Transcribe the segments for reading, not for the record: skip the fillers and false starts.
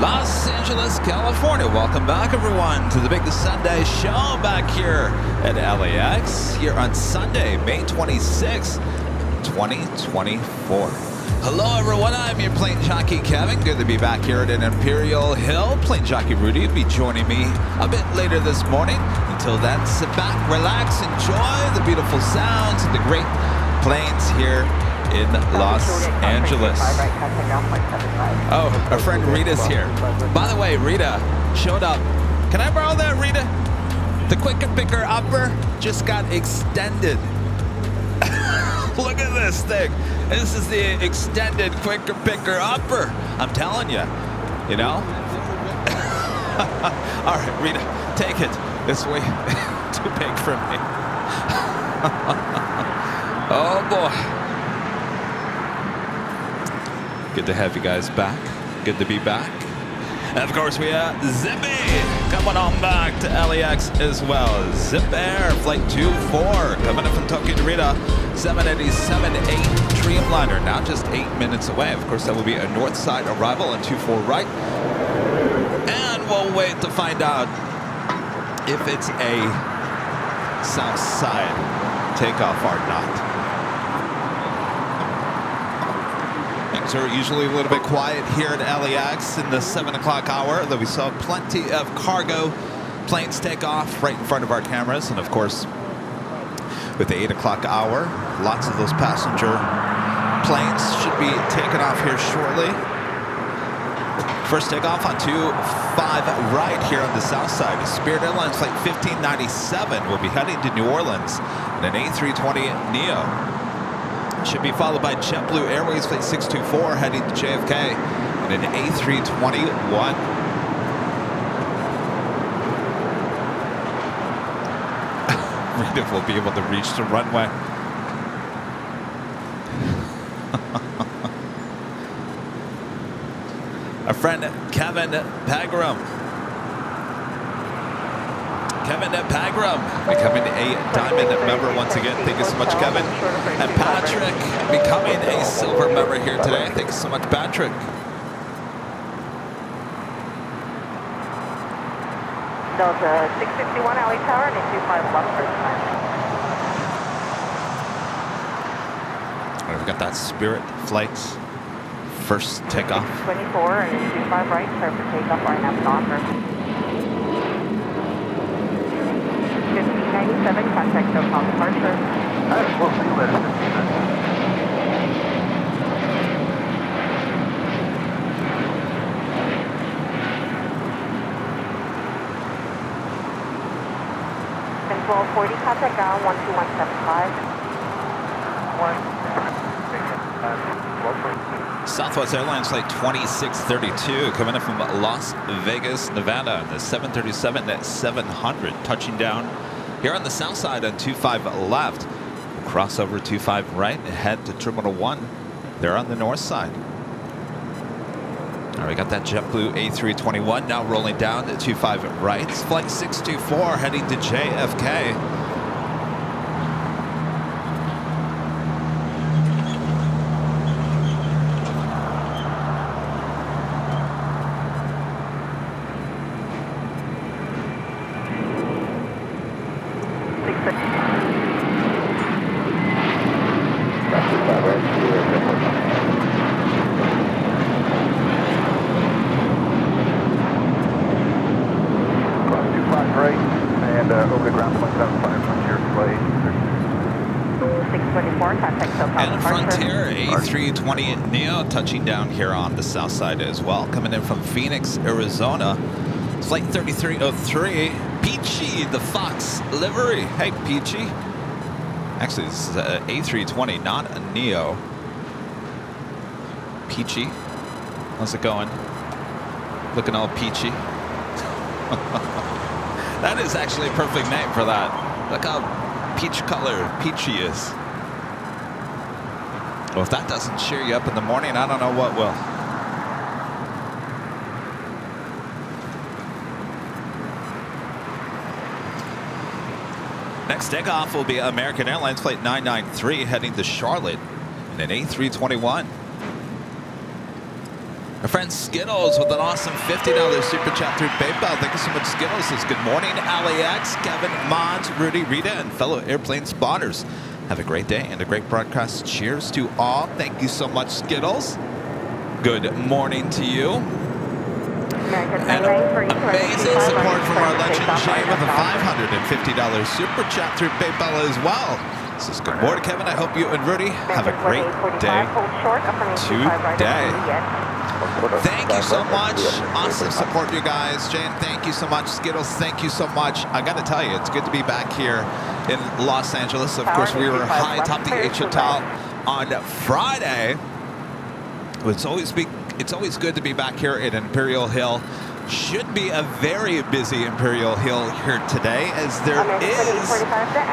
Los Angeles, California. Welcome back, everyone, to the Big Sunday show back here at LAX here on Sunday, May 26, 2024. Hello, everyone. I'm your Plane Jockey Kevin. Good to be back here at an Imperial Hill. Plane Jockey Rudy will be joining me a bit later this morning. Until then, sit back, relax, enjoy the beautiful sounds and the great planes here in Los Angeles. Oh, our friend Rita's here. By the way, Rita showed up. Can I borrow that, Rita? The quick and picker upper just got extended. Look at this thing. This is the extended quick and picker upper. I'm telling you, you know? All right, Rita, take it. This way, too big for me. Oh, boy. Good to have you guys back. Good to be back. And of course, we have Zippy coming on back to LAX as well. Zip Air Flight 24 coming in from Tokyo to Rita. 787-8 Dreamliner, now just 8 minutes away. Of course, that will be a north side arrival on 24 right. And we'll wait to find out if it's a south side takeoff or not. Things are usually a little bit quiet here at LAX in the 7 o'clock hour, though we saw plenty of cargo planes take off right in front of our cameras. And of course, with the 8 o'clock hour, lots of those passenger planes should be taking off here shortly. First takeoff on 25 right here on the south side. Spirit Airlines Flight 1597 will be heading to New Orleans in an A320neo. Should be followed by JetBlue Airways Flight 624 heading to JFK in an A321. Rita will be able to reach the runway. Our friend Kevin Pagram. Kevin Pagram becoming a diamond member once again. Thank you so much, Kevin. And Patrick becoming a silver member here today. Thank you so much, Patrick. Delta 661 LA Tower and 25 left first time. All right, we got that Spirit flights. First takeoff. 24 and 25 right, clear for takeoff, right now offer. 1597, contact SoCal departure. We'll see you later. And 1240, contact down 12175. Southwest Airlines Flight 2632 coming in from Las Vegas, Nevada. The 737-700 touching down here on the south side on 25 left. We'll cross over 25 right and head to Terminal 1. They're on the north side. All right, we got that JetBlue A321 now rolling down to 25 right. Flight 624 heading to JFK. And Frontier A320neo touching down here on the south side as well. Coming in from Phoenix, Arizona. Flight 3303. Peachy, the Fox livery. Hey, Peachy. Actually, this is an A320, not a neo. Peachy. How's it going? Looking all peachy. That is actually a perfect name for that. Look how peach color peachy is. Well, if that doesn't cheer you up in the morning, I don't know what will. Next takeoff will be American Airlines Flight 993 heading to Charlotte in an A321. Our friend Skittles with an awesome $50 super chat through PayPal. Thank you so much, Skittles. Says good morning, LAX, Kevin, Mons, Rudy, Rita, and fellow airplane spotters. Have a great day and a great broadcast. Cheers to all. Thank you so much, Skittles. Good morning to you. And amazing support from our legend Shane with a $550 super chat through PayPal as well. This is good morning, Kevin. I hope you and Rudy have a great day today. Thank you so much. Awesome support, you guys. Jane, thank you so much. Skittles, thank you so much. I got to tell you, it's good to be back here in Los Angeles. Of course, we were high atop the H Hotel on Friday. It's always good to be back here at Imperial Hill. Should be a very busy Imperial Hill here today, as there is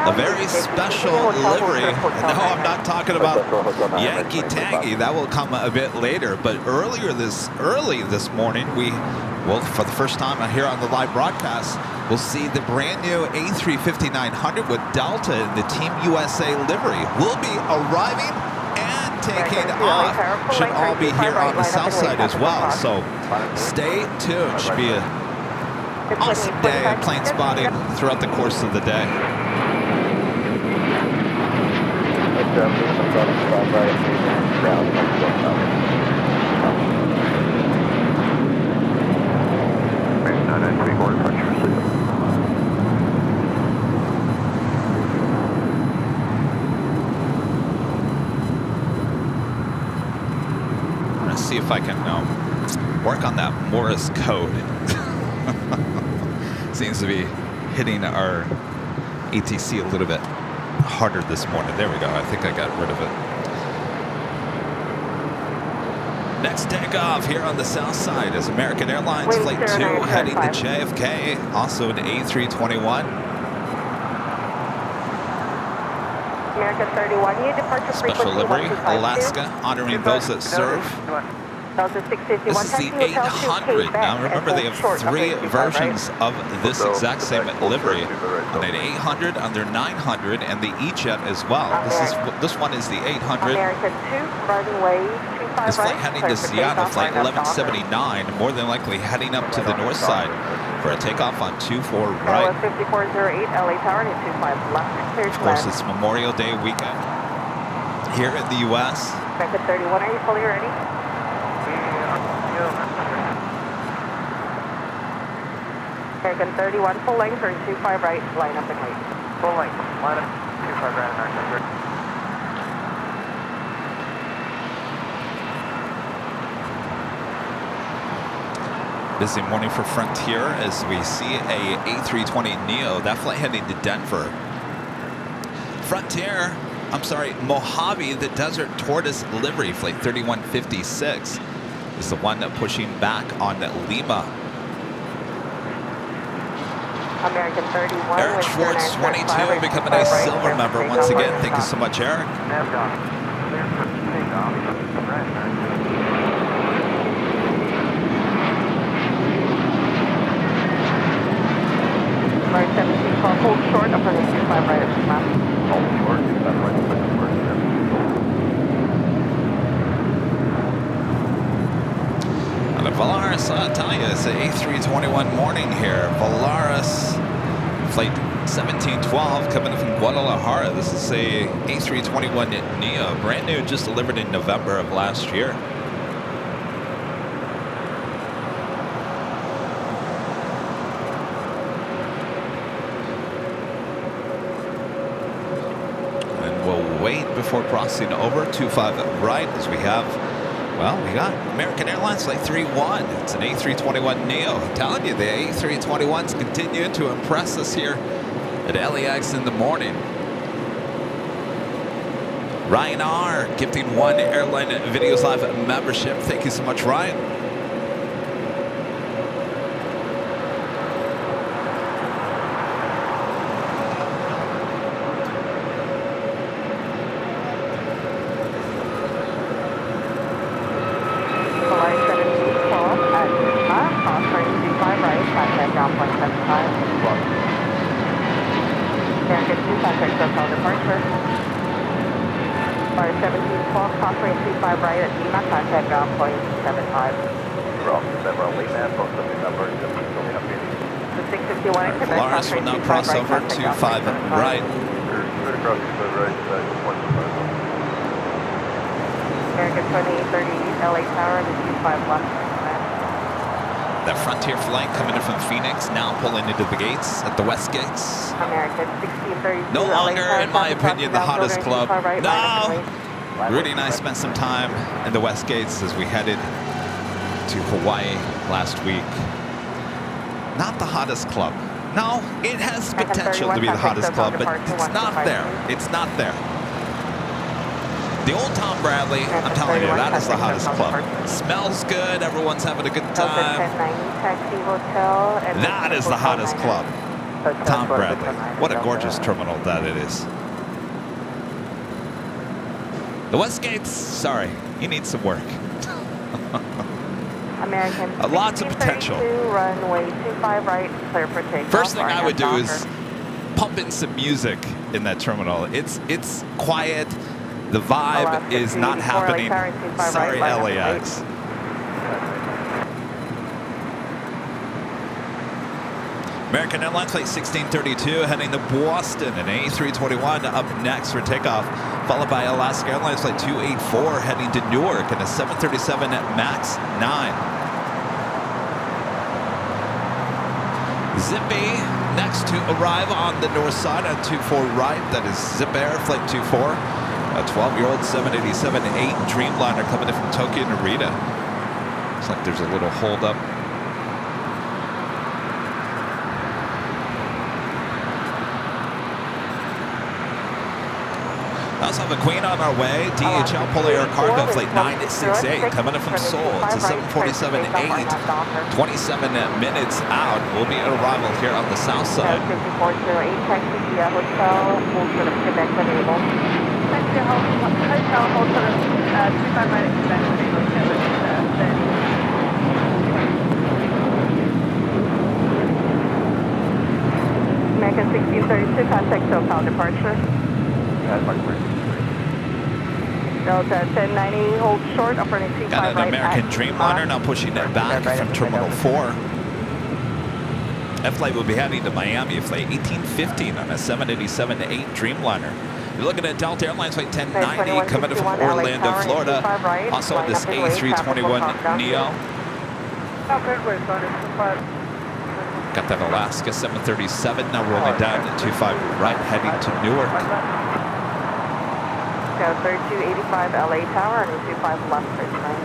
a very special livery. No, I'm not talking about Yankee Tangy. That will come a bit later. But early this morning, we will, for the first time here on the live broadcast, we'll see the brand new A350-900 with Delta in the Team USA livery. We'll be arriving and taking off. Should all be here on the south side as well. So stay tuned. Should be an awesome day of plane spotting throughout the course of the day. See if I can work on that Morse code. Seems to be hitting our ATC a little bit harder this morning. There we go. I think I got rid of it. Next takeoff here on the south side is American Airlines Flight 2 heading to JFK. Also an A321. American 31, new departure Special livery, Alaska, honoring those that serve. This is the 800. Now remember, they have 3 versions of this exact same livery. On an 800, under 900, and the E-Jet as well. This one is the 800. This flight heading to Seattle, flight 1179, more than likely heading up to the north side for a takeoff on 24 right. Of course, it's Memorial Day weekend here in the U.S. American 31, are you fully ready? American 31, full length, turn 25 right, line up and wait. Full length, line up, 25 right, American 30. Busy morning for Frontier as we see a A320neo, that flight heading to Denver. Frontier, Mojave, the Desert Tortoise livery, flight 3156, is the one pushing back on Lima. American 31. Eric Schwartz, 22, becoming a silver member once again. Thank you so much, Eric. Right 17, hold short, up on the 25 right at the map. Hold short, that's right, And Valaris, I'll tell you, it's an A321 morning here. Valaris, flight 1712, coming from Guadalajara. This is a A321neo, brand new, just delivered in November of last year. And we'll wait before crossing over 25 right as we have. Well, we got American Airlines Flight 31. It's an A321neo. I'm telling you, the A321s continue to impress us here at LAX in the morning. Ryan R. gifting 1 Airline Videos Live membership. Thank you so much, Ryan. Flight 1712, cross range 25 right at Lima, contact ground point 75. The 651 in Quebec. Lars will now cross over 25 right. American 2830 LA Tower, the 25 left. The Frontier flight coming in from Phoenix, now pulling into the gates at the West Gates. American 1632 No LA longer, Tower, in my traffic opinion, the crossing hottest down club. building, 25 right, line No! up Rudy and I spent some time in the West Gates as we headed to Hawaii last week. Not the hottest club. No, it has potential to be the hottest club, but it's not there. It's not there. The old Tom Bradley, I'm telling you, that is the hottest club. Smells good, everyone's having a good time. That is the hottest club. Tom Bradley. What a gorgeous terminal that it is. The West Gates, sorry, you need some work. American Lots of potential. Runway 25 right, clear for takeoff. First thing I would do is pump in some music in that terminal. It's quiet. The vibe is not happening. Sorry, LAX. American Airlines flight 1632 heading to Boston, and A321 up next for takeoff, followed by Alaska Airlines flight 284 heading to Newark and a 737 MAX 9. Zippy next to arrive on the north side on 24 right. That is Zip Air flight 24. A 12-year-old 787-8 Dreamliner coming in from Tokyo Narita. Looks like there's a little holdup. We also have a Queen on our way. DHL Polar Air Cargo flight 968 coming in from Seoul. It's a 747-8. 27 minutes out. We'll be at arrival here on the south side. 5408, taxi via hotel, hold for the Quebec enable. Taxi hotel, hold for the 25 right at Quebec enable. American 1632, contact SoCal departure. Delta 1090, hold short, operating 25 Got an right American at Dreamliner now pushing it back from Terminal 4. That flight will be heading to Miami, flight 1815 on a 787-8 Dreamliner. You're looking at Delta Airlines flight 1090 coming in from Orlando, Florida. Also on this A321 Neo. Got that Alaska 737 now rolling down to 25 right, heading to Newark. 3285 LA Tower and 25 left for tonight.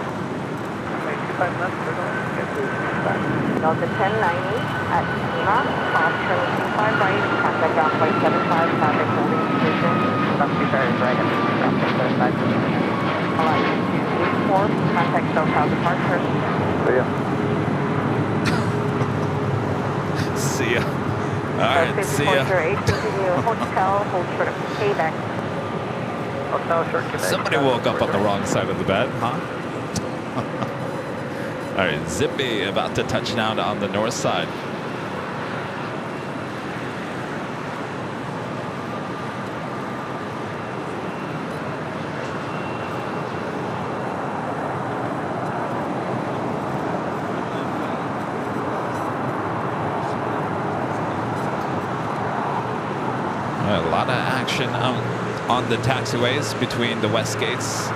25 left, Delta 1090 at Lima, cross turning 25 right, contact ground flight 75, traffic holding position, left 2 bears right at ground flight 75 position. Alaska 284, contact SoCal departure. See ya. All right, see ya. 5408, continue hotel, hold short of Quebec. Somebody woke up on the wrong side of the bed, huh? All right, Zippy about to touch down on the north side. A lot of action on the taxiways between the West Gates.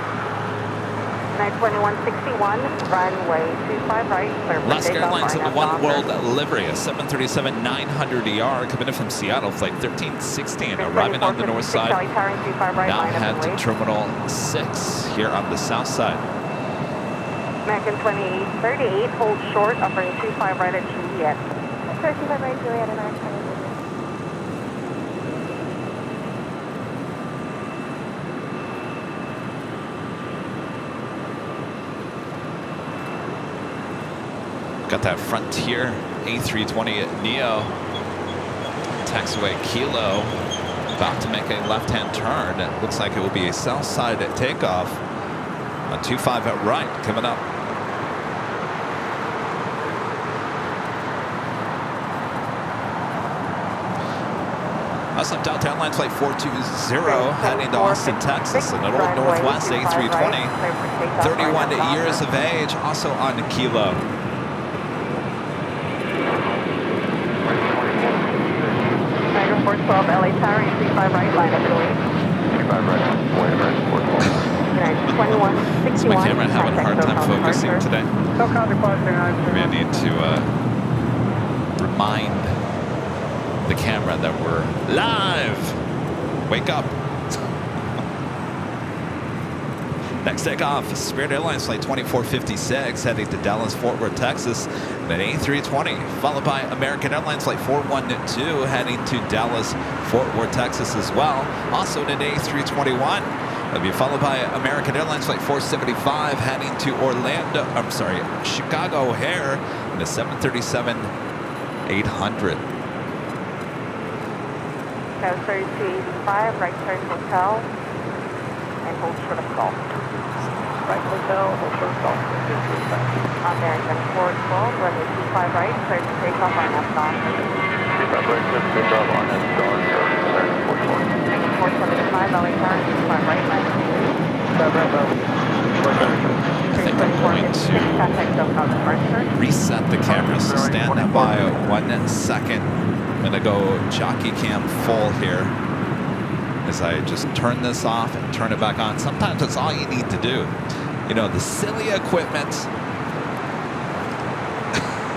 92161, runway 25 right, clear for Alaska takeoff. Airlines in the One World livery, a 737-900ER coming in from Seattle, flight 1316, arriving on the north side. Now head to Terminal 6 here on the south side. American 2838, hold short, offering 25 right at Juliet. 25 right, Juliet, and our Got that Frontier A320 Neo. Taxiway Kilo. About to make a left-hand turn. It looks like it will be a south side at takeoff. On 25 at right, coming up. Also, Delta Airlines Flight 420 heading to Austin, Texas, in an old Northwest A320. 31 years of age, also on Kilo. Tiger 412, LA Tower, 35 right, line up and wait. 35 right, wait a minute, 412. 2161. My camera having a hard time focusing today. SoCal departure 9. Maybe I need to remind the camera that we're live. Wake up. Next takeoff, Spirit Airlines Flight 2456 heading to Dallas, Fort Worth, Texas, in an A320, followed by American Airlines Flight 412 heading to Dallas, Fort Worth, Texas as well, also in an A321. It'll be followed by American Airlines Flight 475 heading to Chicago O'Hare in a 737-800. Go 3285, right turn hotel, and hold short of golf. Right hotel, hold short of golf. American 412, runway 25 right, clear to take off on F-Don. 35 right, clear to take off on F-Don, American 412. 475, LA Tower, 25 right, line up and wait. I think I'm going to reset the camera, so stand by 1 second. I'm going to go jockey cam full here as I just turn this off and turn it back on. Sometimes that's all you need to do. You know, the silly equipment.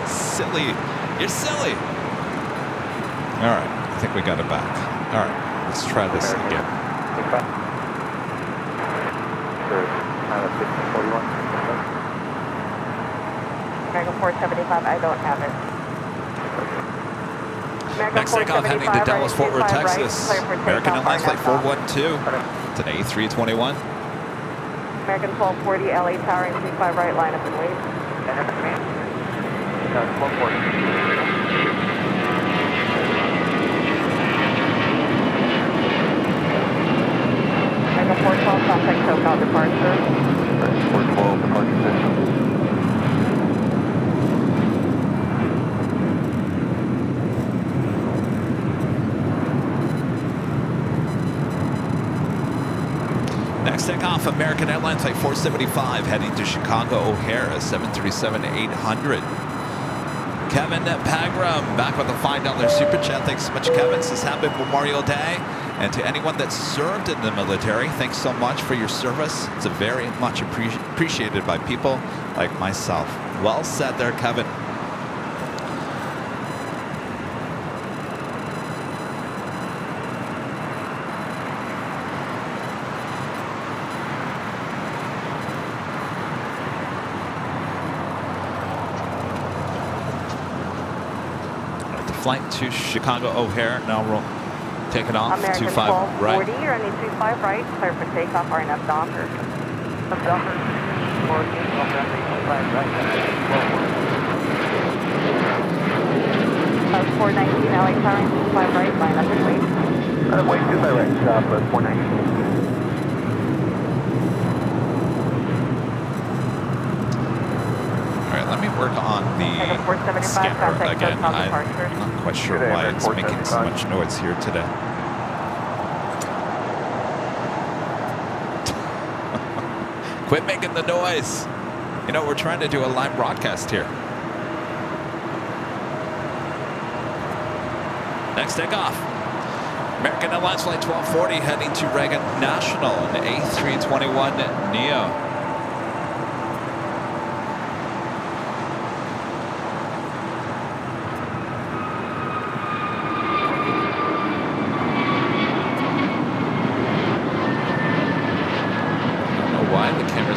Silly. You're silly. All right. I think we got it back. All right. Let's try this again. American 475, I don't have it. Next takeoff heading to Dallas, Fort Worth, Texas. American Airlines Flight 412. It's an A321. American 1240, LA Tower, 25 right, line up and wait. American 412, contact SoCal departure. 412, departure position. Next takeoff, American Airlines Flight 475 heading to Chicago O'Hare, 737-800. Kevin Pagram back with a $5 super chat. Thanks so much, Kevin. Says happy Memorial Day. And to anyone that served in the military, thanks so much for your service. It's very much appreciated by people like myself. Well said there, Kevin. Flight to Chicago O'Hare. Now we'll take it off. American 25 right. 40, running 25 right, clear for takeoff, RNF Docker. Docker. 14, runway 25 right. 419, LA Tower, 25 right, line up and wait. Wait, 25 right, stop, 419. Let me work on the scanner again. I'm not quite sure why it's making so much noise here today. Quit making the noise. You know, we're trying to do a live broadcast here. Next takeoff. American Airlines Flight 1240 heading to Reagan National in A321neo.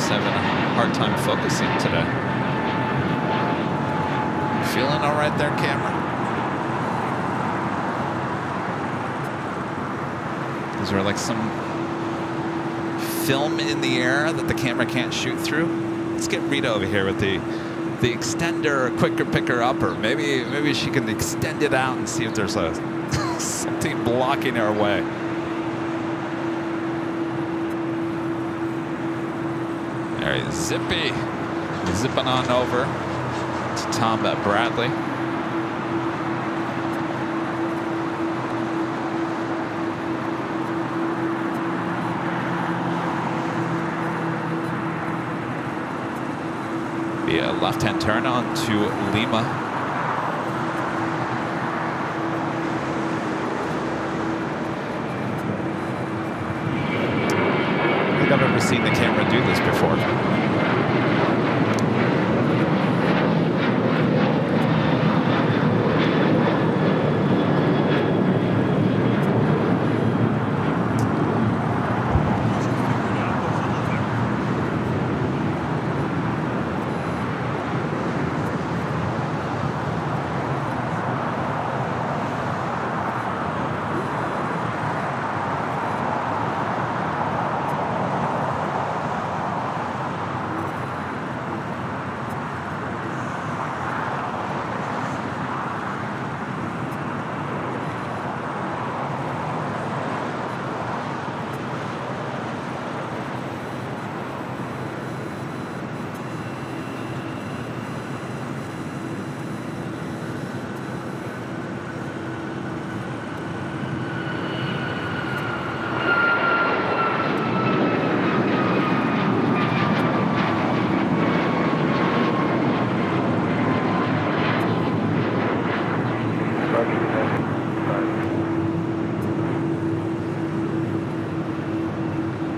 Having a hard time focusing today. Feeling all right there, camera? Is there like some film in the air that the camera can't shoot through? Let's get Rita over here with the extender, quicker picker upper. Maybe she can extend it out and see if there's a something blocking our way. All right, zipping on over to Tom Bradley. left-hand turn on to Lima. I think I've ever seen the camera do this before.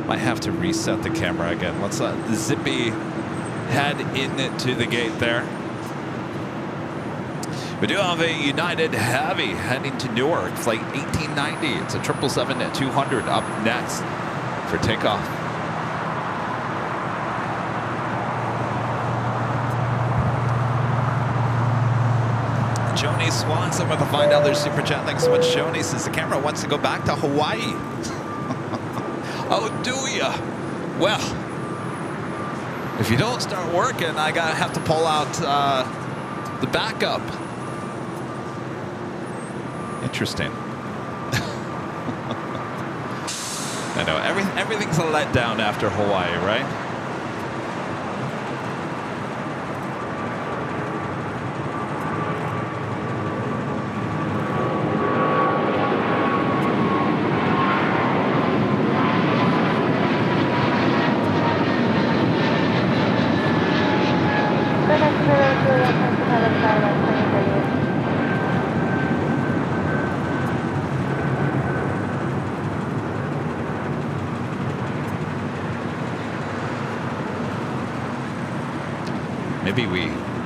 Might have to reset the camera again. Let's Zippy head into the gate there. We do have a United Heavy heading to Newark, flight 1890. It's a 777-200 up next for takeoff. Joni Swanson with a $5 super chat. Thanks so much, Joni. Says the camera wants to go back to Hawaii. Oh, do ya? Well, if you don't start working, I have to pull out the backup. Interesting. I know everything's a letdown after Hawaii, right?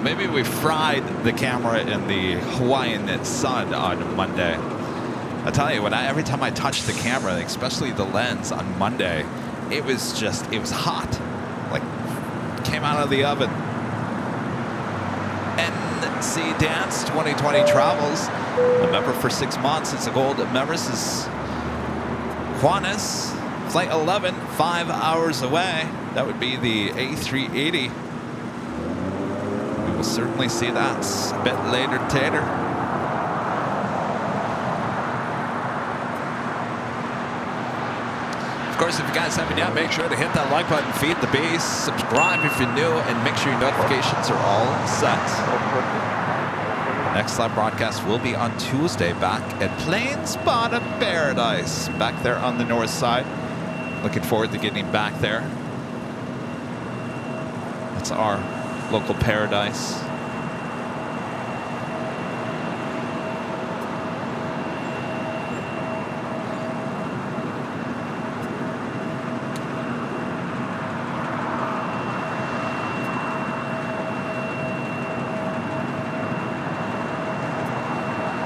Maybe we fried the camera in the Hawaiian sun on Monday. I tell you, every time I touched the camera, especially the lens on Monday, it was hot, like came out of the oven. NC Dance 2020 Travels, a member for 6 months. It's a gold member. This is Juanes, flight 11, 5 hours away. That would be the A380. We'll certainly see that a bit later, Tater. Of course, if you guys haven't yet, make sure to hit that like button, feed the beast, subscribe if you're new, and make sure your notifications are all set. Next live broadcast will be on Tuesday back at Planespotting Paradise, back there on the north side. Looking forward to getting back there. That's our local paradise.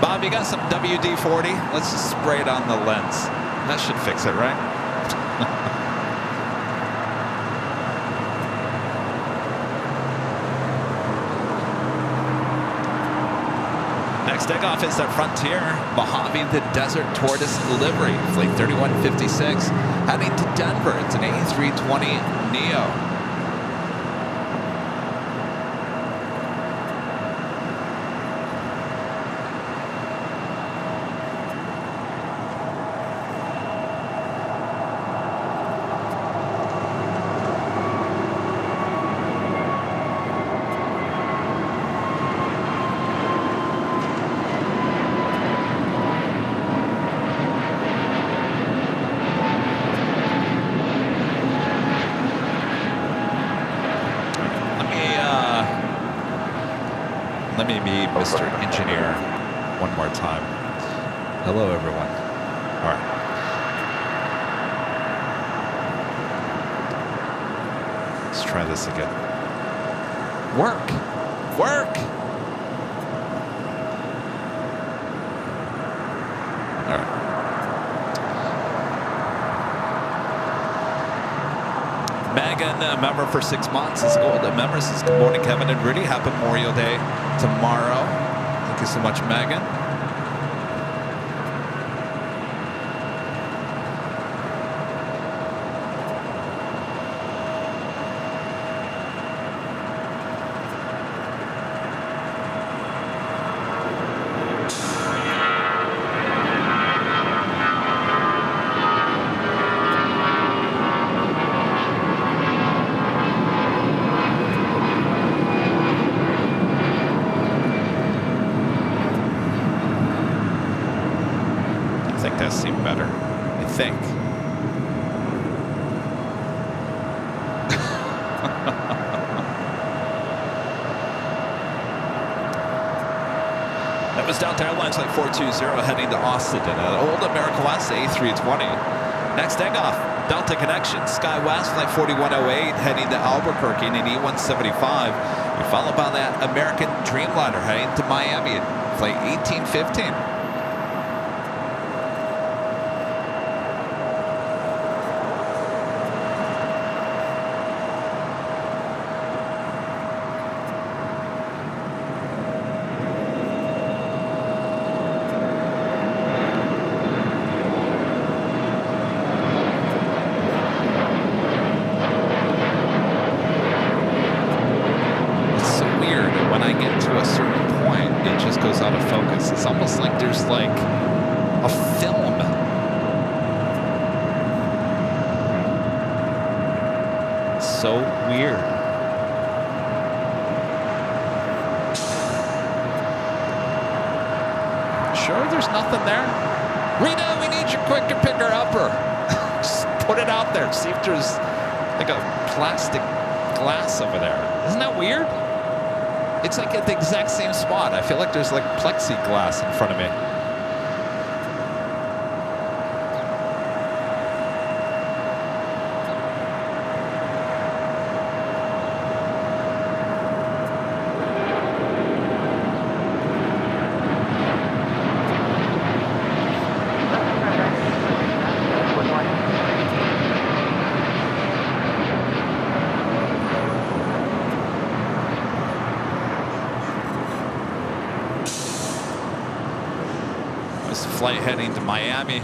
Bob, you got some WD-40? Let's just spray it on the lens. That should fix it, right? Next takeoff is the Frontier Mojave the Desert Tortoise livery, flight 3156, heading to Denver. It's an A320neo. me, Mr. Engineer, one more time. Hello, everyone. All right. Let's try this again. Work! Work! All right. Megan, a member for 6 months, is a golden member. Says, good morning, Kevin and Rudy. Happy Memorial Day tomorrow. Thank you so much, Megan. That seemed better, I think. That was Delta Airlines Flight 420 heading to Austin in an old American West A320. Next takeoff, Delta Connection, SkyWest Flight 4108 heading to Albuquerque in an E175. You're followed by that American Dreamliner heading to Miami at Flight 1815. It's almost like there's like a film. So weird. Sure there's nothing there? Rita, we need you quick to pick her upper. Just put it out there. See if there's like a plastic glass over there. Isn't that weird? It's like at the exact same spot. I feel like there's like plexiglass in front of me. Flight heading to Miami.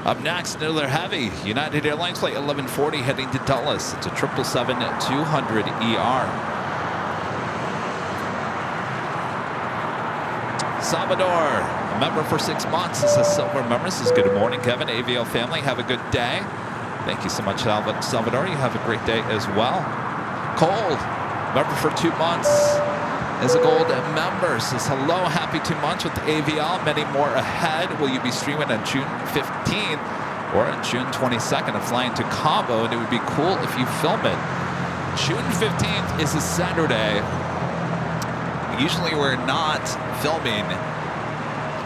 Up next, another heavy. United Airlines Flight 1140 heading to Dulles. It's a 777-200ER. Salvador, a member for 6 months. This is Silver member. Says, good morning, Kevin. AVL family, have a good day. Thank you so much, Salvador. You have a great day as well. Cold, member for 2 months, is a gold member. Says, hello, happy 2 months with AVL. Many more ahead. Will you be streaming on June 15th or on June 22nd? I'm flying to Cabo, and it would be cool if you film it. June 15th is a Saturday. Usually we're not filming,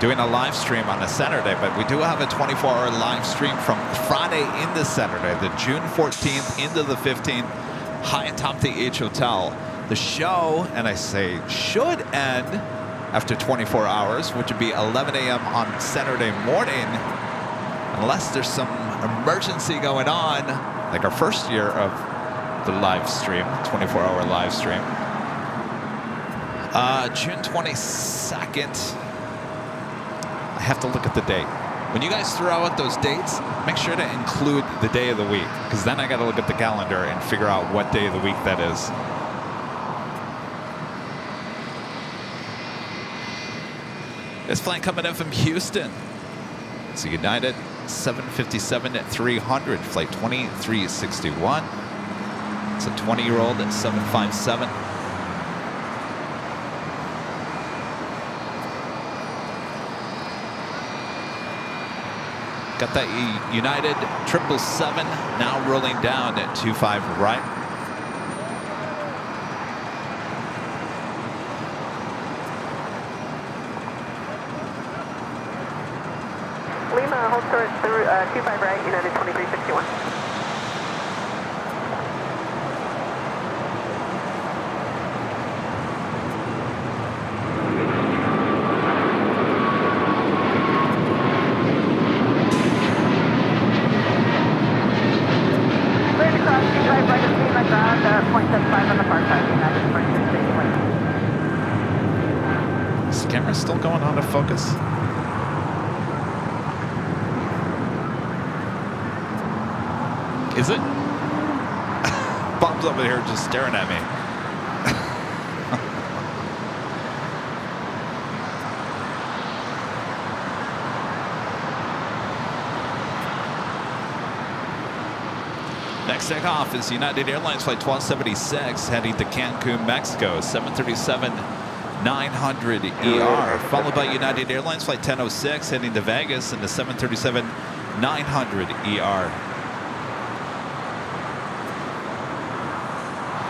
doing a live stream on a Saturday, but we do have a 24-hour live stream from Friday into Saturday, the June 14th into the 15th, high atop the H Hotel. The show, and I say should end after 24 hours, which would be 11 a.m. on Saturday morning, unless there's some emergency going on, like our first year of the live stream, 24-hour live stream. June 22nd. I have to look at the date. When you guys throw out those dates, make sure to include the day of the week, because then I got to look at the calendar and figure out what day of the week that is. This flight coming in from Houston. It's a United 757-300, flight 2361. It's a 20-year-old at 757. Got that United 777 now rolling down at 25 right. Lima, hold short through 25 right, United 2361. Is the camera still going on to focus? Is it? Bob's over here just staring at me. Next takeoff is United Airlines Flight 1276 heading to Cancun, Mexico, 737-900ER, followed by United Airlines Flight 1006 heading to Vegas in the 737-900ER.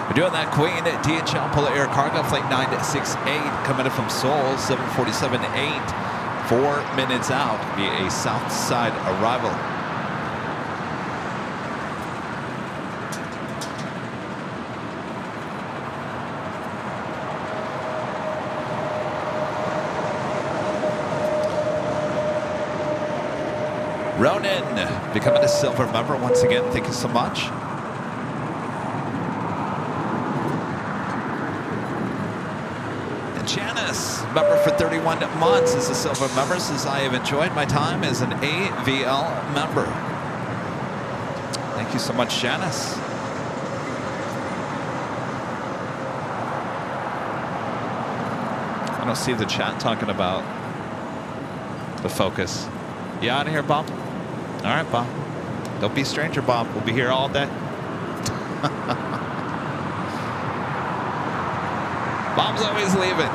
We're doing that Queen at DHL Polar Air Cargo Flight 968 coming in from Seoul, 747-8, 4 minutes out via a south side arrival. Ronan, becoming a silver member once again. Thank you so much. And Janice, member for 31 months, is a silver member. Says, I have enjoyed my time as an AVL member. Thank you so much, Janice. I don't see the chat talking about the focus. You out of here, Bob? All right, Bob. Don't be a stranger, Bob. We'll be here all day. Bob's always leaving.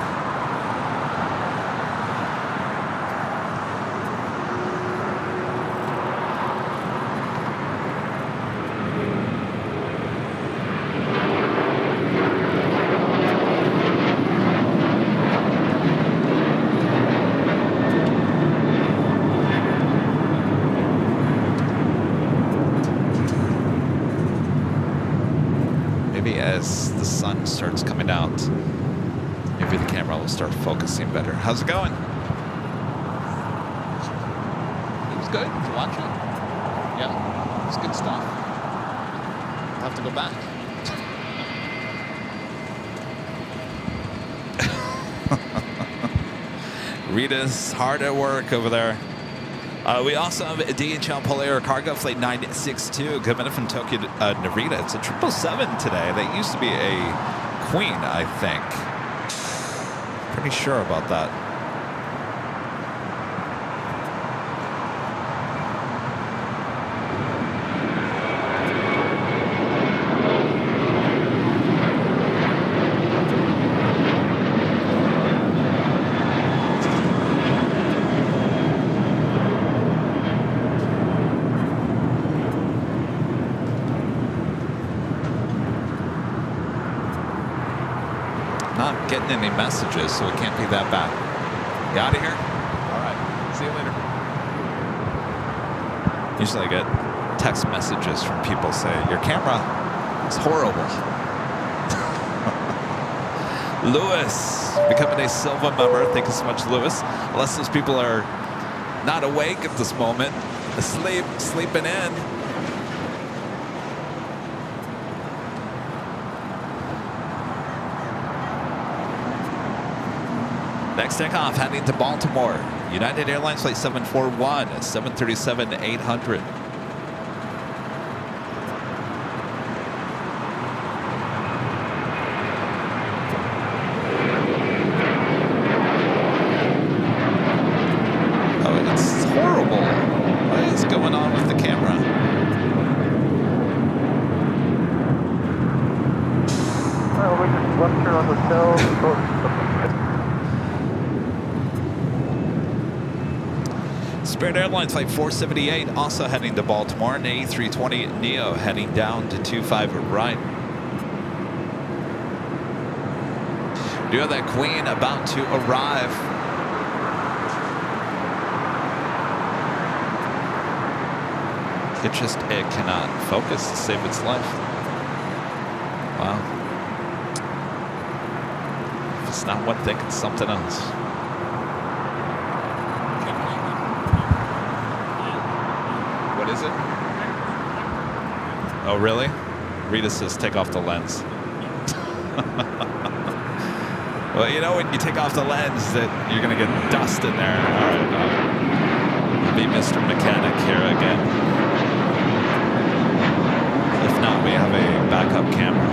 As the sun starts coming out, maybe the camera will start focusing better. How's it going? It was good. Did you watch it? Yeah, it's good stuff. I'll have to go back. Rita's hard at work over there. We also have a DHL Polar Air Cargo Flight 962 coming in from Tokyo to Narita. It's a 777 today. That used to be a Queen, I think. Pretty sure about that. Not getting any messages, so it can't be that bad. You out of here? All right. See you later. Usually I get text messages from people saying, your camera is horrible. Lewis, becoming a silver member. Thank you so much, Lewis. Unless those people are not awake at this moment, asleep, sleeping in. Next takeoff, heading to Baltimore. United Airlines Flight 741, 737-800. Oh, it's horrible. What is going on with the camera? Well, we just left her on the cell. Spirit Airlines Flight 478 also heading to Baltimore. An A320 Neo heading down to 25 right. Do have that Queen about to arrive. It cannot focus to save its life. Wow. If it's not one thing, it's something else. What is it? Oh, really? Rita says take off the lens. Well, you know when you take off the lens that you're going to get dust in there. All right, I'll be Mr. Mechanic here again. If not, we have a backup camera.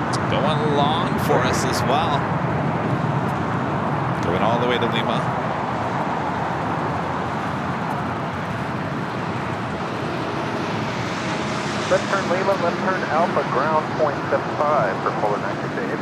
It's going long for us as well. Going all the way to Lima. Left turn Lima, left turn Alpha, ground 0.75 for polar 98.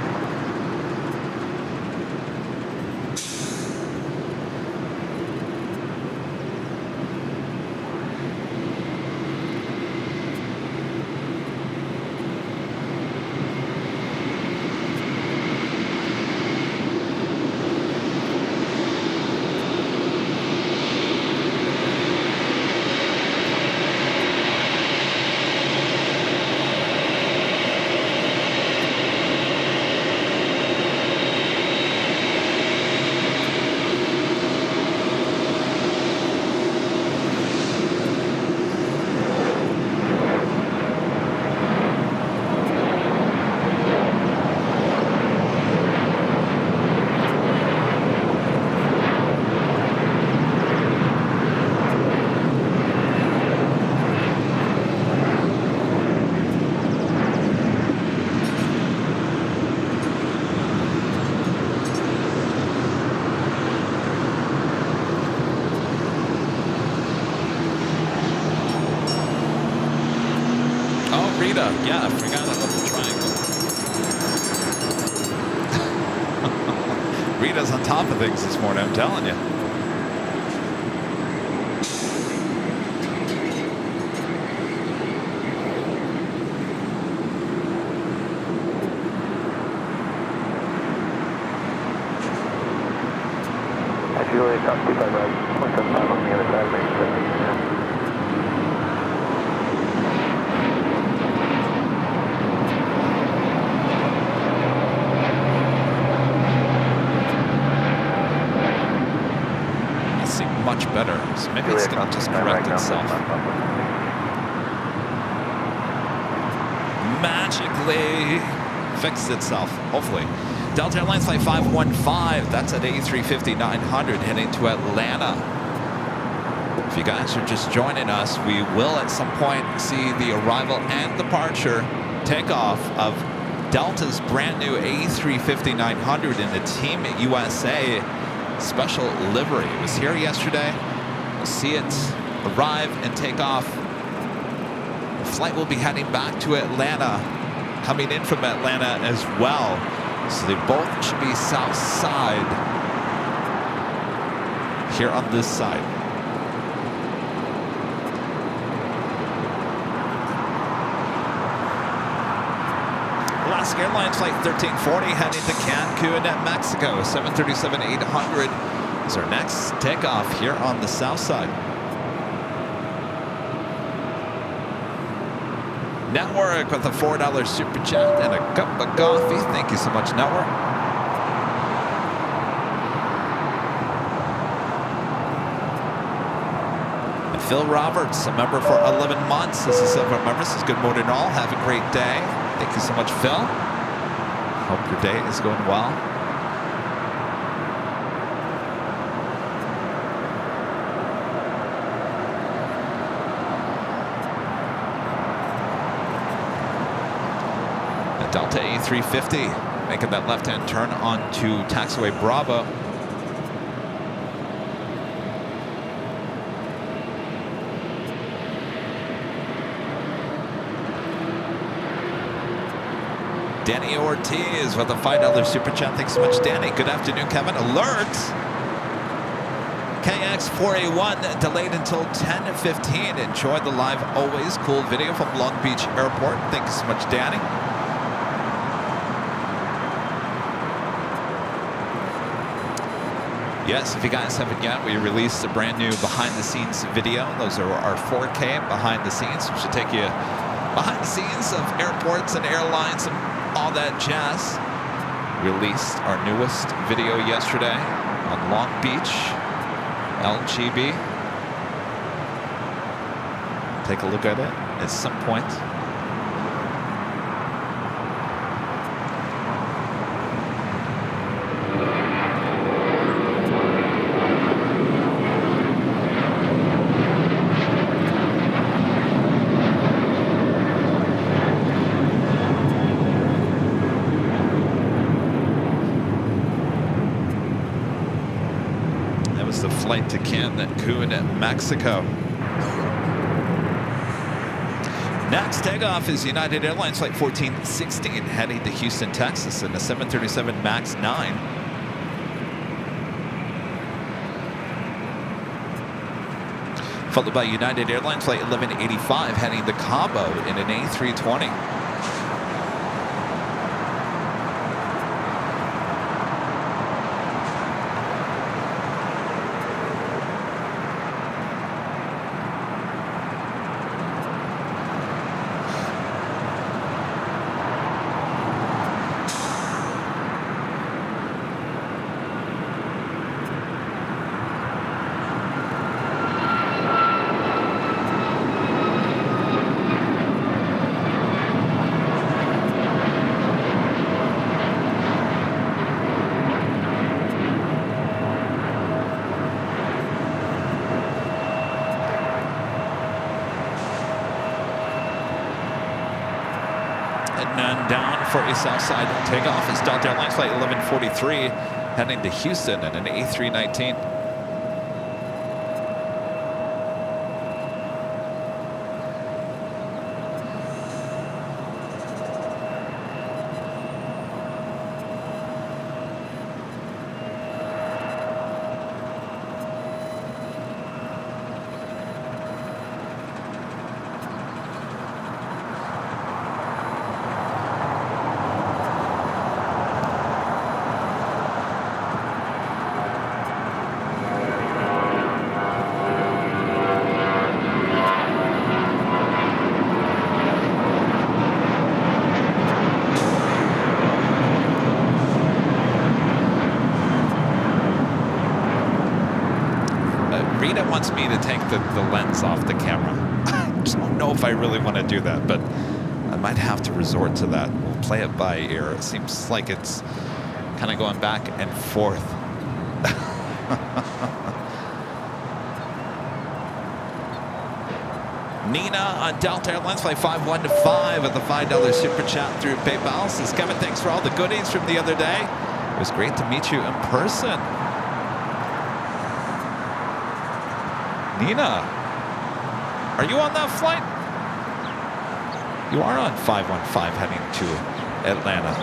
Yeah, I forgot about the triangle. Rita's on top of things this morning, I'm telling you. Julie, top 25 right, 0.75 on the other side, range 70. Much better. So maybe it's going to just correct itself. Magically fix itself, hopefully. Delta Airlines Flight 515, that's at A350-900 heading to Atlanta. If you guys are just joining us, we will at some point see the arrival and departure takeoff of Delta's brand new A350-900 in the Team USA special livery. It was here yesterday. We'll see it arrive and take off. The flight will be heading back to Atlanta, coming in from Atlanta as well. So they both should be south side here on this side. Alaska Airlines Flight 1340 heading to Cancun, Mexico. 737-800 is our next takeoff here on the south side. Network with a $4 super chat and a cup of coffee. Thank you so much, Network. And Phil Roberts, a member for 11 months. This is several members. Says good morning all. Have a great day. Thank you so much, Phil. Hope your day is going well. Delta A350 making that left-hand turn onto taxiway Bravo. Danny Ortiz with a $5 super chat. Thanks so much, Danny. Good afternoon, Kevin. Alert! KX4A1 delayed until 10:15. Enjoy the live always cool video from Long Beach Airport. Thank you so much, Danny. Yes, if you guys haven't yet, we released a brand new behind the scenes video. Those are our 4K behind the scenes, which should take you behind the scenes of airports and airlines and all that jazz. Released our newest video yesterday on Long Beach, LGB. Take a look at it at some point. The flight to Cancun, Mexico. Next takeoff is United Airlines Flight 1416 heading to Houston, Texas in the 737 MAX 9. Followed by United Airlines Flight 1185 heading to Cabo in an A320. And down for a Southside takeoff is Delta Airlines Flight 1143 heading to Houston in an A319. Rita wants me to take the lens off the camera. I don't know if I really want to do that, but I might have to resort to that. We'll play it by ear. It seems like it's kind of going back and forth. Nina on Delta Airlines Flight 515 with the $5 super chat through PayPal. Says, Kevin, thanks for all the goodies from the other day. It was great to meet you in person. Nina, are you on that flight? You are on 515 heading to Atlanta.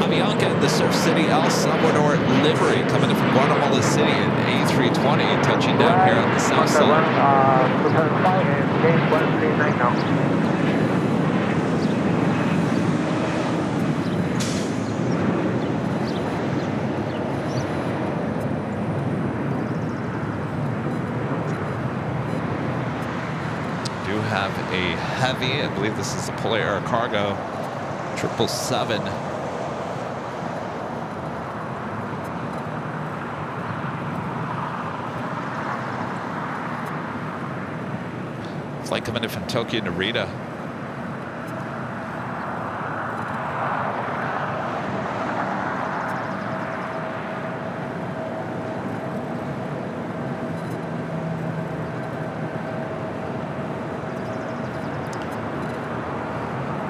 Avianca in the Surf City, El Salvador livery coming in from Guatemala City in A320, touching down here on the south side. Have a heavy, I believe this is a Polar Air Cargo 777. Flight coming in from Tokyo to Narita.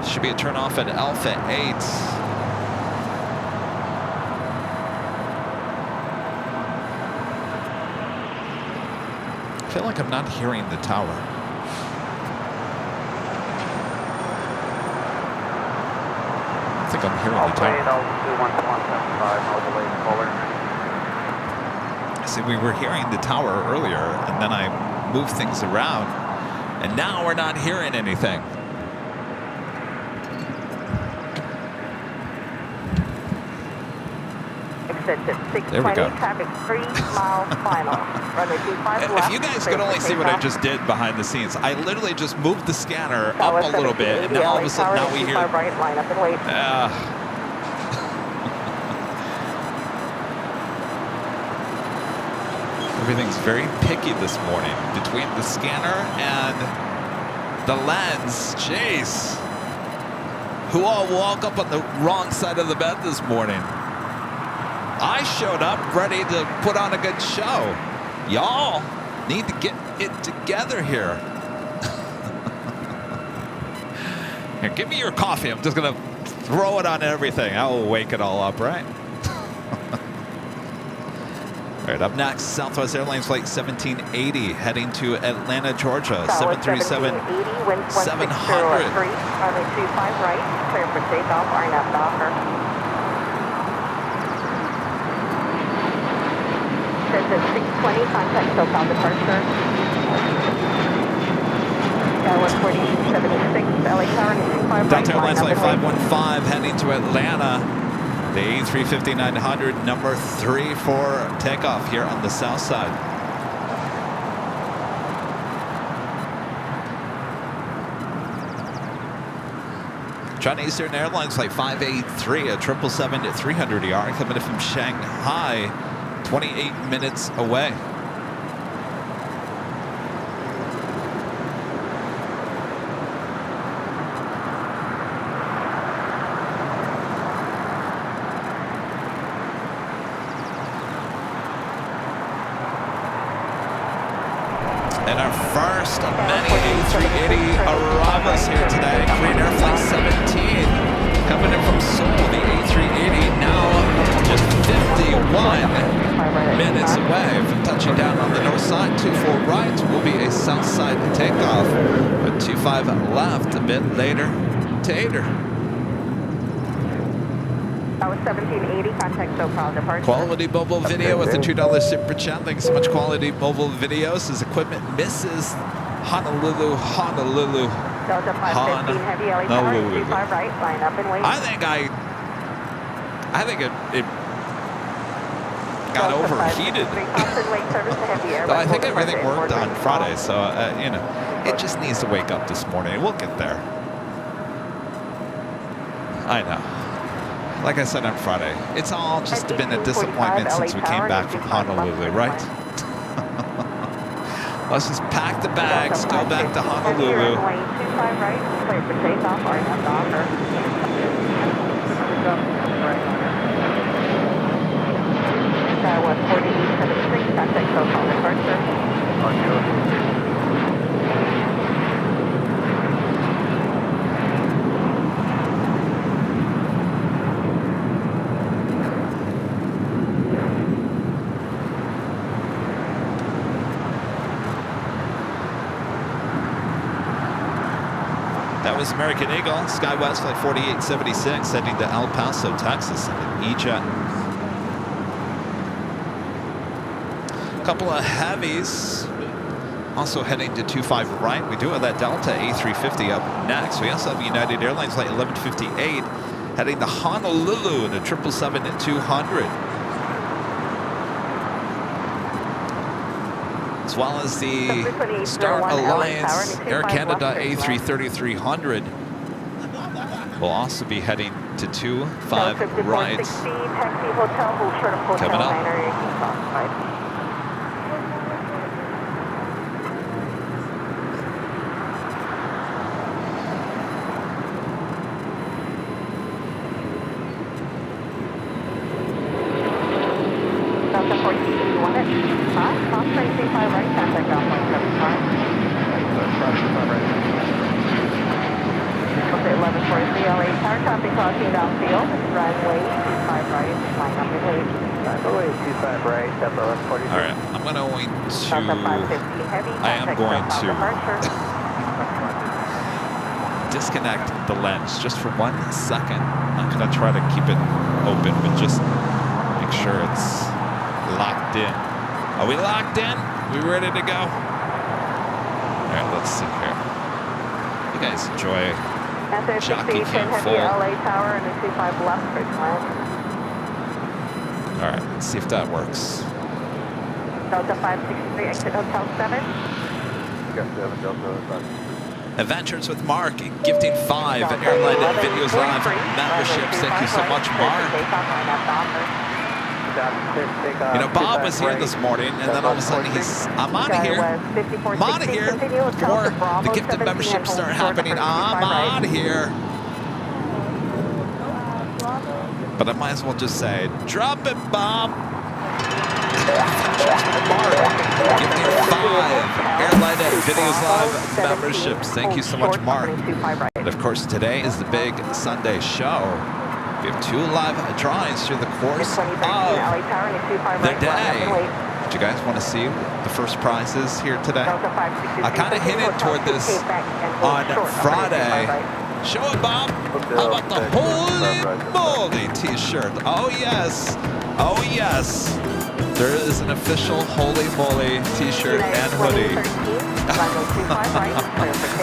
Should be a turnoff at Alpha 8. feel like I'm not hearing the tower. I think I'm hearing the tower. altitude 1175, no delay caller. See, we were hearing the tower earlier, and then I moved things around, and now we're not hearing anything. There we go. Traffic 3 miles final. Runway 25 left. If you guys could only see what I just did behind the scenes, I literally just moved the scanner up a little bit, and now all of a sudden, now we hear. Right, line up and wait. Everything's very picky this morning between the scanner and the lens. Jeez. Who all woke up on the wrong side of the bed this morning? I showed up ready to put on a good show. Y'all need to get it together here. Here, give me your coffee. I'm just going to throw it on everything. I will wake it all up, right? All right, up next, Southwest Airlines Flight 1780 heading to Atlanta, Georgia. 737 700. Runway 25 right, clear for takeoff, RNAV Docker. Says at 620, contact SoCal departure. Sky 14076, LA Tower, 25 right. Delta Airlines Flight 515 heading to Atlanta. The A350-900, number 3 for takeoff here on the south side. China Eastern Airlines Flight 583, a 777-300ER coming in from Shanghai, 28 minutes away. And our first of many A380 arrivals here today. Korean Air Flight 17 coming in from Seoul. The A380 now just 51 minutes away from touching down on the north side. 24 right will be a south side takeoff. With 25 left a bit later. Tater. That was 1780, contact SoCal departure. Quality mobile video with a $2 super chat. Thanks so much, Quality Mobile Videos. As equipment misses Honolulu. Delta 515 heavy LA Tower, 25 right, line up and wait. I think it got Delta overheated. 563, wait service to heavy air. But I think everything worked on Friday, so you know, it just needs to wake up this morning. We'll get there. I know. Like I said on Friday, it's all just been a disappointment since we came back from Honolulu, right? Let's just pack the bags, go back to Honolulu. Runway 25 right, clear for takeoff, RNAV Docker. Sky 14076, contact SoCal departure. That was American Eagle, SkyWest Flight 4876, heading to El Paso, Texas, in an E-Jet. A couple of heavies also heading to 25 right. We do have that Delta A350 up next. We also have United Airlines Flight 1158 heading to Honolulu in a 777-200. As well as the Star Alliance Air Canada A330-300 will also be heading to 25 right. Coming up. Delta 1481 at 5, cross train 35 right, contact ground point 75. Delta 1143. Heavy LA Tower, traffic crossing downfield, runway 25 right, line up ahead. Runway 25 right, step 1140. All right, I'm going Delta 550 heavy, I am going to departure. disconnect the lens just for 1 second. I'm going to try to keep it open, but just make sure it's locked in. Are we locked in? We ready to go? All right, let's see here. You guys enjoy Jockey Cam heavy full. LA Tower and a 25 left for land. All right, let's see if that works. Delta 563, exit Hotel 7. Got 7 Delta 5. Adventures with Mark, gifting 5 Airline Videos Live memberships. Thank you so much, Mark. You know, Bob was here this morning, and then all of a sudden I'm out of here. I'm out of here before the gifted memberships start happening. I'm out of here. But I might as well just say, drop it, Bob. Mark, gifting 5 Airline Videos Live memberships. Thank you so much, Mark. And of course, today is the big Sunday show. We have 2 live drawings through the course of the day. Do you guys want to see the first prizes here today? I kind of hinted toward this on Friday. Show it, Bob. How about the Holy Moly t-shirt? Oh, yes. Oh, yes. There is an official Holy Moly t-shirt and hoodie.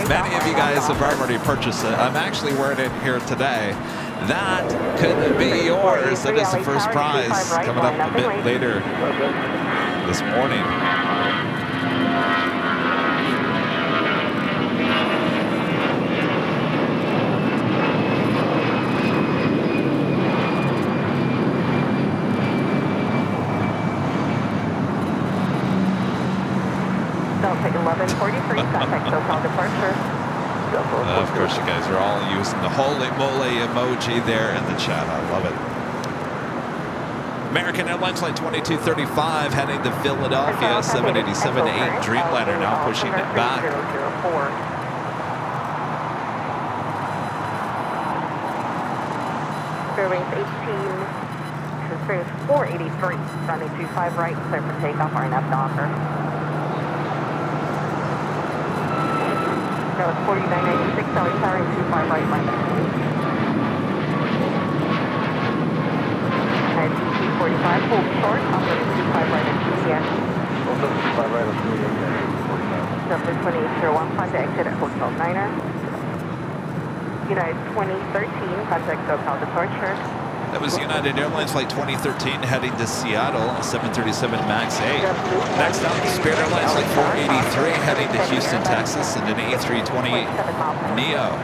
Many of you guys have already purchased it. I'm actually wearing it here today. That could be yours. That is the first prize coming up a bit later this morning. Delta 1143, contact SoCal departure. Of course, you guys are all using the holy moly emoji there in the chat. I love it. American Airlines Flight 2235 heading to Philadelphia. 787-8 Dreamliner now pushing it back. Fairways 18, fairways 483, running 25 right, clear for takeoff, RNF Docker. That was 4996, LA Tower and 25 right, line up. And TT 45, hold short, operating 25 right at TCS. Also 25 right on 28. Delta 2801, contact exit at Hotel Niner. United 2013, contact SoCal departure. That was United Airlines Flight 2013 heading to Seattle, 737 MAX 8. Next up, Spirit Airlines Flight 483 heading to Houston, Texas, and an A320 Neo.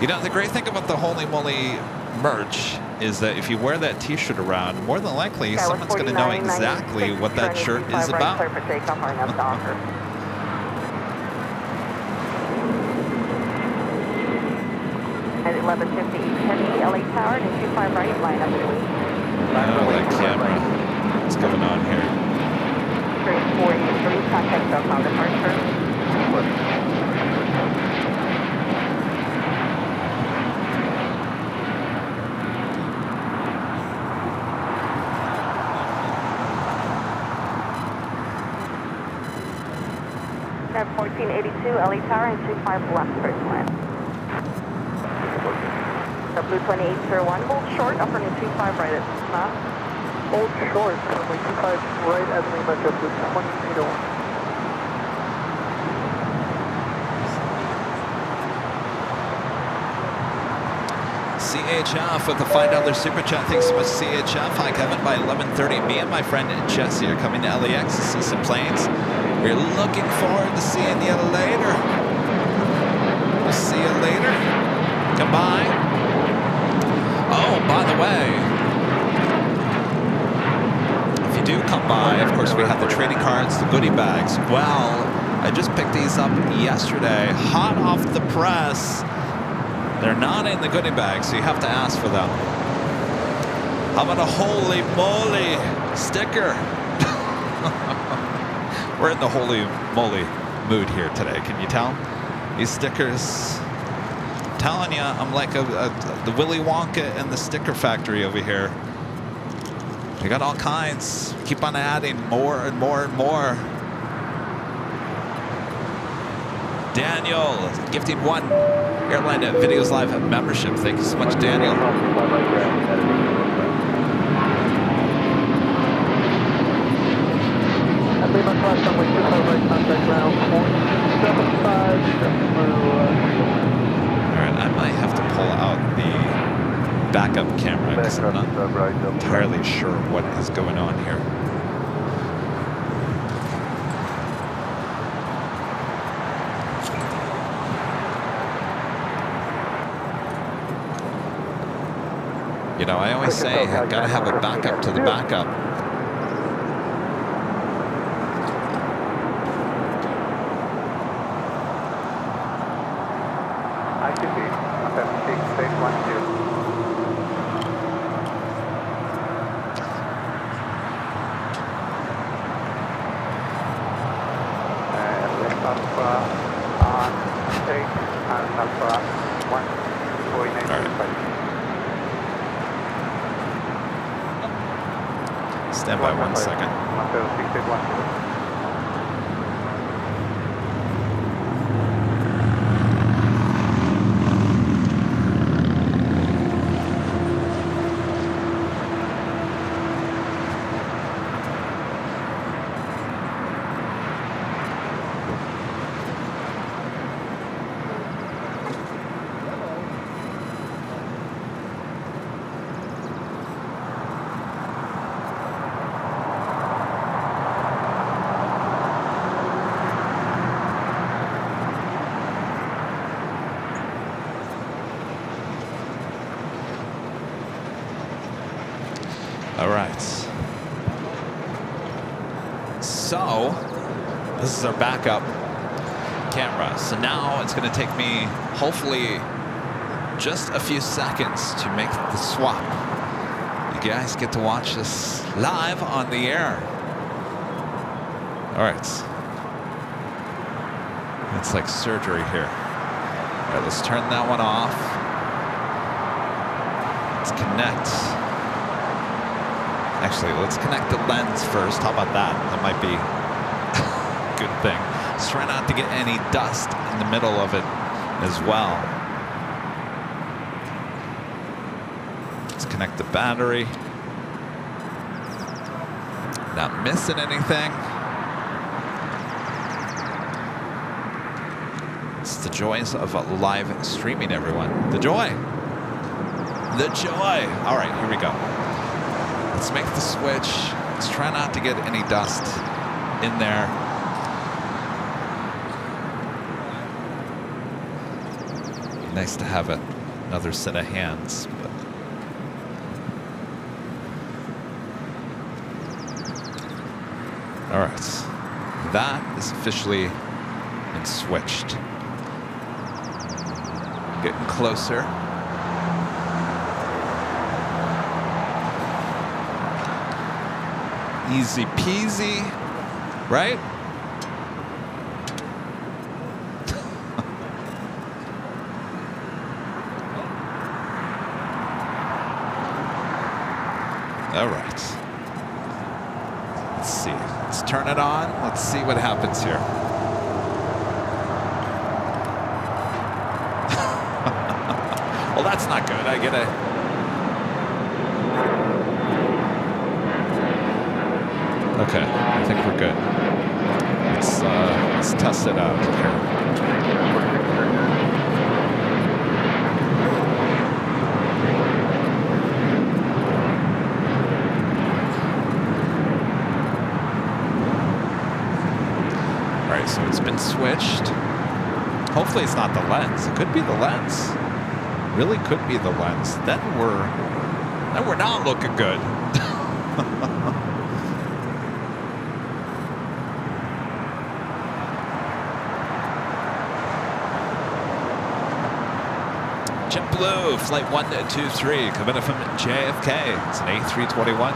You know, the great thing about the Holy Moly merch is that if you wear that t-shirt around, more than likely someone's going to know exactly what that shirt is about. At 11:50, heavy LA Tower and 25 right, line up between. Oh, that camera. What's going on here? Train 483, contact SoCal departure. At 1482, LA Tower and 25 left first land. Blue 2801, hold short, upper and 25 right at Snap. Hold short, runway 25 right as we match up with 2801. CHF with the $5 super chat. Thanks so much, CHF. Hi, Kevin. By 11:30, me and my friend Jesse are coming to LAX to see some planes. We're looking forward to seeing you later. We'll see you later. Come by. Oh, by the way, if you do come by, of course, we have the trading cards, the goodie bags. Well, I just picked these up yesterday, hot off the press. They're not in the goodie bag, so you have to ask for them. How about a holy moly sticker? We're in the holy moly mood here today. Can you tell? These stickers, I'm telling you, I'm like the Willy Wonka and the sticker factory over here. We got all kinds. Keep on adding more and more and more. Daniel, gifting 1 Airline Videos Live membership. Thank you so much, Daniel. Alright, I might have to pull out the backup camera because I'm not entirely sure what is going on here. You know, I always say I gotta have a backup to the backup. Stand by 1 second. All right. So this is our backup camera. So now it's going to take me, hopefully, just a few seconds to make the swap. You guys get to watch this live on the air. All right. It's like surgery here. All right, let's turn that one off. Let's connect. Actually, let's connect the lens first. How about that? That might be a good thing. Let's try not to get any dust in the middle of it as well. Let's connect the battery. Not missing anything. It's the joys of live streaming, everyone. The joy. The joy. All right, here we go. Let's make the switch. Let's try not to get any dust in there. Nice to have another set of hands. But all right, that is officially been switched. Getting closer. Easy peasy, right? All right. Let's see. Let's turn it on. Let's see what happens here. Well, that's not good. I get it. Okay, I think we're good. Let's test it out here. All right, so it's been switched. Hopefully it's not the lens. It could be the lens. Really could be the lens. Then we're not looking good. JetBlue, flight 123, coming in from JFK. It's an A321.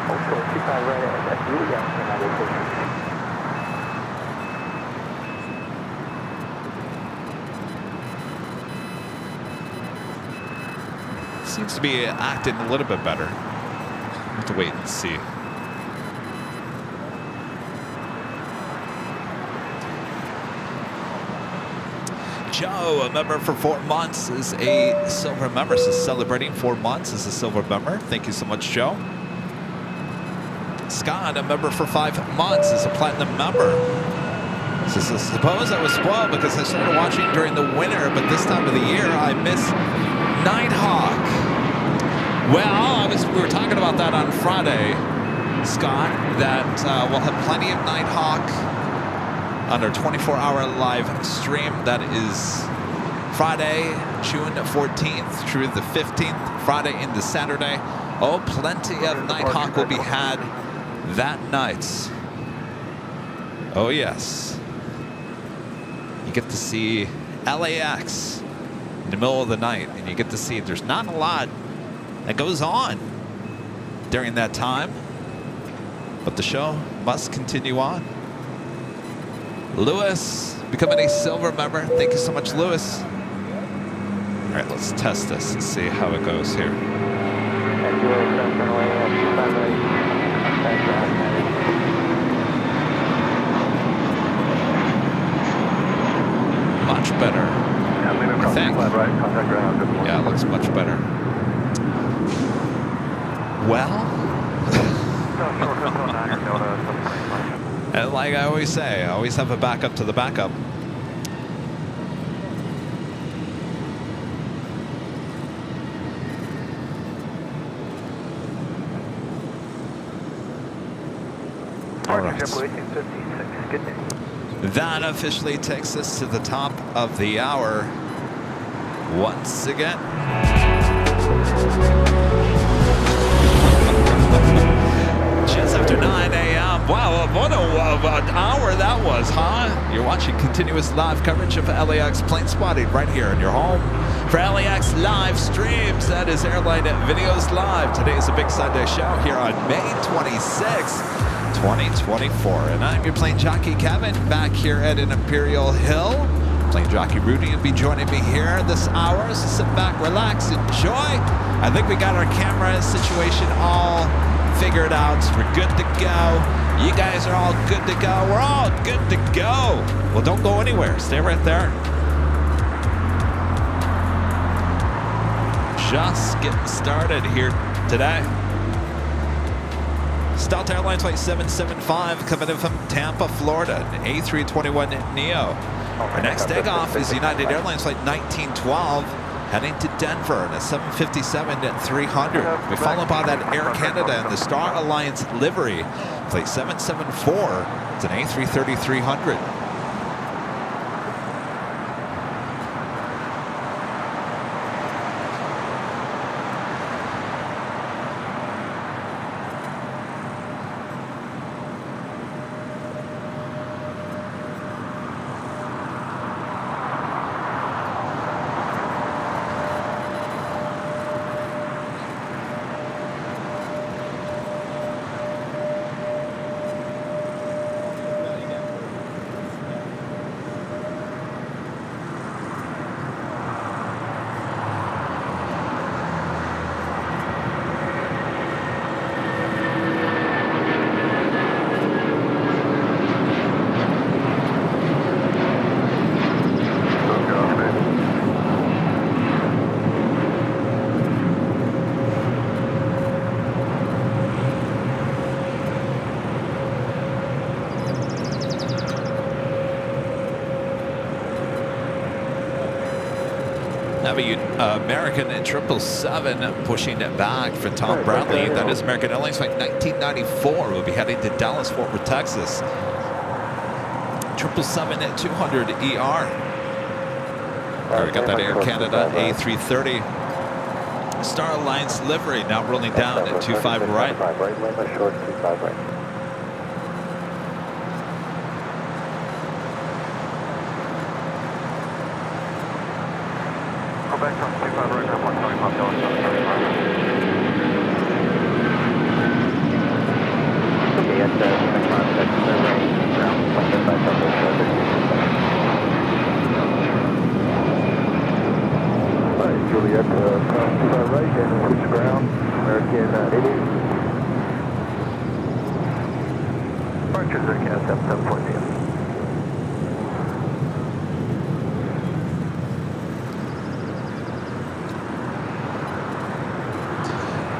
Also, keep on right at Seems to be acting a little bit better. We'll have to wait and see. Joe, a member for 4 months, is a silver member. So celebrating 4 months as a silver member. Thank you so much, Joe. Scott, a member for 5 months, is a platinum member. Says, I suppose I was spoiled because I started watching during the winter, but this time of the year I miss Nighthawk. Well, we were talking about that on Friday, Scott, that we'll have plenty of Nighthawk on our 24-hour live stream. That is Friday, June 14th through the 15th, Friday into Saturday. Oh, plenty of Nighthawk will be had that night. Oh, yes. You get to see LAX in the middle of the night, and you get to see there's not a lot that goes on during that time, but the show must continue on. Lewis becoming a silver member. Thank you so much, Lewis. All right, let's test this and see how it goes here. Much better. I think. Yeah, it looks much better. Well, and like I always say, I always have a backup to the backup. All right. That officially takes us to the top of the hour once again. Just after 9 a.m. Wow, what an hour that was, huh? You're watching continuous live coverage of LAX plane spotting right here in your home. For LAX live streams, that is Airline Videos Live. Today is a big Sunday show here on May 26th. 2024, and I'm your plane jockey Kevin, back here at an Imperial Hill. Plane jockey Rudy will be joining me here this hour, so sit back, relax, enjoy. I think we got our camera situation all figured out. We're good to go. You guys are all good to go. We're all good to go. Well, don't go anywhere. Stay right there. Just getting started here today. Delta Airlines Flight 775 coming in from Tampa, Florida, an A321neo. Our next takeoff is United Airlines Flight 1912, heading to Denver in a 757-300. We follow by that Air Canada and the Star Alliance livery, Flight 774. It's an A330-300. American 777 pushing it back for Tom Bradley. That is American Airlines Flight 1994. We'll be heading to Dallas, Fort Worth, Texas. 777-200ER. There we got that Air Canada A330. Star Alliance livery now rolling down at 25 right. Short 25 right. Back on 25 right now, 125 dollars. Yes, yet, cross right and switch ground, American 88. Departures are cast up 7.0.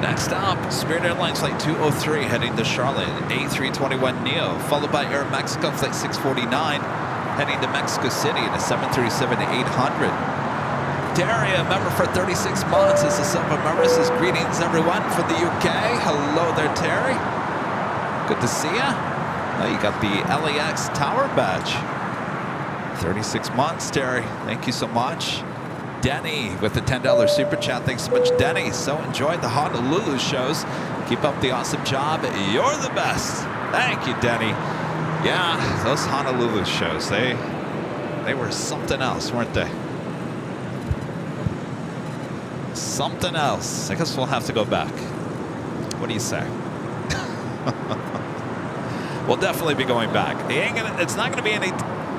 Next up, Spirit Airlines Flight 203 heading to Charlotte, A321neo, followed by Air Mexico Flight 649 heading to Mexico City in a 737-800. Terry, a member for 36 months, is the son of members. Says greetings everyone from the UK. Hello there, Terry. Good to see ya. Oh, you got the LAX Tower badge. 36 months, Terry. Thank you so much. Denny with the $10 super chat. Thanks so much, Denny. So enjoyed the Honolulu shows. Keep up the awesome job. You're the best. Thank you, Denny. Yeah, those Honolulu shows, they were something else, weren't they? Something else. I guess we'll have to go back. What do you say? We'll definitely be going back. It's not gonna be any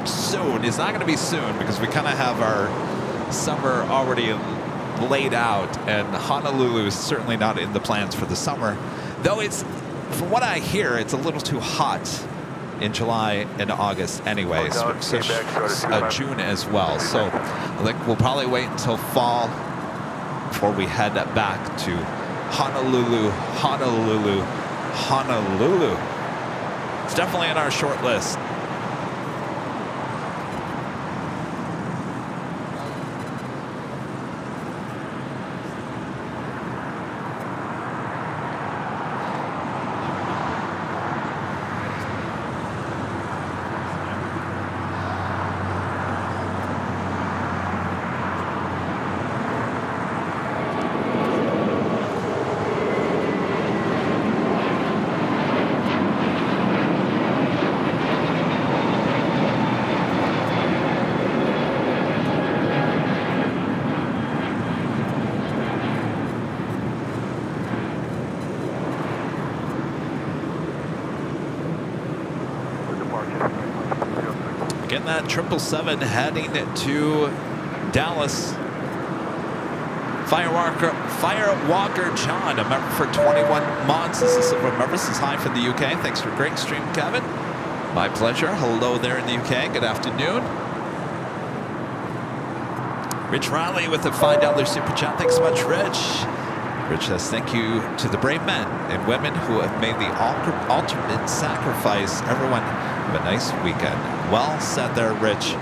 soon. It's not gonna be soon because we kind of have our summer already laid out, and Honolulu is certainly not in the plans for the summer, though it's, from what I hear, it's a little too hot in July and August anyways, June as well. So I think we'll probably wait until fall before we head back to Honolulu. It's definitely on our short list. Again, that 777 heading to Dallas. Firewalker John, a member for 21 months. This is a member. This is hi from the UK. Thanks for a great stream, Kevin. My pleasure. Hello there in the UK. Good afternoon. Rich Riley with a $5 super chat. Thanks so much, Rich. Rich says thank you to the brave men and women who have made the ultimate sacrifice. Everyone have a nice weekend. Well said there, Rich.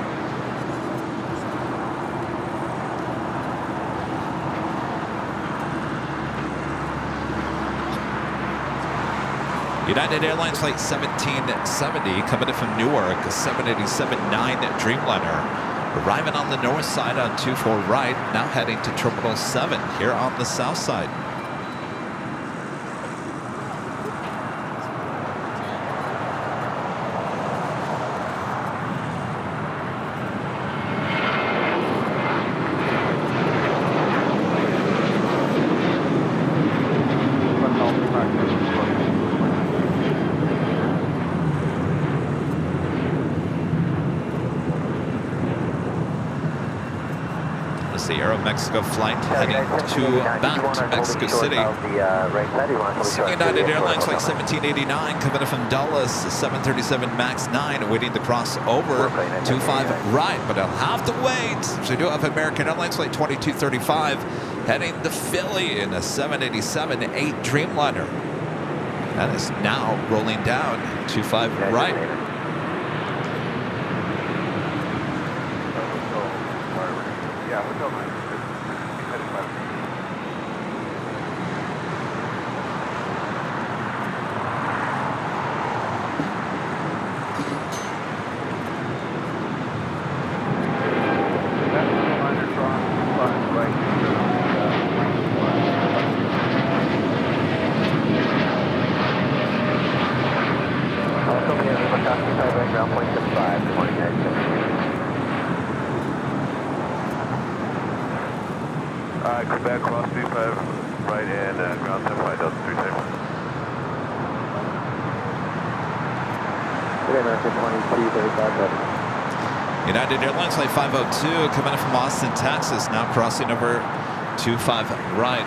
United Airlines Flight 1770 coming in from Newark, a 787-9 Dreamliner. Arriving on the north side on 24 right, now heading to Terminal 7 here on the south side. Mexico flight heading back to Mexico City. United Airlines Flight 1789 coming in from Dulles, 737 MAX 9 awaiting the crossover 25 right, but I'll have to wait. So we do have American Airlines Flight 2235 heading to Philly in a 787-8 Dreamliner. That is now rolling down 25 right. Quebec, cross 35 right and ground 75, Delta 3 table. American 2235. United Airlines Flight 502 coming in from Austin, Texas, now crossing over 25 right.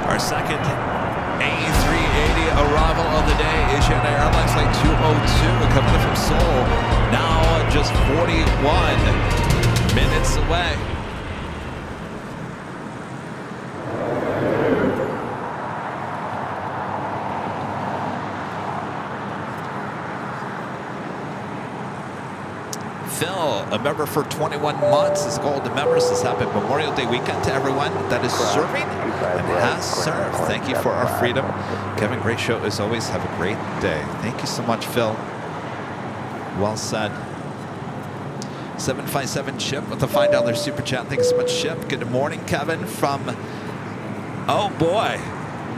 Our second A380 arrival of the day is here at Airline Flight 202, coming in from Seoul. Now just 41 minutes away. Phil, a member for 21 months, is gold member. Says happy Memorial Day weekend to everyone that is serving and has served. Thank you for our freedom. Kevin, great show as always. Have a great day. Thank you so much, Phil. Well said. 757 Chip with a $5 super chat. Thanks so much, Chip. Good morning, Kevin from, oh boy,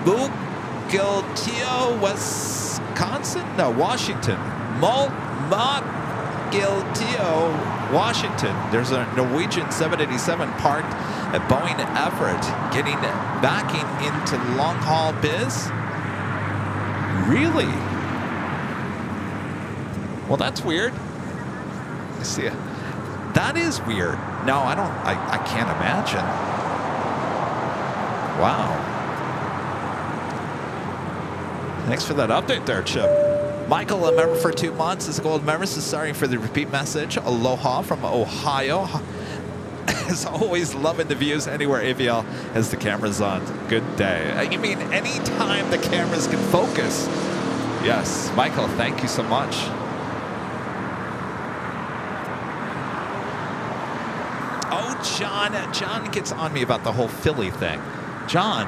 Mukilteo, Wisconsin? No, Washington. Gilteo, Washington. There's a Norwegian 787 parked at Boeing Everett, getting backing into long haul biz. Really? Well, that's weird. I see. That is weird. No, I can't imagine. Wow. Thanks for that update there, Chip. Michael, a member for 2 months, is a gold member. So sorry for the repeat message. Aloha from Ohio. As always, loving the views anywhere AVL has the cameras on. Good day. You mean anytime the cameras can focus? Yes, Michael, thank you so much. Oh, John gets on me about the whole Philly thing. John,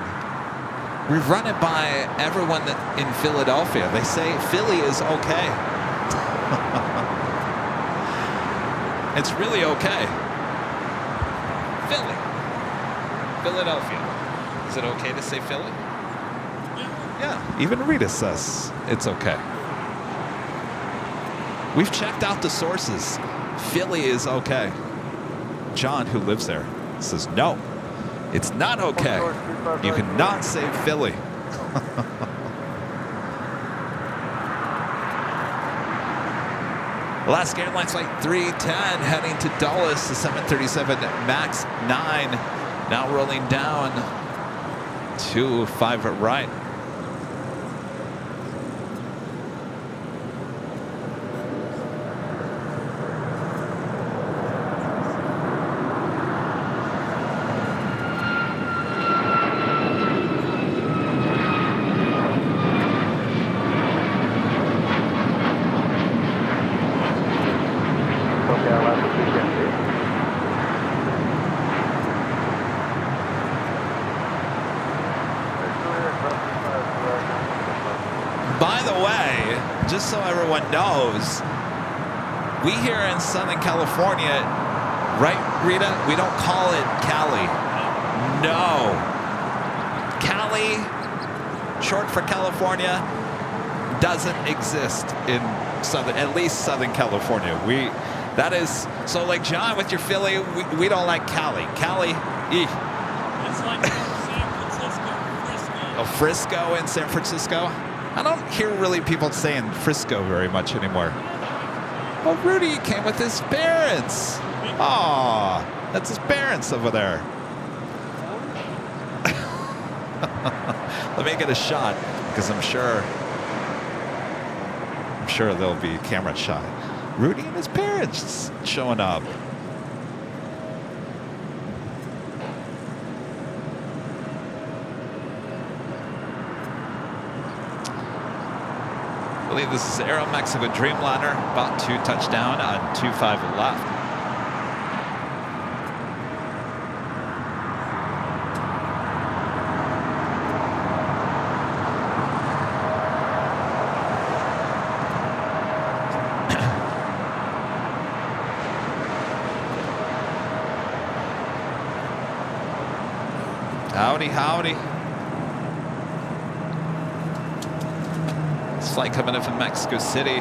we've run it by everyone in Philadelphia. They say Philly is okay. It's really okay. Philly. Philadelphia. Is it okay to say Philly? Yeah. Even Rita says it's okay. We've checked out the sources. Philly is okay. John, who lives there, says no. It's not okay. You cannot say Philly. Alaska Airlines Flight 310 heading to Dulles, the 737 MAX 9. Now rolling down to 5 right. By the way, just so everyone knows, we here in Southern California, right, Rita? We don't call it Cali. No. Cali, short for California, doesn't exist in at least Southern California. That is, so like John with your Philly, we don't like Cali. Cali, It's like San Francisco, Frisco. Oh, Frisco and San Francisco? I don't hear really people saying Frisco very much anymore. Oh, Rudy came with his parents. Aw, that's his parents over there. Let me get a shot, because I'm sure there'll be a camera shot. Rudy and his parents showing up. I believe this is Aeromexico Dreamliner, about to touch down on 25 left. Howdy, howdy. This flight coming in from Mexico City.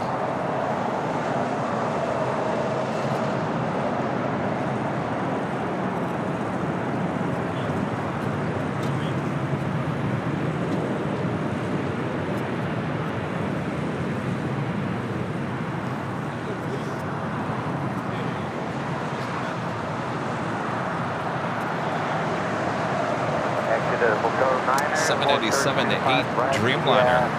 Exit 787-8 Dreamliner.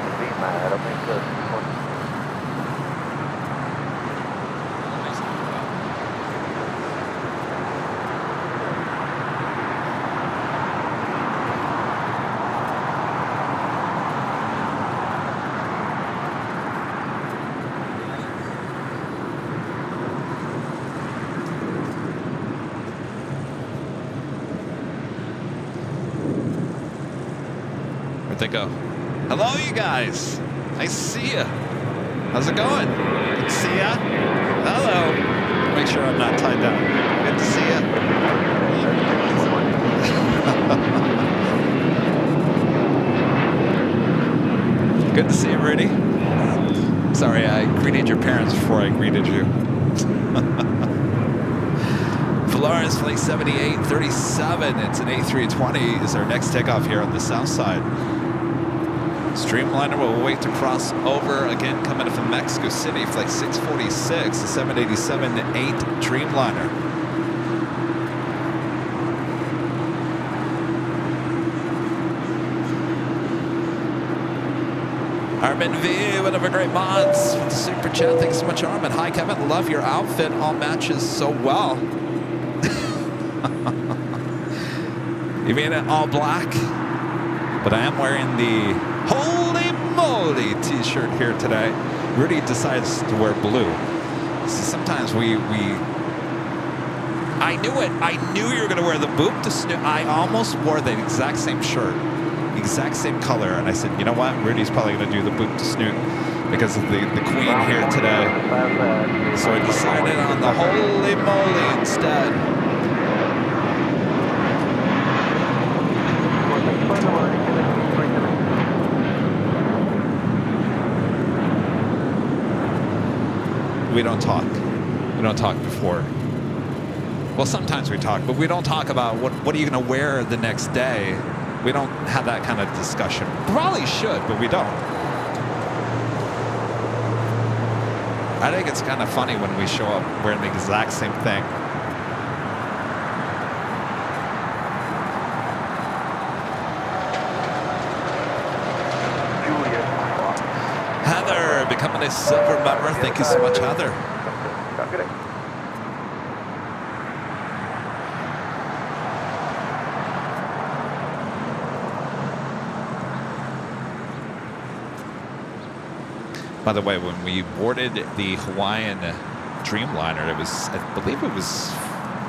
Where'd they go? Hello, you guys. Nice to see you. How's it going? Good to see ya. Hello. Make sure I'm not tied down. Good to see ya. Good to see you, Rudy. Sorry, I greeted your parents before I greeted you. Florence, flight 7837. It's an A320. Is our next takeoff here on the south side. Streamliner will wait to cross over again, coming in from Mexico City, flight 646, the 787-8 Dreamliner. Armin V, one of our great mods with the super chat. Thanks so much, Armin. Hi, Kevin. Love your outfit. All matches so well. You mean it all black? But I am wearing the Holy Moly t-shirt here today. Rudy decides to wear blue. See, sometimes I knew it. I knew you were going to wear the boop to snoot. I almost wore the exact same shirt, exact same color. And I said, you know what? Rudy's probably going to do the boop to snoot because of the queen here today. So I decided on the Holy Moly instead. We don't talk. We don't talk before. Well, sometimes we talk, but we don't talk about what are you going to wear the next day. We don't have that kind of discussion. Probably should, but we don't. I think it's kind of funny when we show up wearing the exact same thing. Heather, becoming a silver member. Thank you so much, Heather. By the way, when we boarded the Hawaiian Dreamliner, it was, I believe it was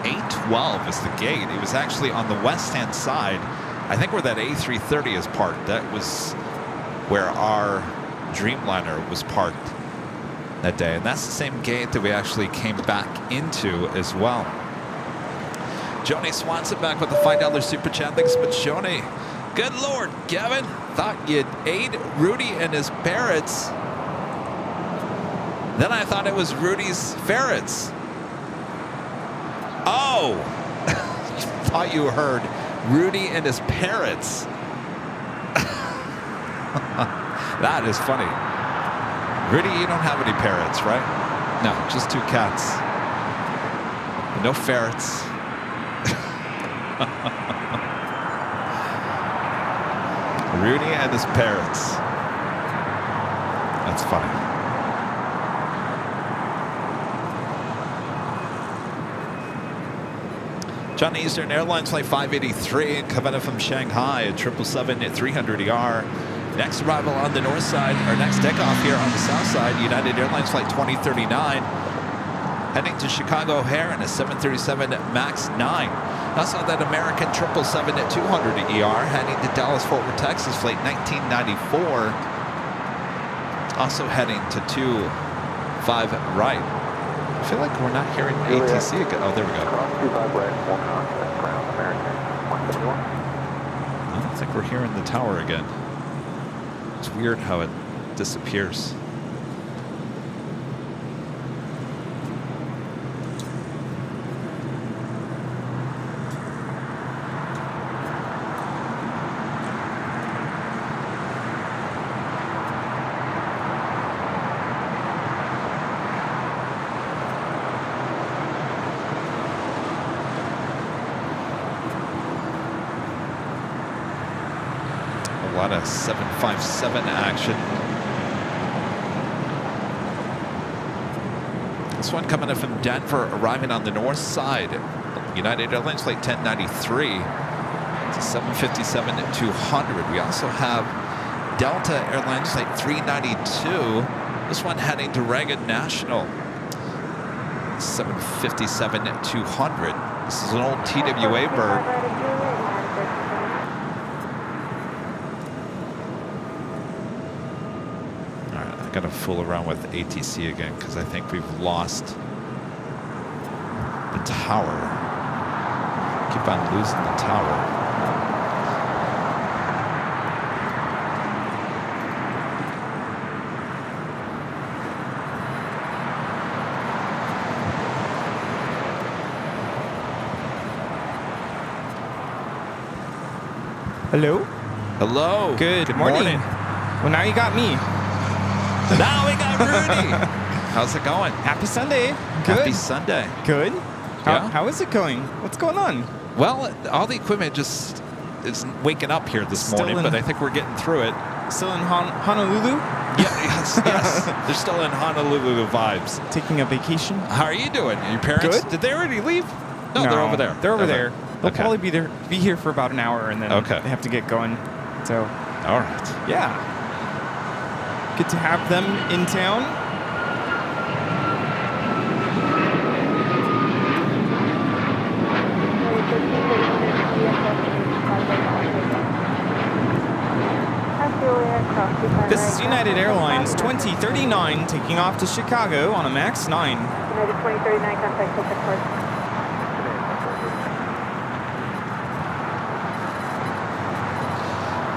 812 is the gate. It was actually on the west-hand side. I think where that A330 is parked. That was where our Dreamliner was parked that day. And that's the same gate that we actually came back into as well. Joni Swanson back with the $5 super chat. Thanks so much, Joni. Good Lord, Kevin. Thought you'd aid Rudy and his parrots. Then I thought it was Rudy's ferrets. Oh! Thought you heard Rudy and his parrots. That is funny. Rudy, you don't have any parrots, right? No, just 2 cats. No ferrets. Rudy and his parrots. That's funny. John Eastern Airlines Flight 583 coming in from Shanghai at 777-300ER. Next arrival on the north side, our next takeoff here on the south side, United Airlines Flight 2039. Heading to Chicago O'Hare in a 737 MAX 9. Also that American 777-200ER heading to Dallas Fort Worth, Texas, Flight 1994. Also heading to 25 right. I feel like we're not hearing ATC again. Oh, there we go. think we're here in the tower again. It's weird how it disappears. A lot of 757 action. This one coming in from Denver, arriving on the north side. United Airlines flight 1093. It's a 757-200. We also have Delta Airlines flight 392. This one heading to Reagan National. 757-200. This is an old TWA bird. Got to fool around with ATC again because I think we've lost the tower. Keep on losing the tower. Hello? Hello. Good morning. Well, now you got me. Now we got Rudy. How's it going? Happy Sunday. Good. Happy Sunday. Good. Yeah. How is it going? What's going on? Well, all the equipment just is waking up here this Still morning, in- but I think we're getting through it. Still in Honolulu? Yes. They're still in Honolulu vibes. Taking a vacation? How are you doing? Your parents? Good. Did they already leave? No, they're over there. They're over Okay. there. They'll Okay. probably be here for about an hour, and then Okay. they have to get going. So, All right. yeah. Good to have them in town. This is United Airlines 2039 taking off to Chicago on a MAX 9. United 2039, contact Pacific Coast.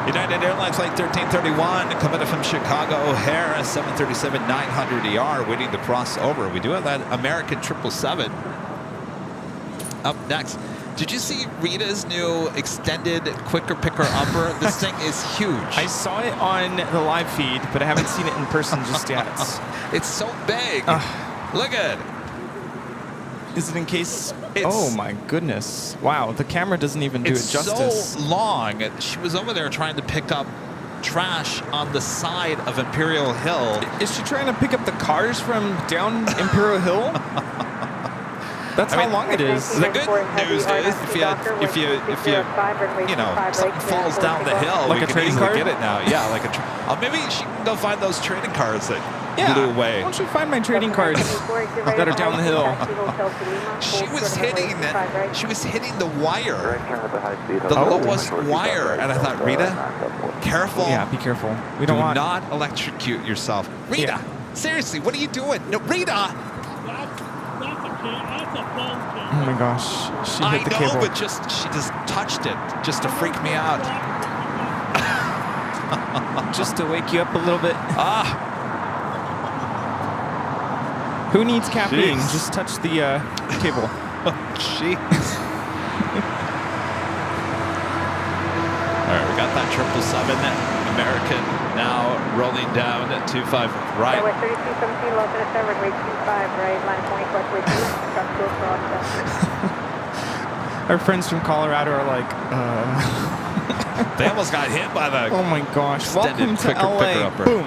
United Airlines flight 1331 coming in from Chicago O'Hare, 737-900ER, waiting to cross over. We do have that American 777 up next. Did you see Rita's new extended quicker picker upper? This thing is huge. I saw it on the live feed, but I haven't seen it in person just yet. It's so big. Look at it. Is it in case? It's- Oh my goodness! Wow, the camera doesn't even do It's it justice. so long. She was over there trying to pick up trash on the side of Imperial Hill. Is she trying to pick up the cars from down Imperial Hill? That's how long it is. The good news is if you something falls down the hill, Like we a can trading easily card? get it now. Yeah, like a. Maybe she can go find those trading cards that blew away. Why don't you find my trading cards that are down the hill? She was hitting the wire, the The lowest wire, and I thought, Rita, careful. Yeah, be careful. We Do don't want. not electrocute yourself. Rita, Yeah. seriously, what are you doing? No, Rita. That's a phone cable. Oh my gosh, she I hit the know, cable. but she just touched it just to freak me out. Just to wake you up a little bit. Ah, Who needs caffeine? Jeez. Just touch the cable. jeez. All right, we got that 777 American now rolling down at 25 right. West 3217, lost at 7, rate 25, right, line 20, west, way 2, truck to cross. Our friends from Colorado are like, They almost got hit by the. oh my gosh, Extended welcome to quicker LA. picker-upper. Boom.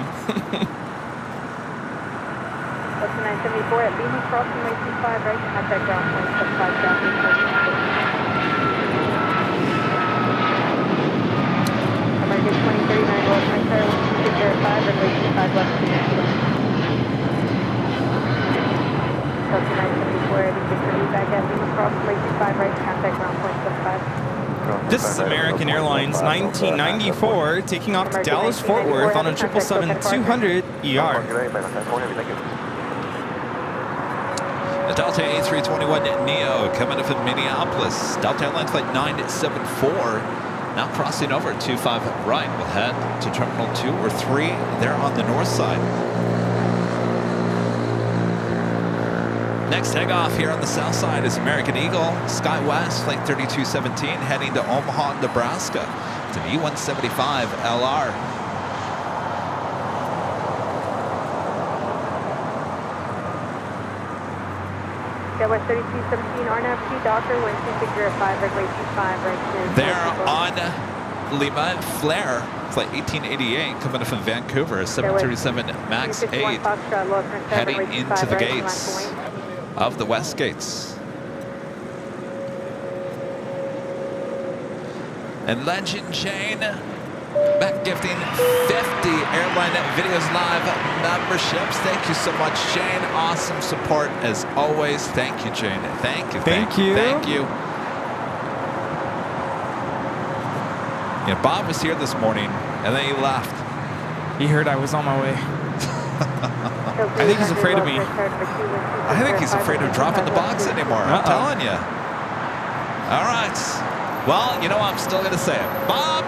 West 974 at Lima, crossing way 25, right, contact ground point 75, southeast, American 2039, West 975, runway 25, left 2 Delta 974, everything back at Lima, crossing way 25, right, contact ground point 75. This is American Airlines 1994 taking off to Dallas Fort Worth on a 777-200ER. The Delta A321 Neo coming up in Minneapolis. Delta Airlines flight 974. Now crossing over at 25 right. We'll head to Terminal 2 or 3 there on the north side. Next takeoff here on the south side is American Eagle, SkyWest, Flight 3217, heading to Omaha, Nebraska. It's an E175 LR. SkyWest 3217, RNAV 2 Docker, wind 2605, runway 25, right to... They're on Lima Flair, Flight 1888, coming from Vancouver, 737 MAX 8, heading into the gates of the West Gates. And Legend Jane back gifting 50 Airline Videos Live memberships. Thank you so much, Jane. Awesome support as always. Thank you, Jane. Thank you. Thank you. Thank you. Yeah, Bob was here this morning, and then he left. He heard I was on my way. I think he's afraid of me. I think he's afraid of dropping the box anymore. I'm telling you. All right. Well, you know, I'm still going to say it. Bob,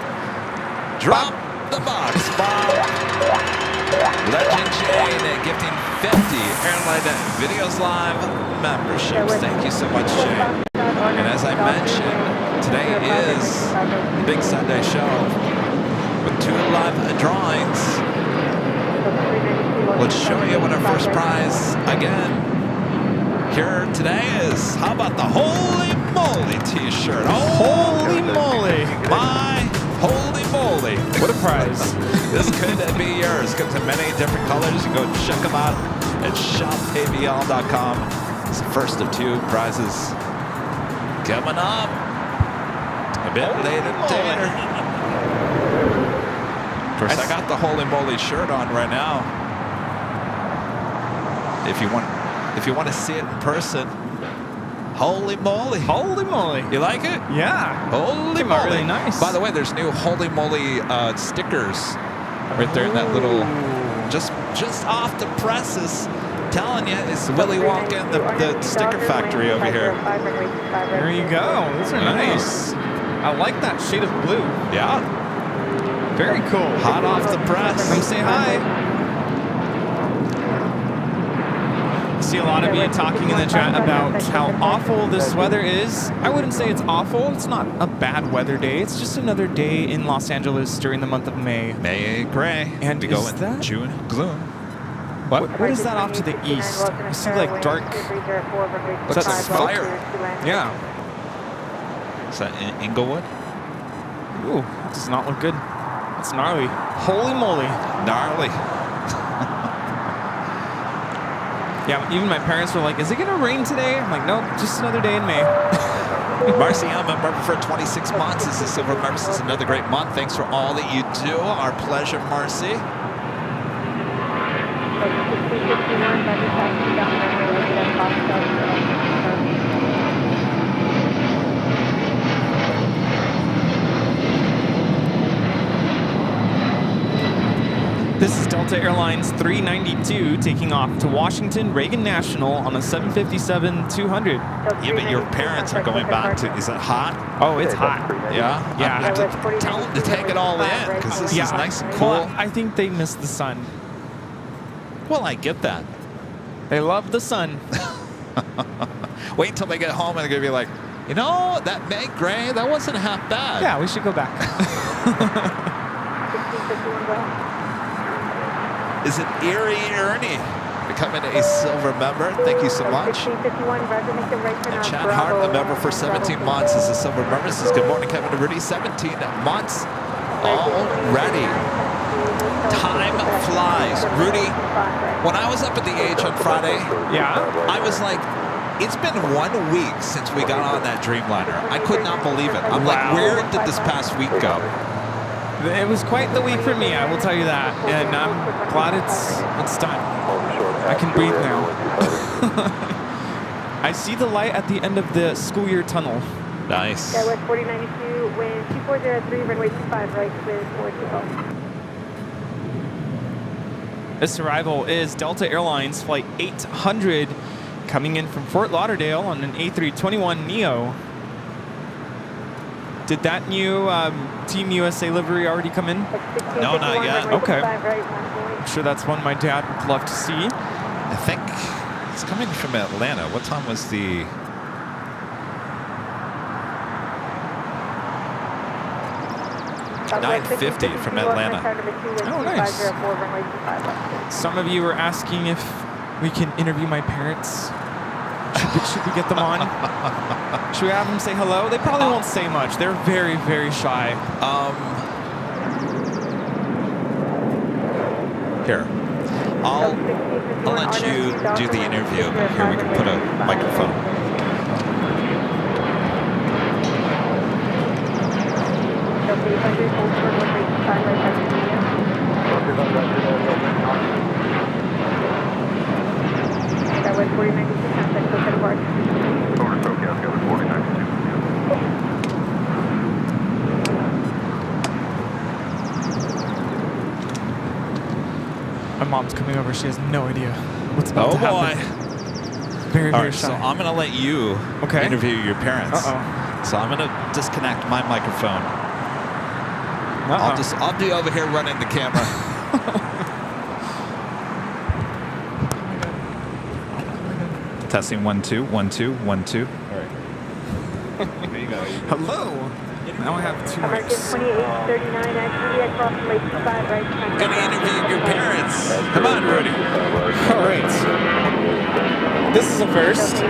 drop the box, Bob. Legend Jane gifting 50 Airline Videos Live memberships. Thank you so much, Jane. And as I mentioned, today is the Big Sunday show with 2 live drawings. Let's show you what our first prize again here today is. How about the Holy Moly t-shirt? Holy moly. My holy moly. What a prize. This could be yours. Comes in many different colors. You can go check them out at shopavl.com. It's the first of 2 prizes coming up a bit later. Of course, I got the Holy Moly shirt on right now. If you want to see it in person, holy moly. Holy moly. You like it? Yeah. Holy Came out moly. really nice. By the way, there's new Holy Moly stickers right there in that little, just off the presses. Telling you, it's Willy Wonka and the sticker factory over here. There you go. Those are nice. I like that shade of blue. Yeah. Very cool. Hot off the press. Come say hi. See a lot of you talking in the chat about how awful this weather is. I wouldn't say it's awful. It's not a bad weather day. It's just another day in Los Angeles during the month of May. May gray. And we is go in that June gloom. What is that off to the east? I see like dark. Looks like smoke? fire. Yeah. Is that in Inglewood? Ooh, that does not look good. It's gnarly. Holy moly. Gnarly. Yeah, even my parents were like, is it going to rain today? I'm like, nope, just another day in May. Marcy, I'm a member for 26 months. This is Silver Member. This is another great month. Thanks for all that you do. Our pleasure, Marcy. This is Delta Airlines 392 taking off to Washington Reagan National on a 757-200. Yeah, but your parents are going back to, is it hot? Oh, it's hot. Yeah? Yeah. Tell them to take it all in, because this is nice and cool. Well, I think they miss the sun. Well, I get that. They love the sun. Wait until they get home and they're going to be like, you know, that May gray, that wasn't half bad. Yeah, we should go back. Is it Erie Ernie becoming a silver member? Thank you so much. And Chad Hart, a member for 17 months, is a silver member. Says, good morning, Kevin Rudy. 17 months already. Time flies. Rudy, when I was up at the H on Friday, Yeah. I was like, it's been 1 week since we got on that Dreamliner. I could not believe it. I'm like, where did this past week go? It was quite the week for me, I will tell you that. And I'm glad it's done. I can breathe now. I see the light at the end of the school year tunnel. Nice. SkyWest 4092, wind 2403, runway 25 right with 420. This arrival is Delta Airlines Flight 800 coming in from Fort Lauderdale on an A321neo. Did that new Team USA livery already come in? No, not yet. Okay. I'm sure that's one my dad would love to see. I think it's coming from Atlanta. What time was the... $9:50 from Atlanta. Oh, nice. Some of you were asking if we can interview my parents. Should we get them on? Should we have them say hello? They probably won't say much. They're very, very shy. Here. I'll let you do the interview. Here, we can put a microphone. That was 49 contact Hotel Park. Over to Tokyo, Oscar 49. My mom's coming over. She has no idea what's about to happen. Very, All very right, shy. so I'm going to let you interview your parents. So I'm going to disconnect my microphone. I'll be over here running the camera. Testing 1 2 1 2 1 2. All right. There you go. Hello. Now I have two American mics. 2839 actually across Lake 5 right. Gonna interview your parents. Come on, Rudy. All right. This is a first. I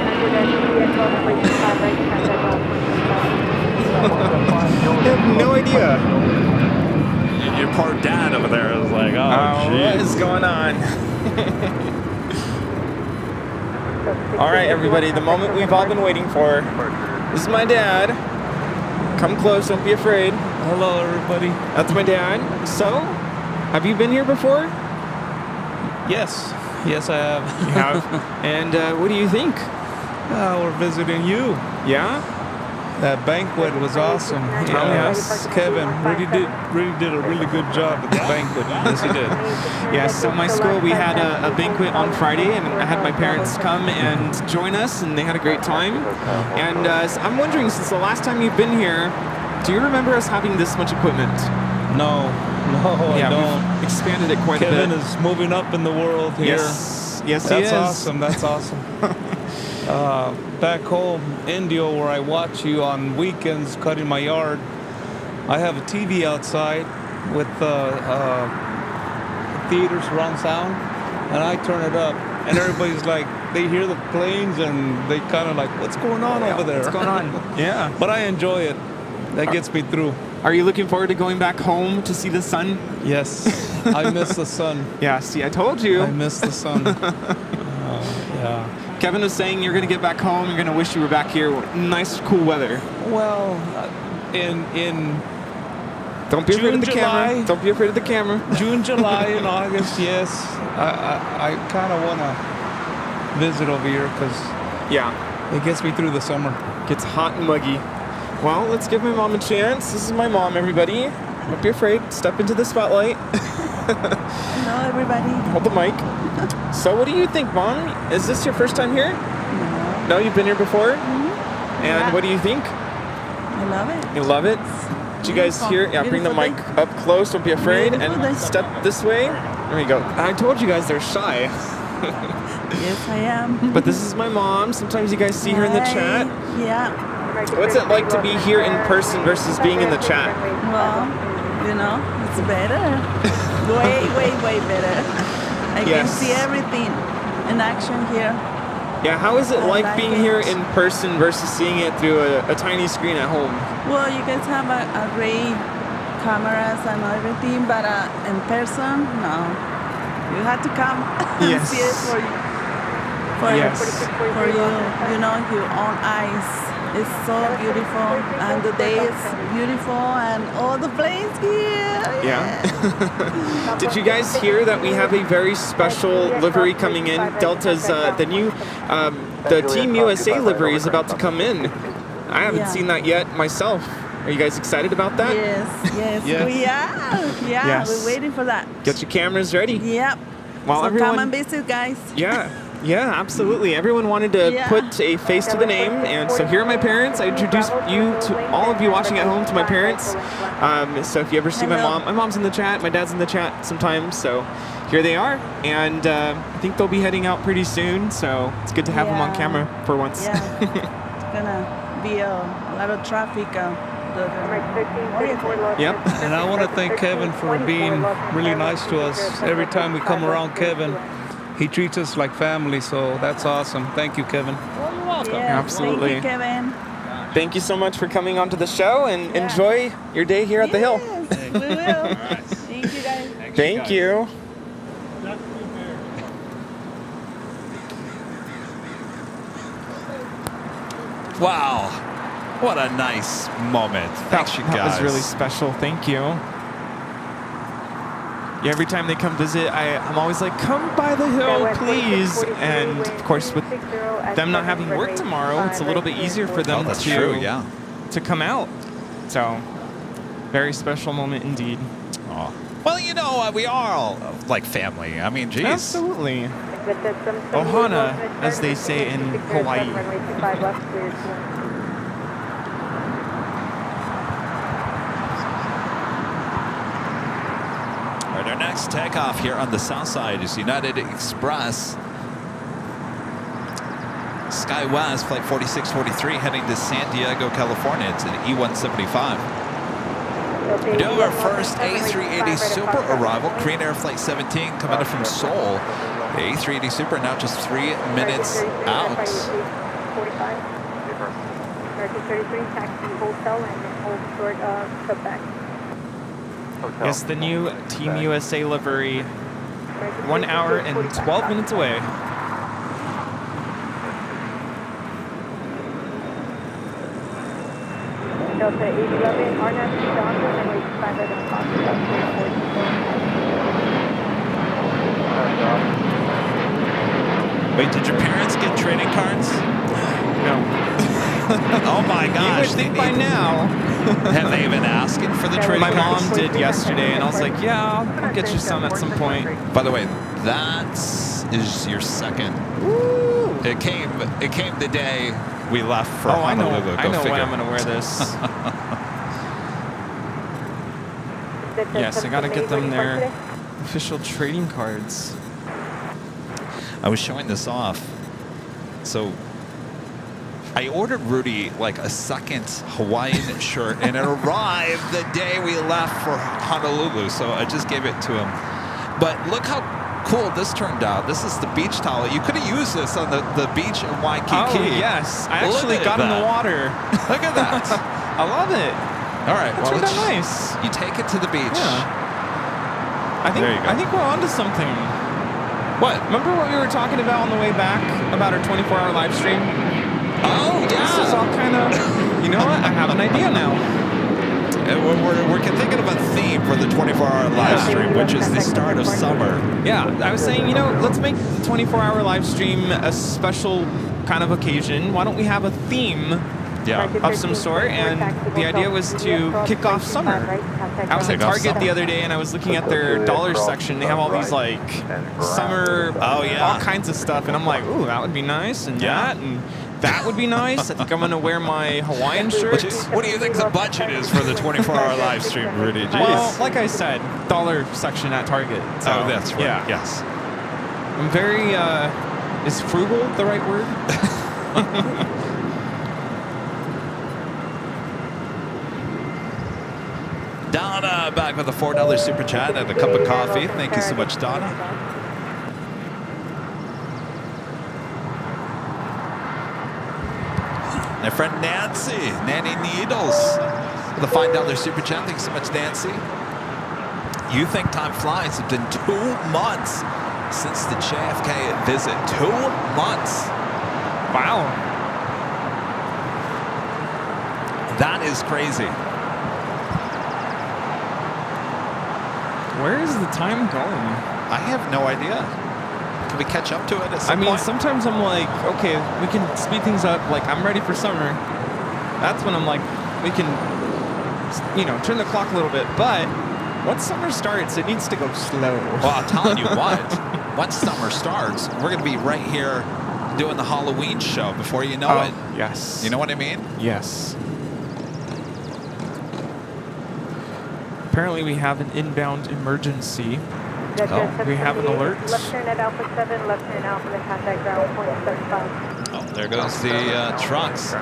have no idea. Your poor dad over there is like, oh, What is going on? All right, everybody. The moment we've all been waiting for. This is my dad. Come close. Don't be afraid. Hello, everybody. That's my dad. So, have you been here before? Yes, I have. You have. And what do you think? We're visiting you. Yeah? That banquet was awesome. yes. Kevin really did a really good job at the banquet. Yes, he did. Yes, so my school, we had a banquet on Friday, and I had my parents come and join us, and they had a great time. And I'm wondering, since the last time you've been here, do you remember us having this much equipment? No, I don't. We've expanded it quite a bit. Kevin is moving up in the world here. Yes, he is. That's awesome. That's awesome. Back home, Indio, where I watch you on weekends cutting my yard, I have a TV outside with theater surround sound, and I turn it up, and everybody's like, they hear the planes, and they kind of like, what's going on over there? What's going on? Yeah. But I enjoy it. That gets me through. Are you looking forward to going back home to see the sun? Yes, I miss the sun. Yeah, see, I told you. I miss the sun. Yeah. Kevin was saying you're going to get back home, you're going to wish you were back here. Nice, cool weather. Well, in Don't be afraid of the July. camera. Don't be afraid of the camera. June, July, and August, yes. I kind of want to visit over here because it gets me through the summer. Gets hot and muggy. Well, let's give my mom a chance. This is my mom, everybody. Don't be afraid. Step into the spotlight. Hello, everybody. Hold the mic. So what do you think, Mom? Is this your first time here? No. No, you've been here before? Mm-hmm. And what do you think? I love it. You love it? Did you guys hear? Yeah, bring the mic up close. Don't be afraid. Beautiful And day. step this way. There we go. I told you guys they're shy. Yes, I am. But this is my mom. Sometimes you guys see her in the chat. Yeah. What's it like to be here in person versus being in the chat? Well, it's better. way better. I can see everything in action here. Yeah, how is it I like like being it. here in person versus seeing it through a tiny screen at home? Well, you guys have a great cameras and everything, but in person, no. You have to come and see it for your own eyes. It's so beautiful, and the day is beautiful, and all the planes here. Yeah. Did you guys hear that we have a very special livery coming in? Delta's the new the Team USA livery is about to come in. I haven't seen that yet myself. Are you guys excited about that? Yes, we are. Yeah, Yes. we're waiting for that. Get your cameras ready. Yep. While So everyone, come and visit, guys. yeah. Yeah, absolutely. Everyone wanted to Yeah. put a face to the name, and so here are my parents. I introduced you to all of you watching at home to my parents. So if you ever see my mom's in the chat, my dad's in the chat sometimes. So here they are, and I think they'll be heading out pretty soon. So it's good to have them on camera for once. Yeah. It's gonna be a lot of traffic. Yep. And I want to thank Kevin for being really nice to us. Every time we come around Kevin, he treats us like family, so that's awesome. Thank you, Kevin. Well, you're welcome. Yeah, Absolutely. Thank you, Kevin. Thank you so much for coming onto the show, and enjoy your day here at the hill. Yes, we will. Thank you, guys. Thank you. Wow. What a nice moment. Thanks, you guys. That was really special. Thank you. Yeah, every time they come visit, I'm always like, come by the hill, please. And of course, with them not having work tomorrow, it's a little bit easier for them to come out. So, very special moment indeed. Oh. Well, you know, we are all like family. I mean, geez. Absolutely. Ohana, as they say in Hawaii. All right, our next takeoff here on the south side is United Express. SkyWest, flight 4643, heading to San Diego, California. It's an E-175. We do have our first A380 Super arrival, Korean Air Flight 17, coming in from Seoul. The A380 Super now just 3 minutes out. Yes, the new Team USA livery. 1 hour and 12 minutes away. Delta 811, RNAV Johnson, and we expanded on Wait, did your parents get trading cards? No. Oh my gosh. You would think by now. Have they been asking for the trading My cards? mom did yesterday, and I was like, yeah, I'll get you some at some point. By the way, that is your second. Woo! It came the day we left for I know. Honolulu. I know when I'm going to wear this. Yes, I got to get them their official trading cards. I was showing this off. So I ordered Rudy like a second Hawaiian shirt, and it arrived the day we left for Honolulu. So I just gave it to him. But look how cool this turned out. This is the beach towel. You could have used this on the beach in Waikiki. Oh, yes. I actually got in the water. Look at that. I love it. All right. That's Well, really nice. you take it to the beach. Yeah. There you go. I think we're onto something. What? Remember what we were talking about on the way back about our 24-hour live stream? Oh, yeah. This is all kind of, you know what? I have an idea now. We're thinking of a theme for the 24-hour live stream, which is the start of summer. Yeah, I was saying, you know, let's make the 24-hour live stream a special kind of occasion. Why don't we have a theme of some sort? And the idea was to kick off summer. I was at Target the other day, and I was looking at their dollar section. They have all these, like, summer, all kinds of stuff. And I'm like, ooh, that would be nice, and that, and that would be nice. I think I'm going to wear my Hawaiian shirt. What do you think the budget is for the 24-hour live stream, Rudy? Jeez. Well, like I said, dollar section at Target. So, oh, that's right. Yeah. Yes. I'm very, is frugal the right word? Donna back with a $4 super chat and a cup of coffee. Thank you so much, Donna. My friend Nancy, Nanny Needles, with a $5 super chat. Thanks so much, Nancy. You think time flies? It's been 2 months since the JFK visit. 2 months. Wow. That is crazy. Where is the time going? I have no idea. Can we catch up to it at some I mean, point? sometimes I'm like, okay, we can speed things up. Like, I'm ready for summer. That's when I'm like, we can, you know, turn the clock a little bit. But once summer starts, it needs to go slow. Well, I'm telling you what. once summer starts, we're going to be right here doing the Halloween show before you know it. Yes. You know what I mean? Yes. Apparently we have an inbound emergency. We have an alert. Left turn at Alpha 7, left turn Alpha, then contact ground point 75. Oh, there goes the trucks.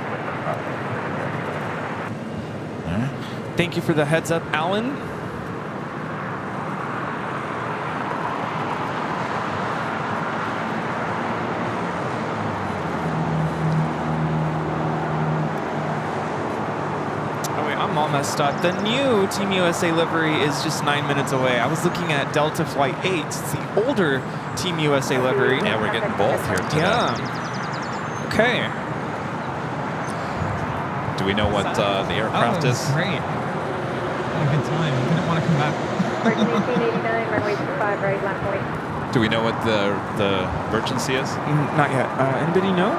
Thank you for the heads up, Alan. I'm all messed up. The new Team USA livery is just 9 minutes away. I was looking at Delta Flight 8. It's the older Team USA livery. Yeah, we're getting both here today. Yeah. Okay. Do we know what the aircraft is? Great. Had a good time. Didn't want to come back. Virgin 1889, runway 25, right, land point. Do we know what the emergency is? Not yet. Anybody know?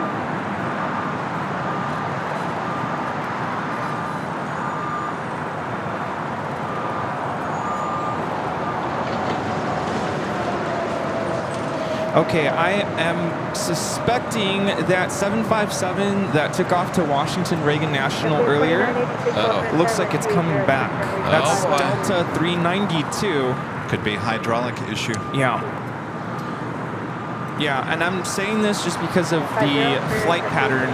Okay, I am suspecting that 757 that took off to Washington Reagan National earlier looks like it's coming back. That's Delta 392. Could be a hydraulic issue. Yeah. Yeah, and I'm saying this just because of the flight pattern.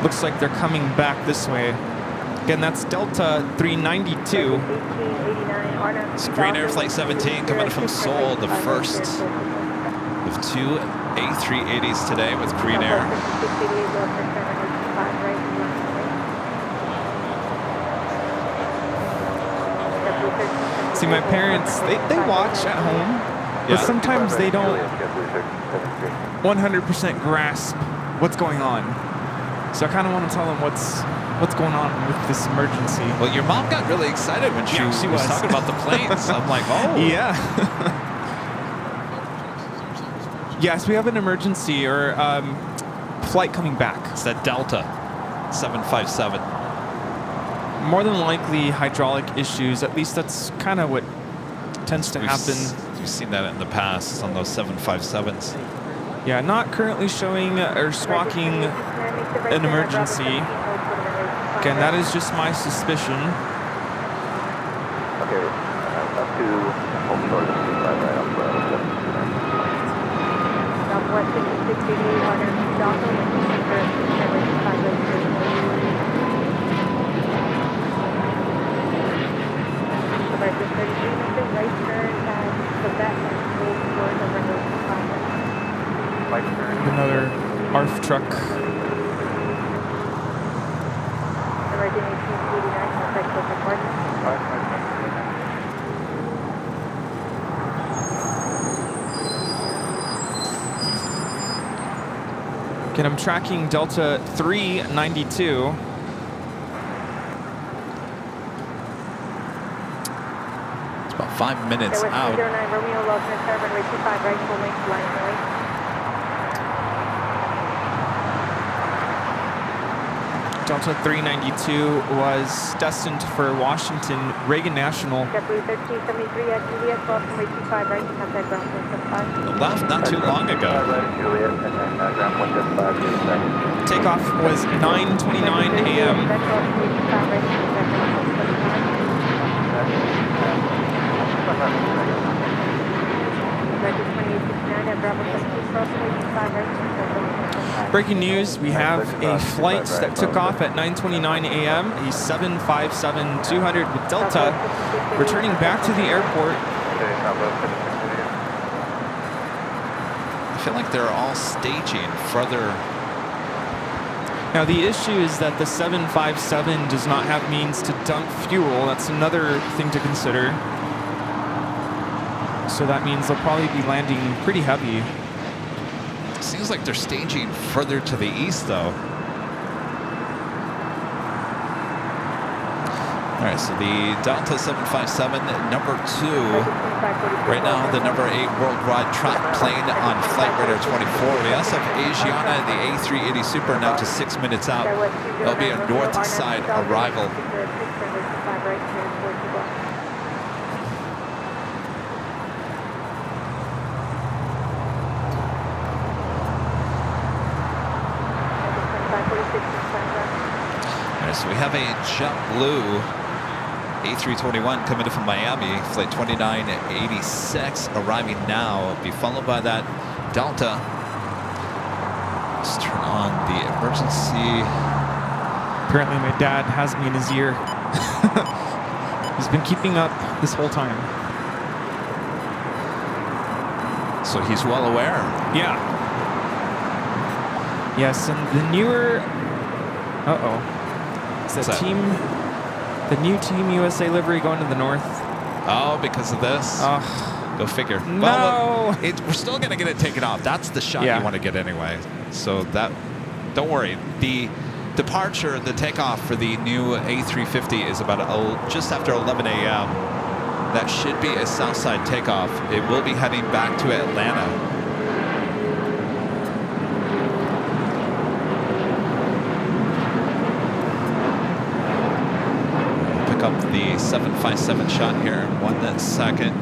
Looks like they're coming back this way. Again, that's Delta 392. It's Green Air Flight 17 coming from Seoul, the first of two A380s today with Green Air. See, my parents, they watch at home, but sometimes they don't 100% grasp what's going on. So I kind of want to tell them what's going on with this emergency. Well, your mom got really excited when she was talking about the planes. I'm like, oh. Yeah. Yes, we have an emergency or flight coming back. It's that Delta 757. More than likely hydraulic issues. At least that's kind of what tends to happen. We've seen that in the past on those 757s. Yeah, not currently showing or squawking an emergency. Again, that is just my suspicion. Okay, up to home shore, 25 right off Southwest 6688 on Dockland, American 33, right turn at Quebec and hold toward the runway 25. right turn. Another ARF truck. American 1889, contact Quebec Martin. Again, I'm tracking Delta 392. It's about 5 minutes out. West 209 Romeo, Los Angeles, runway 25, right, full length, line away. Delta 392 was destined for Washington Reagan National. JetBlue 1373 at Juliet, Boston, runway 25, right, contact ground point 75. Left not too long ago. Juliet, and then ground point 75, Takeoff was 9:29 a.m. Breaking news, we have a flight that took off at 9:29 a.m., a 757-200 with Delta, returning back to the airport. I feel like they're all staging further. Now the issue is that the 757 does not have means to dump fuel. That's another thing to consider. So that means they'll probably be landing pretty heavy. Seems like they're staging further to the east, though. All right, so the Delta 757, number 2. Right now, the number 8 worldwide track plane on Flight Radar 24. We also have Asiana, the A380 Super, now to 6 minutes out. There'll be a north side arrival. All right, so we have a JetBlue A321 coming in from Miami, flight 2986, arriving now. Be followed by that Delta. Let's turn on the emergency. Apparently my dad has me in his ear. He's been keeping up this whole time. So he's well aware. Yeah. Yes, and the newer... Uh-oh. Is that the new Team USA livery going to the north? Oh, because of this? Go figure. No! Well, we're still going to get it taken off. That's the shot you want to get anyway. So that... Don't worry. The departure, the takeoff for the new A350 is about just after 11 a.m. That should be a Southside takeoff. It will be heading back to Atlanta. Pick up the 757 shot here in 1 second.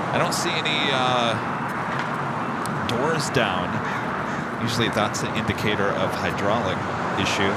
I don't see any doors down. Usually that's an indicator of hydraulic issue.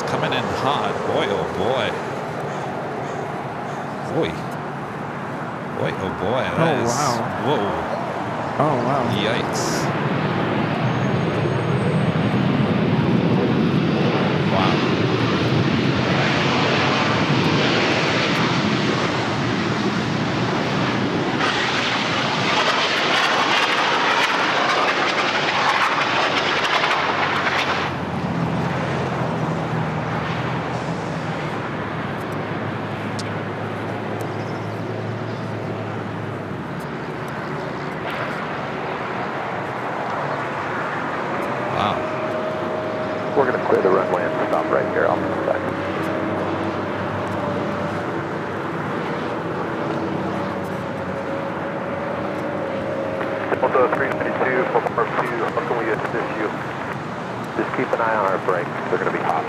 Coming in hot. Boy, oh boy. Boy. Boy, oh boy. That is, wow. Whoa. Oh, wow. Yikes. Wow. We're going to clear the runway and stop right here off the side. Delta 392, 442, how can we assist you? Just keep an eye on our brakes. They're going to be hot.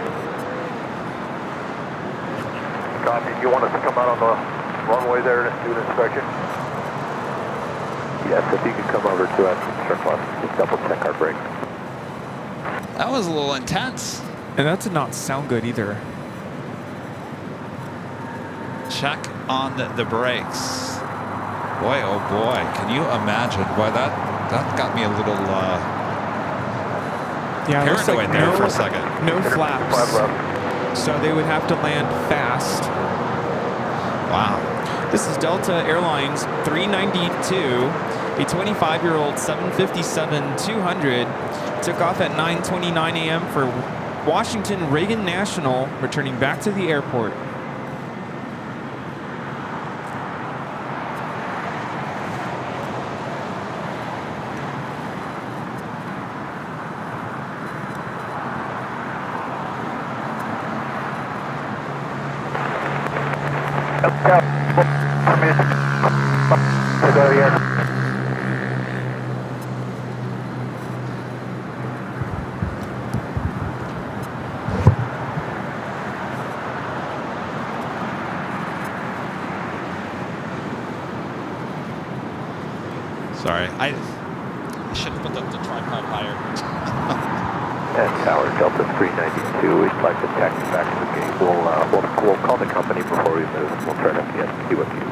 Copy. You want us to come out on the runway there and do an inspection? Yes, if you could come over to us and surplus, just double check our brakes. That was a little intense. And that did not sound good either. Check on the brakes. Boy, oh boy, can you imagine? Boy, that got me a little paranoid there for a second. No flaps. So they would have to land fast. Wow. This is Delta Airlines 392, a 25-year-old 757-200. Took off at 9:29 a.m. for Washington Reagan National, returning back to the airport. Sorry, I should have put the tripod higher. And Tower Delta 392, we'd like to taxi back to the gate. We'll call the company before we move. We'll turn up yet, see what you do.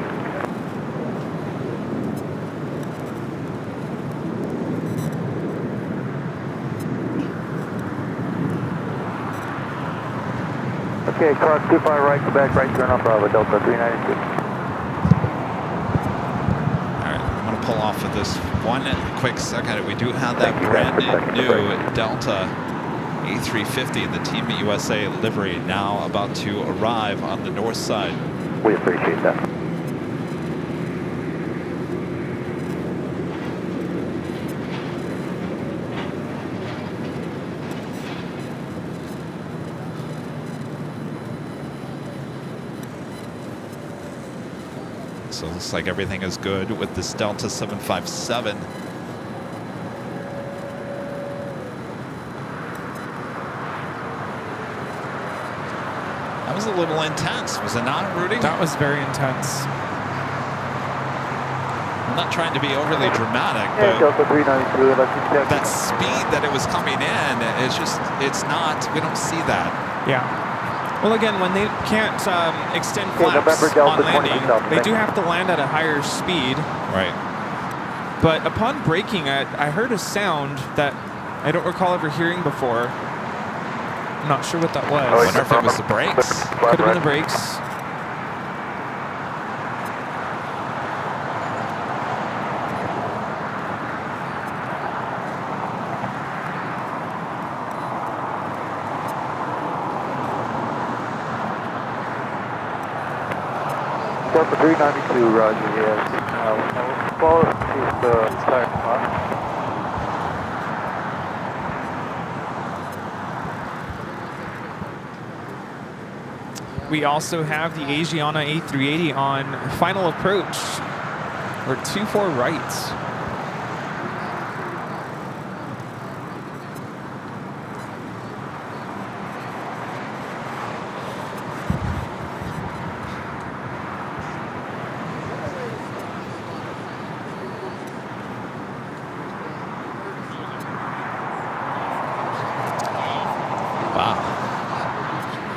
Okay, cross 25 right, Quebec, right turn up Bravo Delta 392. Alright, I'm going to pull off of this one quick second. We do have that brand new Delta A350 in the Team USA livery now about to arrive on the north side. We appreciate that. So it looks like everything is good with this Delta 757. That was a little intense, was it not, Rudy? That was very intense. I'm not trying to be overly dramatic, but Delta 392, that speed that it was coming in, it's not, we don't see that. Yeah. Well, again, when they can't extend flaps on landing, they do have to land at a higher speed. Right. But upon braking, I heard a sound that I don't recall ever hearing before. I'm not sure what that was. I wonder if it was the brakes. Could have been the brakes. Delta 392, roger, yes. We'll follow the start clock. We also have the Asiana A380 on final approach. We're 24 right.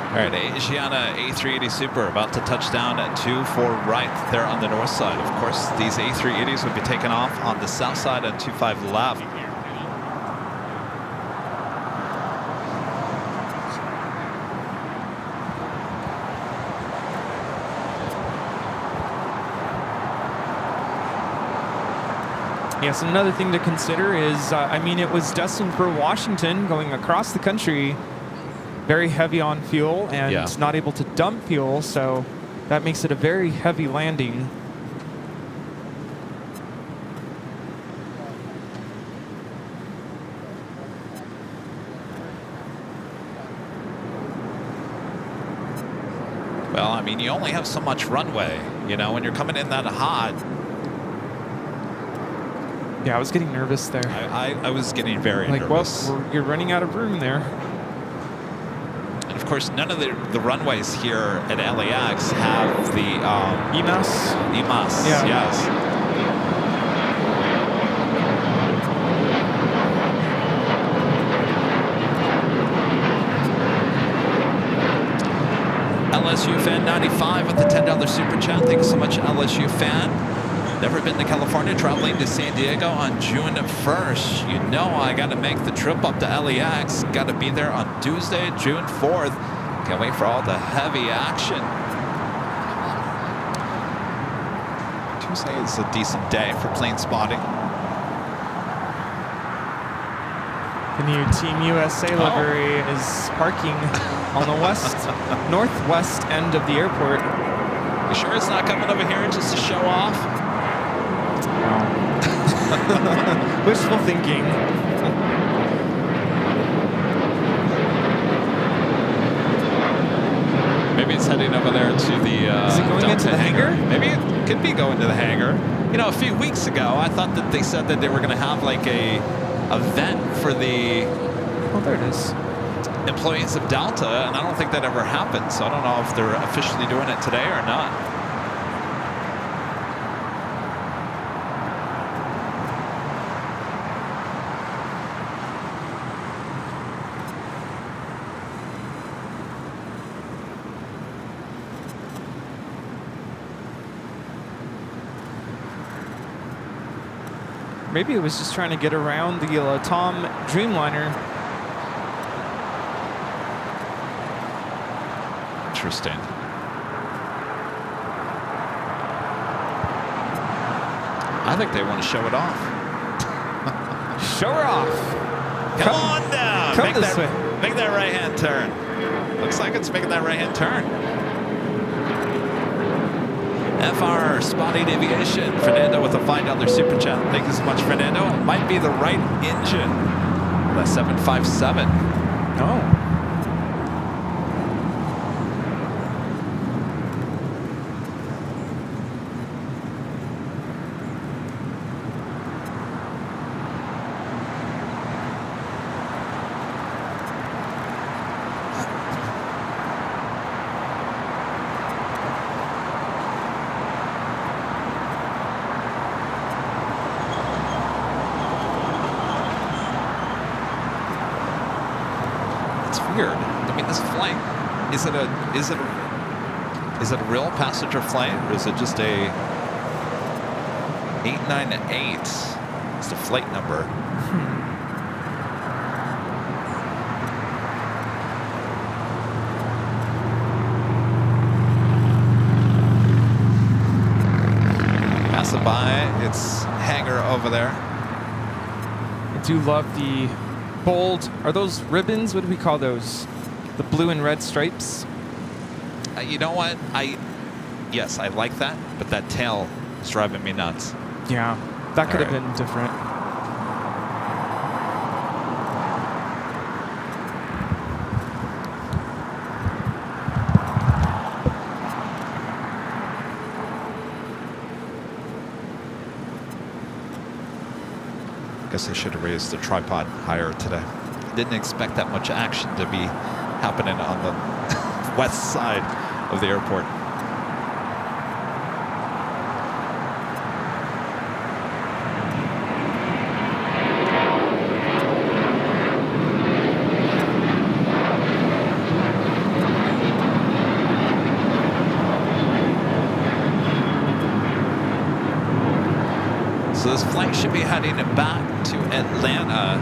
All right, Asiana A380 Super about to touch down at 24 right there on the north side. Of course, these A380s would be taken off on the south side at 25 left. Yes, another thing to consider is, I mean, it was destined for Washington going across the country. Very heavy on fuel and not able to dump fuel, so that makes it a very heavy landing. Well, I mean, you only have so much runway, you know, when you're coming in that hot. Yeah, I was getting nervous there. I was getting very nervous. Well, you're running out of room there. Of course, none of the runways here at LAX have the EMAS. EMAS, yeah. Yes. LSU Fan 95 with the $10 super chat. Thank you so much, LSU Fan. Never been to California, traveling to San Diego on June 1st. You know I got to make the trip up to LAX. Got to be there on Tuesday, June 4th. Can't wait for all the heavy action. Tuesday is a decent day for plane spotting. The new Team USA livery is parking on the northwest end of the airport. You sure it's not coming over here just to show off? Wishful thinking. Maybe it's heading over there to the is it going into the hangar? Maybe it could be going to the hangar. You know, a few weeks ago, I thought that they said that they were going to have like a event for the there it is. employees of Delta, and I don't think that ever happened. So I don't know if they're officially doing it today or not. maybe it was just trying to get around the Tom Dreamliner. Interesting. I think they want to show it off. Show her off. Come on down. Come this way. Make that right-hand turn. Looks like it's making that right-hand turn. FR Spotting Aviation. Fernando with a $5 super chat. Thank you so much, Fernando. It might be the right engine. The 757. Oh. Weird. I mean, this flight, is it a real passenger flight, or is it just a 898? It's the flight number. Passing by its hangar over there. I do love the bold, are those ribbons? What do we call those? The blue and red stripes? You know what? Yes, I like that, but that tail is driving me nuts. Yeah, that could have been different. Guess I should have raised the tripod higher today. Didn't expect that much action to be happening on the west side of the airport. So this flight should be heading back to Atlanta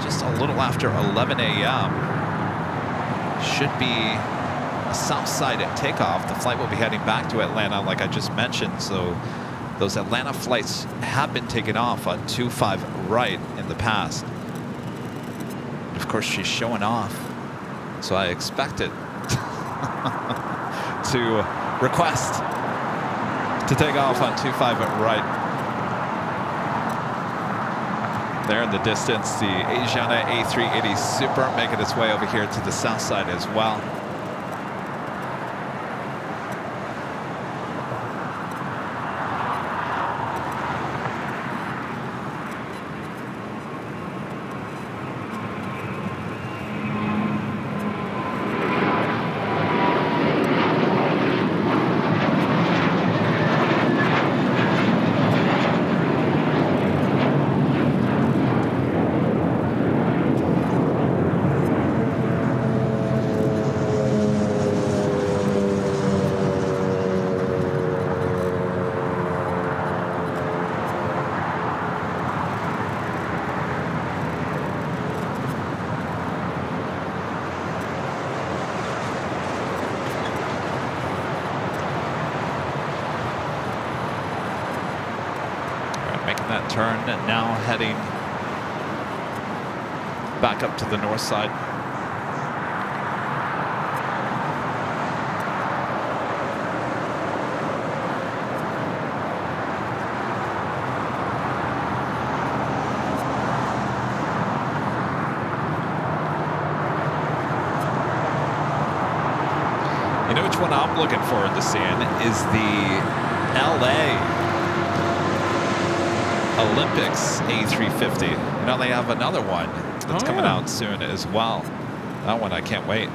just a little after 11 a.m. Should be a south side at takeoff. The flight will be heading back to Atlanta, like I just mentioned. So those Atlanta flights have been taken off on 25 right in the past. And of course, she's showing off. So I expect it to request to take off on 25 right. There in the distance, the Asiana A380 Super making its way over here to the south side as well. That turn and now heading back up to the north side. You know which one I'm looking forward to seeing is the LA Olympics A350. You know, they have another one that's coming out soon as well. That one I can't wait.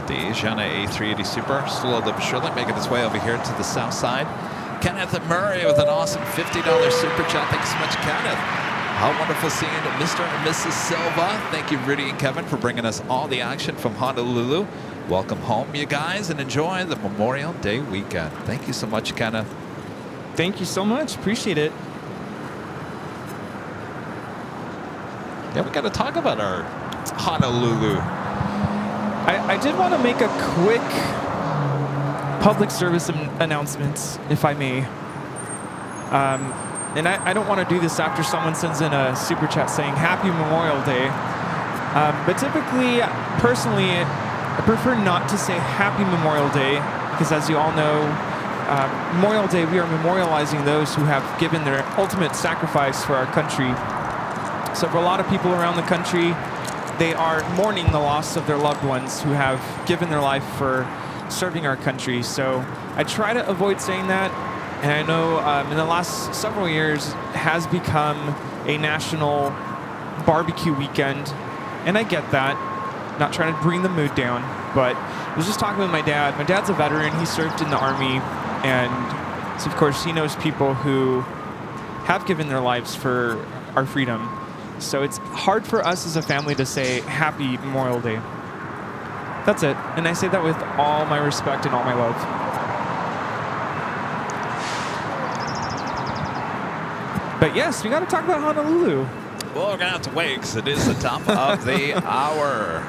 The Asiana A380 Super, slowly but surely making its way over here to the south side. Kenneth Murray with an awesome $50 super chat. Thanks so much, Kenneth. How wonderful seeing Mr. and Mrs. Silva. Thank you, Rudy and Kevin, for bringing us all the action from Honolulu. Welcome home, you guys, and enjoy the Memorial Day weekend. Thank you so much, Kenneth. Thank you so much. Appreciate it. Yeah, we got to talk about our Honolulu. I did want to make a quick public service announcement, if I may. And I don't want to do this after someone sends in a super chat saying Happy Memorial Day. But typically, personally, I prefer not to say Happy Memorial Day because, as you all know, Memorial Day, we are memorializing those who have given their ultimate sacrifice for our country. So for a lot of people around the country, they are mourning the loss of their loved ones who have given their life for serving our country. So I try to avoid saying that. And I know in the last several years has become a national barbecue weekend. And I get that. Not trying to bring the mood down. But I was just talking with my dad. My dad's a veteran. He served in the Army. And so, of course, he knows people who have given their lives for our freedom. So it's hard for us as a family to say Happy Memorial Day. That's it. And I say that with all my respect and all my love. But yes, we got to talk about Honolulu. Well, we're going to have to wait because it is the top of the hour.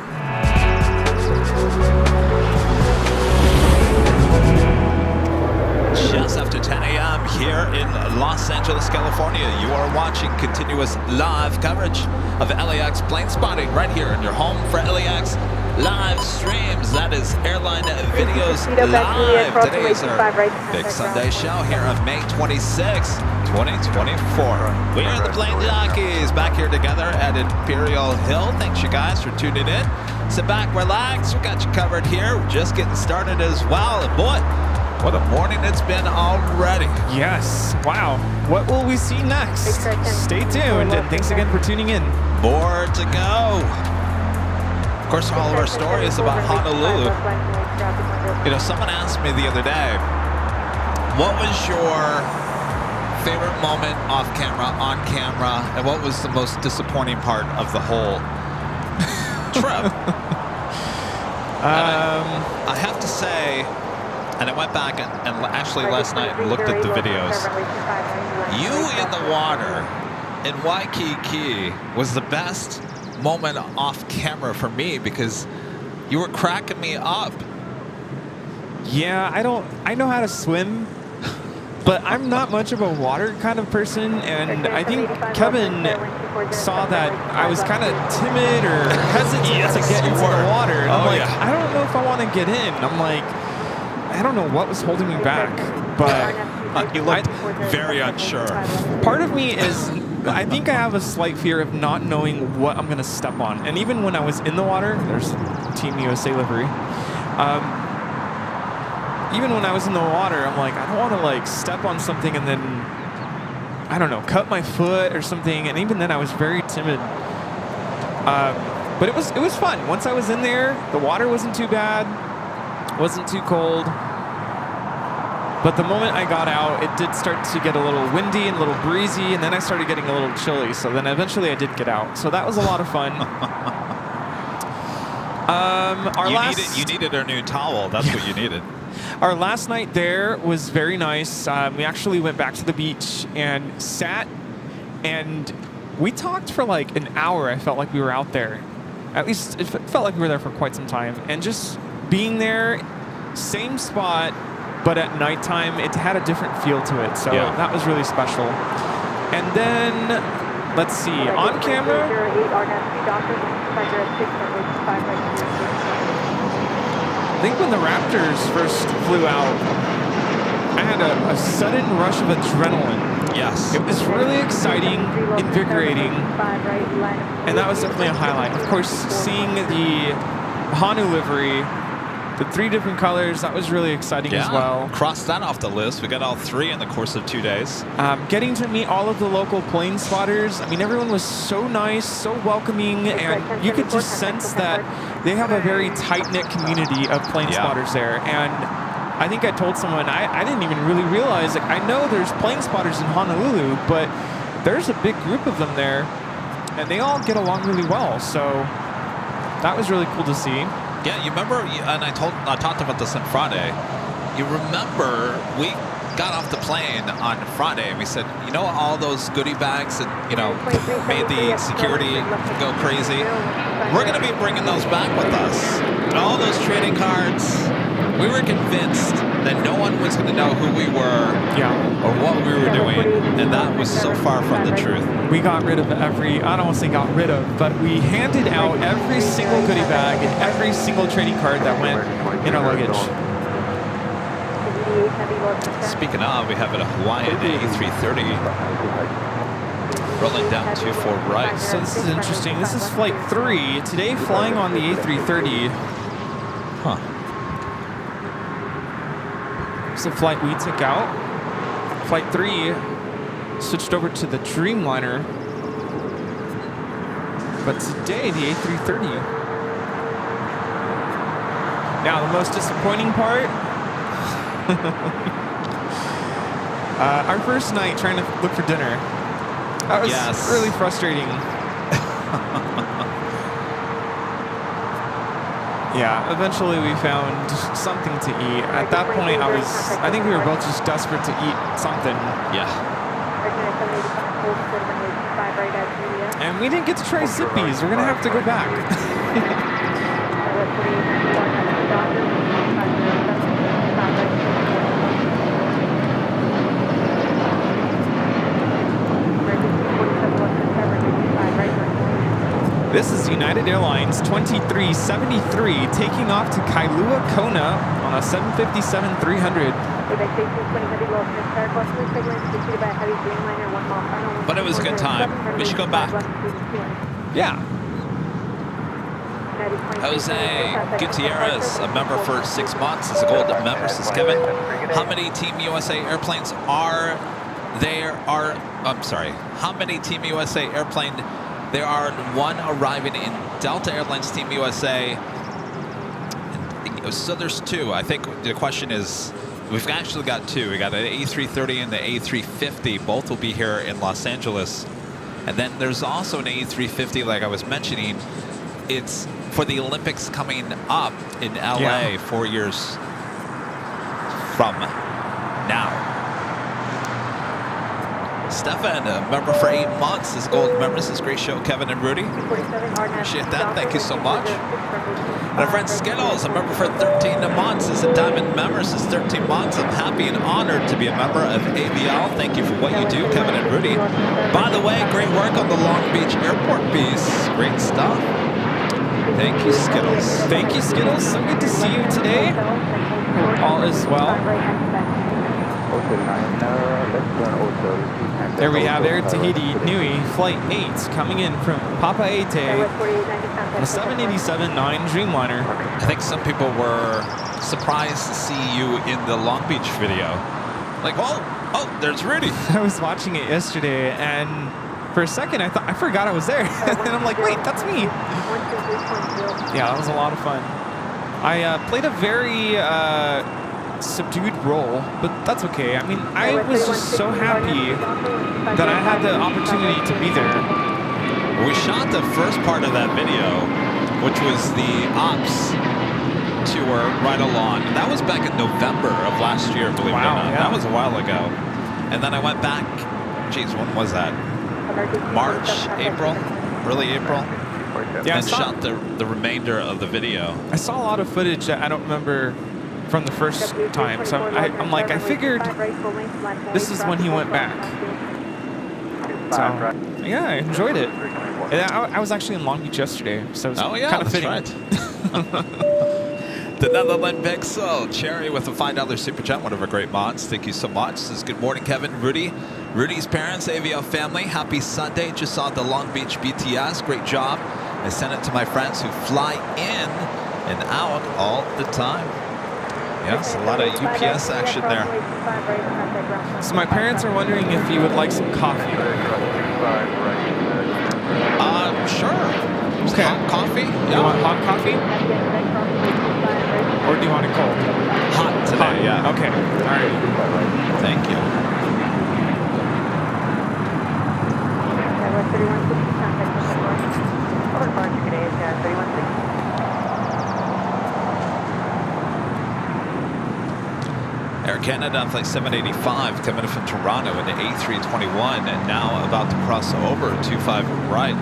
Just after 10 a.m. here in Los Angeles, California, you are watching continuous live coverage of LAX plane spotting right here in your home for LAX live streams. That is Airline Videos Live. Today is our big Sunday show here on May 26, 2024. We are the Plane Jockeys back here together at Imperial Hill. Thanks you guys for tuning in. Sit back, relax. We got you covered here. We're just getting started as well. And boy, what a morning it's been already. Yes. Wow. What will we see next? Stay tuned, and thanks again for tuning in. More to go. Of course, all of our stories about Honolulu. You know, someone asked me the other day, what was your favorite moment off camera, on camera, and what was the most disappointing part of the whole trip? I have to say, and I went back and actually last night looked at the videos. You in the water in Waikiki was the best moment off camera for me because you were cracking me up. Yeah, I know how to swim, but I'm not much of a water kind of person, and I think Kevin saw that I was kind of timid or hesitant to get into the water. And I'm like, I don't know if I want to get in. I'm like, I don't know what was holding me back, but you looked very unsure. Part of me is, I think I have a slight fear of not knowing what I'm going to step on. And even when I was in the water, there's Team USA livery. Even when I was in the water, I'm like, I don't want to like step on something and then, I don't know, cut my foot or something. And even then I was very timid. But it was fun. Once I was in there, the water wasn't too bad, wasn't too cold. But the moment I got out, it did start to get a little windy and a little breezy, and then I started getting a little chilly. So then eventually I did get out. So that was a lot of fun. You needed our new towel. That's what you needed. Our last night there was very nice. We actually went back to the beach and sat, and we talked for like an hour. I felt like we were out there. At least it felt like we were there for quite some time. And just being there, same spot, but at nighttime, it had a different feel to it. So that was really special. And then, let's see, on camera, I think when the Raptors first flew out, I had a sudden rush of adrenaline. Yes. It was really exciting, invigorating, and that was definitely a highlight. Of course, seeing the Honu livery, the 3 different colors, that was really exciting as well. Cross that off the list. We got all 3 in the course of 2 days. Getting to meet all of the local plane spotters. I mean, everyone was so nice, so welcoming, and you could just sense that they have a very tight-knit community of plane spotters there. And I think I told someone, I didn't even really realize, like, I know there's plane spotters in Honolulu, but there's a big group of them there, and they all get along really well. So that was really cool to see. Yeah, you remember, and I talked about this on Friday. You remember we got off the plane on Friday and we said, you know, all those goodie bags that, you know, made the security go crazy? We're going to be bringing those back with us. And all those trading cards, we were convinced that no one was going to know who we were or what we were doing. And that was so far from the truth. We got rid of every, I don't want to say got rid of, but we handed out every single goodie bag and every single trading card that went in our luggage. Speaking of, we have a Hawaiian A330 rolling down 24 right. So this is interesting. This is flight 3. Today flying on the A330. Huh. It's the flight we took out. Flight 3 switched over to the Dreamliner. But today, the A330. Now, the most disappointing part, our first night trying to look for dinner. That was really frustrating. Yeah, eventually we found something to eat. At that point, I think we were both just desperate to eat something. Yeah. And we didn't get to try Zippies. We're going to have to go back. This is United Airlines 2373 taking off to Kailua Kona on a 757-300. But it was a good time. We should go back. Yeah. Jose Gutierrez, a member for 6 months, is a gold member, says Kevin. How many Team USA airplanes are there? How many Team USA airplane there are? One arriving in Delta Airlines Team USA. So there's 2. I think the question is, we've actually got 2. We got an A330 and the A350. Both will be here in Los Angeles. And then there's also an A350, like I was mentioning. It's for the Olympics coming up in LA 4 years from now. Stefan, a member for 8 months, is gold member. This is great show, Kevin and Rudy. Appreciate that. Thank you so much. And our friend Skittles, a member for 13 months, is a diamond member. This is 13 months. I'm happy and honored to be a member of ABL. Thank you for what you do, Kevin and Rudy. By the way, great work on the Long Beach airport piece. Great stuff. Thank you, Skittles. Thank you, Skittles. So good to see you today. All is well. There we have Air Tahiti Nui Flight 8 coming in from Papeete, the 787-9 Dreamliner. I think some people were surprised to see you in the Long Beach video. Like, oh, there's Rudy. I was watching it yesterday, and for a second I forgot I was there. And I'm like, wait, that's me. Yeah, that was a lot of fun. I played a very subdued role, but that's okay. I mean, I was just so happy that I had the opportunity to be there. We shot the first part of that video, which was the ops tour right along. And that was back in November of last year, believe it or not. Yeah. That was a while ago. And then I went back, geez, when was that? March, April, early April? Yeah, and shot the remainder of the video. I saw a lot of footage that I don't remember from the first time, so I'm like, I figured this is when he went back. So yeah, I enjoyed it. And I was actually in Long Beach yesterday, so it was kind of fitting. Right. The Netherlands Pixel Cherry with a $5 super chat, one of our great mods. Thank you so much. This is good morning, Kevin, Rudy. Rudy's parents, AVL family, happy Sunday. Just saw the Long Beach BTS. Great job. I sent it to my friends who fly in and out all the time. Yes, a lot of UPS action there. So my parents are wondering if you would like some coffee. Sure. Okay. Hot coffee? You want hot coffee? Or do you want it cold? Hot today, yeah. Okay, all right. Thank you. West 3160, contact overarching today is 3160. Air Canada on flight 785 coming in from Toronto into A321 and now about to cross over 25 right.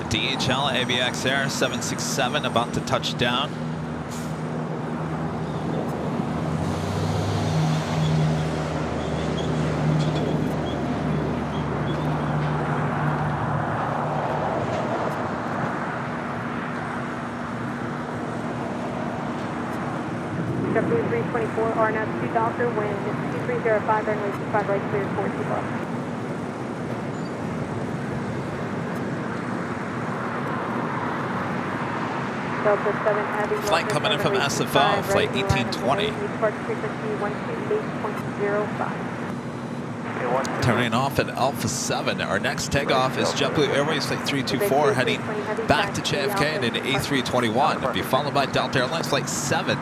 DHL ABX Air 767 about to touch down. W324 RNAV 2 Doctor, wind 2305, runway 25 right, clear 42 left. Delta 7 Heavy. Flight coming in from SFO, flight 1820. Departure frequency 128.05. Turning off at Alpha 7. Our next takeoff is JetBlue Airways Flight 324 heading back to JFK and into A321. It'll be followed by Delta Airlines Flight 7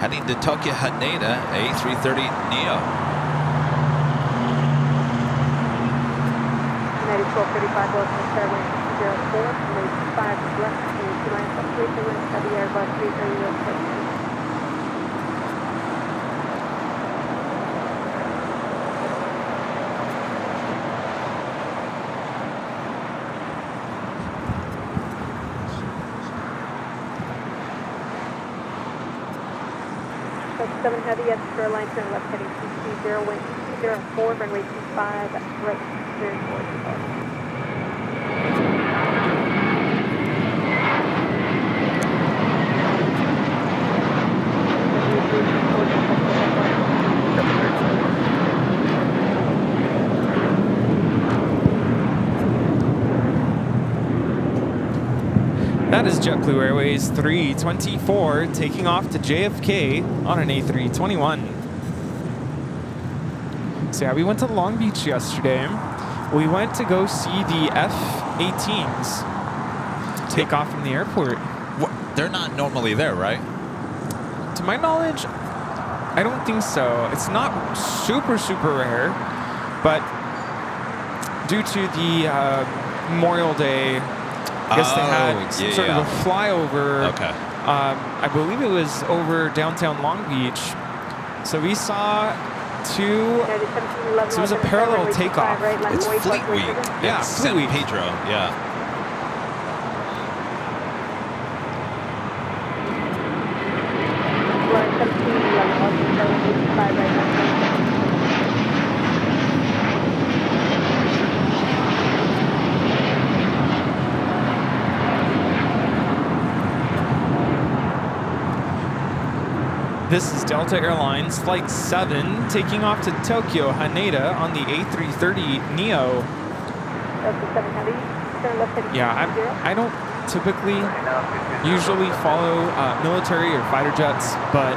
heading to Tokyo Haneda A330 Neo. United 1235 West Fairway 04, 5 left, 2 lines up, 3 lines, heavy Airbus 330 US. Delta 7 Heavy, yes, Airline, turn left heading 220, wind 204, runway 25, right, clear 45. That is JetBlue Airways 324 taking off to JFK on an A321. So yeah, we went to Long Beach yesterday. We went to go see the F-18s take off from the airport. What? They're not normally there, right? To my knowledge, I don't think so. It's not super, super rare, but due to the Memorial Day, I guess they had some sort of a flyover. Okay. I believe it was over downtown Long Beach. So we saw two. So it was a parallel takeoff. It's Fleet Week. Yeah, it's Fleet San Week. Pedro. Yeah. This is Delta Airlines Flight 7 taking off to Tokyo Haneda on the A330 Neo. Yeah, I don't typically usually follow military or fighter jets, but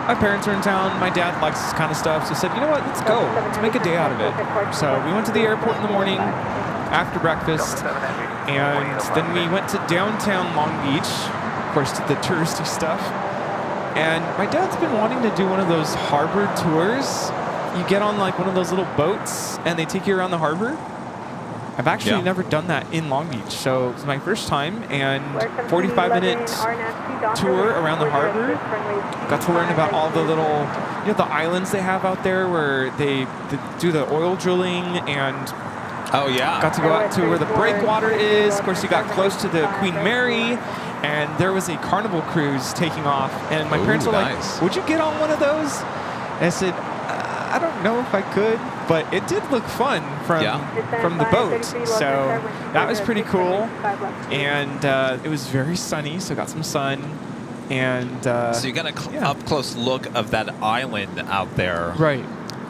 my parents are in town. My dad likes this kind of stuff, so I said, you know what, let's go. Let's make a day out of it. So we went to the airport in the morning after breakfast, and then we went to downtown Long Beach, of course, did the touristy stuff. And my dad's been wanting to do one of those harbor tours. You get on like one of those little boats and they take you around the harbor. I've actually never done that in Long Beach. So it's my first time, and 45-minute tour around the harbor. Got to learn about all the little, the islands they have out there where they do the oil drilling, and got to go out to where the breakwater is. Of course, you got close to the Queen Mary. And there was a Carnival cruise taking off, and my parents were like, would you get on one of those? And I said, I don't know if I could, but it did look fun from the boat. So that was pretty cool. And it was very sunny, so got some sun. And so you got a up-close look of that island out there. Right.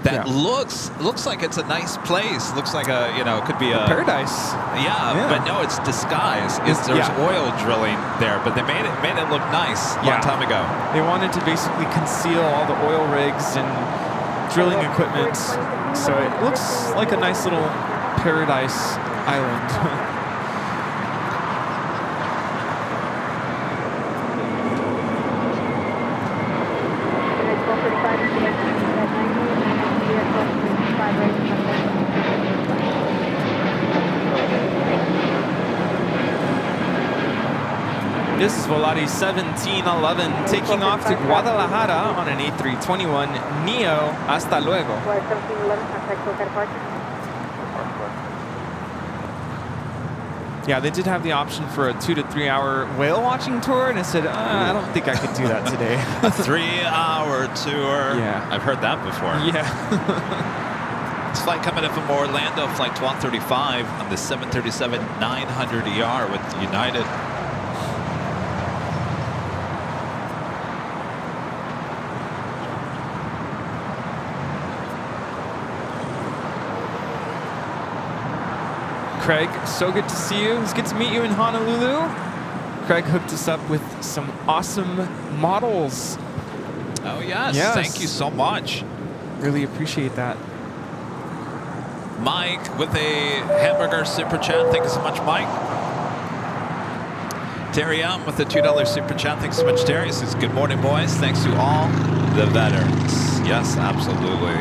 that looks like it's a nice place. Looks like a, you know, it could be a paradise. Yeah, but no, it's disguised. There's oil drilling there, but they made it look nice a long time ago. They wanted to basically conceal all the oil rigs and drilling equipment, so it looks like a nice little paradise island. This is Volati 1711 taking off to Guadalajara on an A321 Neo. Hasta luego. Yeah, they did have the option for a 2 to 3 hour whale watching tour, and I said, I don't think I could do that today. A 3-hour tour. Yeah. I've heard that before. Yeah. This flight coming in from Orlando, flight 1235 on the 737-900ER with United. Craig, so good to see you. It's good to meet you in Honolulu. Craig hooked us up with some awesome models. Oh, yes. Thank you so much. Really appreciate that. Mike with a hamburger super chat. Thank you so much, Mike. Terry M with a $2 super chat. Thanks so much, Terry. He says, good morning, boys. Thanks to all the veterans. Yes, absolutely.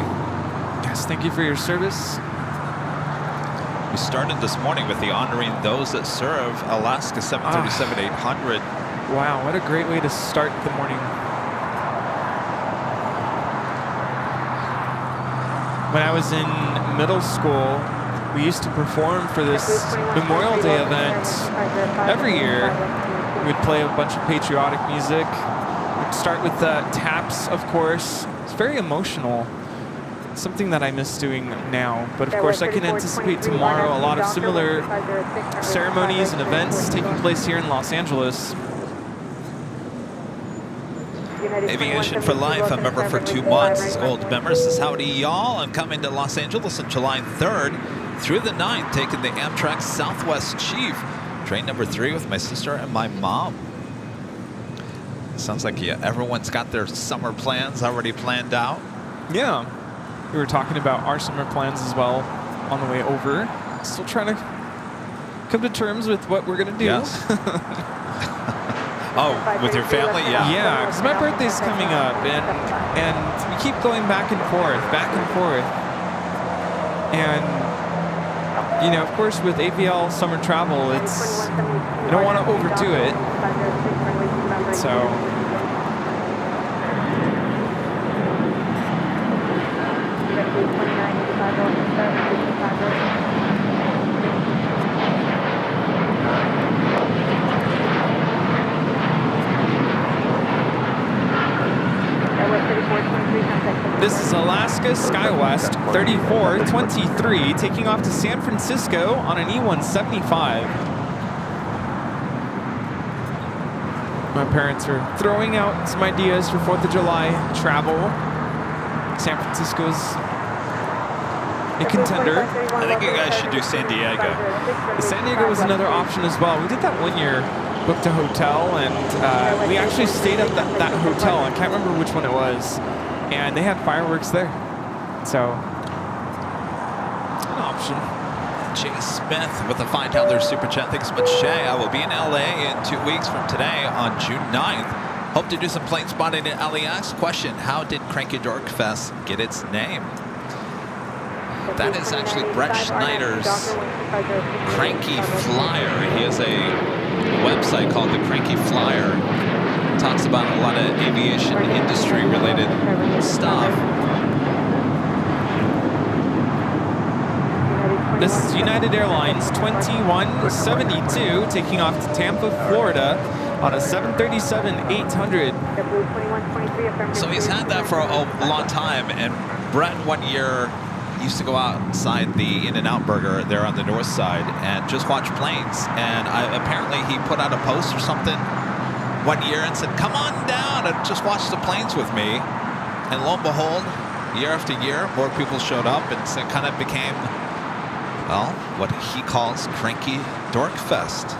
Yes, thank you for your service. We started this morning with the honoring those that serve Alaska 737-800. Wow, what a great way to start the morning. When I was in middle school, we used to perform for this Memorial Day event every year. We'd play a bunch of patriotic music. We'd start with taps, of course. It's very emotional. Something that I miss doing now, but of course I can anticipate tomorrow a lot of similar ceremonies and events taking place here in Los Angeles. Aviation for Life, a member for 2 months. Old member says, howdy y'all. I'm coming to Los Angeles on July 3rd through the 9th, taking the Amtrak Southwest Chief, train number 3 with my sister and my mom. Sounds like everyone's got their summer plans already planned out. Yeah. We were talking about our summer plans as well on the way over. Still trying to come to terms with what we're going to do. Yes. Oh, with your family? Yeah. Yeah, because my birthday's coming up, and we keep going back and forth. And, you know, of course, with AVL summer travel, it's, you don't want to overdo it. So... This is Alaska SkyWest 3423 taking off to San Francisco on an E175. My parents are throwing out some ideas for 4th of July travel. San Francisco's a contender. I think you guys should do San Diego. San Diego was another option as well. We did that one year, booked a hotel, and we actually stayed at that hotel. I can't remember which one it was. And they had fireworks there. So, an option. Jay Smith with a $5 super chat. Thanks so much, Shay. I will be in LA in 2 weeks from today on June 9th. Hope to do some plane spotting at LAX. Question, how did Cranky Dork Fest get its name? That is actually Brett Schneider's Cranky Flyer. He has a website called the Cranky Flyer. Talks about a lot of aviation industry related stuff. This is United Airlines 2172 taking off to Tampa, Florida on a 737-800. So he's had that for a long time, and Brett one year used to go outside the In-N-Out Burger there on the north side and just watch planes. And apparently he put out a post or something one year and said, come on down and just watch the planes with me. And lo and behold, year after year, more people showed up, and so it kind of became, well, what he calls Cranky Dork Fest.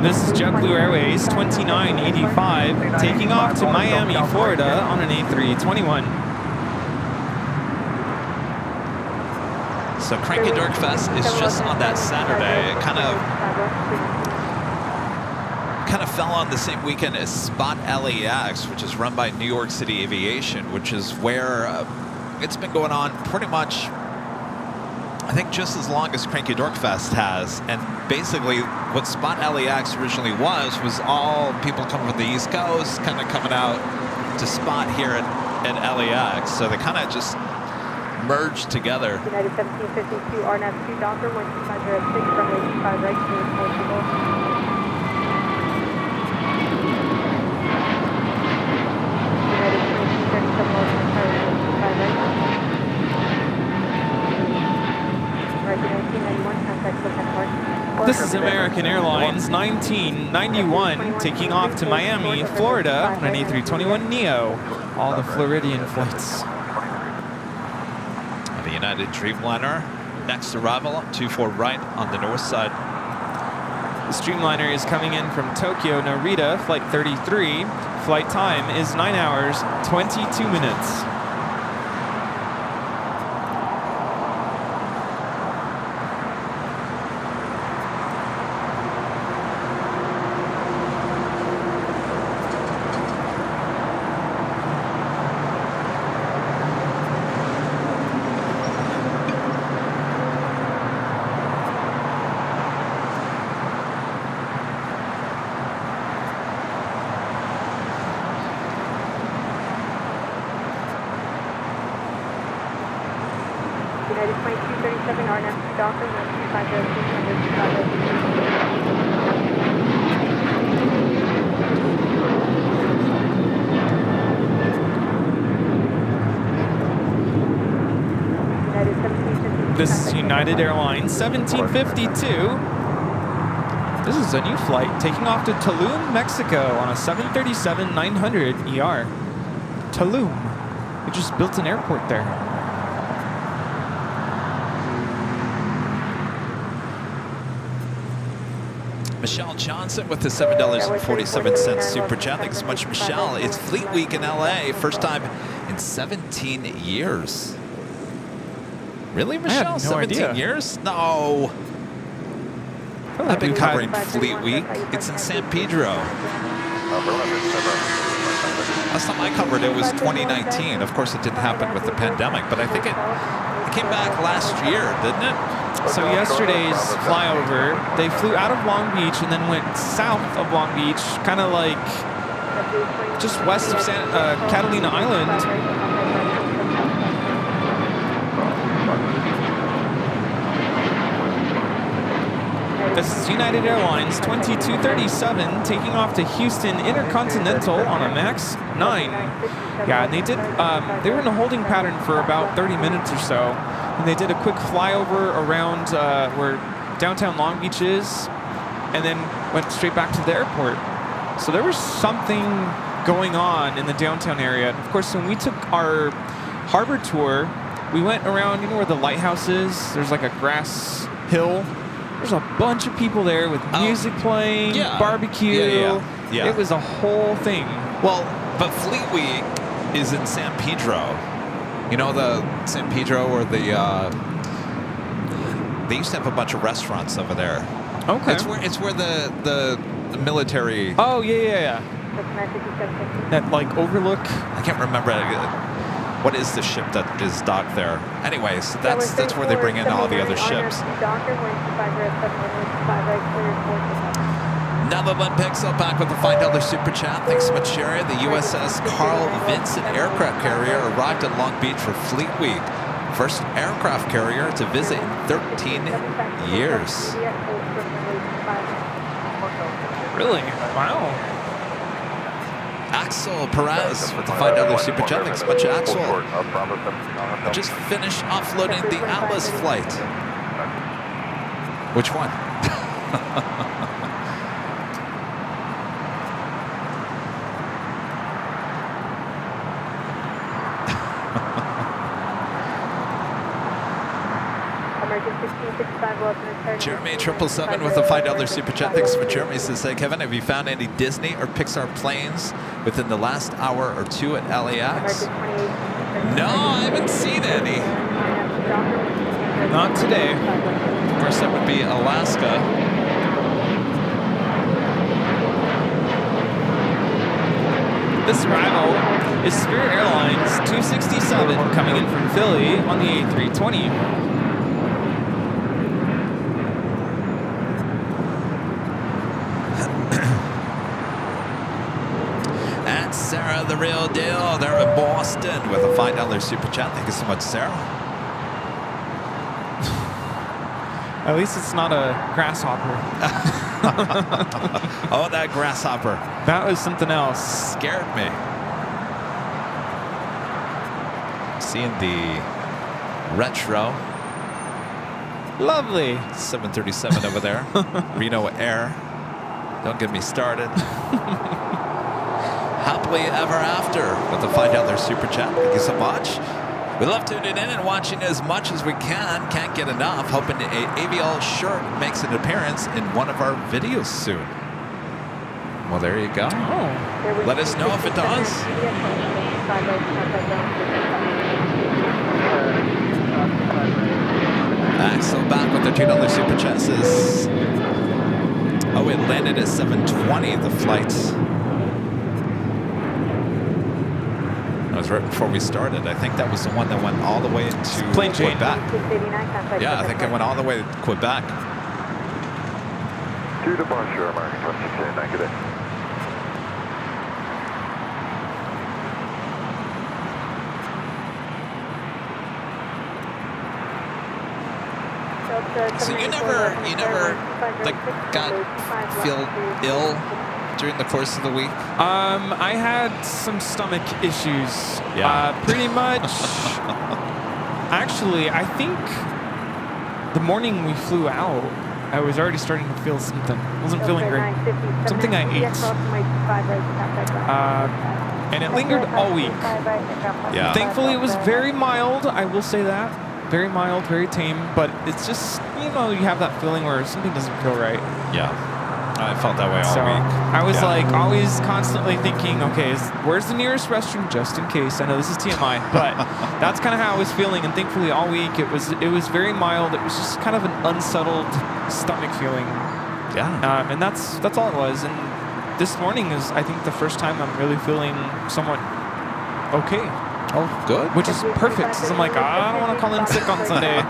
This is JetBlue Airways 2985 taking off to Miami, Florida on an A321. So Cranky Dork Fest is just on that Saturday. It kind of fell on the same weekend as Spot LAX, which is run by New York City Aviation, which is where it's been going on pretty much, I think, just as long as Cranky Dork Fest has. And basically what Spot LAX originally was all people coming from the East Coast kind of coming out to Spot here at LAX. So they kind of just merged together. United 1752, RNAV 2 Docker, 12506 from 85 right to Portugal. United 2237, 125 right. This is American Airlines 1991 taking off to Miami, Florida on an A321neo. All the Floridian flights. The United Dreamliner, next arrival, 24 right on the north side. The Streamliner is coming in from Tokyo, Narita, flight 33. Flight time is 9 hours, 22 minutes. United 2237, RNAV 2 Docker, 125 This is United Airlines 1752. This is a new flight taking off to Tulum, Mexico on a 737-900 ER. Tulum. We just built an airport there. Michelle Johnson with the $7.47 super chat. Thanks so much, Michelle. It's Fleet Week in LA, first time in 17 years. Really, Michelle? I had no 17 idea. years? No. I've been covering Fleet Week. It's in San Pedro. Last time I covered it was 2019. Of course, it didn't happen with the pandemic, but I think it came back last year, didn't it? So yesterday's flyover, they flew out of Long Beach and then went south of Long Beach, kind of like just west of Catalina Island. This is United Airlines 2237 taking off to Houston Intercontinental on a MAX 9. Yeah, and they were in a holding pattern for about 30 minutes or so. And they did a quick flyover around where downtown Long Beach is, and then went straight back to the airport. So there was something going on in the downtown area. Of course, when we took our harbor tour, we went around, you know where the lighthouse is? There's like a grass hill. There's a bunch of people there with music playing, barbecue. Yeah. It was a whole thing. Well, but Fleet Week is in San Pedro. You know the San Pedro where they used to have a bunch of restaurants over there. Okay. It's where the military. Oh yeah. That like overlook. I can't remember what is the ship that is docked there. Anyways, that's where they bring in all the other ships. Netherland picks up back with a $5 super chat. Thanks so much, Sherry. The USS Carl Vinson aircraft carrier arrived at Long Beach for Fleet Week. First aircraft carrier to visit in 13 years. Really? Wow. Axel Perez with the $5 super chat. Thanks so much, Axel. I just finished offloading the Atlas flight. Which one? Jeremy 777 with a $5 super chat. Thanks for Jeremy. Says, hey, Kevin, have you found any Disney or Pixar planes within the last hour or two at LAX? No, I haven't seen any. Not today. Of course, that would be Alaska. This arrival is Spirit Airlines 267 coming in from Philly on the A320. And Sarah, the real deal. They're in Boston with a $5 super chat. Thank you so much, Sarah. At least it's not a grasshopper. Oh, that grasshopper. That was something else. Scared me. Seeing the retro. Lovely. 737 over there. Reno Air. Don't get me started. Happily ever after with a $5 super chat. Thank you so much. We love tuning in and watching as much as we can. Can't get enough. Hoping a AVL shirt makes an appearance in one of our videos soon. Well, there you go. Oh. Let us know if it does. Axel back with the $2 super chat. Says, oh, it landed at 7:20, the flight. That was right before we started. I think that was the one that went all the way to Plane Quebec. Jane. Yeah, I think it went all the way to Quebec. 2 to Bonjour, American 169, good day. So you never like feel ill during the course of the week? I had some stomach issues. Yeah. Pretty much. Actually, I think the morning we flew out, I was already starting to feel something. Wasn't feeling great. Something I ate. And it lingered all week. Yeah. Thankfully, it was very mild. I will say that. Very mild, very tame. But it's just, you know, you have that feeling where something doesn't feel right. Yeah. I felt that way all So week. I was Yeah. like always constantly thinking, okay, where's the nearest restroom just in case? I know this is TMI, but that's kind of how I was feeling. And thankfully all week it was very mild. It was just kind of an unsettled stomach feeling. Yeah. And that's all it was. And this morning is, I think, the first time I'm really feeling somewhat okay. Oh, good. Which is perfect, because I'm like, I don't want to call in sick on Sunday.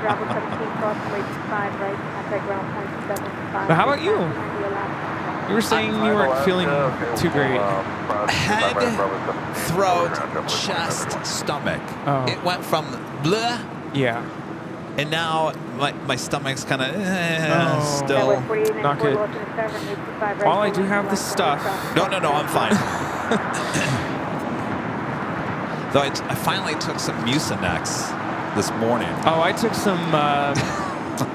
But how about you? You were saying you weren't feeling too great. Head, throat, chest, stomach. Oh. It went from bleh, Yeah. and now my stomach's kind of still. Not good. While I do have the stuff. No, I'm fine. Though I finally took some Mucinex this morning. Oh, I took some,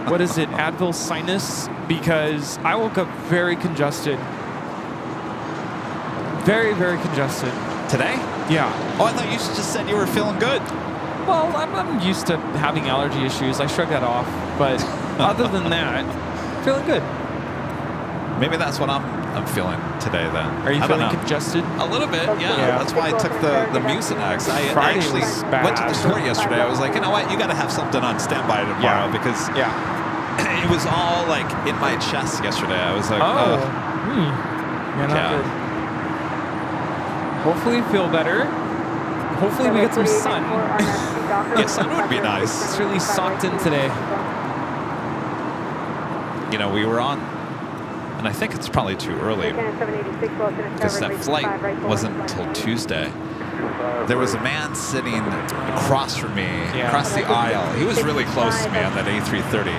what is it, Advil Sinus, because I woke up very congested. Very, very congested. Today? Yeah. Oh, I thought you just said you were feeling good. Well, I'm used to having allergy issues. I shrug that off. But other than that, feeling good. Maybe that's what I'm feeling today then. Are you I don't feeling know. congested? A little bit, yeah. Yeah. That's why I took the Mucinex. I Friday actually was went to the bad. store yesterday. I was like, you know what? You got to have something on standby tomorrow because Yeah. it was all like in my chest yesterday. I was like, Oh. ugh. Yeah, not Yeah. good. Hopefully feel better. Hopefully we get some sun. Yeah, sun would be nice. It's really socked in today. You know, we were on, and I think it's probably too early because that flight wasn't until Tuesday. there was a man sitting across from me, across the aisle. He was really close to me on that A330.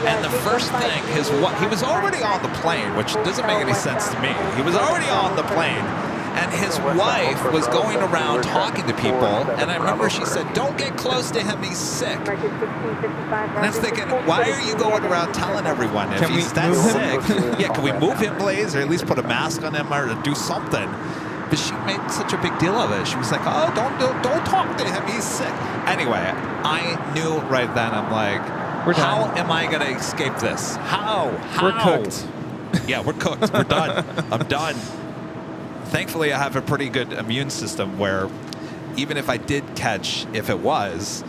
And the first thing, he was already on the plane, which doesn't make any sense to me. He was already on the plane. And his wife was going around talking to people, and I remember she said, "Don't get close to him, he's sick." And I was thinking, why are you going around telling everyone if he's that sick? Yeah, can we move him, please, or at least put a mask on him or do something? But she made such a big deal of it. She was like, "Oh, don't talk to him, he's sick." Anyway, I knew right then, I'm like, how am I going to escape this? How? We're cooked. Yeah, we're cooked. We're done. I'm done. Thankfully, I have a pretty good immune system where even if I did catch, if it was,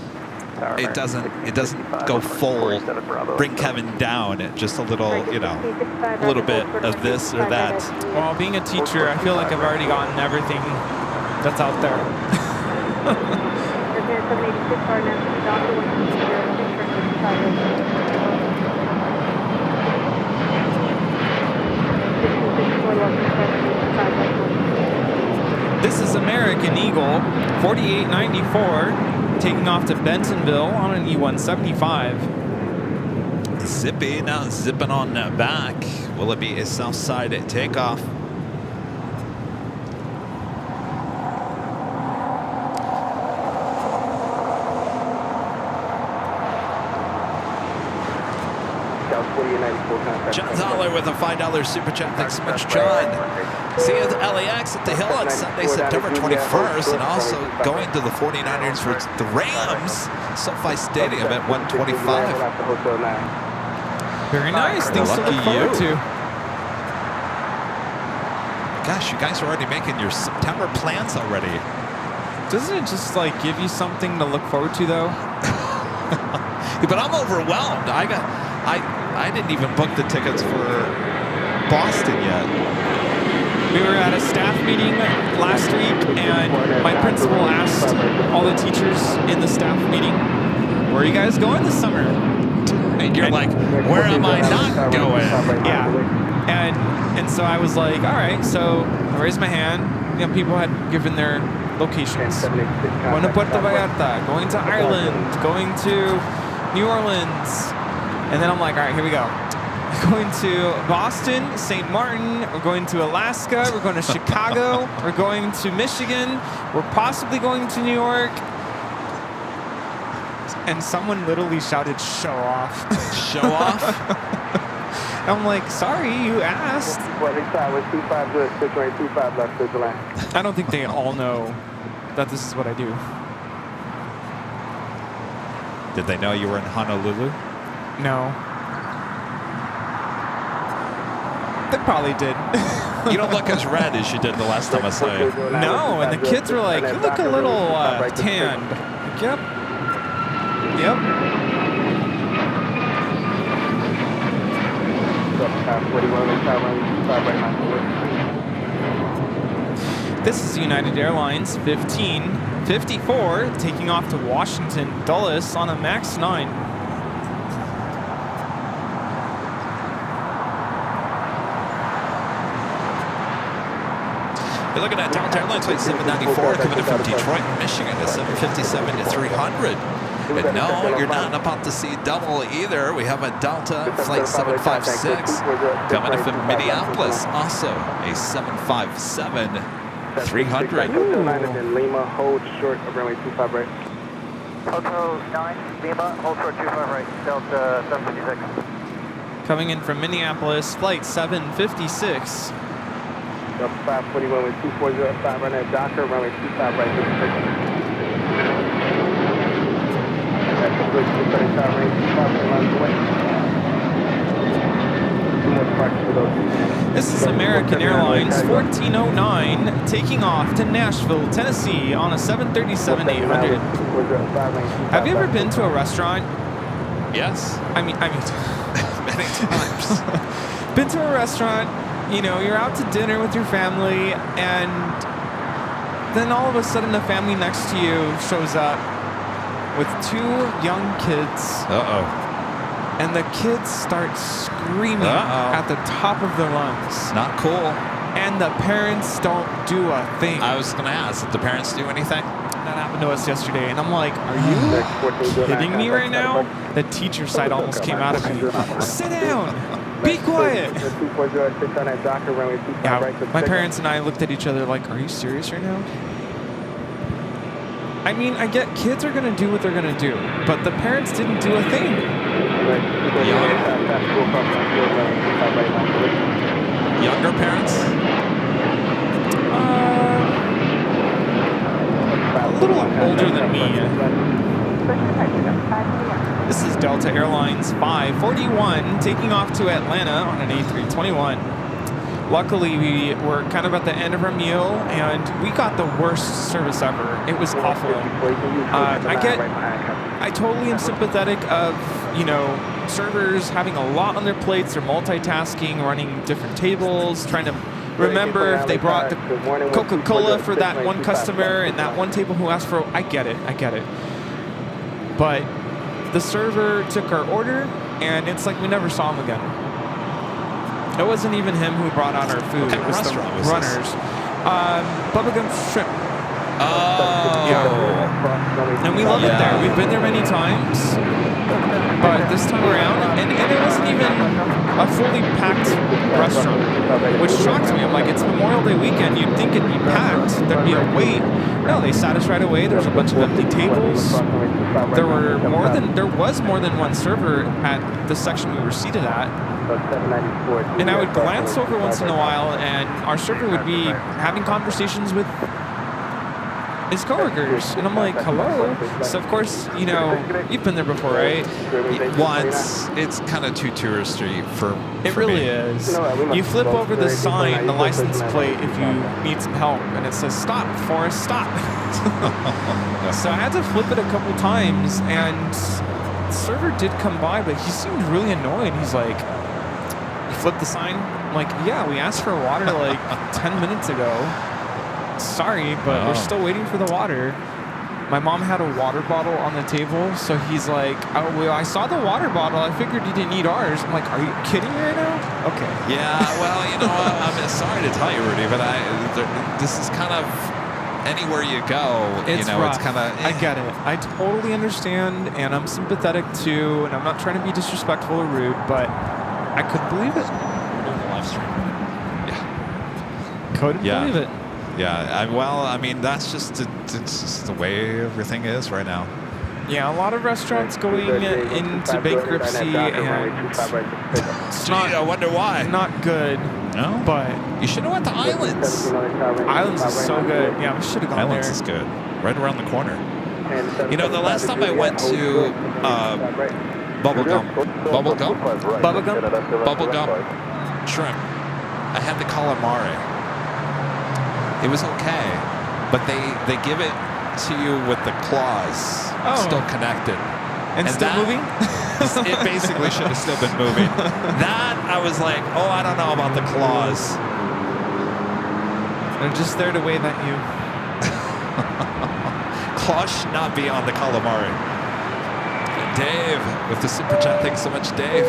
it doesn't go full, bring Kevin down. Just a little, a little bit of this or that. Well, being a teacher, I feel like I've already gotten everything that's out there. This is American Eagle 4894 taking off to Bentonville on an E175. Zippy now zipping on back. Will it be a south side takeoff? John Zoller with a $5 super chat. Thanks so much, John. See you at LAX at the Hill on Sunday, September 21st, and also going to the 49ers for the Rams, SoFi Stadium at 1:25. Very nice. Things to look forward to. Gosh, you guys are already making your September plans already. Doesn't it just like give you something to look forward to, though? But I'm overwhelmed. I didn't even book the tickets for Boston yet. We were at a staff meeting last week, and my principal asked all the teachers in the staff meeting, "Where are you guys going this summer?" And you're like, "Where am I not going?" Yeah. And so I was like, all right. So I raised my hand. People had given their locations. Going to Puerto Vallarta, going to Ireland, going to New Orleans. And then I'm like, all right, here we go. We're going to Boston, St. Martin. We're going to Alaska. We're going to Chicago. We're going to Michigan. We're possibly going to New York. And someone literally shouted, "Show off." Show off? I'm like, sorry, you asked. I don't think they all know that this is what I do. Did they know you were in Honolulu? No. They probably did. You don't look as red as you did the last time I saw you. No, and the kids were like, "You look a little tanned." Like, yep. Yep. This is United Airlines 1554 taking off to Washington Dulles on a MAX 9. You're looking at Delta Airlines flight 794 coming in from Detroit, Michigan at 757 to 300. And no, you're not about to see double either. We have a Delta flight 756 coming in from Minneapolis, also a 757 300. Lima, hold short of runway 25 right. Hotel 9, Lima, hold short 25 right, Delta 756. Coming in from Minneapolis, flight 756. Delta 541 with 2405 right now, Docker, runway 25 right, This is American Airlines 1409 taking off to Nashville, Tennessee on a 737-800. Have you ever been to a restaurant? Yes. I mean, many times. Been to a restaurant, you're out to dinner with your family, and then all of a sudden the family next to you shows up with two young kids. Uh-oh. And the kids start screaming at the top of their lungs. Not cool. and the parents don't do a thing. I was going to ask, did the parents do anything? That happened to us yesterday, and I'm like, are you kidding me right now? The teacher side almost came out of me. Sit down. Be quiet. Yeah, my parents and I looked at each other like, are you serious right now? I mean, I get kids are going to do what they're going to do, but the parents didn't do a thing. Younger parents? A little older than me. This is Delta Airlines 541 taking off to Atlanta on an A321. Luckily, we were kind of at the end of our meal, and we got the worst service ever. It was awful. I totally am sympathetic of, you know, servers having a lot on their plates. They're multitasking, running different tables, trying to remember if they brought the Coca-Cola for that one customer and that one table who asked for. I get it. But the server took our order, and it's like we never saw him again. It wasn't even him who brought out our food. It was the runners. Bubblegum shrimp. Oh. Yeah. And we love it there. We've been there many times. But this time around, and it wasn't even a fully packed restaurant, which shocked me. I'm like, it's Memorial Day weekend. You'd think it'd be packed. There'd be a wait. No, they sat us right away. There's a bunch of empty tables. There was more than one server at the section we were seated at. And I would glance over once in a while, and our server would be having conversations with his coworkers, and I'm like, hello. So of course, you know, you've been there before, right? Once. It's kind of too touristy for really me. is. You flip over the sign, the license plate, if you need some help, and it says stop, Forrest, stop. So I had to flip it a couple times, and the server did come by, but he seemed really annoyed. He's like, you flipped the sign? I'm like, yeah, we asked for water like 10 minutes ago. Sorry, but we're still waiting for the water. My mom had a water bottle on the table, so he's like, oh, well, I saw the water bottle. I figured you didn't need ours. I'm like, are you kidding me right now? Okay. Yeah, well, you know, I'm sorry to tell you, Rudy, but this is kind of anywhere you go. It's rough. It's kind of. I get it. I totally understand, and I'm sympathetic too, and I'm not trying to be disrespectful or rude, but I couldn't believe it. Live stream. Yeah. Couldn't believe it. Yeah, I mean, that's just the way everything is right now. Yeah, a lot of restaurants going into bankruptcy, and it's not, I wonder why. Not good. No? But you should have went to Islands. Islands is so good. Yeah, we should have gone Islands is good. Right around the corner. You know, the last time I went to Bubblegum shrimp, I had the calamari. It was okay, but they give it to you with the claws still connected. And still moving? It basically should have still been moving. That, I was like, oh, I don't know about the claws. They're just there to wave at you. Claws should not be on the calamari. Dave, with the super chat, thanks so much, Dave.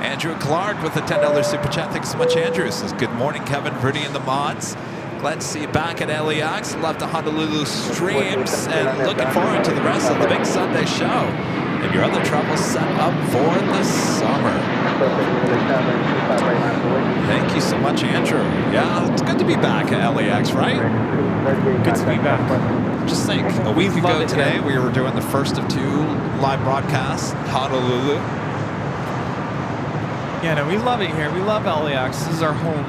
Andrew Clark with the $10 super chat. Thanks so much, Andrew. Says, good morning, Kevin, Rudy, and the mods. Glad to see you back at LAX. Love the Honolulu streams and looking forward to the rest of the big Sunday show and your other travels set up for the summer. Thank you so much, Andrew. Yeah, it's good to be back at LAX, right? Good to be back. Just think, a week ago today, we were doing the first of 2 live broadcasts in Honolulu. Yeah, no, we love it here. We love LAX. This is our home.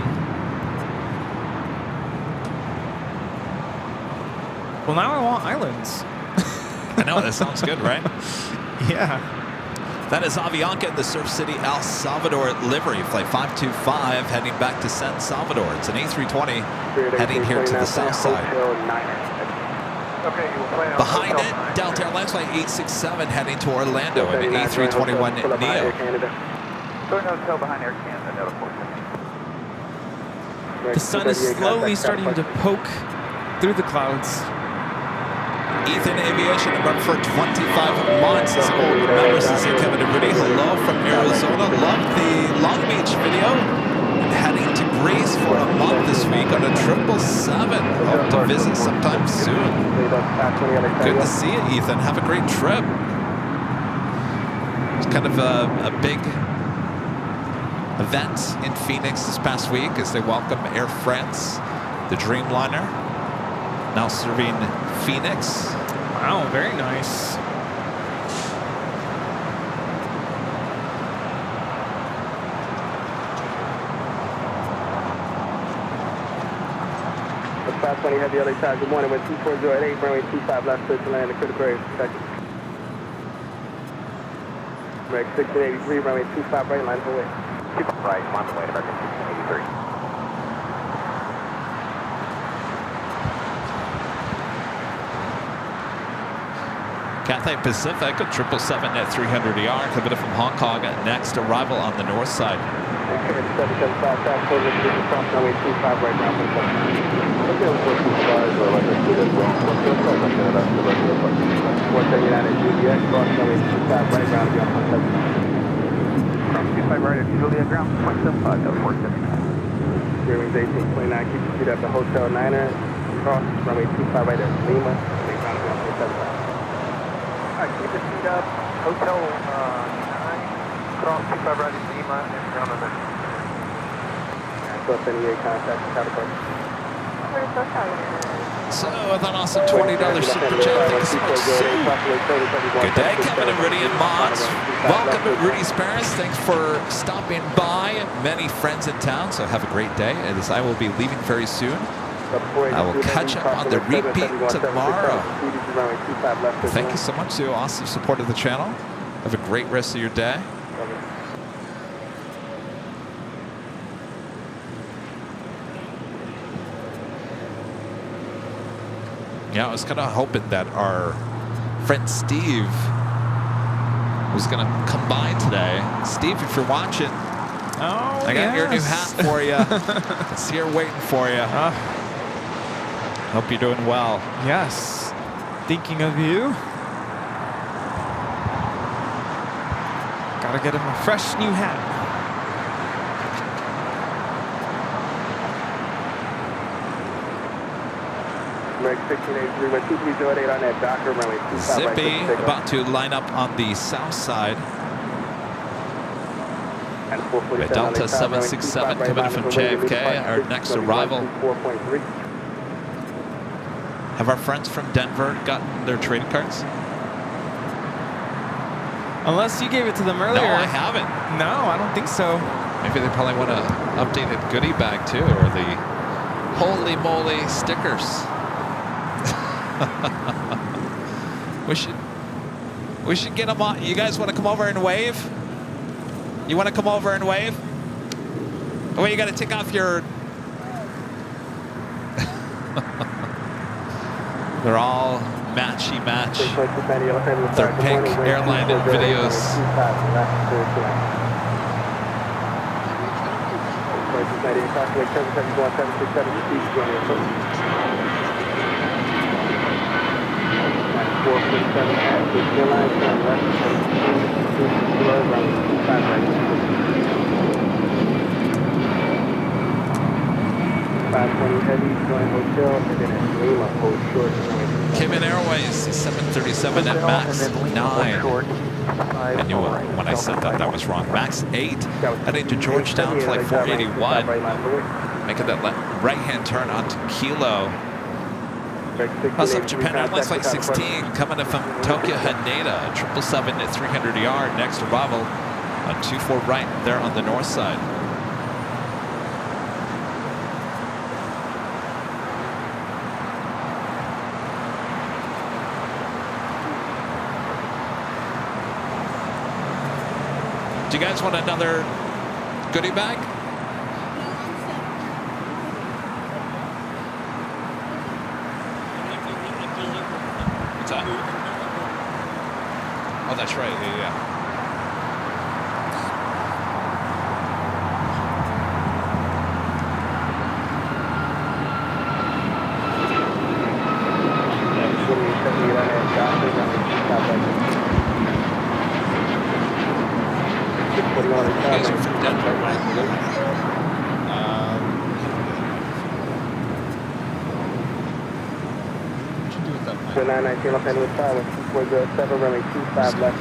Well, now I want Islands. I know, that sounds good, right? Yeah. That is Avianca in the Surf City, El Salvador livery. Flight 525 heading back to San Salvador. It's an A320 heading here to the south side. Behind it, Delta Airlines Flight 867 heading to Orlando in an A321 Neo. The sun is slowly starting to poke through the clouds. Ethan Aviation, a member for 25 months. His old members is Kevin Rudy. Hello from Arizona. Love the Long Beach video. Heading to Greece for a month this week on a 777. Hope to visit sometime soon. Good to see you, Ethan. Have a great trip. It's kind of a big event in Phoenix this past week as they welcome Air France, the Dreamliner, now serving Phoenix. Wow, very nice. The 520 heavy LA side, good morning, with 2408, runway 25 left, clear to land, the critical area protected. American 1683, runway 25 right, line away. 25 right, on the way, American 1683. Cathay Pacific, a 777 at 300ER, coming in from Hong Kong. Next arrival on the north side. Okay, 775, fast forward, cross runway 25 right now. Okay, 425, like I said, well, 439 at Juliet, cross runway 25 right round, beyond 175. Cross 25 right at Juliet, ground 175, that 479. Rear wings 1829, keep your feet up to Hotel Niner, cross runway 25 right at Lima, make round beyond 175. Alright, keep your feet up, Hotel 9, cross 25 right at Lima, and ground on there. Plus any contact, category. So, with an awesome $20 super chat, thank you so much, Sue. Good day, Kevin and Rudy and Mods. Welcome to Rudy's Paris. Thanks for stopping by. Many friends in town, so have a great day. As I will be leaving very soon. I will catch up on the repeat tomorrow. Thank you so much, Sue. Awesome support of the channel. Have a great rest of your day. Yeah, I was kind of hoping that our friend Steve was going to come by today. Steve, if you're watching, I got your new hat for you. It's here waiting for you. Hope you're doing well. Yes. Thinking of you. Gotta get him a fresh new hat. Zippy about to line up on the south side. With Delta 767 coming in from JFK, our next arrival. Have our friends from Denver gotten their trading cards? Unless you gave it to them earlier. No, I haven't. No, I don't think so. Maybe they probably want an updated goodie bag too, or the holy moly stickers. we should get them on. You guys want to come over and wave? You want to come over and wave? Oh, you got to take off your... They're all matchy-match. They're pink Airline videos. Cayman Airways 737 at max 9. I knew when I said that was wrong. Max 8, heading to Georgetown, flight 481. Making that right-hand turn onto Kilo. Also, Japan Airlines flight 16 coming in from Tokyo Haneda, 777 at 300ER. Next arrival on 24 right there on the north side. Do you guys want another goodie bag? What's that? Oh, that's right. Yeah. guys are from Denver, right? What you do with that plane? 919 Los Angeles Tower. Was 7 running 25 left.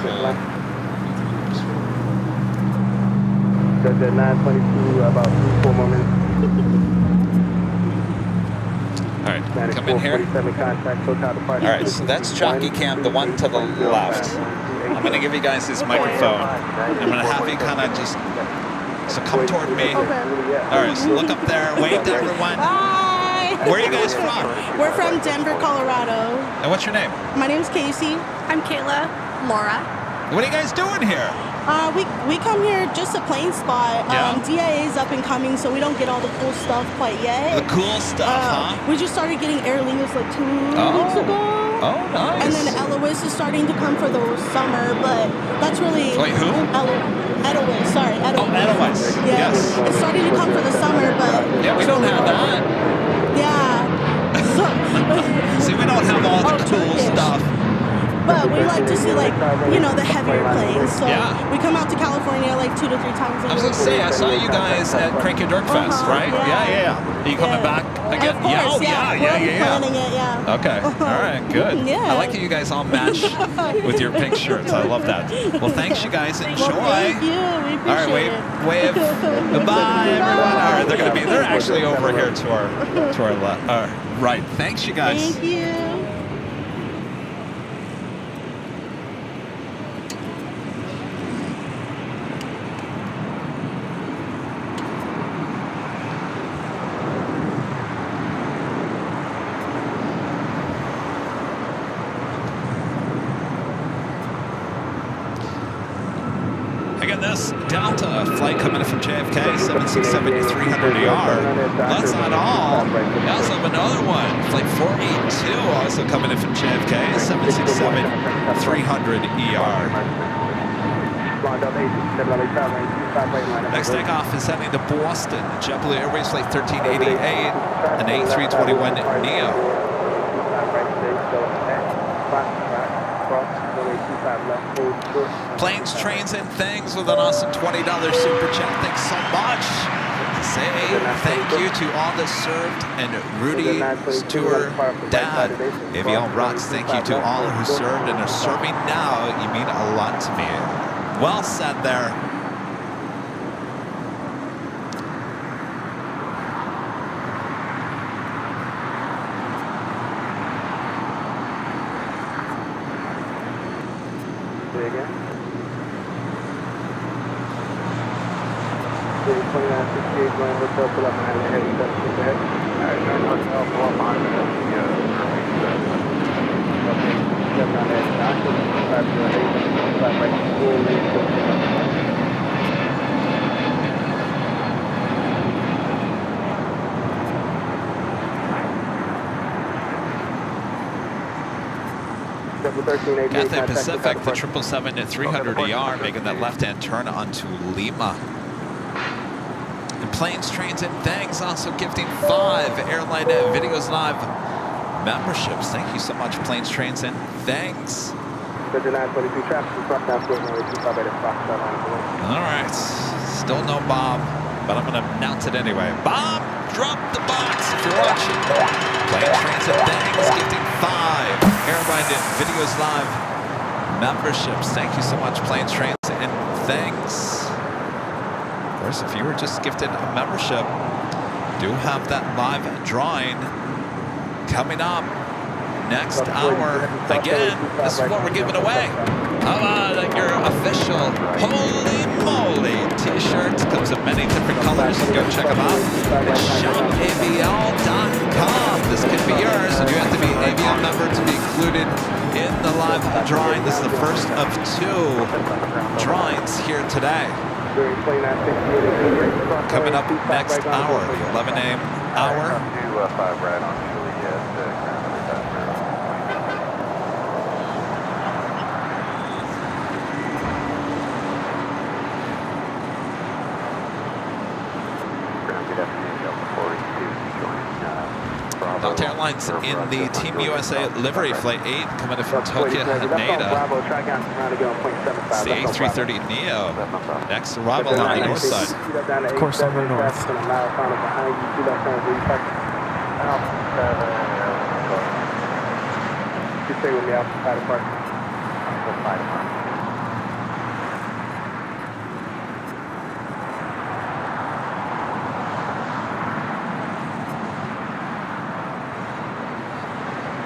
The 922, about 3-4 more minutes. All right, come in here. All right, so that's Jockey Cam, the one to the left. I'm going to give you guys this microphone. I'm going to have you kind of just, so come toward me. All right, so look up there. Wave to everyone. Hi. Where are you guys from? We're from Denver, Colorado. And what's your name? My name's Casey. I'm Kayla. Laura. What are you guys doing here? We come here just a plane spot. Yeah. DIA is up and coming, so we don't get all the cool stuff quite yet. The cool stuff, huh? We just started getting airliners like 2 weeks ago. Oh, nice. And then Eloise is starting to come for the summer, but that's really... Wait, who? Eloise, sorry. Oh, Eloise. Yeah. Yes. It's starting to come for the summer, but... Yeah, we don't have that. Yeah. So, see, we don't have all the cool stuff. But we like to see, like, you know, the heavier planes. So we come out to California like 2 to 3 times a year. I was going to say, I saw you guys at Crank Your Dirt Fest, right? Yeah. Are you coming back again? Of course, yeah. Planning it, yeah. Okay. All right, good. Yeah. I like how you guys all match with your pink shirts. I love that. Well, thanks, you guys. Enjoy. Well, thank you. We appreciate all right, wave. Goodbye, everyone. All right, they're actually over here to our left. Right. Thanks, you guys. Thank you. Delta flight coming in from JFK, 767-300ER. That's not all. We also have another one, flight 482, also coming in from JFK, 767-300ER. Next takeoff is heading to Boston. JetBlue Airways flight 1388, an A321neo. Planes, trains, and things with an awesome $20 super chat. Thanks so much. Say thank you to all that served and Rudy Stewart, Dad. Avion rocks. Thank you to all who served and are serving now. You mean a lot to me. Well said there. Cathay Pacific, the 777-300ER, making that left-hand turn onto Lima. And Planes, Trains, and Things also gifting 5 Airline Videos Live memberships. Thank you so much, Planes, Trains, and Things. All right, still no Bob, but I'm going to announce it anyway. Bob, drop the box if you're watching. Planes, Trains, and Things gifting 5 Airline Videos Live memberships. Thank you so much, Planes, Trains, and Things. Of course, if you were just gifted a membership, do have that live drawing coming up next hour. Again, this is what we're giving away. How about your official Holy Moly t-shirt? Comes in many different colors. You go check them out at shopavl.com. This can be yours, and you have to be an AVL member to be included in the live drawing. This is the first of 2 drawings here today. Coming up next hour, the 11 a.m. hour. Delta Airlines in the Team USA livery, Flight 8, coming in from Tokyo, Haneda. It's the A330neo. Next arrival on the north side. Of course, on the north. You stay with me out the park.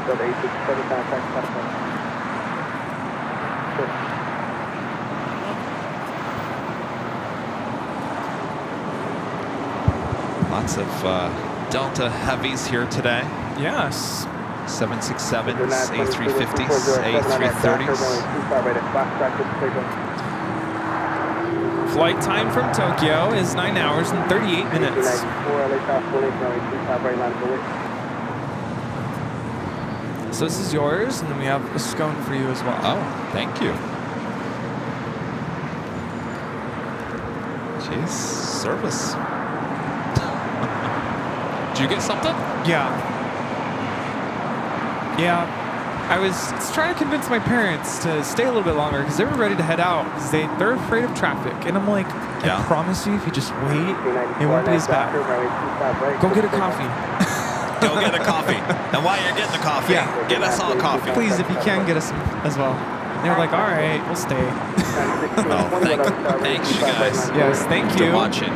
So the 867 contact platform. Sure. Lots of Delta heavies here today. Yes. 767s, A350s, A330s. Flight time from Tokyo is 9 hours and 38 minutes. So this is yours, and then we have a scone for you as well. Oh, thank you. Jeez, service. Did you get something? Yeah. Yeah. I was trying to convince my parents to stay a little bit longer because they were ready to head out because they're afraid of traffic. And I'm like, I promise you, if you just wait, it won't be as bad. Go get a coffee. Go get a coffee. And while you're getting the coffee, get us all coffee. Please, if you can, get us some as well. And they were like, all right, we'll stay. Well, thanks, you guys. Yes, thank you. For watching.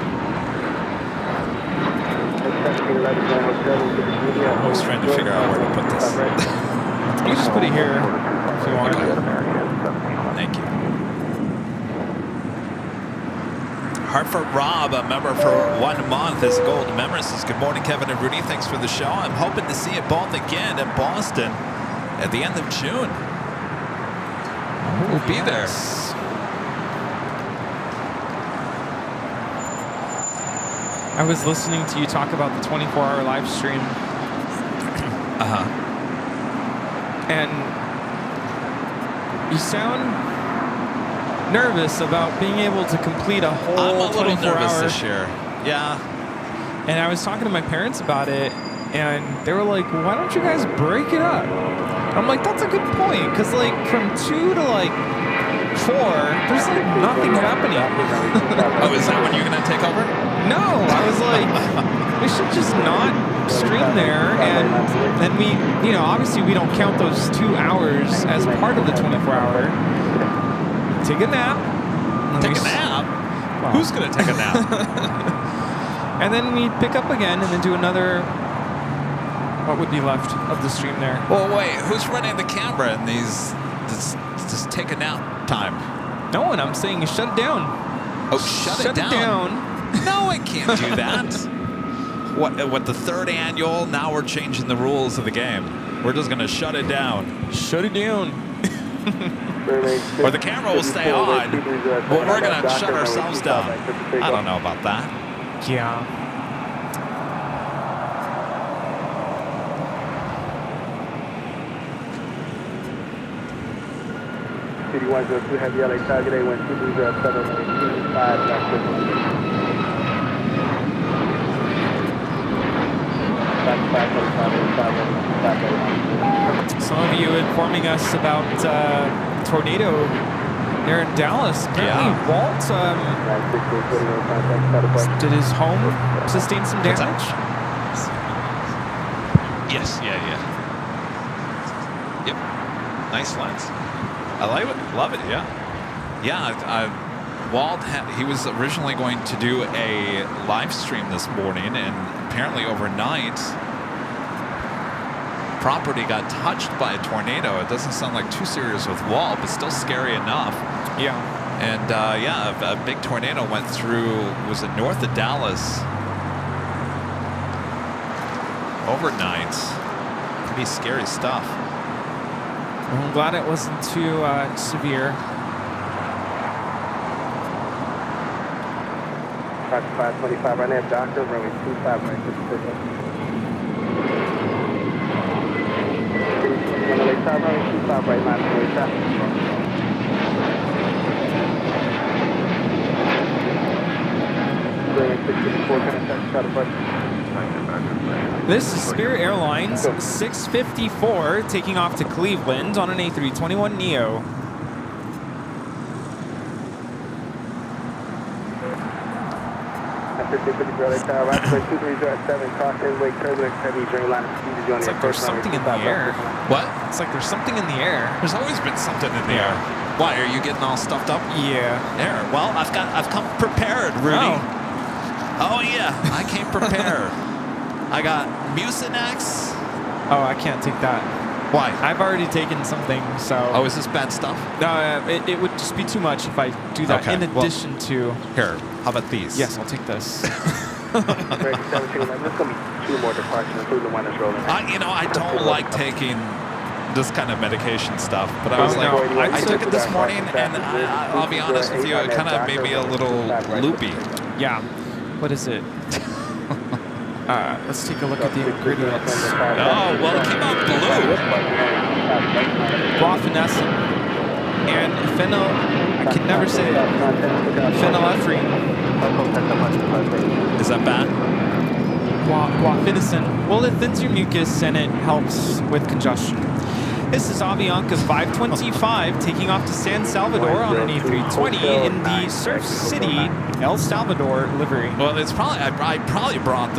I was trying to figure out where to put this. You can just put it here if you want. Thank you. Hartford Rob, a member for 1 month, is a gold member. Says, good morning, Kevin and Rudy. Thanks for the show. I'm hoping to see you both again in Boston at the end of June. We'll be there. I was listening to you talk about the 24-hour live stream. And you sound nervous about being able to complete a whole 24 I'm a little nervous hour this year. Yeah. And I was talking to my parents about it, and they were like, why don't you guys break it up? I'm like, that's a good point, because like from 2 to like 4, there's like nothing happening. Oh, is that when you're gonna take over? No, I was like, we should just not stream there, and then we, you know, obviously we don't count those 2 hours as part of the 24-hour. Take a nap. Take a nap? Wow. Who's gonna take a nap? And then we pick up again and then do another, what would be left of the stream there. Well, wait, who's running the camera in these, this take a nap time? No one, I'm saying you shut it down. Oh, shut it down? No, I can't do that. What, the 3rd annual, now we're changing the rules of the game. We're just gonna shut it down. Shut it down. Or the camera will stay on, but we're gonna shut ourselves down. I don't know about that. Yeah. City 102 Heavy LA target A1230785. Some of you informing us about tornado there in Dallas. Apparently, Walt did his home sustain some damage? Yes, yeah. Yep, nice lens. I like it, love it, yeah. Yeah, Walt, he was originally going to do a live stream this morning, and apparently overnight, property got touched by a tornado. It doesn't sound like too serious with Walt, but still scary enough. Yeah. And a big tornado went through, was it north of Dallas? Overnight. Pretty scary stuff. Well, I'm glad it wasn't too severe. 525 right there, Doctor, runway 25 right to runway 25 right, line runway traffic. Runway 654, contact, start a button. This is Spirit Airlines 654 taking off to Cleveland on an A321neo. It's like there's something in the air. What? It's like there's something in the air. There's always been something in the air. Why, are you getting all stuffed up? Yeah. There. Well, I've come prepared, Rudy. Oh yeah, I came prepared. I got Mucinex. Oh, I can't take that. Why? I've already taken something, so... Oh, is this bad stuff? No, it would just be too much if I do that in addition to... Here, how about these? Yes, I'll take this. I don't like taking this kind of medication stuff, but I was I took it this morning, and I'll be honest with you, it kind of made me a little loopy. Yeah. What is it? Let's take a look at the ingredients. Oh, well, it came out blue. Guaifenesin and phenyl, I can never say it. Phenylephrine. Is that bad? Guaifenesin. Well, it thins your mucus and it helps with congestion. This is Avianca 525 taking off to San Salvador on an A320 in the Surf City, El Salvador livery. Well, it's probably I probably bought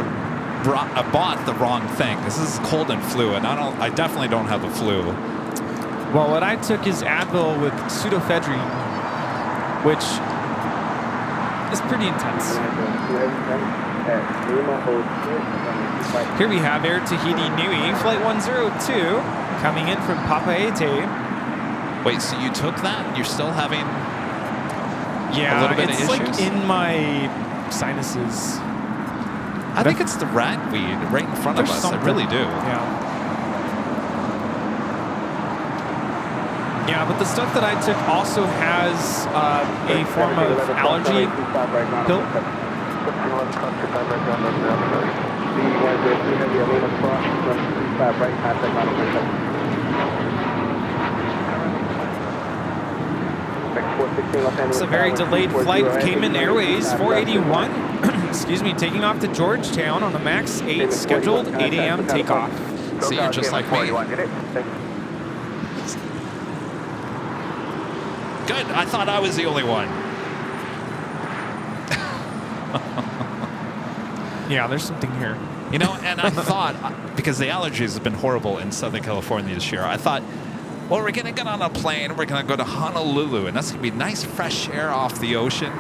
the wrong thing. This is cold and flu, and I definitely don't have the flu. Well, what I took is Advil with pseudoephedrine, which is pretty intense. Here we have Air Tahiti Nui, Flight 102, coming in from Papeete. Wait, so you took that and you're still having a little bit of issues? It's like in my sinuses. I think it's the ragweed right in front of us. I really do. Yeah. Yeah, but the stuff that I took also has a form of allergy pill. It's a very delayed flight with Cayman Airways 481. Excuse me, taking off to Georgetown on a MAX 8 scheduled 8 a.m. takeoff. See, you're just like me. Good. I thought I was the only one. Yeah, there's something here. You know, and I thought, because the allergies have been horrible in Southern California this year, I thought, well, we're going to get on a plane, we're going to go to Honolulu, and that's going to be nice fresh air off the ocean.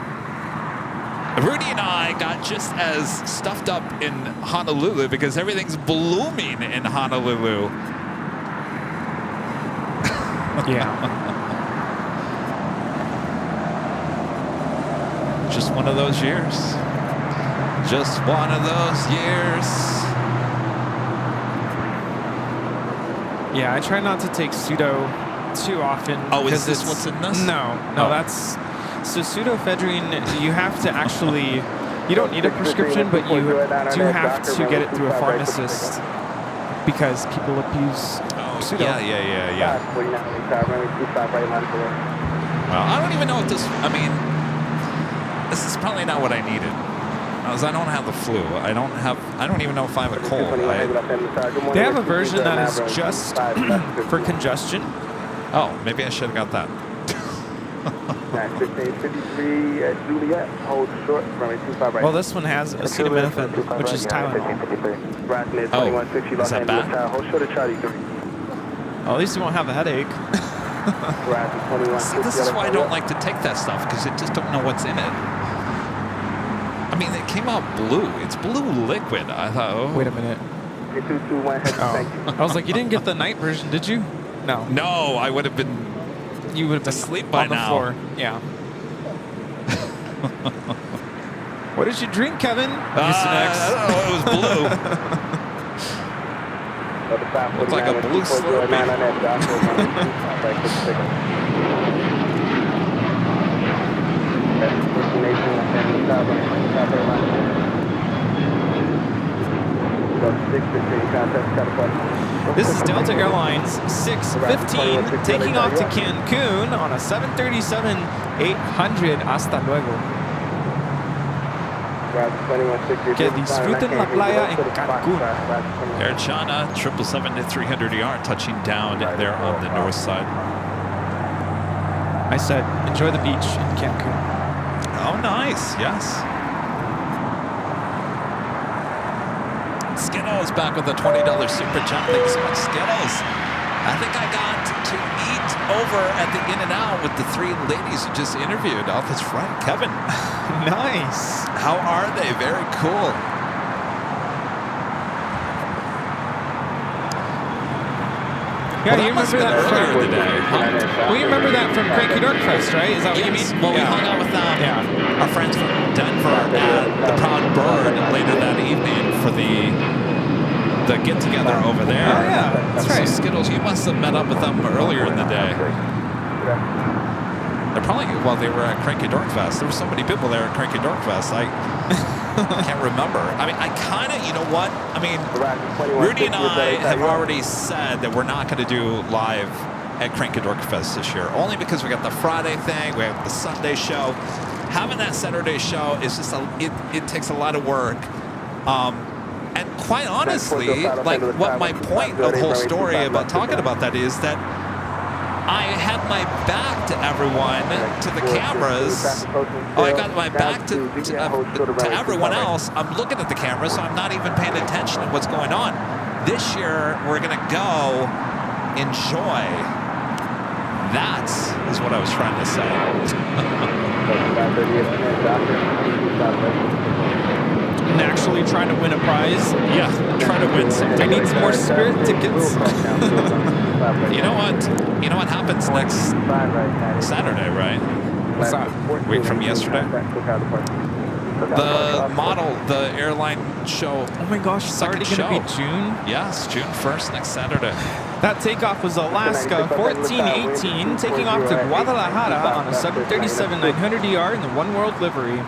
Rudy and I got just as stuffed up in Honolulu because everything's blooming in Honolulu. Yeah. Just one of those years. Just one of those years. Yeah, I try not to take pseudo too often. Oh, is this what's in this? No, that's... So pseudoephedrine, you have to actually... You don't need a prescription, but you do have to get it through a pharmacist because people abuse pseudo. Yeah. Well, I don't even know if this... I mean, this is probably not what I needed. I don't have the flu. I don't even know if I have a cold. They have a version that is just for congestion. Oh, maybe I should have got that. Well, this one has acetaminophen, which is Tylenol. Oh, is that bad? Well, at least you won't have a headache. See, this is why I don't like to take that stuff, because you just don't know what's in it. I mean, it came out blue. It's blue liquid. I thought, oh. Wait a minute. Oh. I was like, you didn't get the night version, did you? No. No, I would have been... You would have been asleep by now. Floor. Yeah. What did you drink, Kevin? I don't know. It was blue. Looked like a blue Slurpee. This is Delta Airlines 615 taking off to Cancun on a 737-800. Hasta luego. Que disfruten la playa en Cancún. Air China 777-300ER touching down there on the north side. I said, enjoy the beach in Cancun. Oh, nice. Yes. Skittles back with a $20 super chat. Thank you so much, Skittles. I think I got to eat over at the In-N-Out with the 3 ladies you just interviewed. Oh, that's right, Kevin. Nice. How are they? Very cool. Yeah, Well, you remember that earlier from in the day. Well, you remember that from Cranky Dork Fest, right? Is that what you mean? Well, we hung out with our friends from Denver at the Proud Bird later that evening for the get-together over there. Oh, yeah, that's right. So Skittles, you must have met up with them earlier in the day. They're probably, well, they were at Cranky Dork Fest. There were so many people there at Cranky Dork Fest. I can't remember. I mean, I kind of, you know what? I mean, Rudy and I have already said that we're not going to do live at Cranky Dork Fest this year, only because we got the Friday thing, we have the Sunday show. Having that Saturday show is just, it takes a lot of work. And quite honestly, like what my point of the whole story about talking about that is that I had my back to everyone, to the cameras. Oh, I got my back to everyone else. I'm looking at the camera, so I'm not even paying attention to what's going on. This year, we're going to go enjoy. That is what I was trying to say. And actually trying to win a prize. Yeah, trying to win something. I need some more Spirit tickets. You know what happens next Saturday, right? What's that? Week from yesterday. The model, the airline show. Oh my gosh, it's already going to be June? Yes, June 1st, next Saturday. That takeoff was Alaska 1418, taking off to Guadalajara on a 737-900ER in the One World livery.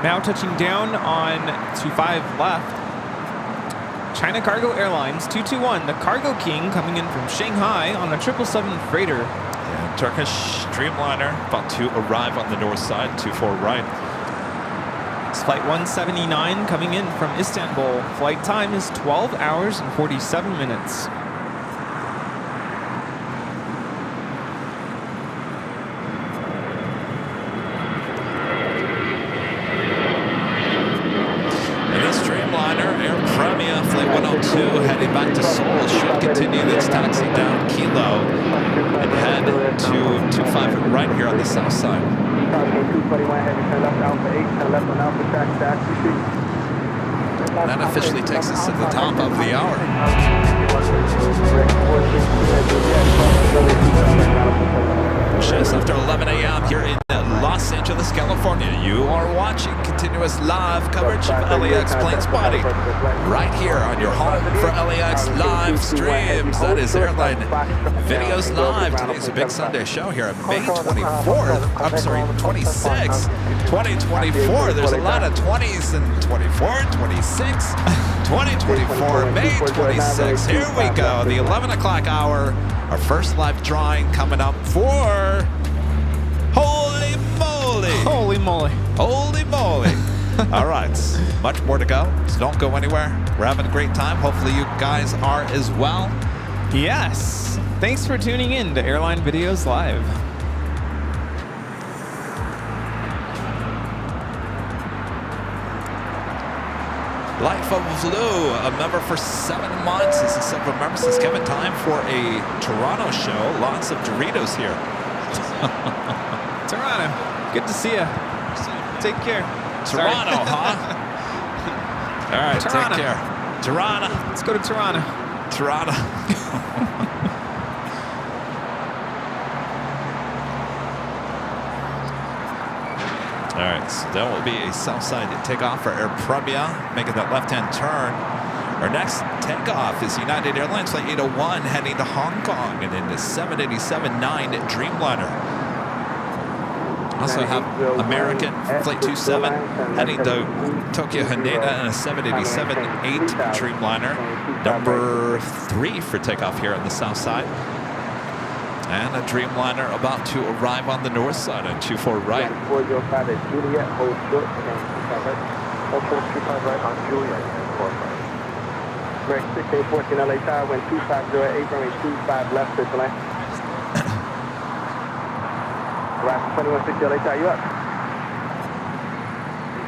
Now touching down on 25 left. China Cargo Airlines 221, the Cargo King coming in from Shanghai on a 777 freighter. Yeah, Turkish Streamliner about to arrive on the north side, 24 right. It's flight 179 coming in from Istanbul. Flight time is 12 hours and 47 minutes. Heading back to Seoul, should continue its taxi down Kilo and head to 25 right here on the south side. That officially takes us to the top of the hour. Just after 11 a.m. here in Los Angeles, California. You are watching continuous live coverage of LAX Plane Spotting right here on your home for LAX live streams. That is Airline Videos Live. Today's a big Sunday show here on May 24th. I'm sorry, 26th, 2024. There's a lot of 20s and 24, 26, 2024, May 26th. Here we go, the 11 o'clock hour. Our first live drawing coming up for Holy Moly! Holy moly. Holy moly. All right, much more to go, so don't go anywhere. We're having a great time. Hopefully you guys are as well. Yes. Thanks for tuning in to Airline Videos Live. Life of Lou, a member for 7 months. This is a member since Kevin. Time for a Toronto show. Lots of Doritos here. Toronto, good to see you. Take care. Toronto, huh? All right, Toronto. take care. Toronto. Let's go to Toronto. Toronto. All right, so that will be a south side takeoff for Air Premia, making that left-hand turn. Our next takeoff is United Airlines Flight 801 heading to Hong Kong, and then the 787-9 Dreamliner. Also have American Flight 27 heading to Tokyo Haneda and a 787-8 Dreamliner. Number 3 for takeoff here on the south side. And a Dreamliner about to arrive on the north side on 24 right. 405 at Juliet, hold short, and 25 right. Hold short, 25 right on Juliet, and 4 right. Correct, 1614 LA Tower, wind 250 runway 25 left, circle line. Arrive 2160 LA Tower, you up?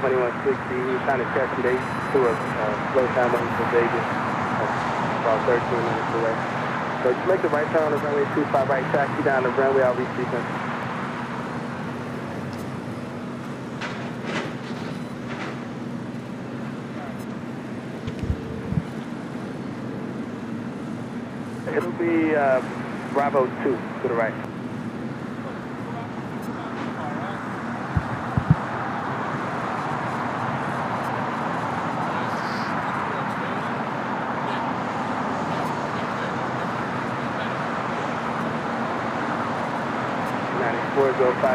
2160, we trying to catch today to a slow time waiting for Vegas, about 13 minutes away. So just make the right turn on the runway 25 right, taxi down the runway, I'll resequence. It'll be Bravo 2 to the right.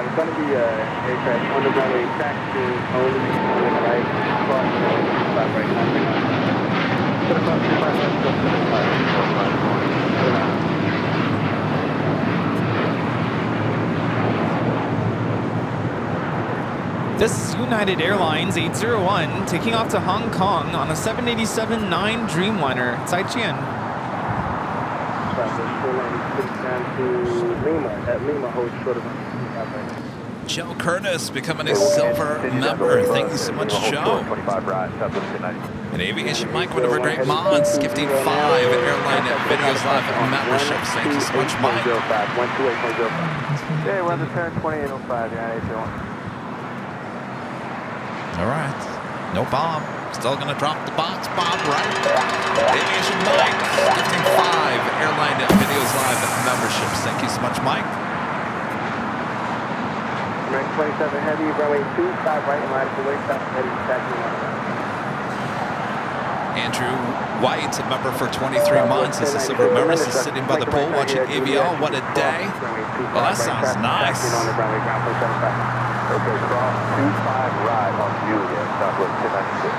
It's going to be aircraft on the runway, taxi only on the right, cross the right, to the front, This is United Airlines 801 taking off to Hong Kong on a 787-9 Dreamliner. It's IGN. Down to Lima. At Lima, hold short of Joe Curtis becoming a silver member. Thank you so much, Joe. And Aviation Mike, one of our great mods, gifting 5 Airline Videos Live memberships. Thank you so much, Mike. Yeah, we're on the turn 2805. All right. No bomb. Still going to drop the box. Bob, right? Aviation Mike, gifting 5 Airline Videos Live memberships. Thank you so much, Mike. American 27 Heavy, runway 25 right, line for way, stop heading, taxi on. Andrew White, a member for 23 months, is a silver member. He's sitting by the pool watching AVL. What a day. Well, that sounds nice. Okay, cross 25 right on Juliet, Southwest 1096.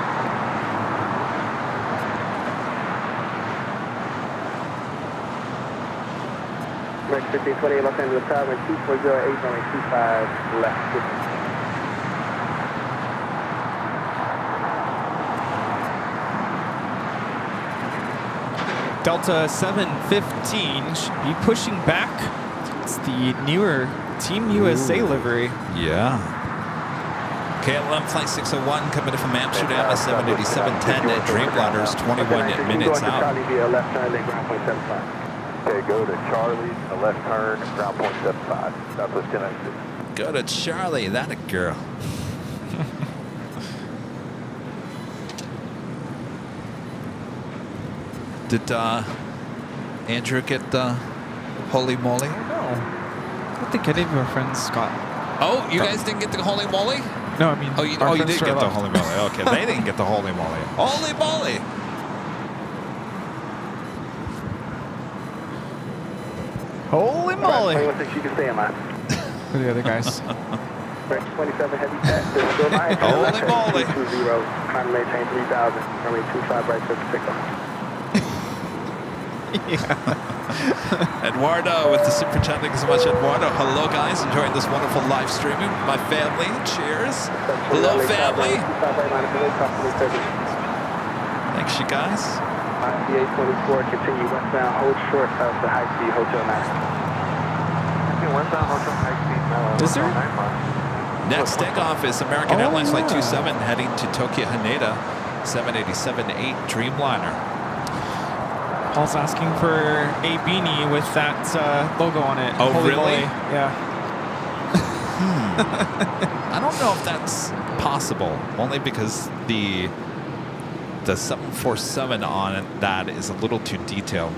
American 1528 Los Angeles Tower, 2408, runway 25 left. Delta 715 should be pushing back. It's the newer Team USA livery. Yeah. KLM Flight 601 coming in from Amsterdam at 787-10 at Dreamliners, 21 minutes out. Okay, go to Charlie, a left turn, ground point 75, Southwest 1096. Go to Charlie, that a girl. Did Andrew get the holy moly? No. I don't think any of our friends got. Oh, you guys didn't get the holy moly? No, I mean. Oh, you did get the holy moly. Okay, they didn't get the holy moly. Holy moly! Holy moly! Right, 21 you can stay in line. Who are the other guys? 27 heavy pass, holy moly! 20, trying to maintain 3,000, runway 25 right, 56 on. Yeah. Eduardo with the super chat. Thank you so much, Eduardo. Hello, guys. Enjoying this wonderful live streaming with my family. Cheers. Hello, family. Thanks, you guys. ICA-24, continue westbound, hold short of the high-speed Hotel 9. Westbound Hotel high-speed. Is there? Next takeoff is American Airlines Flight 27 heading to Tokyo Haneda, 787-8 Dreamliner. Paul's asking for a beanie with that logo on it. Oh, Holy really? moly. Yeah. I don't know if that's possible, only because the 747 on it, that is a little too detailed.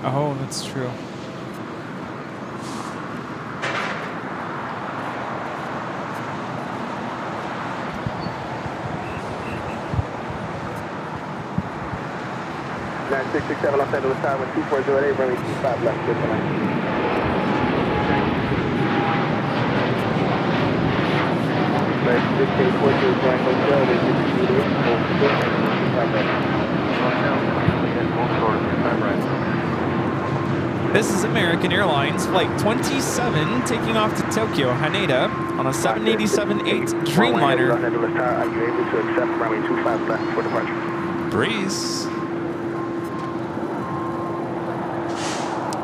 Oh, that's true. Nine 667 Los Angeles Tower, 2408, runway 25 left, good tonight. Flight 1614, Grand Hotel, they should be Juliet, hold short, 25 right. Hold short, 25 right. This is American Airlines Flight 27 taking off to Tokyo, Haneda on a 787-8 Dreamliner. Are you able to accept runway 25 left for departure? Breeze.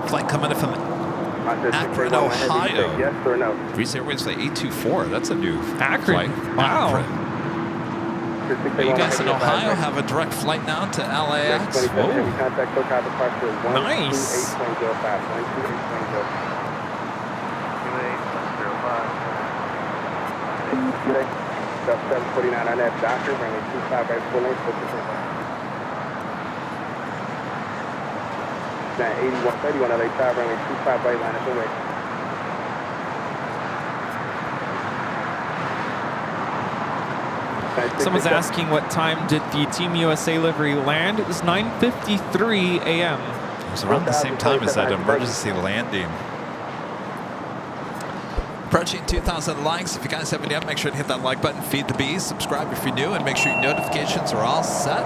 Flight coming in from Akron, Ohio. Yes or no? Breeze Airways Flight 824. That's a new Akron. flight. Wow. Akron. You guys in Ohio have a direct flight now to LAX. Whoa. Nice. 749 on that doctor, bringing 25 right full length, 8131 LA Tower, bringing 25 right line up away. Someone's asking what time did the Team USA livery land? It was 9:53 a.m. It was around the same time as that emergency landing. Approaching 2,000 likes. If you guys haven't yet, make sure to hit that like button, feed the bees, subscribe if you're new, and make sure your notifications are all set.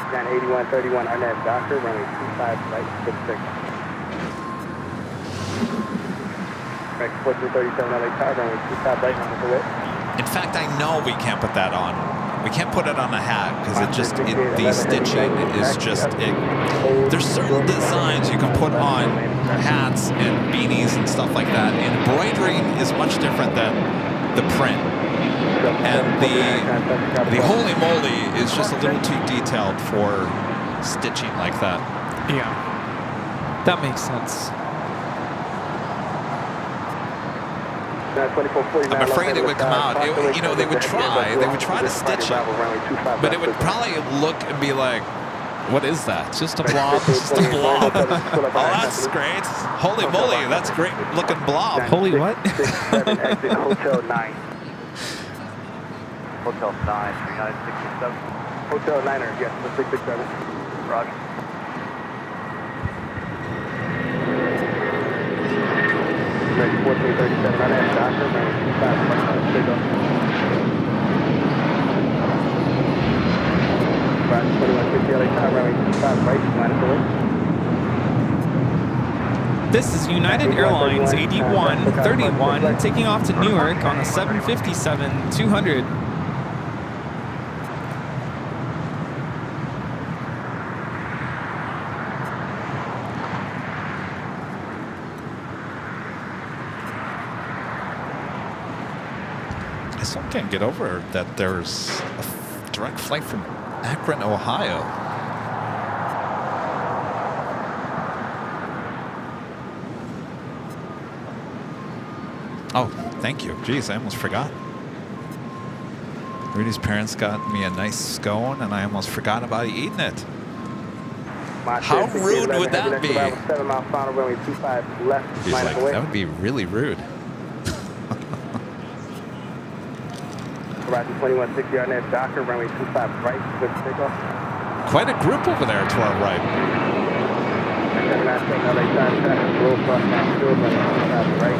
Got 8131 on that doctor, running 25 right 66. Back 1437 LA Tower, running 25 right on the way. In fact, I know we can't put that on. We can't put it on a hat because the stitching is just, there's certain designs you can put on hats and beanies and stuff like that. Embroidering is much different than the print. And the holy moly is just a little too detailed for stitching like that. Yeah, that makes sense. I'm afraid it would come out. You know, they would try to stitch it, but it would probably look and be like, what is that? It's just a blob. It's just a blob. Oh, that's great. Holy moly, that's a great looking blob. Holy what? Hotel 9. Hotel 9, 3967. Hotel 9er, yes, 667. Roger. Ready 1437 on that doctor, running 25 right on the signal. Roger 2150 LA Tower, running 25 right, line up away. This is United Airlines 8131 taking off to Newark on a 757-200. I still can't get over that there's a direct flight from Akron, Ohio. Oh, thank you. Jeez, I almost forgot. Rudy's parents got me a nice scone, and I almost forgot about eating it. How rude would that be? He's like, that would be really rude. Roger 2160 on that doctor, runway 25 right, good takeoff. Quite a group over there to our right. 797 LA time, traffic, roll cross downfield, runway 25 right,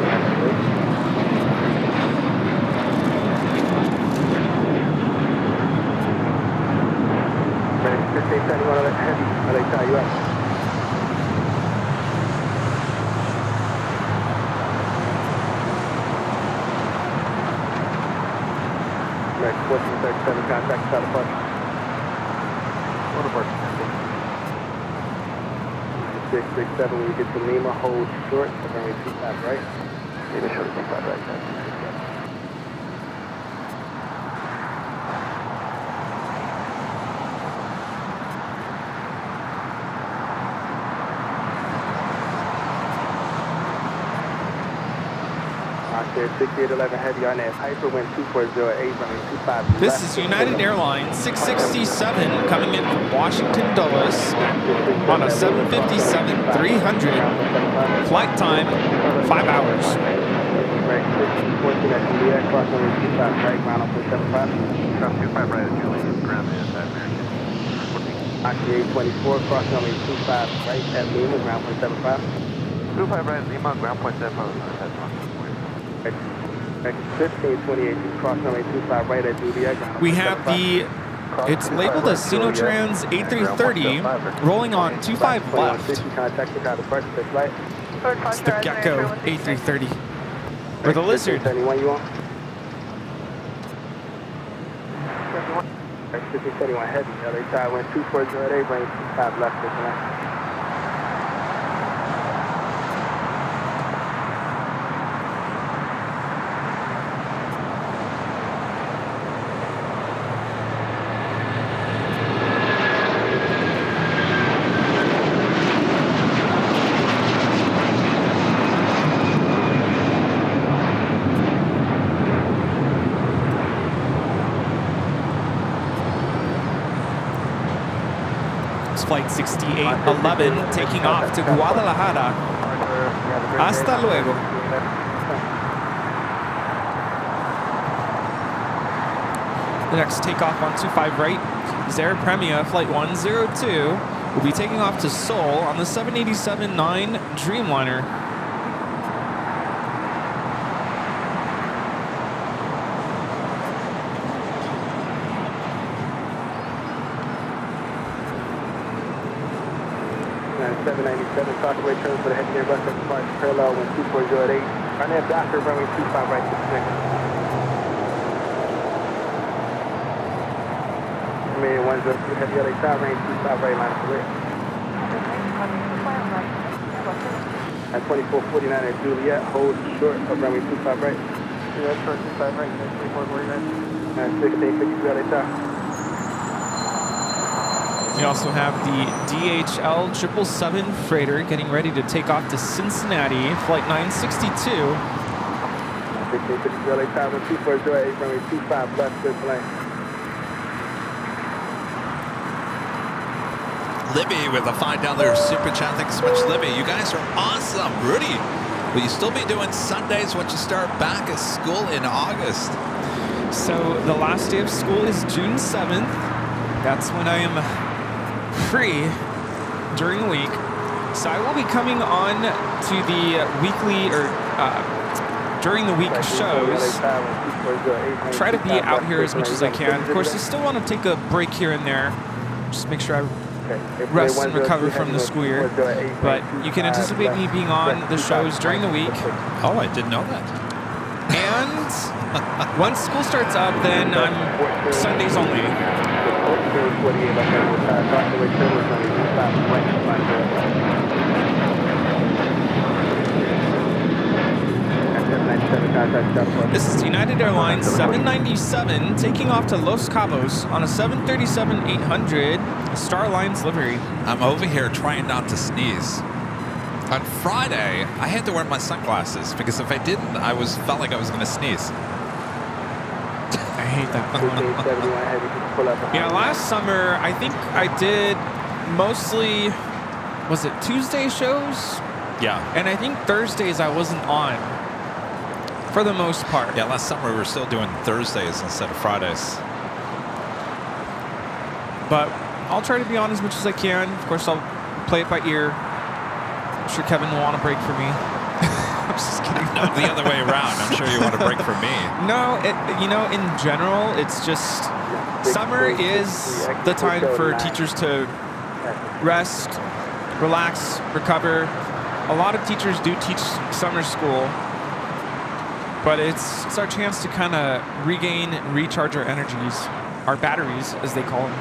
Ready 5871 on that heavy, LA tie you up. Ready 1437, contact south of Park. What about 667, when you get to Lima, hold short, runway 25 right. Lima short 25 right, Oscar 6811 heavy on that Hyper, wind 2408, runway 25 This is United Airlines 667 coming in from Washington Dulles on a 757-300. Flight time 5 hours. Right, 14 at India, cross runway 25 right, ground on 475. Ground 25 right at Julie, ground inside American. 14. Oxy 824, cross runway 25 right at Lima, ground point 75. 25 right, Lima, ground point 75. Exit 1528, cross runway 25 right at Juliet. We have the, it's labeled as Sinotrans 8330, rolling on 25 left. It's the Gecko 8330. Or the Lizard. Anyone you want? 1571 heavy, LA side wind 2408, range 25 left, disconnect. Flight 6811 taking off to Guadalajara. Hasta luego. The next takeoff on 25 right is Air Premia Flight 102. Will be taking off to Seoul on the 787-9 Dreamliner. And 797, Talkaway turn for the head near West Flight parallel 12408. Right now, Doctor, runway 25 right to 6. Mayday 102, heavy LA side range 25 right line clear. At 2449 at Juliet, hold short of runway 25 right. Juliet, short 25 right, 2449. And 1650 LA side. We also have the DHL 777 freighter getting ready to take off to Cincinnati, flight 962. 1650 LA side, 2408, runway 25 left, good lane. Libby with a $5 super chat. Thanks so much, Libby. You guys are awesome. Rudy, will you still be doing Sundays once you start back at school in August? So the last day of school is June 7th. That's when I am free during the week. So I will be coming on to the weekly or during the week shows. Try to be out here as much as I can. Of course, I still want to take a break here and there. Just make sure I rest and recover from the school year. But you can anticipate me being on the shows during the week. Oh, I didn't know that. And once school starts up, then I'm Sundays only. This is United Airlines 797 taking off to Los Cabos on a 737-800 Star Alliance livery. I'm over here trying not to sneeze. On Friday, I had to wear my sunglasses because if I didn't, felt like I was going to sneeze. I hate that. Yeah, last summer, I think I did mostly, was it Tuesday shows? Yeah. And I think Thursdays I wasn't on. For the most part. Yeah, last summer we were still doing Thursdays instead of Fridays. But I'll try to be on as much as I can. Of course, I'll play it by ear. I'm sure Kevin will want a break from me. I'm just kidding. No, the other way around. I'm sure you want a break from me. No, in general, it's just summer is the time for teachers to rest, relax, recover. A lot of teachers do teach summer school. But it's our chance to kind of regain and recharge our energies, our batteries, as they call them.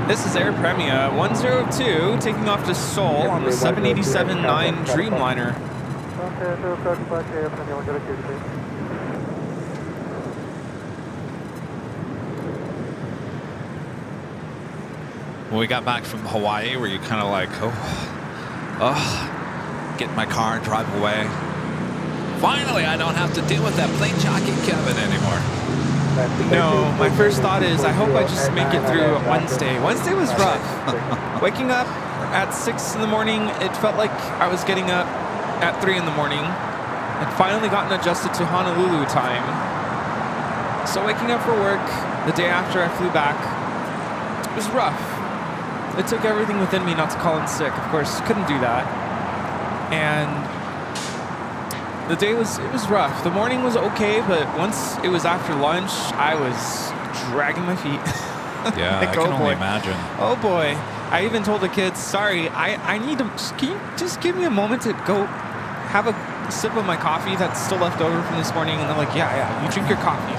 This is Air Premia 102 taking off to Seoul on the 787-9 Dreamliner. When we got back from Hawaii, were you kind of like, get in my car and drive away? Finally, I don't have to deal with that plane jockey Kevin anymore. No, my first thought is I hope I just make it through Wednesday. Wednesday was rough. Waking up at 6 in the morning. It felt like I was getting up at 3 in the morning. I'd finally gotten adjusted to Honolulu time. So waking up for work the day after I flew back, it was rough. It took everything within me not to call in sick. Of course, couldn't do that. And the day was rough. The morning was okay, but once it was after lunch, I was dragging my feet. Yeah, like, I can only imagine. Oh boy. I even told the kids, sorry, I need to, can you just give me a moment to go have a sip of my coffee that's still left over from this morning? And they're like, yeah, you drink your coffee.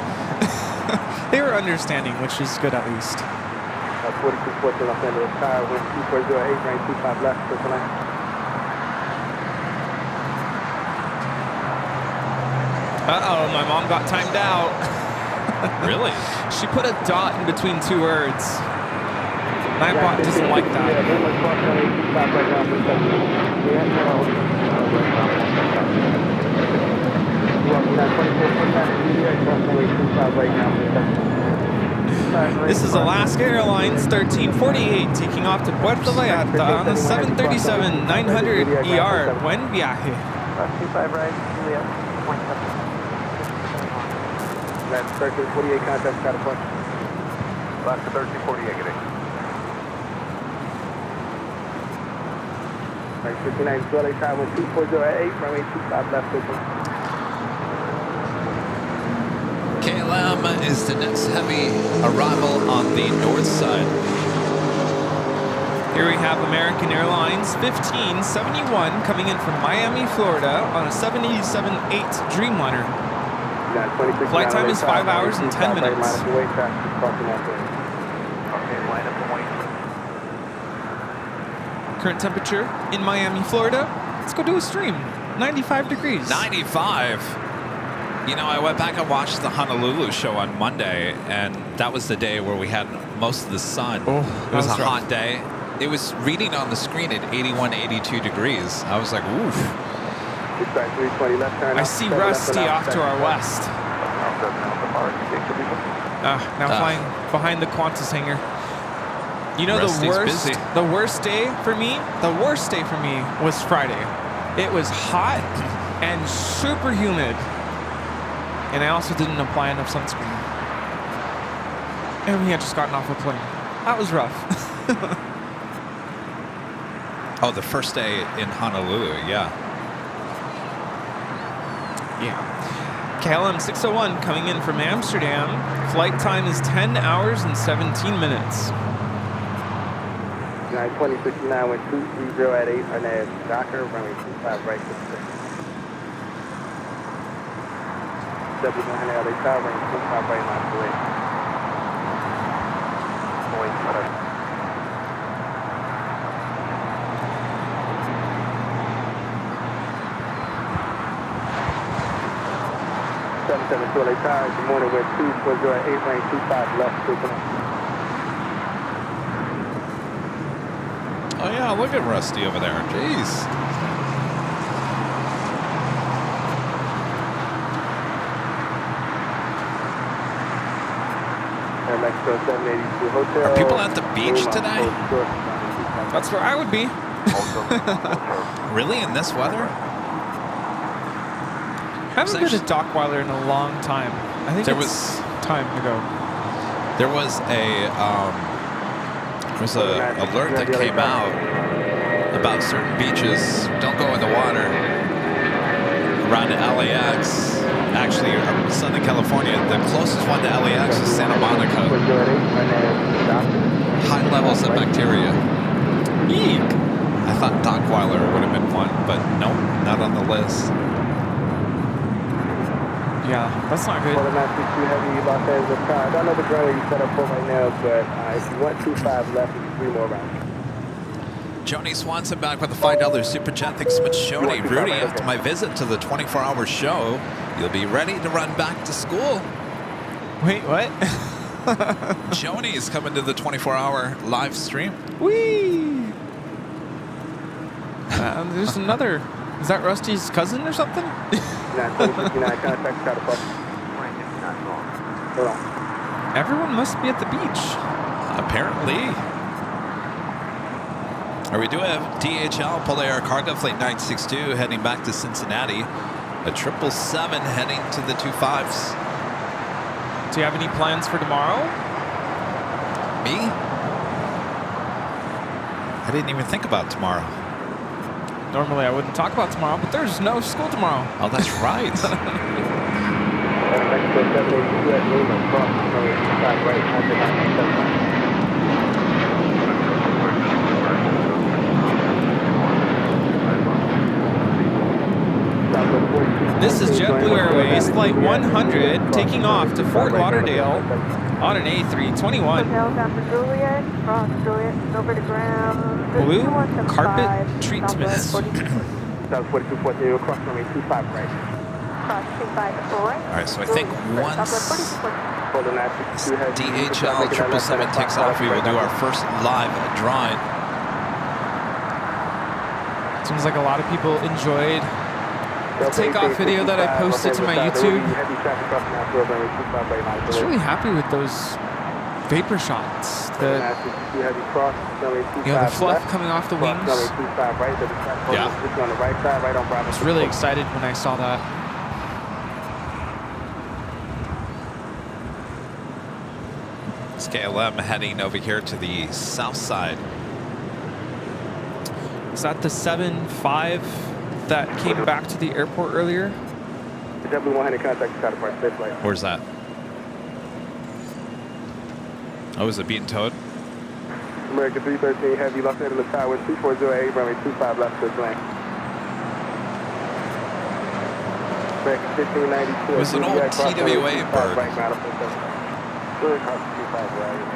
They were understanding, which is good at least. 4214 Los Angeles Tower, wind 2408, range 25 left, circle line. Uh-oh, my mom got timed out. Really? She put a dot in between two words. My bot doesn't like that. This is Alaska Airlines 1348 taking off to Puerto Vallarta on the 737-900 ER. Buen viaje. 25 right, Juliet, 27. That's 1348 contact, got a point. Alaska 1348, get it. Right, 59, LA Tower, wind 2408, runway 25 left, circle. KLM is the next heavy arrival on the north side. Here we have American Airlines 1571 coming in from Miami, Florida on a 787-8 Dreamliner. Flight time is 5 hours and 10 minutes. Okay, line up and wait. Current temperature in Miami, Florida. Let's go do a stream. 95 degrees. 95. You know, I went back and watched the Honolulu show on Monday, and that was the day where we had most of the sun. Oh, it was a hot day. It was reading on the screen at 81, 82 degrees. I was like, oof. I see Rusty off to our west. Now flying behind the Qantas hangar. You know, the worst day for me was Friday. It was hot and super humid. And I also didn't apply enough sunscreen. And we had just gotten off a plane. That was rough. Oh, the first day in Honolulu, yeah. Yeah. KLM 601 coming in from Amsterdam. Flight time is 10 hours and 17 minutes. 92069 with 230 at 8 on that Docker, runway 25 right. 7100 LA Tower, runway 25 right, miles away. Point, whatever. To LA Tower, good morning, with 240 at 8, range 25 left, circle. Oh, yeah, look at Rusty over there. Jeez. Mexico 782 Hotel. Are people at the beach today? That's where I would be. Really? In this weather? I haven't been to Dockweiler in a long time. I think it's time to go. There was a alert that came out about certain beaches. Don't go in the water around LAX. Actually, Southern California. The closest one to LAX is Santa Monica. High levels of bacteria. Eek. I thought Dockweiler would have been one, but nope, not on the list. Yeah, that's not good. I don't know the runway you set up for right now, but if you want 25 left, you can 3 more rounds. Joni Swanson back with a $5 super chat. Thanks so much, Joni. Rudy, after my visit to the 24-hour show, you'll be ready to run back to school. Wait, what? Joni is coming to the 24-hour live stream. Whee! There's another. Is that Rusty's cousin or something? 92059 contact, got a bus. Hold on. Everyone must be at the beach. Apparently. Or we do have DHL, Polar Air Cargo Flight 962 heading back to Cincinnati. A 777 heading to the 25s. Do you have any plans for tomorrow? Me? I didn't even think about tomorrow. Normally I wouldn't talk about tomorrow, but there's no school tomorrow. Oh, that's right. This is JetBlue Airways Flight 100 taking off to Fort Lauderdale on an A321. Blue carpet treatment. Alright, so I think once DHL 777 takes off, we will do our first live drawing. Seems like a lot of people enjoyed the takeoff video that I posted to my YouTube. I was really happy with those vapor shots. The fluff coming off the wings. Yeah. I was really excited when I saw that. It's KLM heading over here to the south side. Is that the 7-5 that came back to the airport earlier? Where's that? Oh, is it being towed? American 313 Heavy, Los Angeles Tower, 2408, runway 25 left to lane. American 1592. It was an old TWA bird.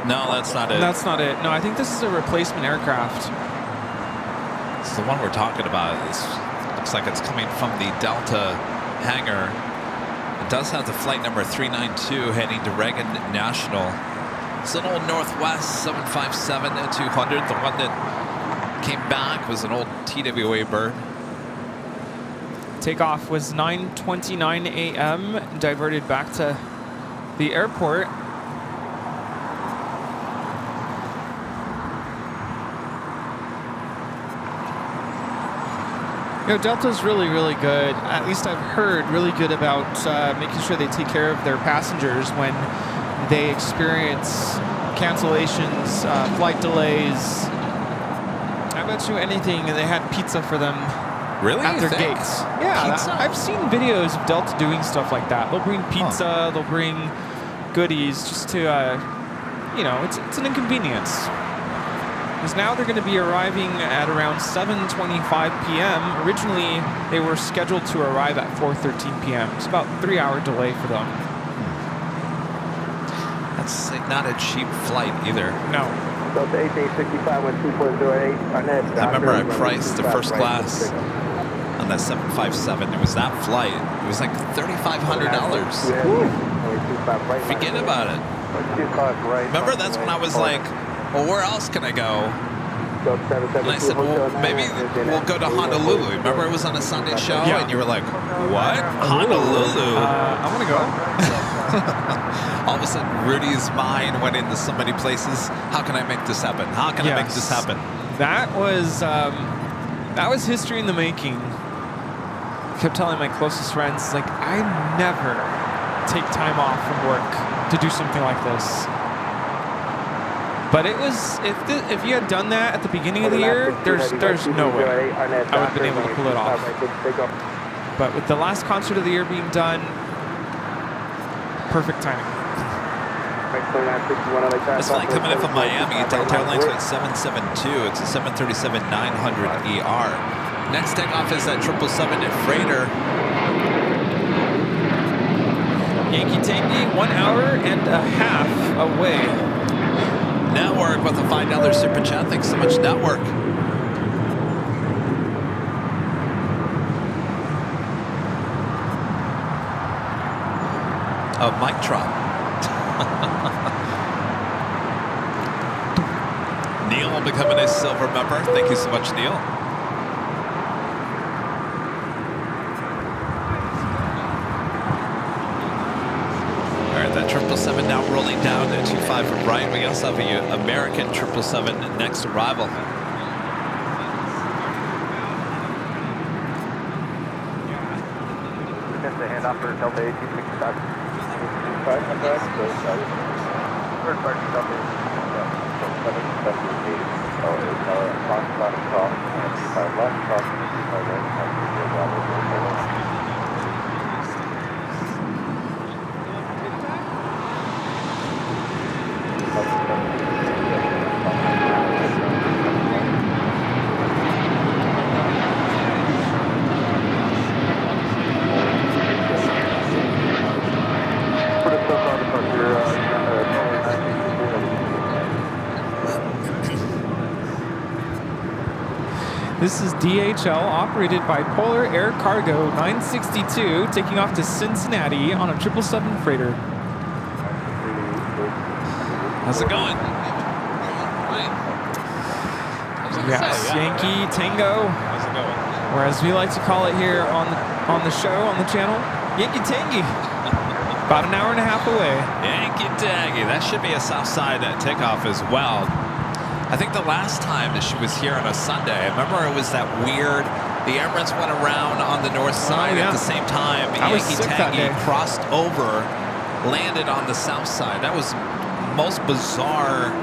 No, that's not it. That's not it. No, I think this is a replacement aircraft. It's the one we're talking about. It looks like it's coming from the Delta hangar. It does have the flight number 392 heading to Reagan National. It's an old Northwest 757-200. The one that came back was an old TWA bird. Takeoff was 9:29 a.m. Diverted back to the airport. You know, Delta's really, really good. At least I've heard really good about making sure they take care of their passengers when they experience cancellations, flight delays. I bet you anything they had pizza for them. Really? At their gates. Yeah, Pizza? I've seen videos of Delta doing stuff like that. They'll bring pizza, they'll bring goodies just to, you know, it's an inconvenience. Because now they're going to be arriving at around 7:25 p.m. Originally, they were scheduled to arrive at 4:13 p.m. It's about a 3-hour delay for them. That's not a cheap flight either. No. So the 1865-2408. I remember I priced the first class on that 757. It was that flight. It was like $3,500. Forget about it. Remember, that's when I was like, well, where else can I go? And I said, well, maybe we'll go to Honolulu. Remember it was on a Sunday show? Yeah. And you were like, what? Honolulu? I want to go. All of a sudden, Rudy's mind went into so many places. How can I make this happen? How can I make this happen? That was history in the making. I kept telling my closest friends, like, I never take time off from work to do something like this. But it was, if you had done that at the beginning of the year, there's no way I would have been able to pull it off. But with the last concert of the year being done, perfect timing. This flight coming in from Miami, Delta Airlines flight 772. It's a 737-900ER. Next takeoff is that 777 freighter. Yankee Tangy, 1 hour and a half away. Network with a $5 super chat. Thanks so much, Network. A mic drop. Neil will be becoming a silver member. Thank you so much, Neil. That 777 now rolling down to 25 from right. We also have a American 777 next arrival. for Delta 826. Third party Delta 826. Planespotting call. 25 left, cross 25 right, This is DHL, operated by Polar Air Cargo 962, taking off to Cincinnati on a 777 freighter. How's it going? Yes, Yankee Tango. How's it going? Or as we like to call it here on the show, on the channel, Yankee Tangy. About an hour and a half away. Yankee Tangy. That should be a south side takeoff as well. I think the last time that she was here on a Sunday, I remember it was that weird, the Emirates went around on the north side at the same time. Yankee Tangy crossed over, landed on the south side. That was the most bizarre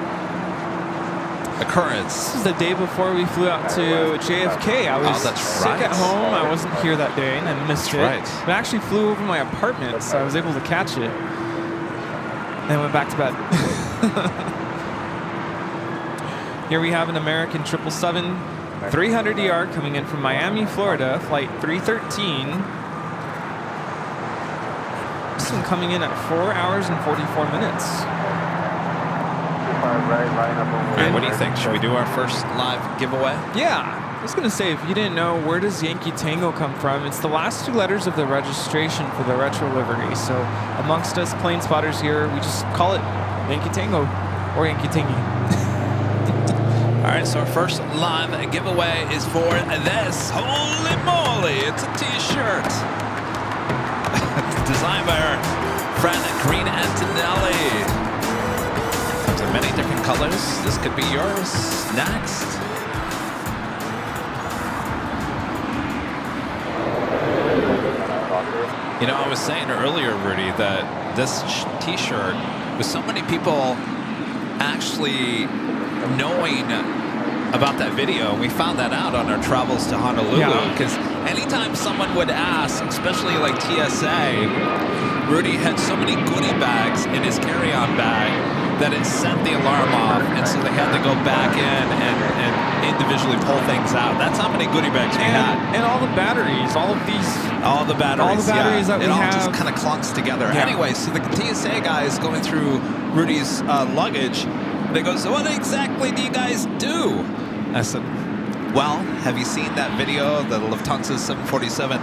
occurrence. This was the day before we flew out to JFK. I was sick at home. I wasn't here that day and I missed it. But I actually flew over my apartment, so I was able to catch it. Then went back to bed. Here we have an American 777 300ER coming in from Miami, Florida, flight 313. This one coming in at 4 hours and 44 minutes. Hey, what do you think? Should we do our first live giveaway? Yeah. I was going to say, if you didn't know, where does Yankee Tango come from? It's the last two letters of the registration for the retro livery. So amongst us plane spotters here, we just call it Yankee Tango or Yankee Tangy. All right, so our first live giveaway is for this. Holy moly, it's a t-shirt. Designed by our friend Green Antonelli. Comes in many different colors. This could be yours next. You know, I was saying earlier, Rudy, that this t-shirt, with so many people actually knowing about that video, we found that out on our travels to Honolulu, because anytime someone would ask, especially like TSA, Rudy had so many goodie bags in his carry-on bag that it set the alarm off, and so they had to go back in and individually pull things out. That's how many goodie bags we had. And all the batteries, all the batteries that we have. It all just kind of clunks together. Anyway, so the TSA guy is going through Rudy's luggage. They go, so what exactly do you guys do? I said, well, have you seen that video, the Lufthansa 747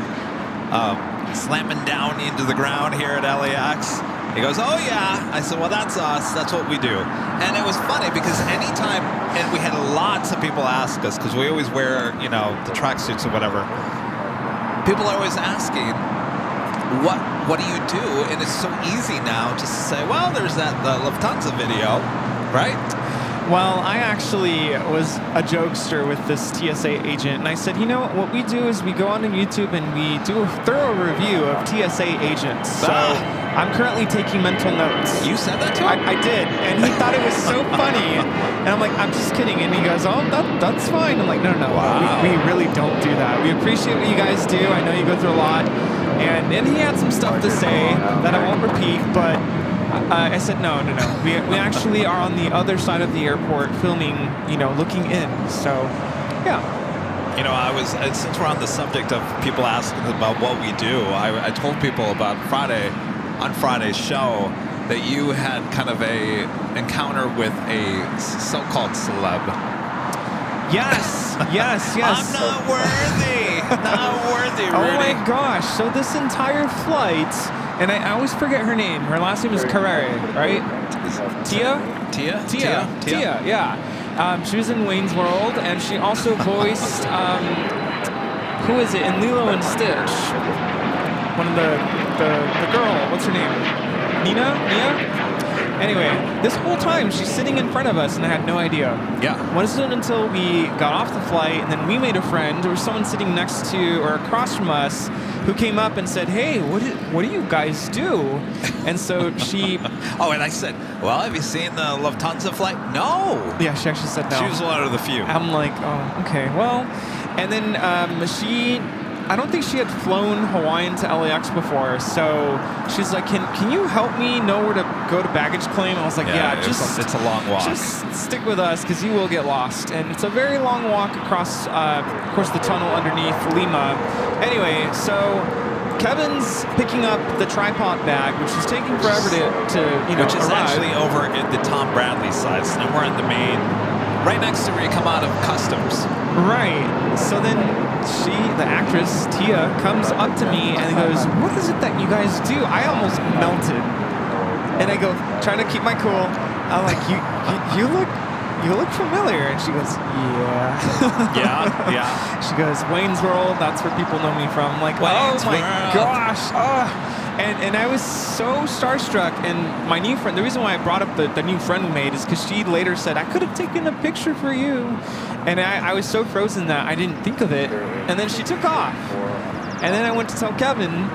slamming down into the ground here at LAX? He goes, oh yeah. I said, well, that's us. That's what we do. And it was funny because anytime, and we had lots of people ask us, because we always wear, you know, the tracksuits or whatever. People are always asking, what do you do? And it's so easy now just to say, well, there's the Lufthansa video. Right? Well, I actually was a jokester with this TSA agent, and I said, you know, what we do is we go onto YouTube and we do a thorough review of TSA agents. So I'm currently taking mental notes. You said that to him? I did, and he thought it was so funny. And I'm like, I'm just kidding. And he goes, oh, that's fine. I'm like, no. Wow. We really don't do that. We appreciate what you guys do. I know you go through a lot. And he had some stuff to say that I won't repeat, but I said, no. We actually are on the other side of the airport filming, you know, looking in. So, yeah. You know, since we're on the subject of people asking about what we do, I told people about on Friday's show that you had kind of a encounter with a so-called celeb. Yes. I'm not worthy. Rudy. Oh my gosh. So this entire flight, and I always forget her name. Her last name is Carrere, right? Tia, yeah. She was in Wayne's World, and she also voiced, who is it, in Lilo and Stitch? One of the girl, what's her name? Nia? Anyway, this whole time she's sitting in front of us, and I had no idea. Yeah. Wasn't until we got off the flight, and then we made a friend. There was someone sitting next to or across from us, who came up and said, "Hey, what do you guys do?" And so she... Oh, and I said, well, have you seen the Lufthansa flight? No. Yeah, she actually said no. She was one of the few. I'm like, oh, okay, well. And then I don't think she had flown Hawaiian to LAX before, so she's like, can you help me know where to go to baggage claim? I was like, yeah, it's a long walk. Just stick with us because you will get lost. And it's a very long walk across, of course, the tunnel underneath Lima. Anyway, so Kevin's picking up the tripod bag, which is taking forever to which is arrive. actually over at the Tom Bradley side, and we're in the main, right next to where you come out of customs. Right. So then the actress, Tia, comes up to me and goes, "What is it that you guys do?" I almost melted. And I go, trying to keep my cool. I'm like, you look familiar. And she goes, yeah. Yeah. She goes, Wayne's World, that's where people know me from. I'm like, Wayne's oh my World. gosh. Oh. And I was so starstruck. And my new friend, the reason why I brought up the new friend we made is because she later said, I could have taken a picture for you. And I was so frozen that I didn't think of it. And then she took off. And then I went to tell Kevin.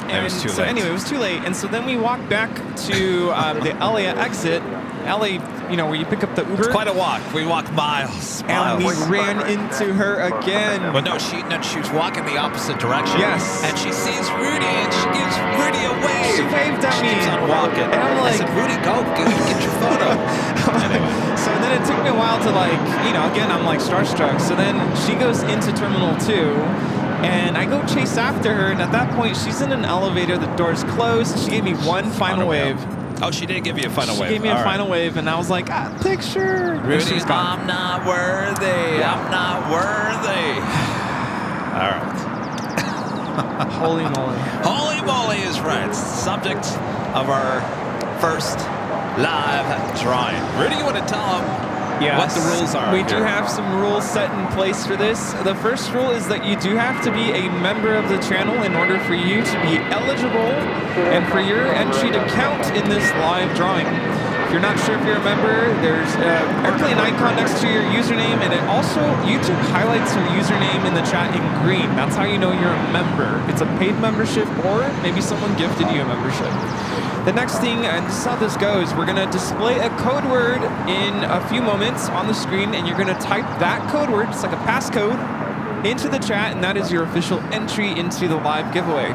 And it was too so late. Anyway, it was too late. And so then we walked back to the LA exit. LA, where you pick up the Uber. It's quite a walk. We walked miles. And we ran into her again. Well, no, she was walking the opposite direction. Yes. And she sees Rudy, and she gives Rudy a wave. She waved at me. She keeps on walking. And I'm like, I said, Rudy, go, get your photo. Anyway. So then it took me a while to again, I'm like starstruck. So then she goes into Terminal 2. And I go chase after her, and at that point, she's in an elevator, the door's closed. She gave me one final wave. Oh, she did give you a final wave. She gave me a final wave, and I was like, picture. Rudy, I'm not worthy. Yeah. I'm not worthy. All right. Holy moly. Holy moly is right. Subject of our first live drawing. Rudy, you want to tell them what the rules are? We do have some rules set in place for this. The first rule is that you do have to be a member of the channel in order for you to be eligible and for your entry to count in this live drawing. If you're not sure if you're a member, there's an airplane icon next to your username, and it also, YouTube highlights your username in the chat in green. That's how you know you're a member. It's a paid membership, or maybe someone gifted you a membership. The next thing, and this is how this goes, we're going to display a code word in a few moments on the screen, and you're going to type that code word, it's like a passcode, into the chat, and that is your official entry into the live giveaway.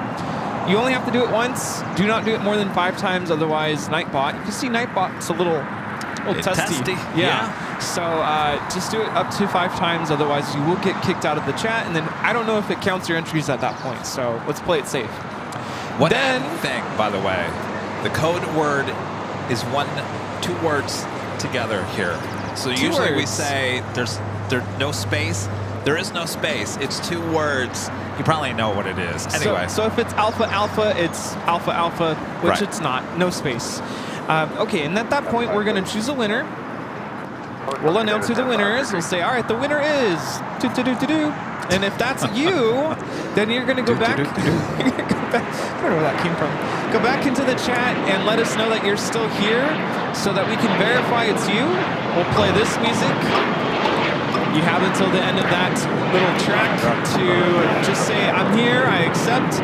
You only have to do it once. Do not do it more than 5 times, otherwise Nightbot. You can see Nightbot's a little testy. Yeah. So just do it up to 5 times, otherwise you will get kicked out of the chat, and then I don't know if it counts your entries at that point, so let's play it safe. One thing, by the way, the code word is 2 words together here. So usually we say there's no space. There is no space. It's 2 words. You probably know what it is. Anyway. So if it's alpha alpha, it's alpha alpha, which Right. it's not. No space. Okay, and at that point, we're going to choose a winner. We'll announce who the winner is. We'll say, all right, the winner is do-do-do-do-do. And if that's you, then you're going to go back. I don't know where that came from. Go back into the chat and let us know that you're still here so that we can verify it's you. We'll play this music. You have until the end of that little track to just say, I'm here, I accept.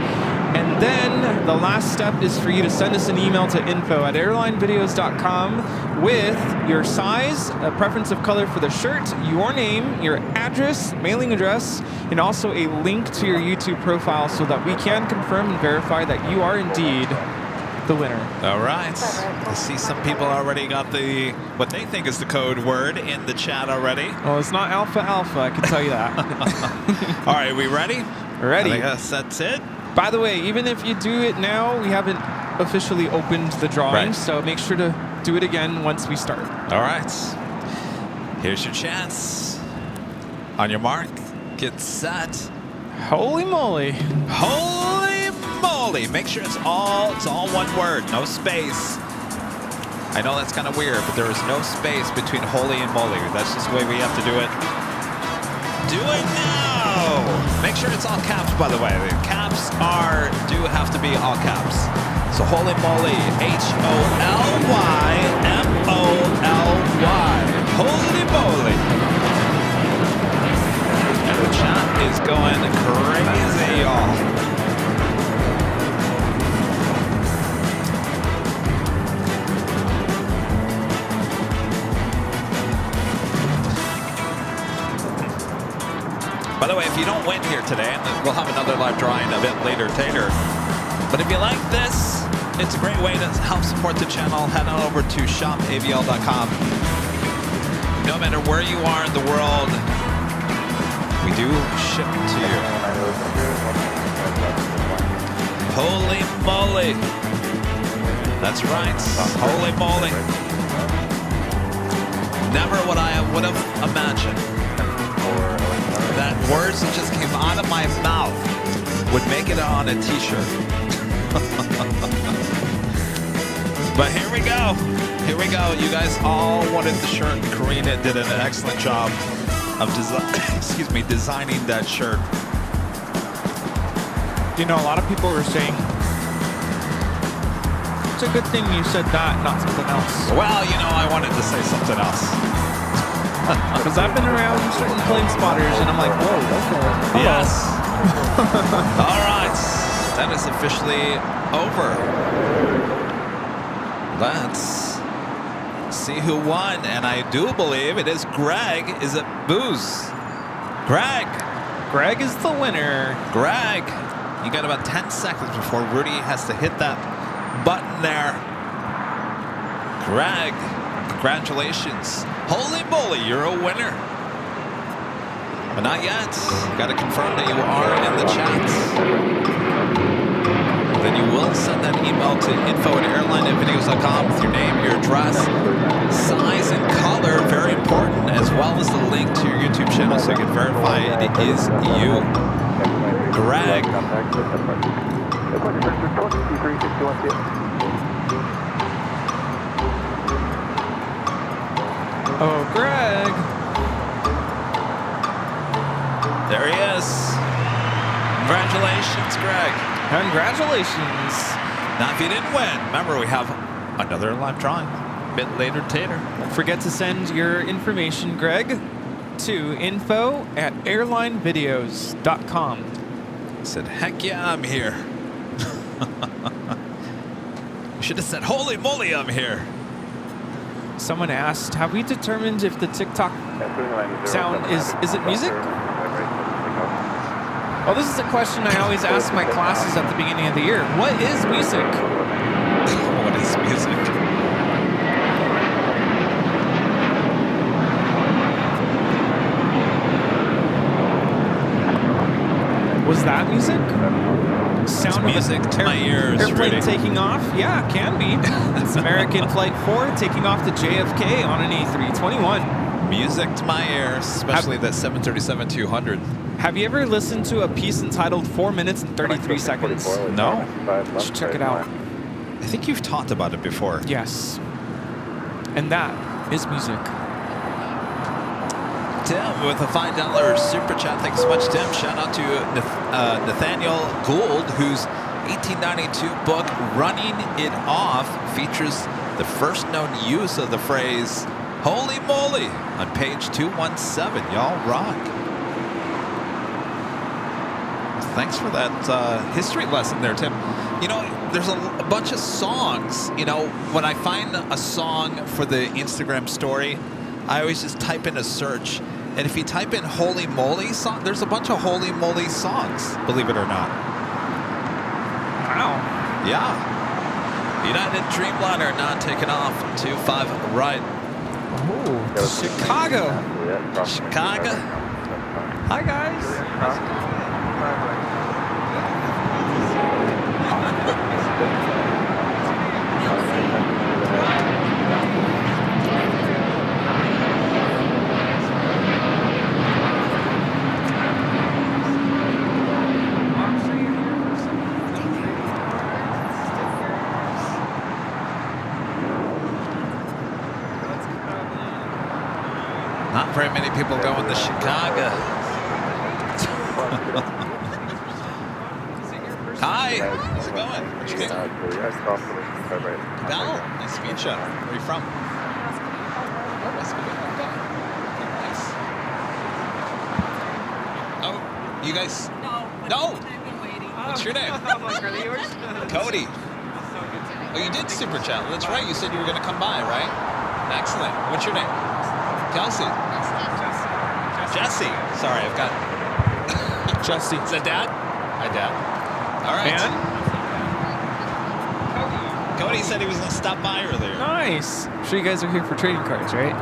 And then the last step is for you to send us an email to info@airlinevideos.com with your size, a preference of color for the shirt, your name, your address, mailing address, and also a link to your YouTube profile so that we can confirm and verify that you are indeed the winner. All right. I see some people already got what they think is the code word in the chat already. Well, it's not alpha alpha, I can tell you that. All right, we ready? Ready. I guess that's it. By the way, even if you do it now, we haven't officially opened the drawing, so make sure to do it again once we start. All right. Here's your chance. On your mark, get set. Holy moly. Holy moly. Make sure it's all one word, no space. I know that's kind of weird, but there is no space between holy and moly. That's just the way we have to do it. Do it now. Make sure it's all caps, by the way. The caps do have to be all caps. So holy moly, HOLYMOLY. Holy moly. And the chat is going crazy, y'all. you don't win here today, and we'll have another live drawing a bit later, but if you like this, it's a great way to help support the channel. Head on over to shopavl.com. No matter where you are in the world, we do ship to you. Holy moly. That's right. Holy moly. Never would I would have imagined that words that just came out of my mouth would make it on a t-shirt. But here we go. Here we go. You guys all wanted the shirt. Karina did an excellent job of designing that shirt. You know, a lot of people were saying, it's a good thing you said that, not something else. Well, you know, I wanted to say something else. Because I've been around certain plane spotters, and I'm like, whoa, okay. Yes. All right. That is officially over. Let's see who won. And I do believe it is Greg. Is it Booze? Greg. Greg is the winner. Greg. You got about 10 seconds before Rudy has to hit that button there. Greg, congratulations. Holy moly, you're a winner. But not yet. Got to confirm that you are in the chat. Then you will send that email to info@airlinevideos.com with your name, your address, size, and color. Very important, as well as the link to your YouTube channel so you can verify it is you. Greg. Oh, Greg. There he is. Congratulations, Greg. Congratulations. Now, if you didn't win, remember we have another live drawing a bit later, Tater. Don't forget to send your information, Greg, to info@airlinevideos.com. I said, heck yeah, I'm here. You should have said, holy moly, I'm here. Someone asked, have we determined if the TikTok sound is it music? Well, this is a question I always ask my classes at the beginning of the year. What is music? What is music? Was that music? Sound it's music to my ears. Airplane Rudy. taking off? Yeah, it can be. It's American Flight 4 taking off to JFK on an A321. Music to my ears, especially that 737-200. Have you ever listened to a piece entitled 4 minutes and 33 seconds? No. You should check it out. I think you've talked about it before. Yes. And that is music. Tim with a $5 super chat. Thanks so much, Tim. Shout out to Nathaniel Gould, whose 1892 book, Running It Off, features the first known use of the phrase, holy moly, on page 217. Y'all rock. Thanks for that history lesson there, Tim. You know, there's a bunch of songs. You know, when I find a song for the Instagram story, I always just type in a search. And if you type in holy moly song, there's a bunch of holy moly songs, believe it or not. Wow. Yeah. United Dreamliner not taking off 25 right. Oh, Chicago. Chicago. Hi, guys. Not very many people going to Chicago. Hi, how's it going? What's your name? Val, nice to meet you. Where are you from? Oh, West Virginia. Okay. Nice. Oh, you guys? No. I've been waiting. What's your name? I'm like, really yours? Cody. Oh, you did super chat. That's right. You said you were going to come by, right? Excellent. What's your name? Kelsey. Jesse. Sorry, I've got Justy. Is that Dad? Hi, Dad. All right. And? Cody said he was going to stop by earlier. Nice. I'm sure you guys are here for trading cards, right?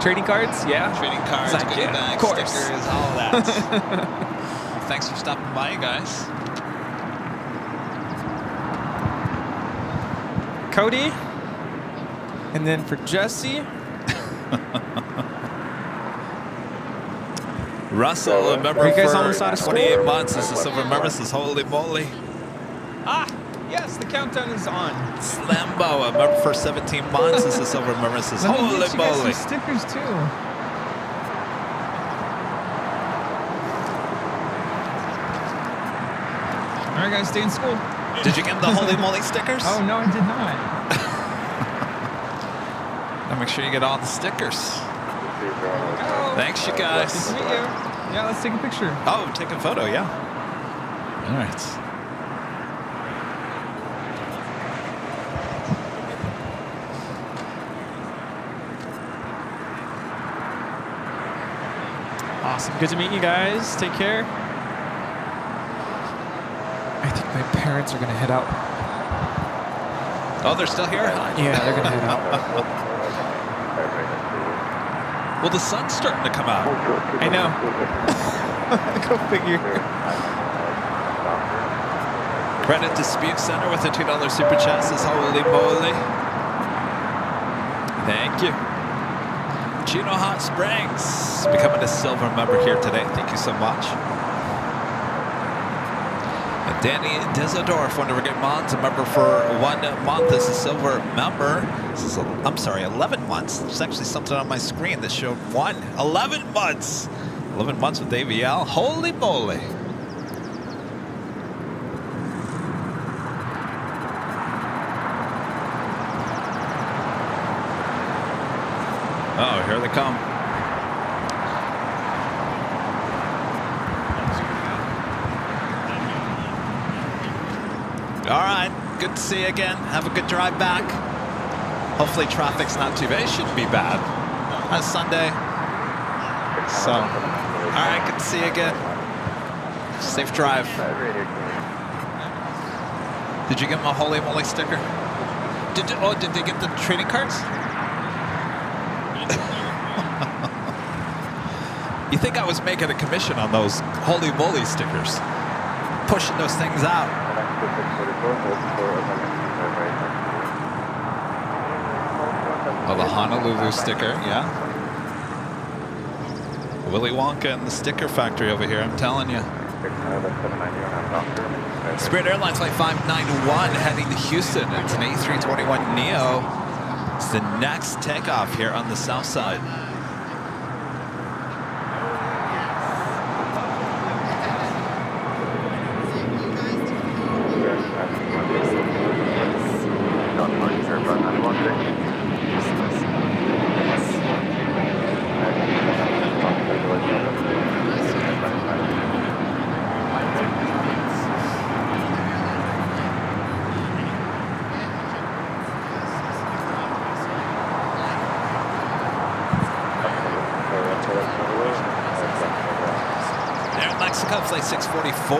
Trading cards? Yeah. Trading cards, Heck goodie yeah, bags, of course. stickers, all that. Thanks for stopping by, guys. Cody. And then for Jesse. Russell, a member you guys for almost out of 28 months. This is silver member. This is holy moly. Ah, yes, the countdown is on. Slambo, a member for 17 months. This is silver member. This is Let me holy get you guys moly. some stickers too. All right, guys, stay in school. Did you get the holy moly stickers? Oh no, I did not. Now make sure you get all the stickers. Oh, Thanks, you guys. Nice to meet you. Yeah, let's take a picture. Oh, take a photo, yeah. All right. Awesome. Good to meet you guys. Take care. I think my parents are going to head out. Oh, they're still here? Yeah, they're going to head out. Well, the sun's starting to come out. I know. Go figure. Credit Dispute Center with a $2 super chat says holy moly. Thank you. Chino Hot Springs becoming a silver member here today. Thank you so much. And Danny Dizadorf, one of our good mods, a member for 1 month as a silver member. This is, I'm sorry, 11 months. There's actually something on my screen that showed 11 months. 11 months with AVL. Holy moly. Oh, here they come. All right, good to see you again. Have a good drive back. Hopefully traffic's not too bad. It shouldn't be bad. It's Sunday. So, all right, good to see you again. Safe drive. Did you get my holy moly sticker? Did they get the trading cards? You think I was making a commission on those holy moly stickers? Pushing those things out. Oh, the Honolulu sticker, yeah. Willy Wonka and the sticker factory over here, I'm telling you. Spirit Airlines Flight 591 heading to Houston. It's an A321neo. It's the next takeoff here on the south side. Flight 644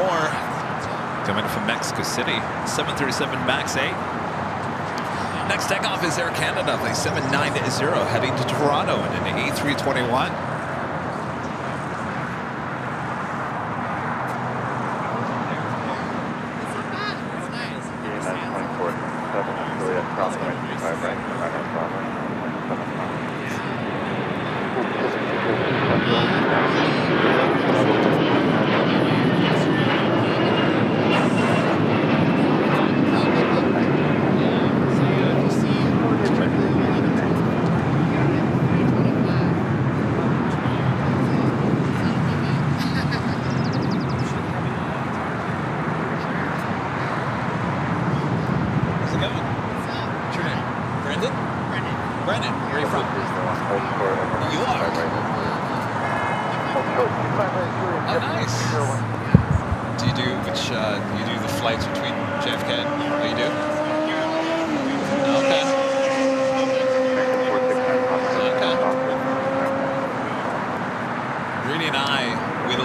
coming from Mexico City, 737 MAX 8. Next takeoff is Air Canada, Flight 790 heading to Toronto in an A321.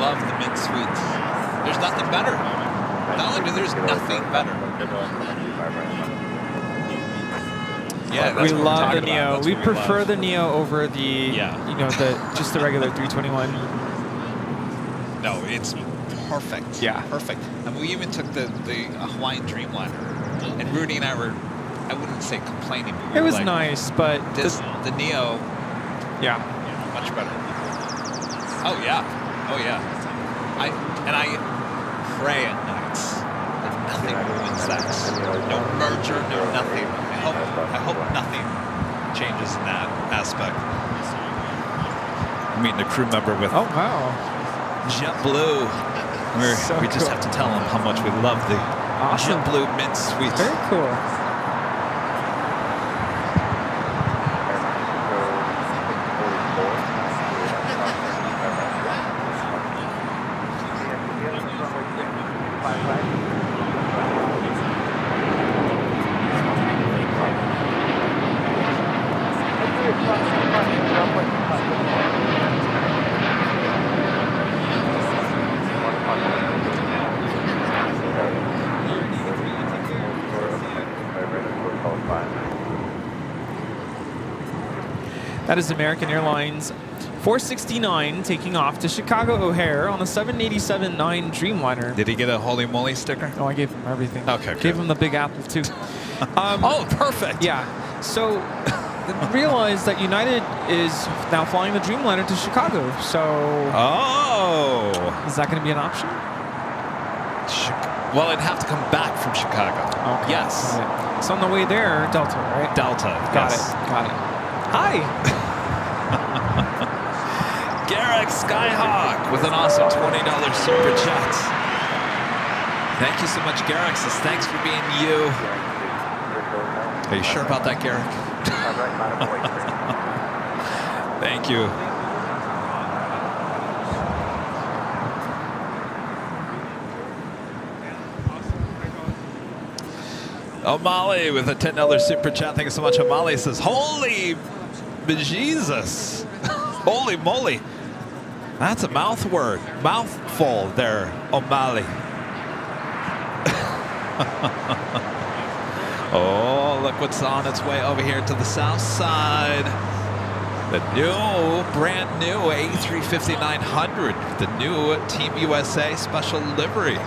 love the mint sweets. There's nothing better. Not only there's nothing better. Yeah, we love the Neo. We prefer the Neo over the, you know, just the regular 321. No, it's perfect. Yeah. Perfect. And we even took the Hawaiian Dreamliner. And Rudy and I were, I wouldn't say complaining, but we it was like, nice, but the Neo, much better. Oh yeah. Oh yeah. I pray at nights that nothing ruins that. No merger, no nothing. I hope nothing changes in that aspect. I'm meeting a crew member with JetBlue. We just have to tell them how much we love the JetBlue mint sweets. Very cool. That is American Airlines 469 taking off to Chicago O'Hare on the 787-9 Dreamliner. Did he get a Holy Moly sticker? Oh, I gave him everything. Okay, good. Gave him the Big Apple, too. Oh, perfect. Yeah. So realized that United is now flying the Dreamliner to Chicago. So is that going to be an option? Well, it'd have to come back from Chicago. Okay. Yes. Right. So on the way there, Delta, right? Delta. Got yes. it. Got it. Hi. Garrick Skyhawk with an awesome $20 super chat. Thank you so much, Garrick. Says thanks for being you. Are you sure about that, Garrick? Thank you. O'Malley with a $10 super chat. Thank you so much. O'Malley says, holy bejesus. Holy moly. That's a mouthful there, O'Malley. Oh, look what's on its way over here to the south side. The new, brand new A350-900, the new Team USA special livery.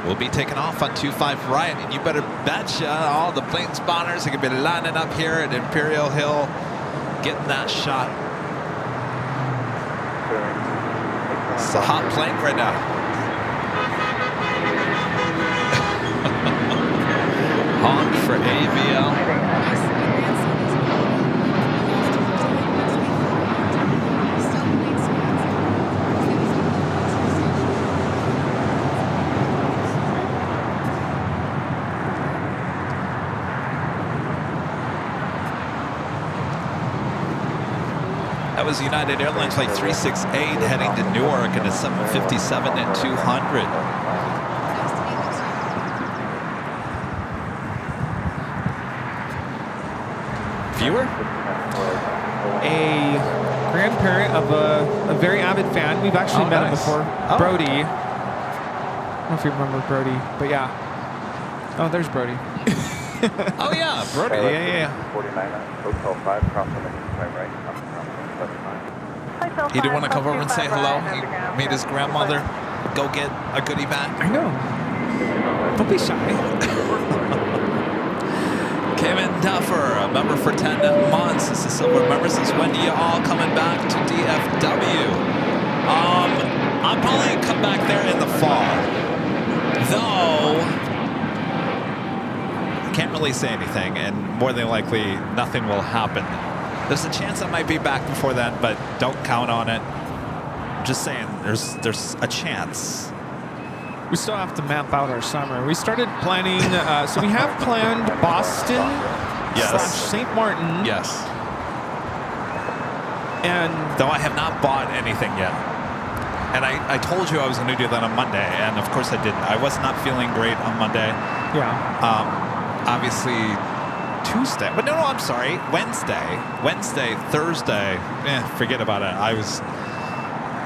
Will be taking off on 25 right, and you better betcha all the plane spotters are going to be lining up here at Imperial Hill, getting that shot. It's a hot plane right now. Honk for AVL. That was United Airlines Flight 368 heading to Newark and a 757 at 200. Viewer? A grandparent of a very avid fan. We've actually met him before. Brody. I don't know if you remember Brody, but yeah. Oh, there's Brody. Oh yeah, Brody. Yeah. 49, Hotel 5, cross on the right. He didn't want to come over and say hello. He made his grandmother go get a goodie bag. I know. Don't be shy. Kevin Duffer, a member for 10 months. This is Silver member. Says, when do you all coming back to DFW? I'll probably come back there in the fall. Though, I can't really say anything, and more than likely, nothing will happen. There's a chance I might be back before then, but don't count on it. I'm just saying, there's a chance. We still have to map out our summer. We started planning, so we have planned Boston / St. Martin. Yes. And though I have not bought anything yet. And I told you I was going to do that on Monday, and of course I didn't. I was not feeling great on Monday. Yeah. Obviously, Tuesday. But no, I'm sorry. Wednesday, Thursday. Forget about it. I was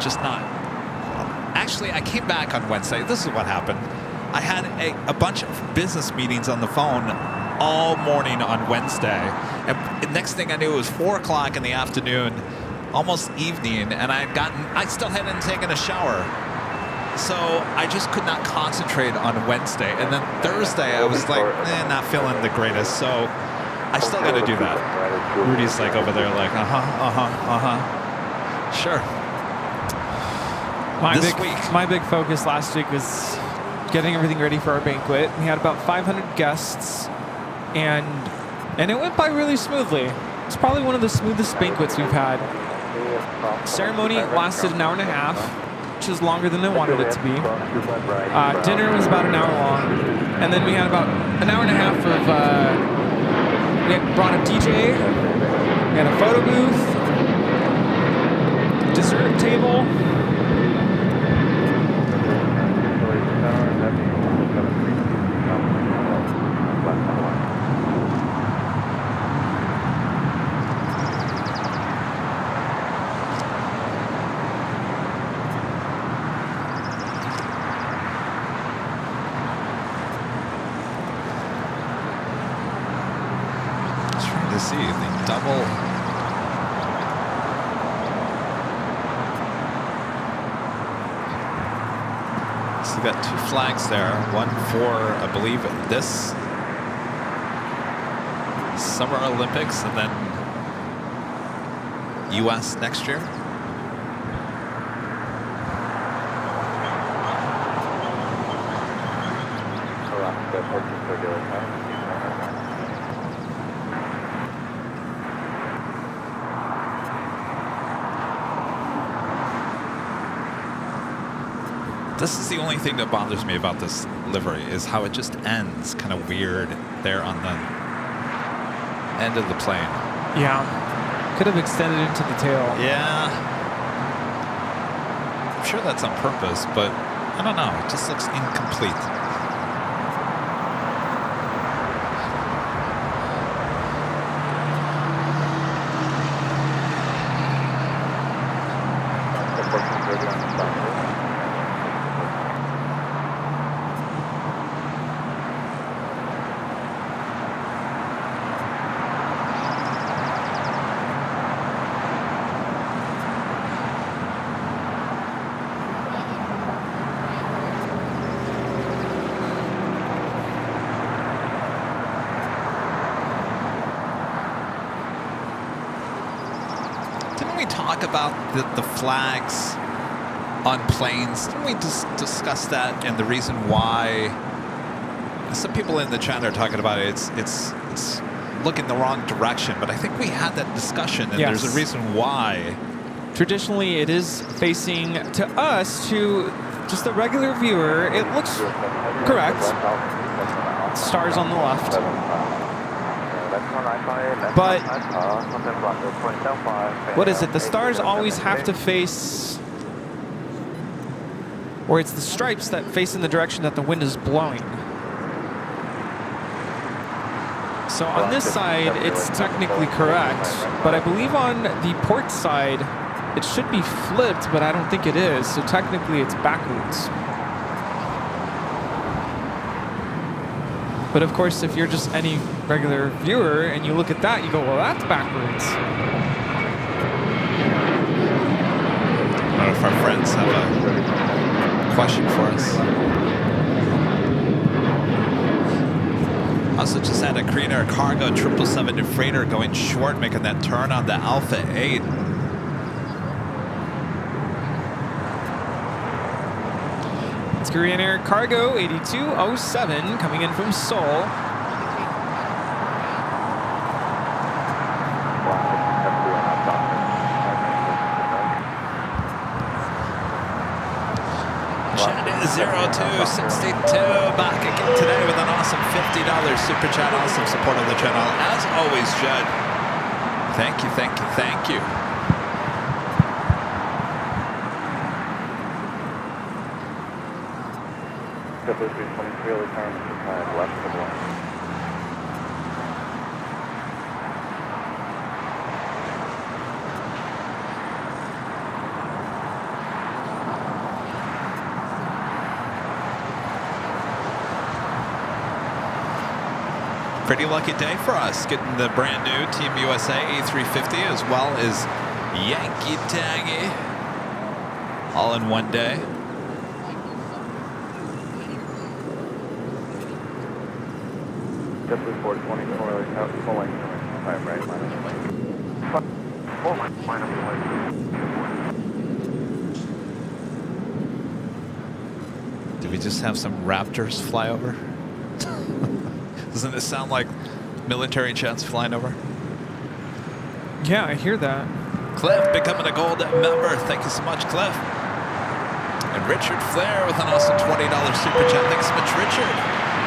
just not. Actually, I came back on Wednesday. This is what happened. I had a bunch of business meetings on the phone all morning on Wednesday. And the next thing I knew, it was 4 o'clock in the afternoon, almost evening, and I still hadn't taken a shower. So I just could not concentrate on Wednesday. And then Thursday, I was like, not feeling the greatest. So I still got to do that. Rudy's like over there like, sure. My big focus last week was getting everything ready for our banquet. We had about 500 guests, and it went by really smoothly. It's probably one of the smoothest banquets we've had. Ceremony lasted an hour and a half, which is longer than I wanted it to be. Dinner was about an hour long, and then we had about an hour and a half of. We had brought a DJ, we had a photo booth, dessert table. We've got 2 flags there. One for, I believe, this Summer Olympics, and then U.S. next year. This is the only thing that bothers me about this livery, is how it just ends kind of weird there on the end of the plane. Yeah. Could have extended into the tail. Yeah. I'm sure that's on purpose, but I don't know. It just looks incomplete. About the flags on planes. Didn't we discuss that and the reason why? Some people in the chat are talking about it. It's looking the wrong direction, but I think we had that discussion, and yes. There's a reason why. Traditionally, it is facing to us, to just a regular viewer. It looks correct. Stars on the left. But what is it? The stars always have to face, or it's the stripes that face in the direction that the wind is blowing. So on this side, it's technically correct, but I believe on the port side, it should be flipped, but I don't think it is. So technically, it's backwards. But of course, if you're just any regular viewer and you look at that, you go, well, that's backwards. I don't know if our friends have a question for us. Also just had a Korean Air Cargo 777 freighter going short, making that turn on the Alpha 8. It's Korean Air Cargo 8207 coming in from Seoul. Shannon 0262 back again today with an awesome $50 super chat. Awesome support of the channel. As always, Judd. Thank you, thank you, thank you. JetBlue 323, return to time left of 1. Pretty lucky day for us, getting the brand new Team USA A350 as well as Yankee Taggy all in one day. Just 424, full length, 5 right, full length, Did we just have some Raptors fly over? Doesn't it sound like military jets flying over? Yeah, I hear that. Cliff becoming a gold member. Thank you so much, Cliff. And Richard Flair with an awesome $20 super chat. Thanks so much, Richard.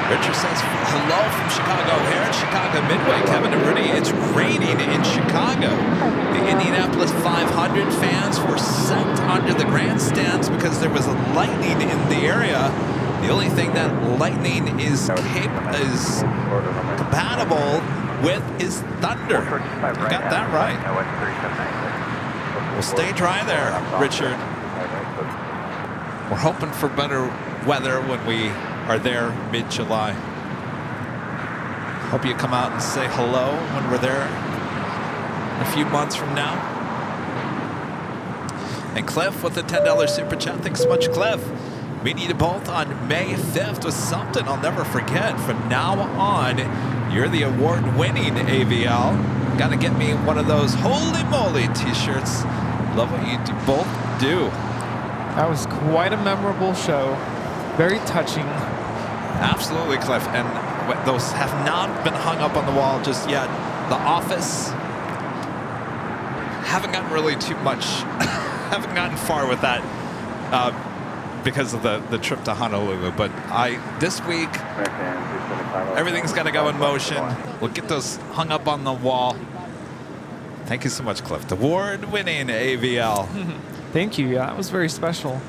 Richard says, hello from Chicago. Here in Chicago Midway, Kevin and Rudy. It's raining in Chicago. The Indianapolis 500 fans were sent under the grandstands because there was a lightning in the area. The only thing that lightning is compatible with is thunder. You got that right. Well, stay dry there, Richard. We're hoping for better weather when we are there mid-July. Hope you come out and say hello when we're there a few months from now. And Cliff with a $10 super chat. Thanks so much, Cliff. We need you both on May 5th with something I'll never forget. From now on, you're the award-winning AVL. Got to get me one of those holy moly t-shirts. Love what you both do. That was quite a memorable show. Very touching. Absolutely, Cliff. And those have not been hung up on the wall just yet. The office, haven't gotten really too much, haven't gotten far with that because of the trip to Honolulu. But this week, everything's got to go in motion. We'll get those hung up on the wall. Thank you so much, Cliff. The award-winning AVL. Thank you. Yeah, that was very special.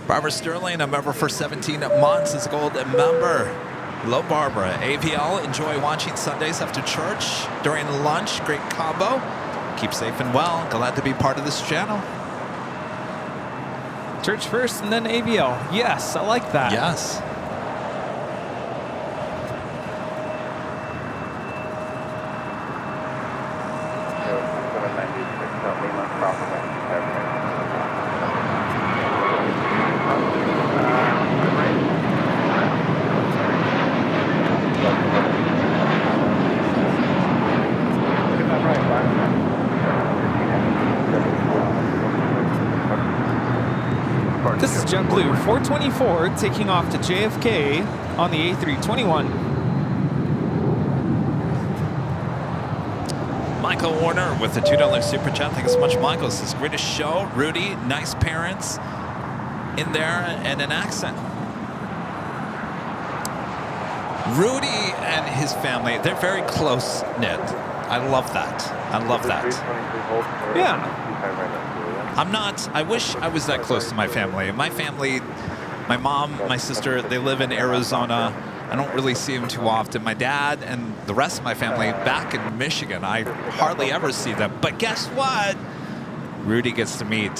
Barbara Sterling, a member for 17 months, is a gold member. Hello, Barbara. AVL, enjoy watching Sundays after church during lunch. Great combo. Keep safe and well. Glad to be part of this channel. Church first and then AVL. Yes, I like that. Yes. This is JetBlue 424 taking off to JFK on the A321. Michael Warner with the $2 super chat. Thanks so much, Michael. This is greatest show. Rudy, nice parents in there and an accent. Rudy and his family, they're very close-knit. I love that. I love that. Yeah. I wish I was that close to my family. My family, my mom, my sister, they live in Arizona. I don't really see them too often. My dad and the rest of my family back in Michigan, I hardly ever see them. But guess what? Rudy gets to meet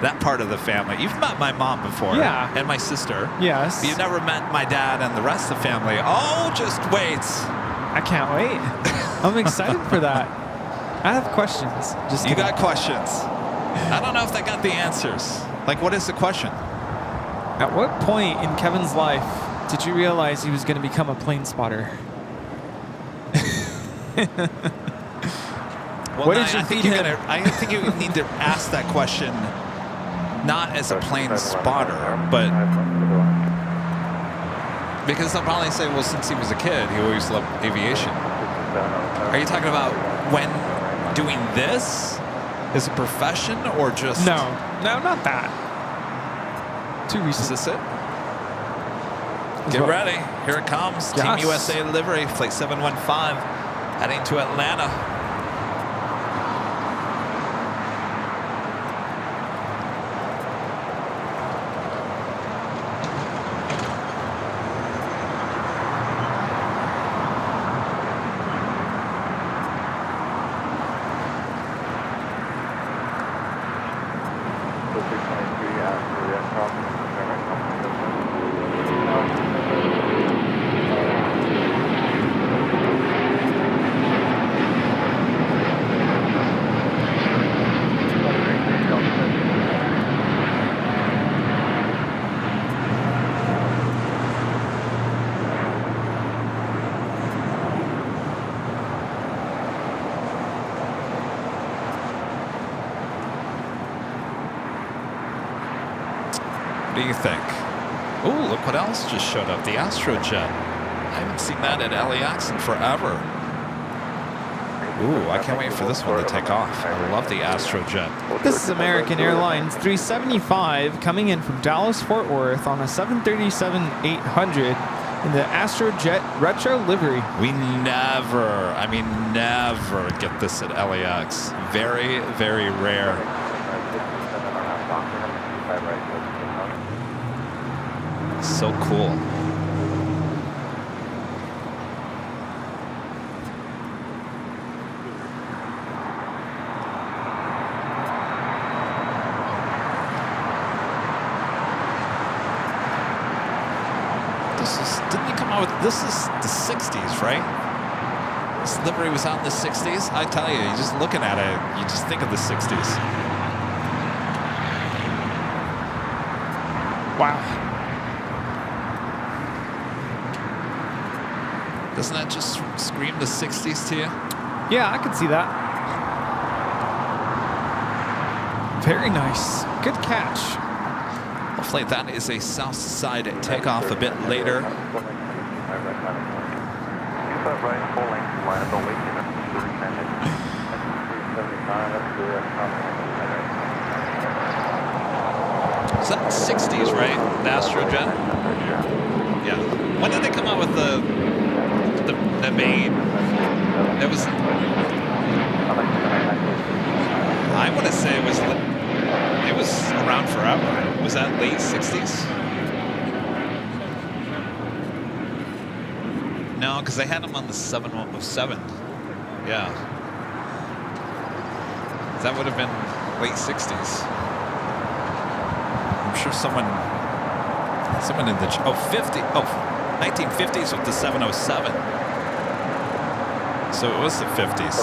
that part of the family. You've met my mom before. Yeah. And my sister. Yes. But you've never met my dad and the rest of the family. Oh, just wait. I can't wait. I'm excited for that. I have questions. You got questions. I don't know if I got the answers. Like, what is the question? At what point in Kevin's life did you realize he was going to become a plane spotter? Well, I think you need to ask that question not as a plane spotter, but because they'll probably say, well, since he was a kid, he always loved aviation. Are you talking about when doing this as a profession or just... No, not that. Too recent. Is this it? Get ready. Here it comes. Yes. Team USA livery, flight 715, heading to Atlanta. do you think? Ooh, look what else just showed up. The Astrojet. I haven't seen that at LAX in forever. Ooh, I can't wait for this one to take off. I love the Astrojet. This is American Airlines 375 coming in from Dallas Fort Worth on a 737-800 in the Astrojet retro livery. We never get this at LAX. Very, very rare. So cool. Didn't you come out with, this is the 60s, right? This livery was out in the 60s. I tell you, just looking at it, you just think of the 60s. Wow. Doesn't that just scream the 60s to you? Yeah, I can see that. Very nice. Good catch. Hopefully that is a south side takeoff a bit later. Is that 60s, right? The Astrojet? Yeah. When did they come out with the main? It was. I want to say it was around forever. Was that late 60s? No, because they had them on the 707. Yeah. That would have been late 60s. I'm sure someone in the 1950s with the 707. So it was the 50s.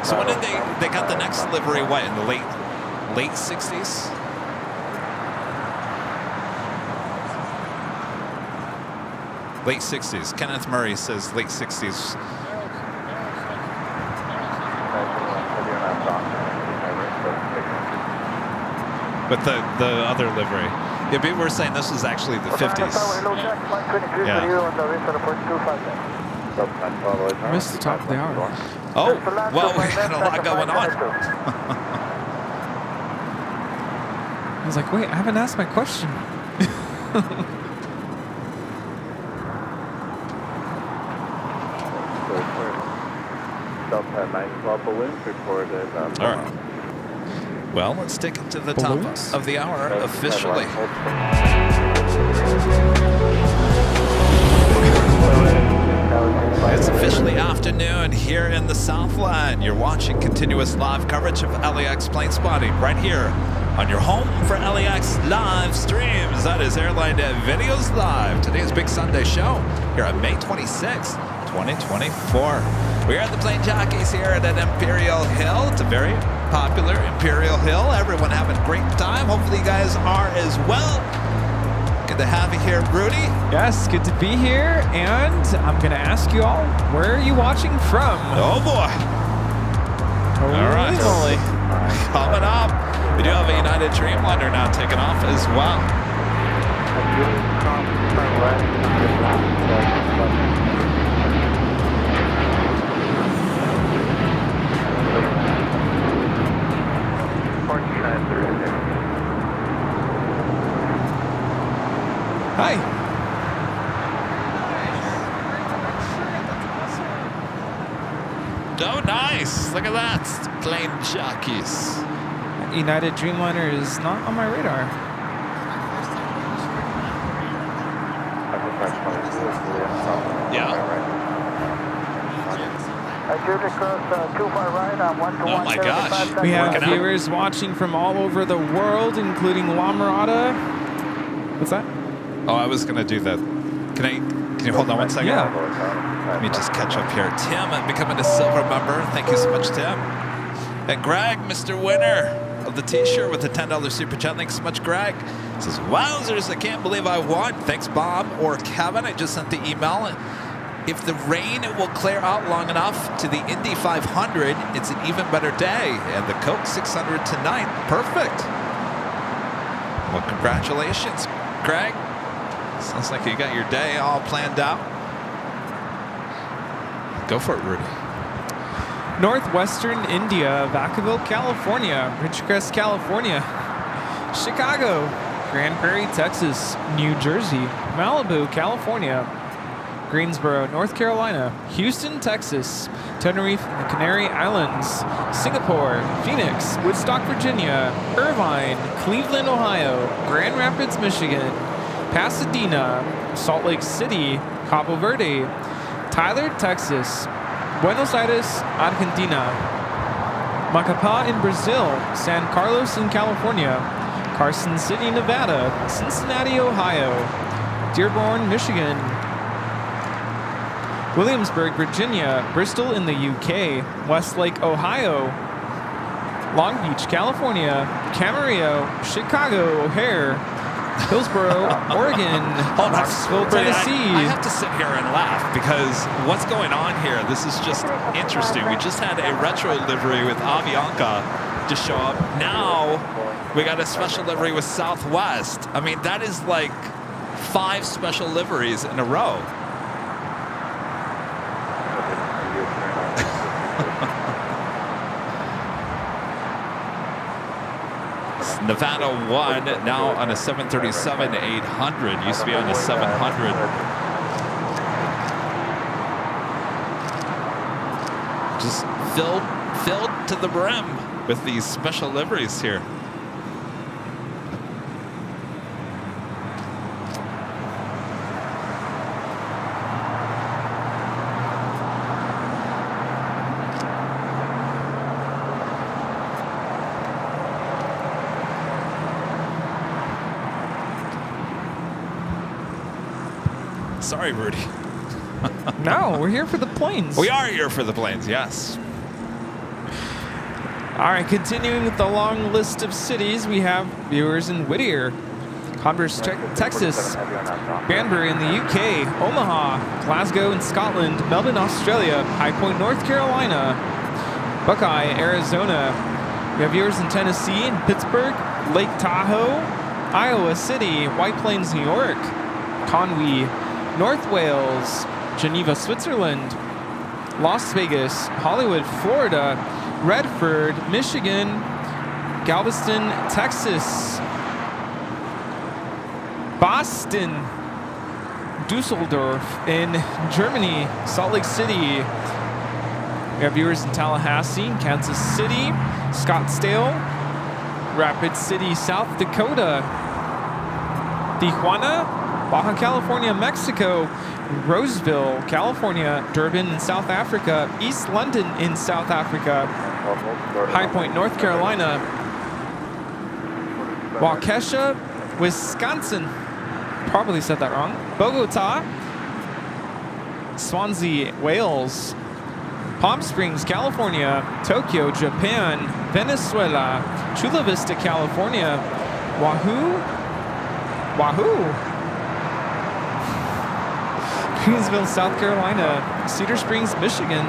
So when did they got the next livery? What, in the late 60s? Late 60s. Kenneth Murray says late 60s. With the other livery. Yeah, people were saying this was actually the 50s. Yeah. I missed the top of the hour. Oh, well, we had a lot going on. I was like, wait, I haven't asked my question. Delta 912 balloons reported. All right. Well, let's take it to the top of the hour officially. It's officially afternoon here in the Southland. You're watching continuous live coverage of LAX plane spotting right here on your home for LAX live streams. That is Airline Videos Live. Today's Big Sunday show here on May 26th, 2024. We are at the Plane Jockeys here at an Imperial Hill. It's a very popular Imperial Hill. Everyone having a great time. Hopefully you guys are as well. Good to have you here, Rudy. Yes, good to be here. And I'm going to ask you all, where are you watching from? Oh, boy. All right. Holy. Coming up, we do have a United Dreamliner now taking off as well. Hi. Oh, nice. Look at that. Plane Jockeys. United Dreamliner is not on my radar. Yeah. Oh my gosh. We have viewers watching from all over the world, including La Mirada. What's that? Oh, I was going to do that. Can you hold on one second? Yeah. Let me just catch up here. Tim, becoming a silver member. Thank you so much, Tim. And Greg, Mr. Winner of the t-shirt with the $10 super chat. Thanks so much, Greg. Says, wowzers, I can't believe I won. Thanks, Bob or Kevin. I just sent the email. If the rain will clear out long enough to the Indy 500, it's an even better day. And the Coke 600 tonight. Perfect. Well, congratulations. Craig. Sounds like you got your day all planned out. Go for it, Rudy. Northwestern India, Vacaville, California, Ridgecrest, California, Chicago, Grand Prairie, Texas, New Jersey, Malibu, California, Greensboro, North Carolina, Houston, Texas, Tenerife, and the Canary Islands, Singapore, Phoenix, Woodstock, Virginia, Irvine, Cleveland, Ohio, Grand Rapids, Michigan, Pasadena, Salt Lake City, Cabo Verde, Tyler, Texas, Buenos Aires, Argentina, Macapá in Brazil, San Carlos in California, Carson City, Nevada, Cincinnati, Ohio, Dearborn, Michigan, Williamsburg, Virginia, Bristol in the UK, Westlake, Ohio, Long Beach, California, Camarillo, Chicago, O'Hare, Hillsboro, Oregon, Knoxville, Tennessee. I have to sit here and laugh because what's going on here, this is just interesting. We just had a retro livery with Avianca just show up. Now we got a special livery with Southwest. I mean, that is like 5 special liveries in a row. Nevada 1 now on a 737-800. Used to be on a 700. Just filled to the brim with these special liveries here. Sorry, Rudy. No, we're here for the planes. We are here for the planes, yes. All right, continuing with the long list of cities, we have viewers in Whittier, Converse, Texas, Banbury in the UK, Omaha, Glasgow in Scotland, Melbourne, Australia, High Point, North Carolina, Buckeye, Arizona. We have viewers in Tennessee, Pittsburgh, Lake Tahoe, Iowa City, White Plains, New York, Conwy, North Wales, Geneva, Switzerland, Las Vegas, Hollywood, Florida, Redford, Michigan, Galveston, Texas, Boston, Dusseldorf in Germany, Salt Lake City. We have viewers in Tallahassee, Kansas City, Scottsdale, Rapid City, South Dakota, Tijuana, Baja California, Mexico, Roseville, California, Durban in South Africa, East London in South Africa, High Point, North Carolina, Waukesha, Wisconsin, probably said that wrong, Bogota, Swansea, Wales, Palm Springs, California, Tokyo, Japan, Venezuela, Chula Vista, California, Wahoo, Greensville, South Carolina, Cedar Springs, Michigan,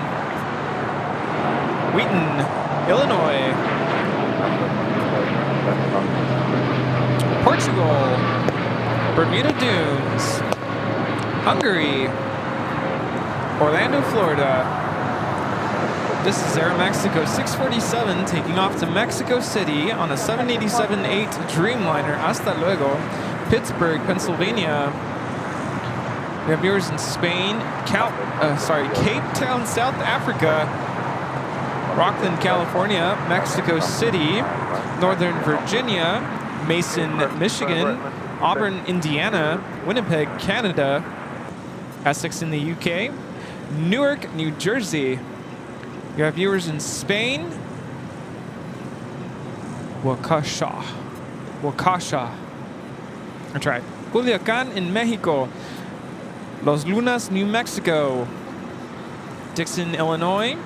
Wheaton, Illinois, Portugal, Bermuda Dunes, Hungary, Orlando, Florida. This is Aeromexico 647 taking off to Mexico City on a 787-8 Dreamliner. Hasta luego. Pittsburgh, Pennsylvania. We have viewers in Spain, Cape Town, South Africa, Rockland, California, Mexico City, Northern Virginia, Mason, Michigan, Auburn, Indiana, Winnipeg, Canada, Essex in the UK, Newark, New Jersey. You have viewers in Spain, Wakasha. I tried. Culiacan in Mexico, Los Lunas, New Mexico, Dixon, Illinois,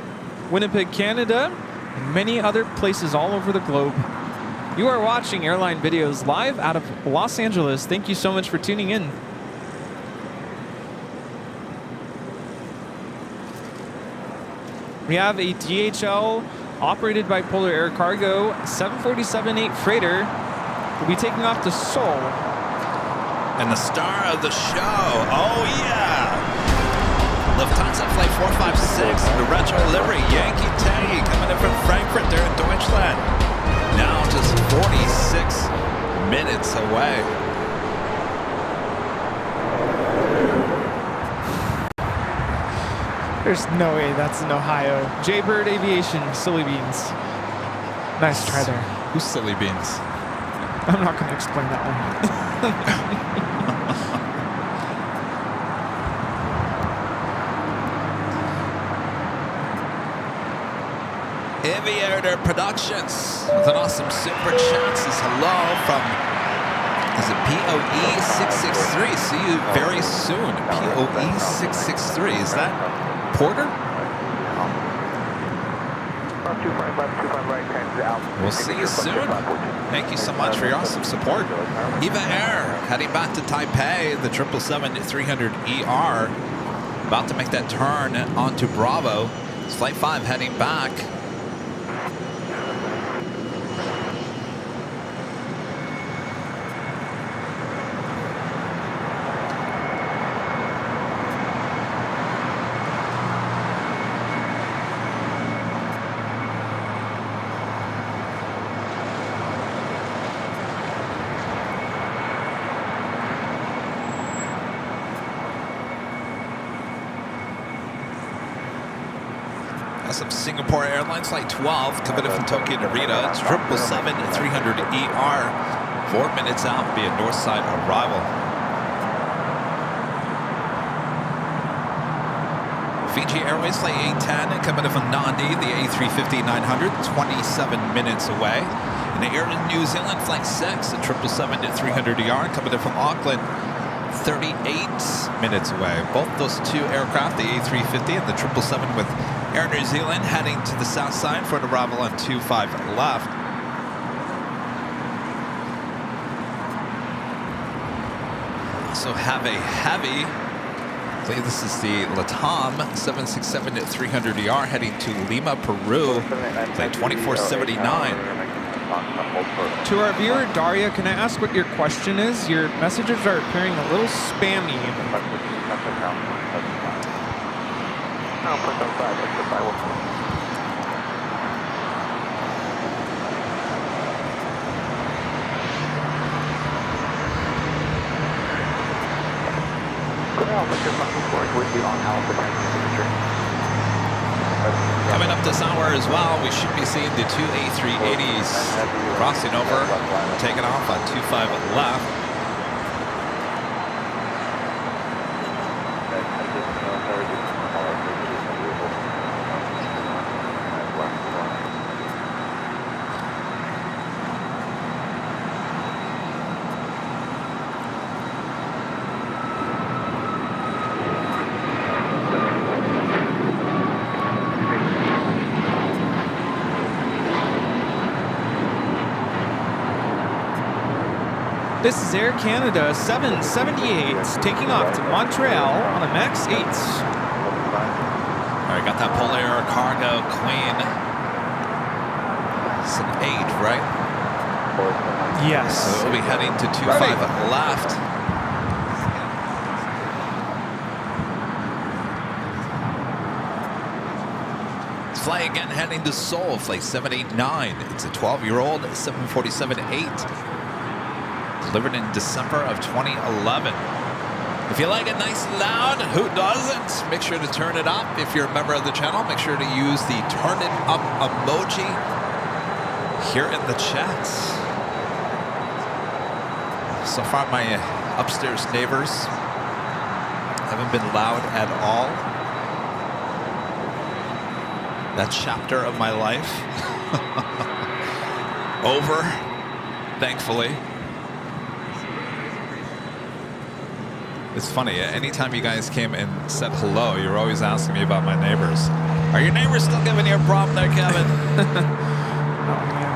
Winnipeg, Canada, and many other places all over the globe. You are watching Airline Videos live out of Los Angeles. Thank you so much for tuning in. We have a DHL operated by Polar Air Cargo 747-8 freighter. Will be taking off to Seoul. And the star of the show, oh yeah! Lufthansa Flight 456, the retro livery, Yankee Teddy, coming in from Frankfurt there in Deutschland. Now just 46 minutes away. There's no way that's in Ohio. Jaybird Aviation, silly beans. Nice try there. Who's silly beans? I'm not going to explain that one. Aviator Productions with an awesome super chat says hello from, is it POE663? See you very soon. POE663. Is that Porter? We'll see you soon. Thank you so much for your awesome support. Eva Air heading back to Taipei, the 777-300ER. About to make that turn onto Bravo. It's Flight 5 heading back. Some Singapore Airlines Flight 12 coming in from Tokyo Narita. It's 777-300ER. 4 minutes out, be a north side arrival. Fiji Airways Flight 810 coming in from Nandi, the A350-900, 27 minutes away. And the Air New Zealand Flight 6, the 777-300ER coming in from Auckland, 38 minutes away. Both those two aircraft, the A350 and the 777 with Air New Zealand, heading to the south side for an arrival on 25 left. Also have a heavy, I believe this is the Latam 767-300ER heading to Lima, Peru, flight 2479. To our viewer, Daria, can I ask what your question is? Your messages are appearing a little spammy. Coming up this hour as well, we should be seeing the two A380s crossing over, taking off on 25 left. This is Air Canada 778 taking off to Montreal on a MAX 8. All right, got that Polar Cargo Queen. It's an 8, right? Yes. So we'll be heading to 25 left. Let's fly again, heading to Seoul, flight 789. It's a 12-year-old 747-8. Delivered in December of 2011. If you like it nice and loud, who doesn't? Make sure to turn it up. If you're a member of the channel, make sure to use the turn it up emoji here in the chat. So far, my upstairs neighbors haven't been loud at all. That chapter of my life over, thankfully. It's funny, anytime you guys came and said hello, you were always asking me about my neighbors. Are your neighbors still giving you a problem there, Kevin? Oh, man.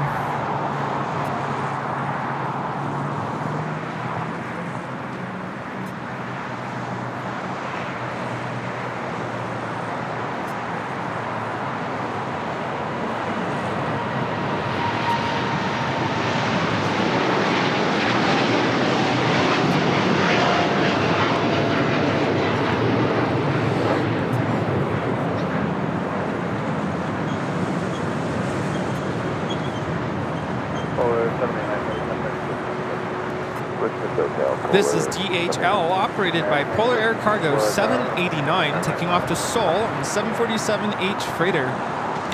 This is DHL, operated by Polar Air Cargo 789, taking off to Seoul on the 747H freighter.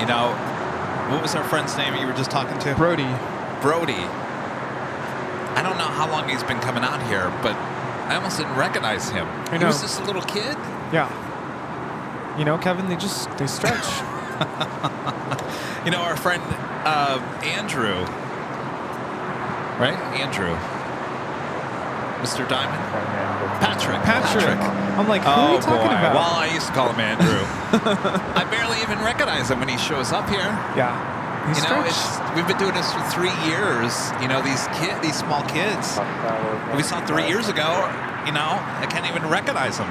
You know, what was our friend's name you were just talking to? Brody. Brody. I don't know how long he's been coming out here, but I almost didn't recognize him. I know. He was just a little kid. Yeah. You know, Kevin, they stretch. You know, our friend Andrew, right? Andrew. Mr. Diamond? Patrick. I'm like, who are you talking about? Well, I used to call him Andrew. I barely even recognize him when he shows up here. Yeah. You know, we've been doing this for 3 years. You know, these small kids. We saw 3 years ago. You know, I can't even recognize them.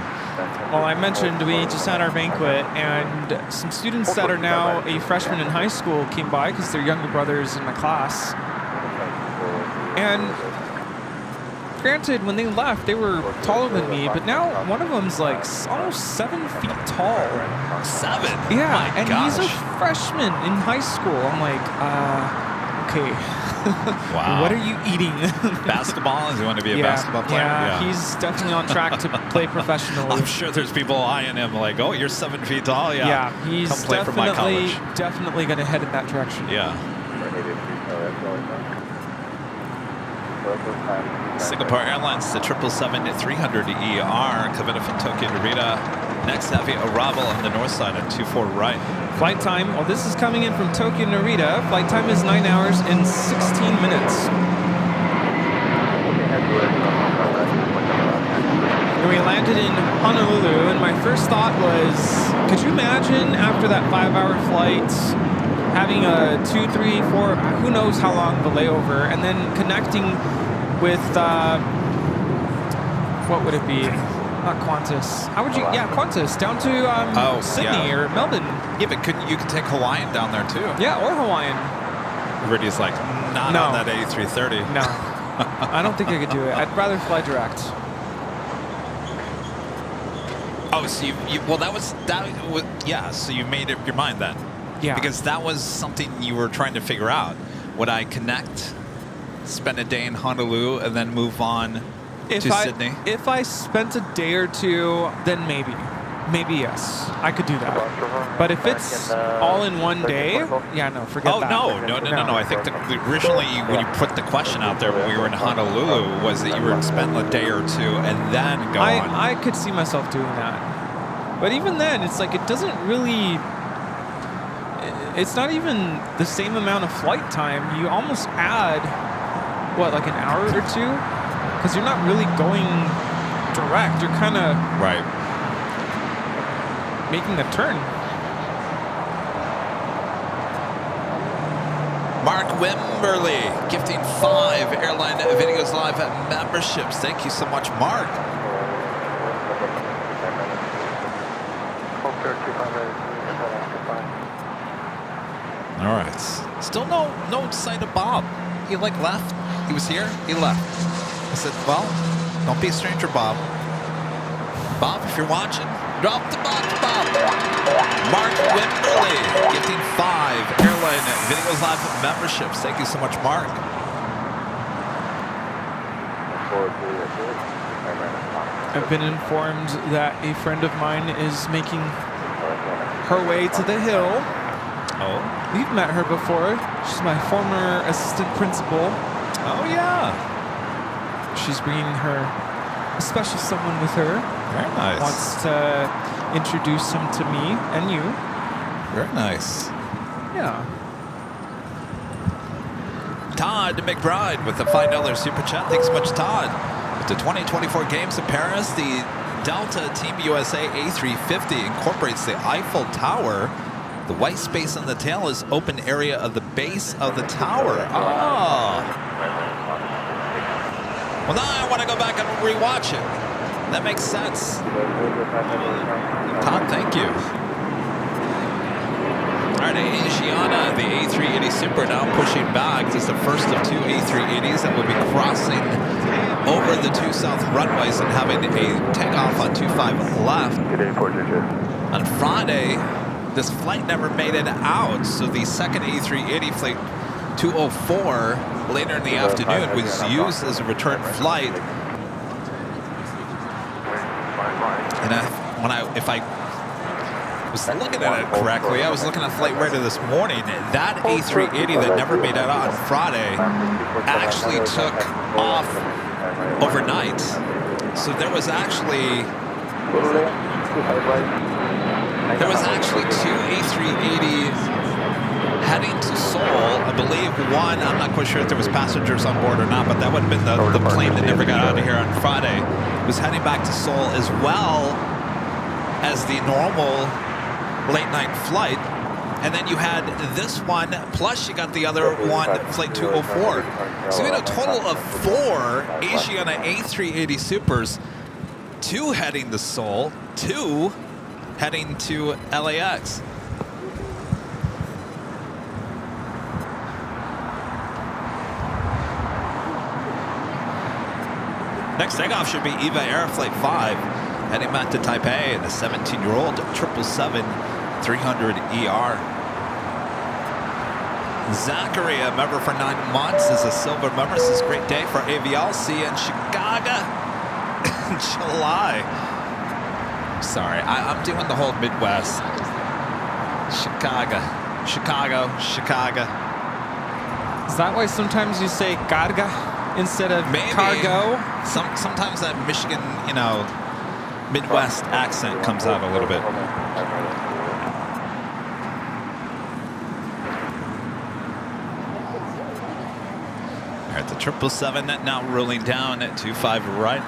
Well, I mentioned we just had our banquet, and some students that are now a freshman in high school came by because they're younger brothers in my class. And granted, when they left, they were taller than me, but now one of them's like almost 7 feet tall. 7? Yeah, and he's a freshman in high school. I'm like, okay. Wow. What are you eating? Basketball? Does he want to be a basketball player? Yeah, he's definitely on track to play professionally. I'm sure there's people eyeing him like, oh, you're 7 feet tall? Yeah. He's come play for my college. Definitely going to head in that direction. Yeah. Singapore Airlines, the 777-300ER, coming in from Tokyo Narita. Next heavy arrival on the north side at 24 right. Flight time, well, this is coming in from Tokyo Narita. Flight time is 9 hours and 16 minutes. And we landed in Honolulu, and my first thought was, could you imagine after that 5-hour flight having a 2, 3, 4, who knows how long the layover, and then connecting with, what would it be? Not Qantas. How would you, Qantas, down to Sydney or Melbourne. Yeah, but you could take Hawaiian down there too. Yeah, or Hawaiian. Rudy's like, not on that A330. No, I don't think I could do it. I'd rather fly direct. Oh, so so you made up your mind then. Yeah. Because that was something you were trying to figure out. Would I connect, spend a day in Honolulu, and then move on to Sydney? If I spent a day or two, then maybe. Maybe yes. I could do that. But if it's all in one day, forget that. No. I think originally when you put the question out there when we were in Honolulu was that you were spending a day or two and then go on. I could see myself doing that. But even then, it's like it doesn't really... It's not even the same amount of flight time. You almost add, like an hour or two? Because you're not really going direct. You're kind of making a turn. Mark Wimberly gifting 5 Airline Videos Live memberships. Thank you so much, Mark. All right. Still no sight of Bob. He left. He was here. He left. I said, well, don't be a stranger, Bob. Bob, if you're watching, drop the box, Bob. Mark Wimberly gifting 5 Airline Videos Live memberships. Thank you so much, Mark. I've been informed that a friend of mine is making her way to the Hill. Oh. We've met her before. She's my former assistant principal. Oh, yeah. She's bringing a special someone with her. Very nice. Wants to introduce him to me and you. Very nice. Yeah. Todd McBride with the $5 super chat. Thanks so much, Todd. With the 2024 Games in Paris, the Delta Team USA A350 incorporates the Eiffel Tower. The white space on the tail is open area of the base of the tower. Oh. Well, now I want to go back and rewatch it. That makes sense. Todd, thank you. All right, Asiana, the A380 Super now pushing back. This is the first of 2 A380s that will be crossing over the 2 south runways and having a takeoff on 25 left. On Friday, this flight never made it out, so the second A380 flight 204 later in the afternoon was used as a return flight. if I was looking at it correctly, I was looking at Flight Radar this morning. That A380 that never made it on Friday actually took off overnight. So there was actually two A380s heading to Seoul. I believe one, I'm not quite sure if there was passengers on board or not, but that would have been the plane that never got out of here on Friday. Was heading back to Seoul as well as the normal late night flight. And then you had this one, plus you got the other one, Flight 204. So you had a total of 4 Asiana A380 Supers, 2 heading to Seoul, 2 heading to LAX. Next takeoff should be EVA Air Flight 5, heading back to Taipei in a 17-year-old 777-300ER. Zachary, a member for 9 months, is a silver member. This is a great day for AVL. See you in Chicago in July. Sorry, I'm doing the whole Midwest. Chicago. Is that why sometimes you say carga instead of cargo? Sometimes that Michigan, Midwest accent comes out a little bit. All right, the 777 now rolling down at 25 right.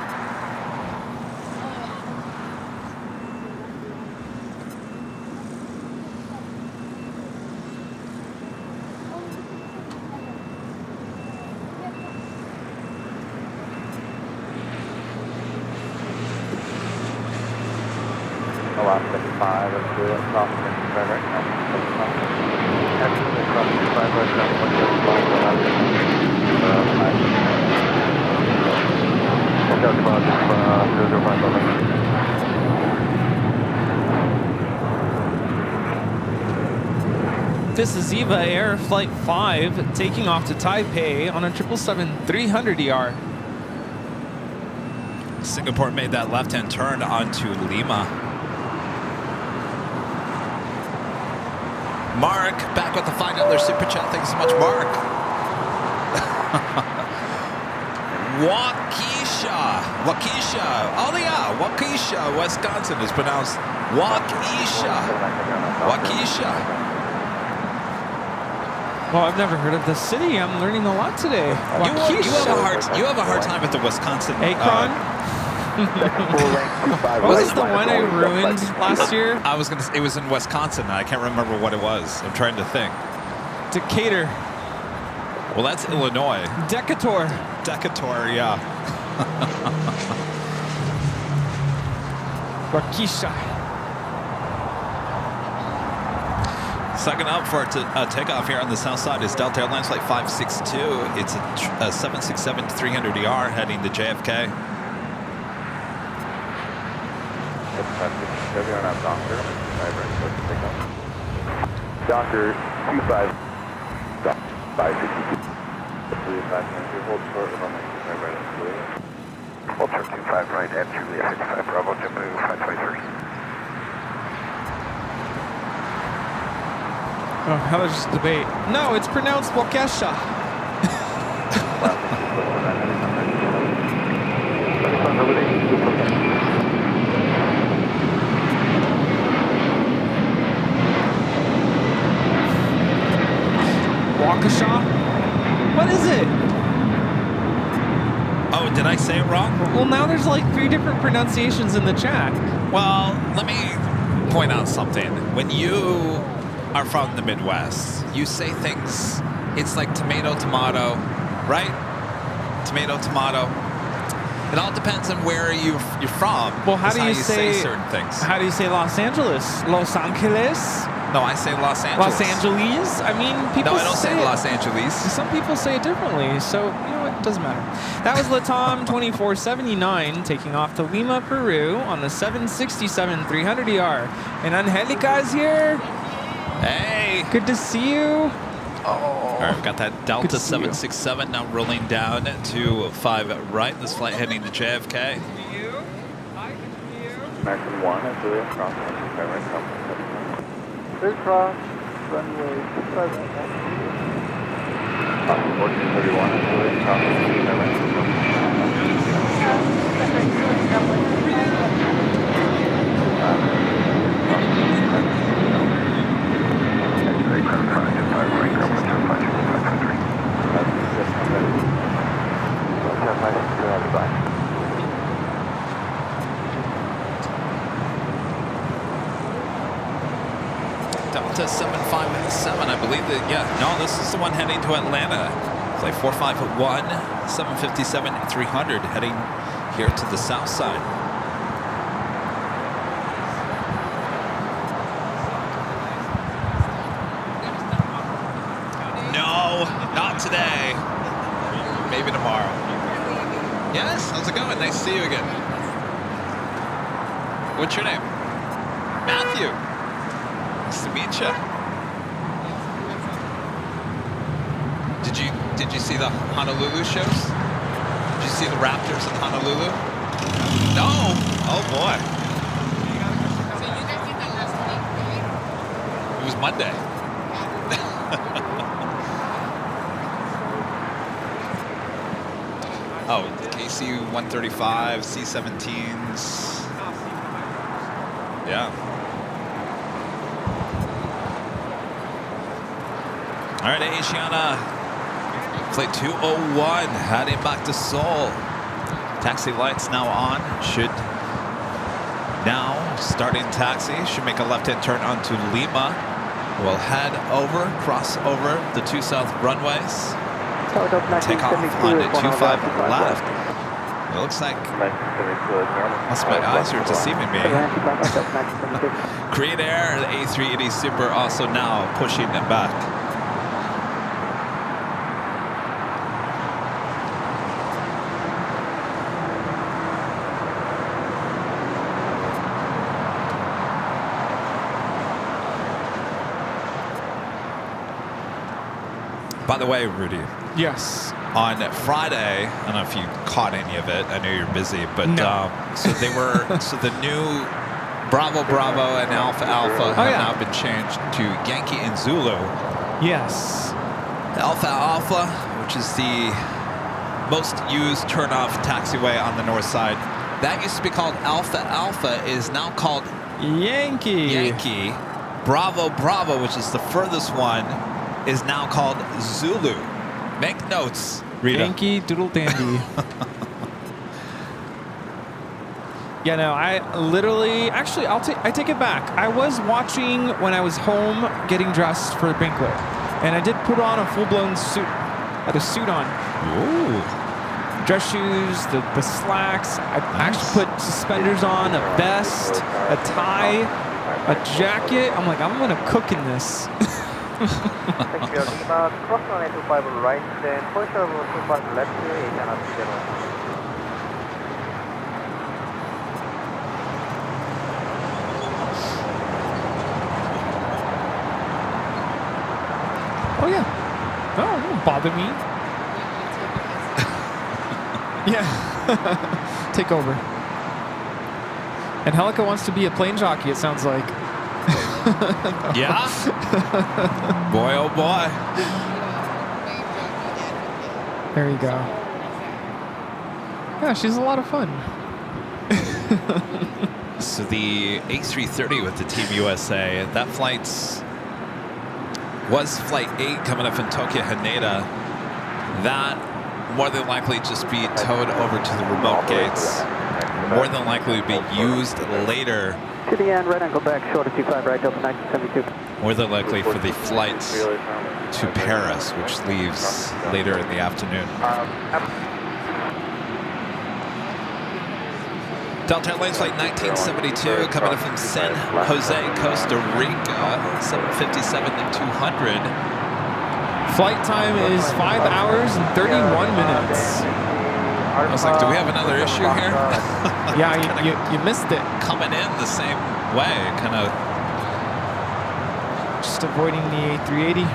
This is EVA Air Flight 5 taking off to Taipei on a 777-300ER. Singapore made that left-hand turn onto Lima. Mark, back with the $5 super chat. Thanks so much, Mark. Waukesha. Oh yeah, Waukesha, Wisconsin is pronounced Waukesha. Well, I've never heard of the city. I'm learning a lot today. You have a hard time with the Wisconsin. Akron? Was this the one I ruined last year? I was gonna say it was in Wisconsin. I can't remember what it was. I'm trying to think. Decatur. Well, that's Illinois. Decatur, yeah. Waukesha. Second up for a takeoff here on the south side is Delta Airlines Flight 562. It's a 767-300ER heading to JFK. Doctor 25. 562. Hold short on the 25 right and Julia. Hold short 25 right and Julia 55 Bravo, Jimbo 523. Oh, how there's just debate. No, it's pronounced Waukesha. Waukesha? What is it? Oh, did I say it wrong? Well, now there's like 3 different pronunciations in the chat. Well, let me point out something. When you are from the Midwest, you say things, it's like tomato, right? Tomato. It all depends on where you're from. Well, how do you say certain things? How do you say Los Angeles? Los Angeles? No, I say Los Angeles. Los Angeles? I mean, people No, I don't say Los Angeles. Some people say it differently, so, you know what? It doesn't matter. That was Latam 2479 taking off to Lima, Peru on the 767-300ER. And Angelica is here. Hey. Good to see you. Oh. All right, we've got that Delta 767 now rolling down to 5 right. This flight heading to JFK. American 1, and Juliet, cross 125 right, cross 175. Clear cross, runway 25 right. 1431, and Juliet, cross 125 right, Delta 757, I believe that, yeah, no, this is the one heading to Atlanta. Flight 451, 757, 300, heading here to the south side. No, not today. Maybe tomorrow. Yes, how's it going? Nice to see you again. What's your name? Matthew. Nice to meet you. Did you see the Honolulu shows? Did you see the Raptors in Honolulu? No. Oh boy. So you guys did that last week, right? It was Monday. Oh, KC 135, C-17s. Yeah. All right, Asiana, flight 201, heading back to Seoul. Taxi lights now on. Should now, starting taxi, should make a left-hand turn onto Lima. We'll head over, cross over the 2 south runways. Take off on the 25 left. It looks like, unless my eyes are deceiving me. Korean Air, the A380 Super, also now pushing them back. By the way, Rudy. Yes. On Friday, I don't know if you caught any of it. I know you're busy, but no. So the new Bravo Bravo and Alpha Alpha have now been changed to Yankee and Zulu. Yes. Alpha Alpha, which is the most used turnoff taxiway on the north side. That used to be called Alpha Alpha, is now called Yankee. Yankee. Bravo Bravo, which is the furthest one, is now called Zulu. Make notes, Rita. Yankee Doodle Dandy. Yeah, no, I literally, actually, I take it back. I was watching when I was home getting dressed for the banquet, and I did put on a full-blown suit. I had a suit on. Ooh. Dress shoes, the slacks. I actually put suspenders on, a vest, a tie, a jacket. I'm like, I'm gonna cook in this. Thank you, Lima. Cross 925 right, then push over 25 left to 8 and up to 0. Oh yeah. No, it won't bother me. Yeah. Take over. And Helica wants to be a plane jockey, it sounds like. Yeah? Boy, oh boy. There you go. Yeah, she's a lot of fun. So the A330 with the Team USA, that was flight 8 coming up from Tokyo Haneda. That more than likely just be towed over to the remote gates. More than likely be used later. To the end, right angle back, short of 25 right, Delta 1972. More than likely for the flights to Paris, which leaves later in the afternoon. Delta Airlines flight 1972 coming in from San Jose, Costa Rica, 757 and 200. Flight time is 5 hours and 31 minutes. I was like, do we have another issue here? Yeah, you missed it. Coming in the same way, kind of. Just avoiding the A380.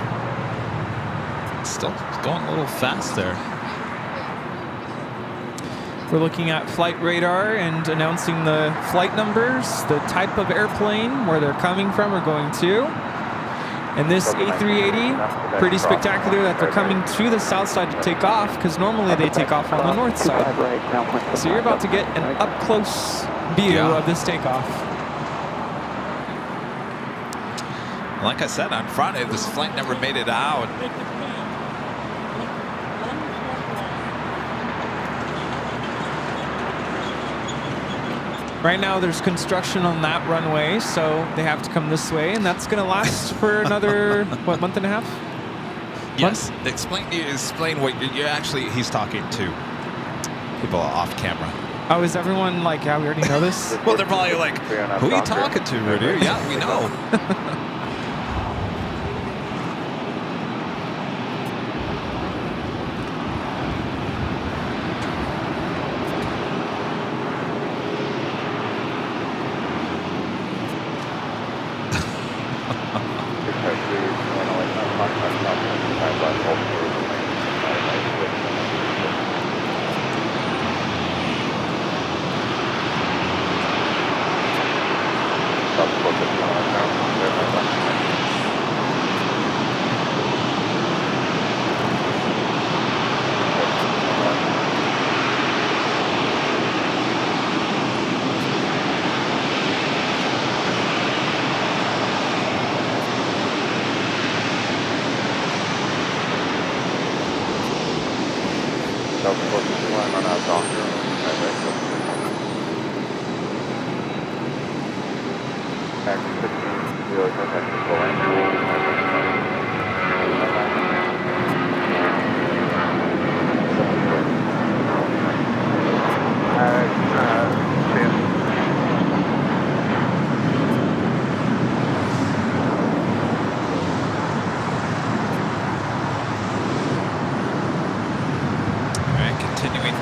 Still going a little fast there. We're looking at flight radar and announcing the flight numbers, the type of airplane, where they're coming from or going to. And this A380, pretty spectacular that they're coming to the south side to take off, because normally they take off on the north side. So you're about to get an up-close view of this takeoff. Like I said on Friday, this flight never made it out. Right now there's construction on that runway, so they have to come this way, and that's going to last for another, what, month and a half? Yes. Explain what you're actually, he's talking to people off camera. Oh, is everyone like, yeah, we already know this? Well, they're probably like, who are you talking to, Rudy? Yeah, we know.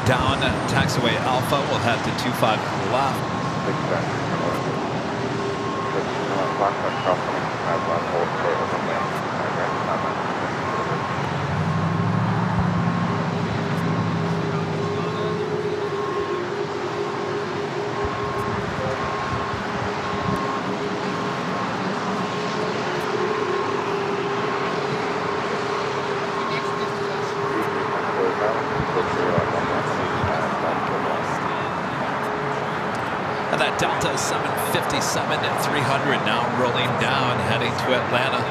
Down taxiway Alpha, we'll head to 25 left. And that Delta 757 at 300 now rolling down, heading to Atlanta.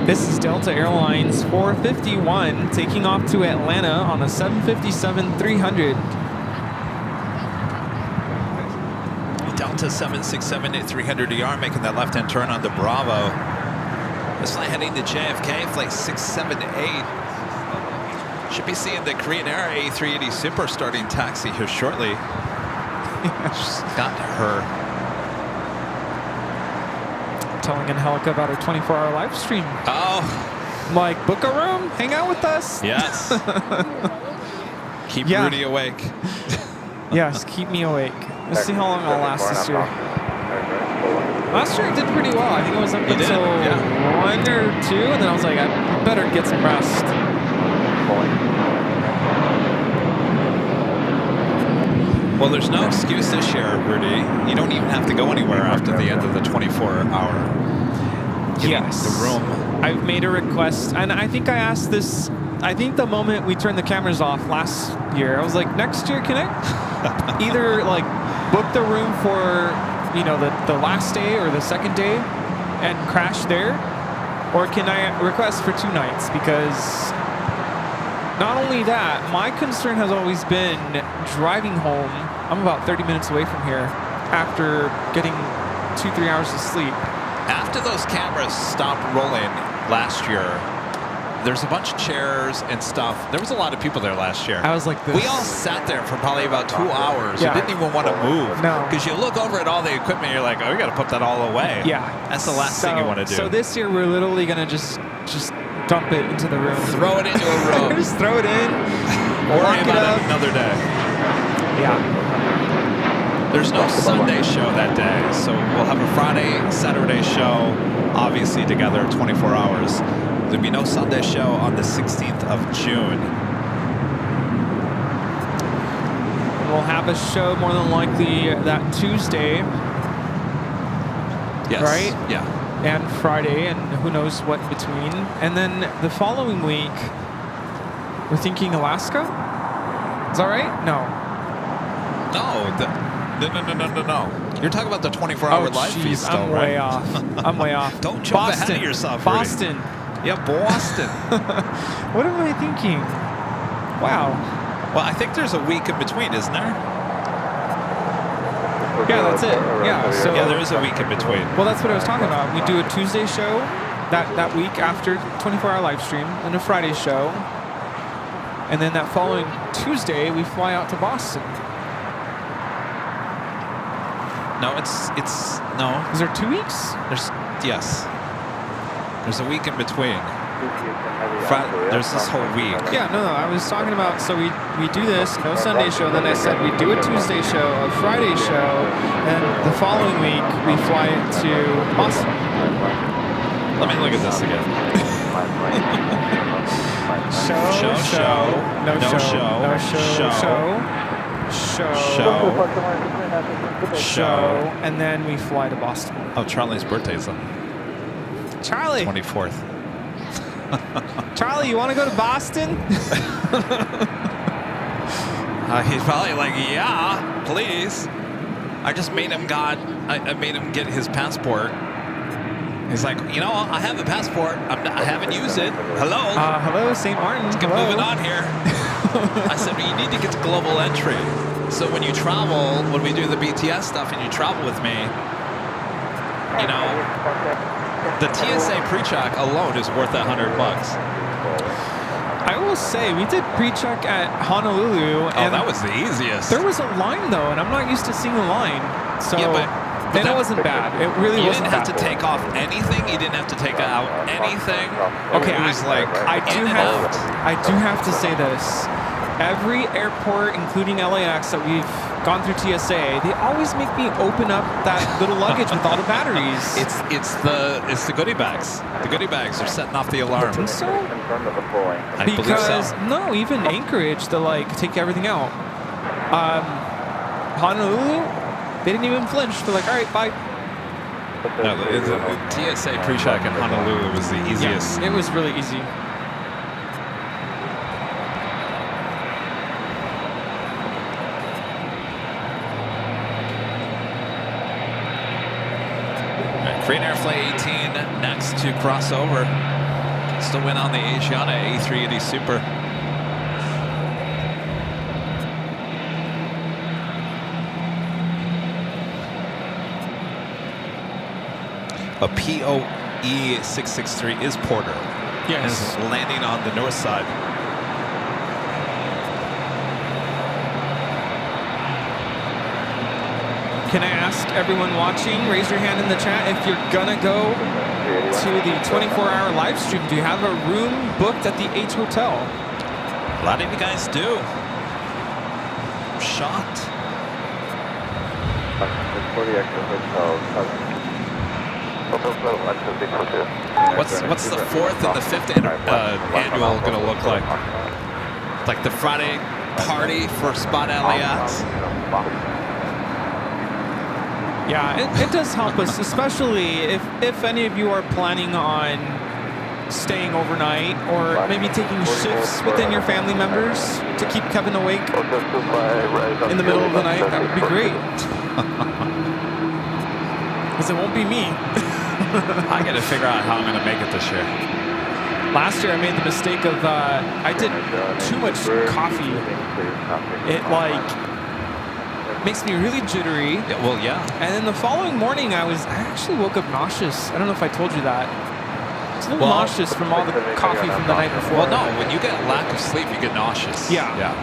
This is Delta Airlines 451 taking off to Atlanta on a 757-300. Delta 767 at 300ER making that left-hand turn onto Bravo. This flight heading to JFK, flight 678. Should be seeing the Korean Air A380 Super starting taxi here shortly. She's got her. Telling Angelica about her 24-hour live stream. Oh. I'm like, book a room, hang out with us. Yes. Keep Rudy awake. Yes, keep me awake. Let's see how long I'll last this year. Last year I did pretty well. I think I was up until 1 or 2, and then I was like, I better get some rest. Well, there's no excuse this year, Rudy. You don't even have to go anywhere after the end of the 24-hour. Yes. The room. I've made a request, and I think I asked this, I think the moment we turned the cameras off last year, I was like, next year, can I either like book the room for, you know, the last day or the second day and crash there? Or can I request for 2 nights? Because not only that, my concern has always been driving home. I'm about 30 minutes away from here after getting 2-3 hours of sleep. After those cameras stopped rolling last year, there's a bunch of chairs and stuff. There was a lot of people there last year. I was like this. We all sat there for probably about 2 hours. Yeah. You didn't even want to move. No. Because you look over at all the equipment, you're like, oh, we got to put that all away. Yeah. That's the last thing you want to do. So this year, we're literally going to just dump it into the room. Throw it into a room. Just throw it in. Worry about it another day. Yeah. There's no Sunday show that day, so we'll have a Friday, Saturday show, obviously together, 24 hours. There'll be no Sunday show on the 16th of June. We'll have a show more than likely that Tuesday. Yes. Right? Yeah. And Friday, and who knows what in between. And then the following week, we're thinking Alaska? Is that right? No. No. No. You're talking about the 24-hour live feed still, I'm right? way off. I'm way off. Don't jump ahead of yourself, Rudy. Boston. Yeah, Boston. What am I thinking? Wow. Well, I think there's a week in between, isn't there? Yeah, that's it. Yeah. So yeah, there is a week in between. Well, that's what I was talking about. We do a Tuesday show that week after 24-hour live stream, and a Friday show, and then that following Tuesday we fly out to Boston. No, it's no. Is there 2 weeks? Yes. There's a week in between. There's this whole week. Yeah, no, I was talking about, so we do this, no Sunday show, then I said we do a Tuesday show, a Friday show, and the following week we fly to Boston. Let me look at this again. Show, and then we fly to Boston. Oh, Charlie's birthday's on Charlie. 24th. Charlie, you want to go to Boston? He's probably like, yeah, please. I just made him I made him get his passport. He's like, you know, I have a passport. I haven't used it. Hello. Hello, St. Martin. Let's get moving on here. I said, well, you need to get to global entry. So when you travel, when we do the BTS stuff and you travel with me, you know, the TSA pre-check alone is worth $100. I will say, we did pre-check at Honolulu. And that was the easiest. There was a line, though, and I'm not used to seeing a line. So yeah, but it wasn't bad. It really wasn't bad. You didn't have to take off anything. You didn't have to take out anything. Okay, it was I do have to say this. Every airport, including LAX, that we've gone through TSA, they always make me open up that little luggage with all the batteries. It's the goodie bags. The goodie bags are setting off the alarm. I think so. I believe so. No, even Anchorage, they take everything out. Honolulu, they didn't even flinch. They're like, all right, bye. No, the TSA pre-check in Honolulu was the easiest. Yeah, it was really easy. Korean Air Flight 18 next to cross over. Still win on the Asiana A380 Super. A POE 663 is Porter. Yes. And is landing on the north side. Can I ask everyone watching, raise your hand in the chat, if you're gonna go to the 24-hour live stream, do you have a room booked at the H Hotel? A lot of you guys do. I'm shocked. What's the 4th and the 5th annual gonna look like? Like the Friday party for Spot LAX? Yeah, it does help us, especially if any of you are planning on staying overnight or maybe taking shifts within your family members to keep Kevin awake in the middle of the night. That would be great. Because it won't be me. I got to figure out how I'm going to make it this year. Last year I made the mistake of I did too much coffee. It makes me really jittery. Yeah, well, yeah. And then the following morning I actually woke up nauseous. I don't know if I told you that. a little nauseous from all the coffee from the night before. Well, no, when you get lack of sleep, you get nauseous. Yeah.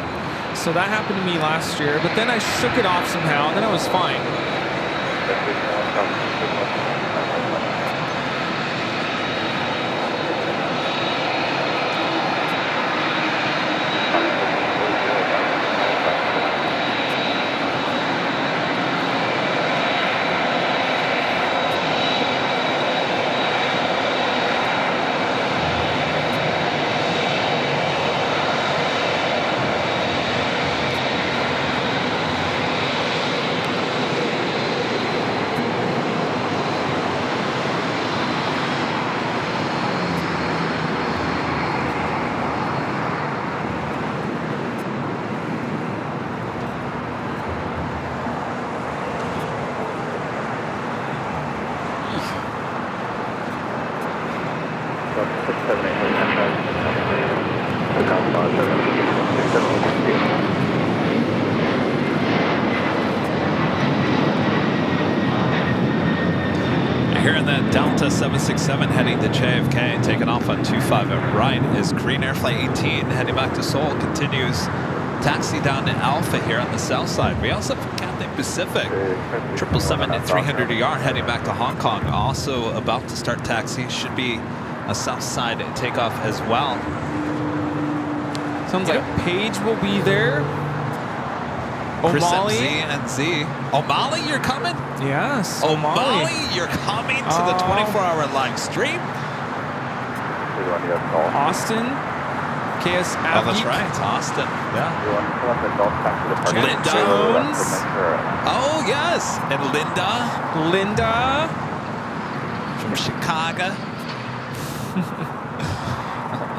So that happened to me last year, but then I shook it off somehow, and then I was fine. Hearing that Delta 767 heading to JFK, taking off on 25 at right is Korean Air Flight 18 heading back to Seoul. Continues taxi down to Alpha here on the south side. We also have Cathay Pacific 777 at 300ER heading back to Hong Kong. Also about to start taxi. Should be a south side takeoff as well. Sounds like Paige will be there. Chris O'Malley. MZ and Z. O'Malley, you're coming? Yes. O'Malley, you're coming to the 24-hour live stream. Austin. KS Abby. Oh, that's right. Austin. Yeah. Janet Jones. Oh, yes. And Linda. From Chicago.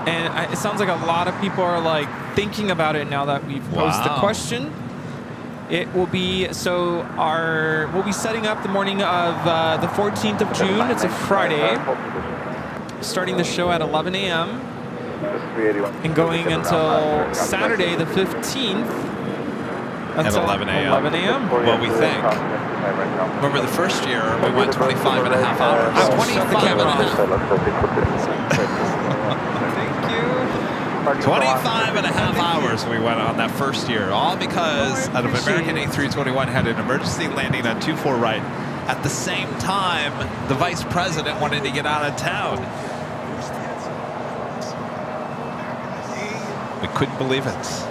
And it sounds like a lot of people are like thinking about it now that we've posed the question. It will be, we'll be setting up the morning of the 14th of June. It's a Friday. Starting the show at 11 a.m. and going until Saturday the 15th. At 11 a.m. 11 a.m. What we think. Remember the first year we went 25 and a half hours. 25 and a half. 25 and a half hours we went on that first year, all because out of American A321 had an emergency landing on 24 right. At the same time, the vice president wanted to get out of town. We couldn't believe it.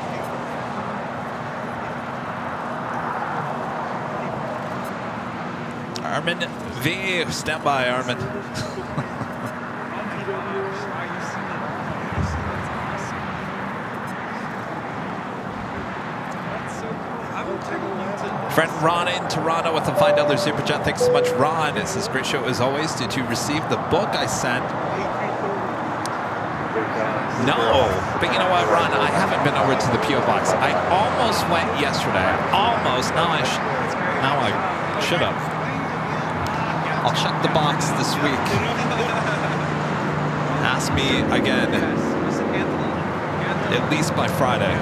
Armin V, stand by, Armin. Friend Ron in Toronto with a $5 super chat. Thanks so much, Ron. It says, great show as always. Did you receive the book I sent? No, but you know what, Ron? I haven't been over to the P.O. box. I almost went yesterday. Almost. Now I should have. I'll check the box this week. Ask me again, at least by Friday.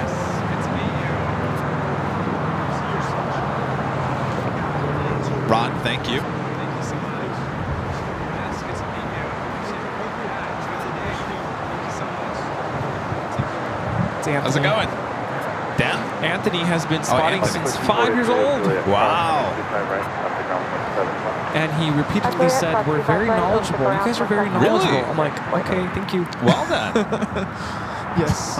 Ron, thank you. How's it going? Dan? Anthony has been spotting since 5 years old. Wow. And he repeatedly said, we're very knowledgeable. You guys are very knowledgeable. Really? I'm like, okay, thank you. Well done. Yes.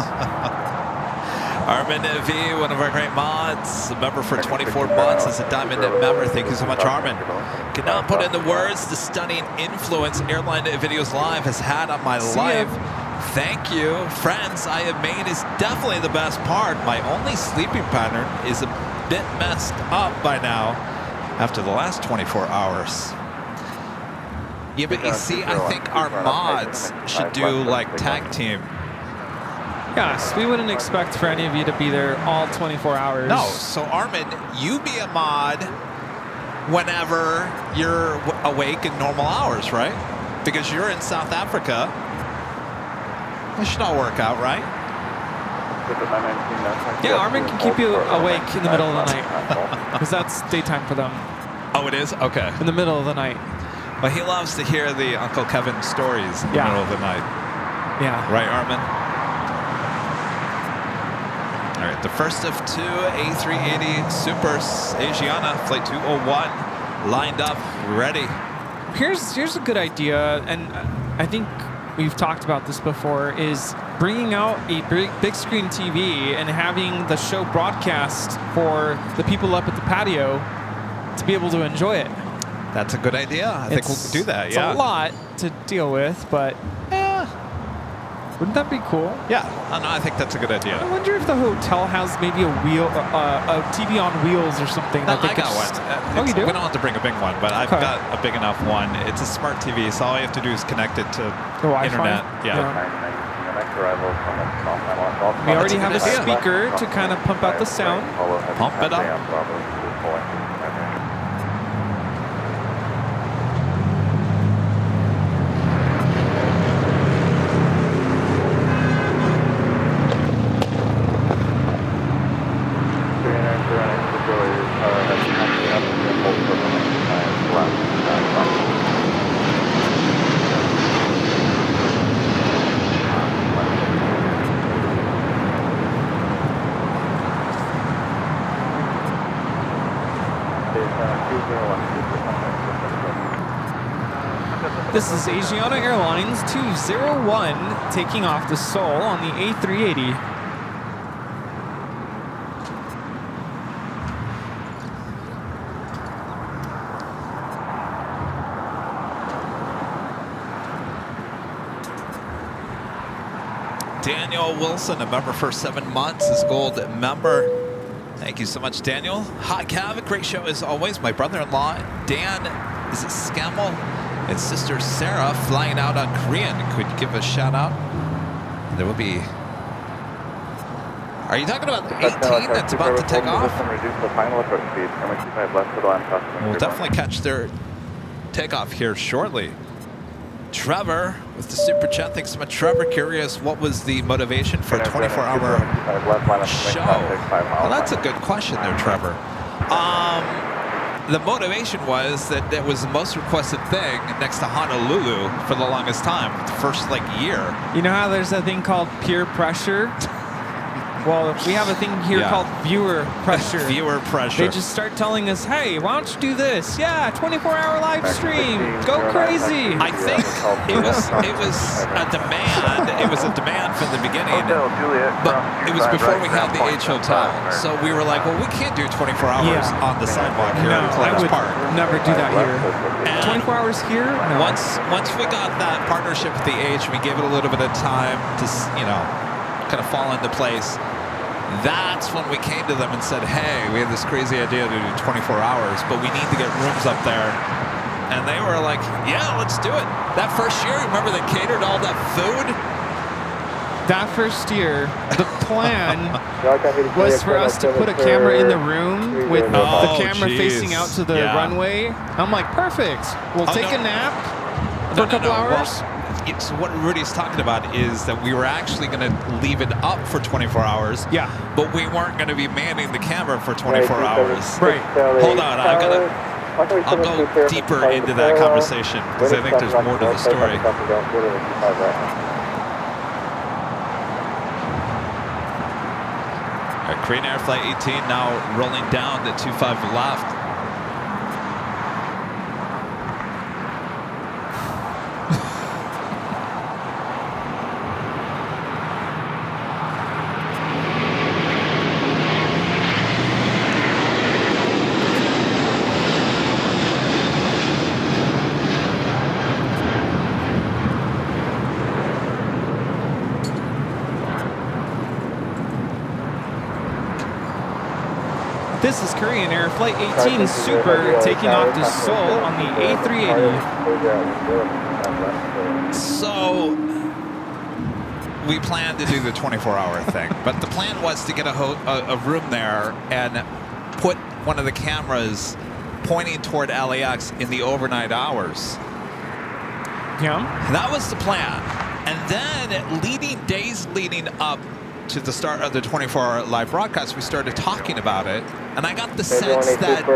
Armin V, one of our great mods, a member for 24 months as a Diamond member. Thank you so much, Armin. Cannot put into words the stunning influence Airline Videos Live has had on my life. Thank you. Friends I have made is definitely the best part. My only sleeping pattern is a bit messed up by now after the last 24 hours. Yeah, but you see, I think our mods should do like tag team. Yes, we wouldn't expect for any of you to be there all 24 hours. No, so Armin, you be a mod whenever you're awake in normal hours, right? Because you're in South Africa. It should all work out, right? Yeah, Armin can keep you awake in the middle of the night. Because that's daytime for them. Oh, it is? Okay. In the middle of the night. Well, he loves to hear the Uncle Kevin stories in the middle of the night. Yeah. Right, Armin? All right, the first of two A380 Supers, Asiana, Flight 201, lined up, ready. Here's a good idea, and I think we've talked about this before, is bringing out a big screen TV and having the show broadcast for the people up at the patio to be able to enjoy it. That's a good idea. I think we'll do that, It's a lot to deal with, but wouldn't that be cool? Yeah, I think that's a good idea. I wonder if the hotel has maybe a TV on wheels or something. No, that they I could got just... one. Oh, you do? We don't have to bring a big one, but I've got a big enough one. It's a smart TV, so all you have to do is connect it to internet. Yeah. We already have a speaker to kind of pump out the sound. Pump it up. This is Asiana Airlines 201 taking off to Seoul on the A380. Daniel Wilson, a member for 7 months, is gold member. Thank you so much, Daniel. Hi, Cav. Great show as always. My brother-in-law, Dan, is it Scammell? And sister Sarah flying out on Korean. Could you give a shout out? There will be. Are you talking about the 18 that's about to take off? We'll definitely catch their takeoff here shortly. Trevor with the super chat. Thanks so much, Trevor. Curious, what was the motivation for a 24-hour show? Well, that's a good question there, Trevor. The motivation was that it was the most requested thing next to Honolulu for the longest time, the first year. You know how there's a thing called peer pressure? Well, we have a thing here called viewer pressure. Viewer pressure. They just start telling us, hey, why don't you do this? Yeah, 24-hour live stream. Go crazy. I think it was a demand. It was a demand from the beginning. But it was before we had the H Hotel. So we were like, well, we can't do 24 hours on the sidewalk here at Clarence Park. Never do that here. And 24 hours here? No. Once we got that partnership with the H, we gave it a little bit of time to, kind of fall into place. That's when we came to them and said, hey, we have this crazy idea to do 24 hours, but we need to get rooms up there. And they were like, yeah, let's do it. That first year, remember they catered all that food? That first year, the plan was for us to put a camera in the room with the camera facing out to the runway. I'm like, perfect. We'll take a nap for a couple hours. So what Rudy's talking about is that we were actually going to leave it up for 24 hours. Yeah. But we weren't going to be manning the camera for 24 hours. Right. Hold on. I'll go deeper into that conversation because I think there's more to the story. All right, Korean Air Flight 18 now rolling down to 25 left. This is Korean Air Flight 18 Super taking off to Seoul on the A380. So we planned to do the 24-hour thing, but the plan was to get a room there and put one of the cameras pointing toward LAX in the overnight hours. Yeah. That was the plan. And then days leading up to the start of the 24-hour live broadcast, we started talking about it, and I got the sense that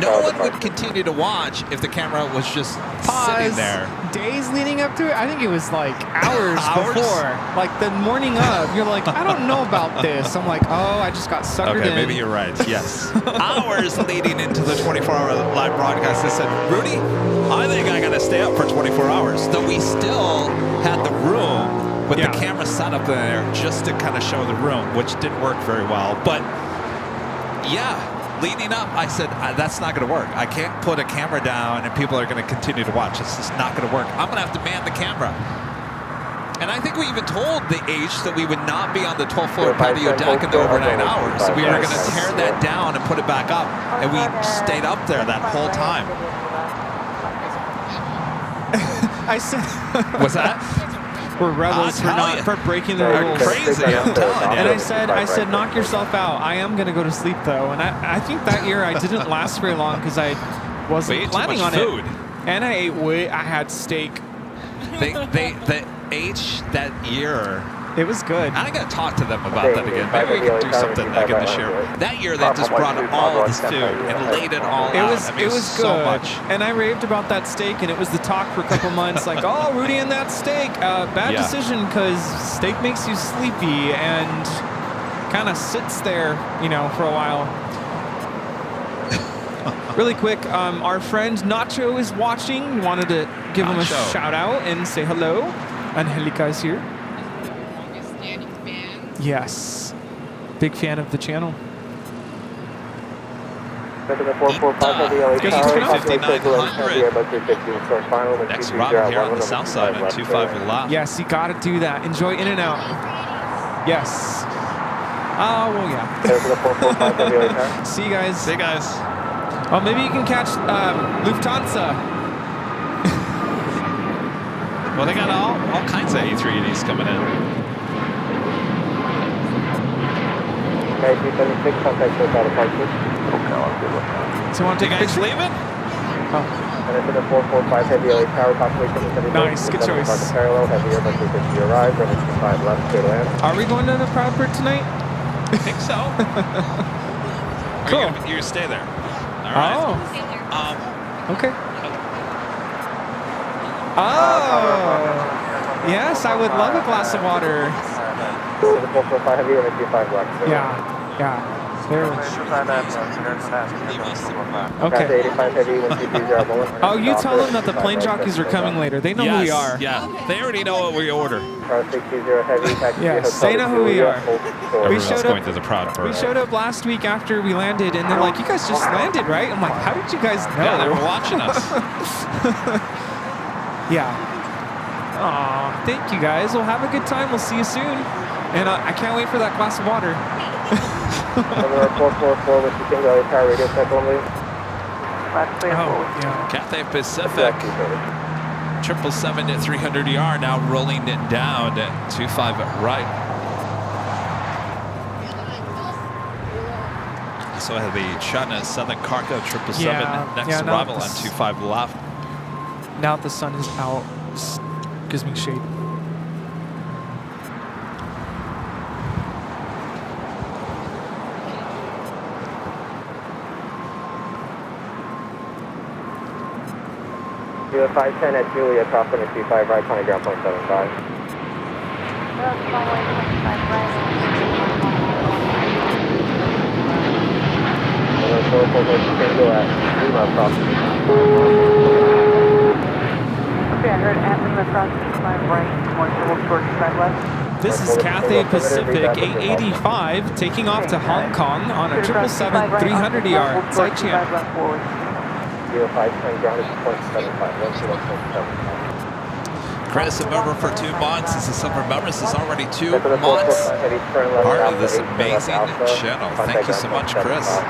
no one would continue to watch if the camera was just sitting there. Days leading up to it? I think it was like hours before. Like the morning of, you're like, I don't know about this. I'm like, oh, I just got suckered in. Okay, maybe you're right, yes. Hours leading into the 24-hour live broadcast, I said, Rudy, I think I got to stay up for 24 hours. Though we still had the room with the camera set up there just to kind of show the room, which didn't work very well. But yeah, leading up, I said, that's not going to work. I can't put a camera down and people are going to continue to watch. It's just not going to work. I'm going to have to man the camera. And I think we even told the H that we would not be on the 12th floor patio deck in the overnight hours. We were going to tear that down and put it back up. And we stayed up there that whole time. I said... What's that? We're rebels for breaking the rules. Crazy, I'm telling you. And I said, knock yourself out. I am going to go to sleep, though. And I think that year I didn't last very long because I wasn't planning on it. And I ate I had steak. The H that year. It was good. I got to talk to them about that again. Maybe we can do something again this year. That year, they just brought all this food and laid it all out. It was good. So much. And I raved about that steak, and it was the talk for a couple months. Like, oh, Rudy and that steak. Bad decision because steak makes you sleepy and kind of sits there, for a while. Really quick, our friend Nacho is watching. Wanted to give him a shout out and say hello. Angelica is here. Yes. Big fan of the channel. Next Robin here on the south side on 25 left. Yes, you got to do that. Enjoy in and out. Yes. Oh, well, yeah. See you guys. See you guys. Oh, maybe you can catch Lufthansa. Well, they got all kinds of A380s coming in. So want to take a picture? Leaving? Oh. Nice, good choice. Are we going to the Proudbird tonight? I think so. Cool. You're going to stay there. All right. Oh. Okay. Oh. Yes, I would love a glass of water. Yeah. Okay. Oh, you tell them that the plane jockeys are coming later. They know who we are. Yeah, they already know what we order. Yes, they know who we are. We showed up to the Proudbird. We showed up last week after we landed, and they're like, "You guys just landed, right?" I'm like, "How did you guys know?" Yeah, they were watching us. Yeah. Aw, thank you guys. We'll have a good time. We'll see you soon. And I can't wait for that glass of water. Cathay Pacific. 777 at 300ER now rolling it down at 25 right. So I have the China Southern Cargo 777 next arrival on 25 left. Now that the sun is out, gives me shade. Do a 510 at Julia, cross 25 right, 20 ground point 75. Okay, I heard at Lima cross 25 right, 1 towards 25 left. This is Cathay Pacific 885 taking off to Hong Kong on a 777 300ER side channel. 0510 ground is 0.75. Chris, a member for 2 months. This is some members. This is already 2 months. Part of this amazing channel. Thank you so much, Chris.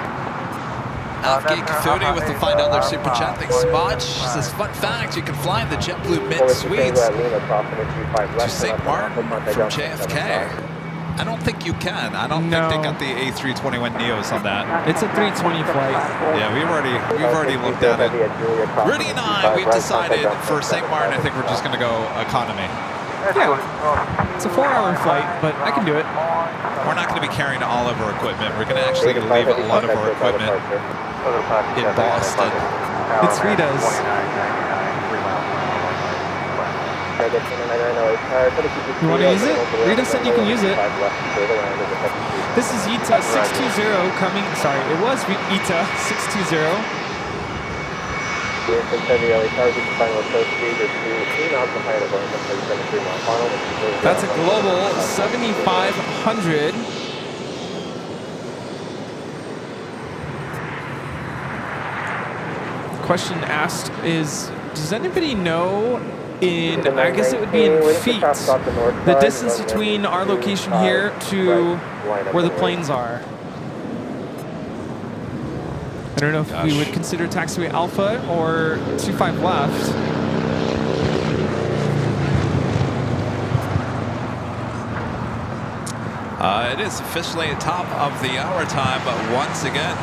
Geek Foodie with the $5 super chat. Thanks so much. Says, fun fact, you can fly in the JetBlue Mint Suites to St. Martin from JFK. I don't think you can. I don't think they got the A321neos on that. It's a 320 flight. Yeah, we've already looked at it. Rudy and I, we've decided for St. Martin, I think we're just going to go economy. Yeah. It's a 4-hour flight, but I can do it. we're not going to be carrying all of our equipment. We're going to actually leave a lot of our equipment in Boston. It's Rita's. You want to use it? Rita said you can use it. This is ETA 620 coming. Sorry, it was ETA 620. That's a global 7500. Question asked is, does anybody know in, I guess it would be in feet, the distance between our location here to where the planes are? I don't know if we would consider taxiway Alpha or 25 left. It is officially top of the hour time, but once again.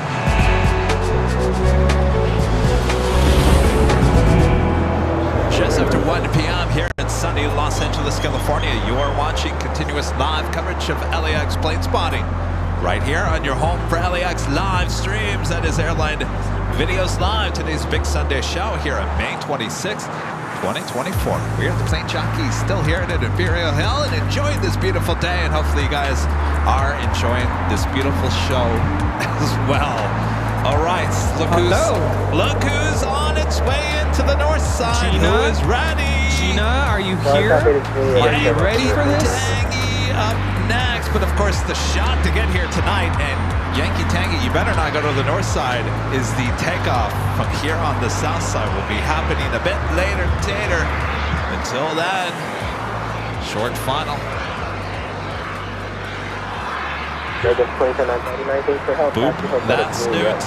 Just after 1 p.m. here in sunny Los Angeles, California, you are watching continuous live coverage of LAX plane spotting. Right here on your home for LAX live streams. That is Airline Videos Live. Today's big Sunday show here on May 26th, 2024. We are the Plane Jockeys, still here at Imperial Hill and enjoying this beautiful day. And hopefully you guys are enjoying this beautiful show as well. All right, look who's on its way into the north side. Gina, who is ready? Gina, are you here? Are you ready for this? Up next, but of course the shot to get here tonight, and Yankee Tangy, you better not go to the north side, is the takeoff from here on the south side. Will be happening a bit later. Until then, short final. Boop, that's Newt.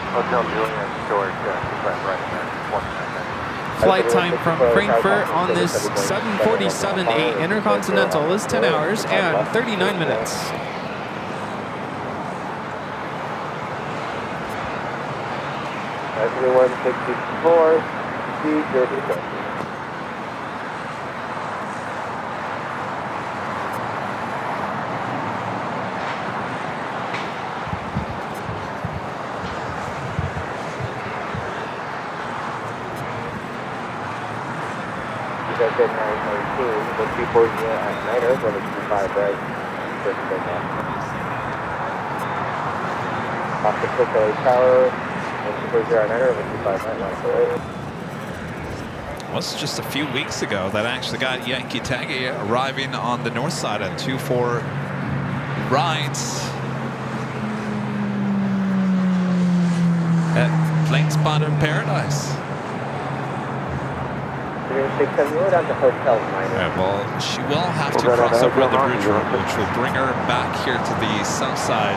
Hotel Julian, George, Flight time from Frankfurt on this 747-8 Intercontinental is 10 hours and 39 minutes. Everyone 64, C0. At 9:19, the 240 at Niners, 125 right, first takeoff. Off the quick LA Tower, 120 at Niner, 125 right, line for right. It was just a few weeks ago that I actually got Yankee Tangy arriving on the north side on 24 right at Plane Spotting Paradise. Down to Hotel Minor. Right, well, she will have to cross over the bridge road, which will bring her back here to the south side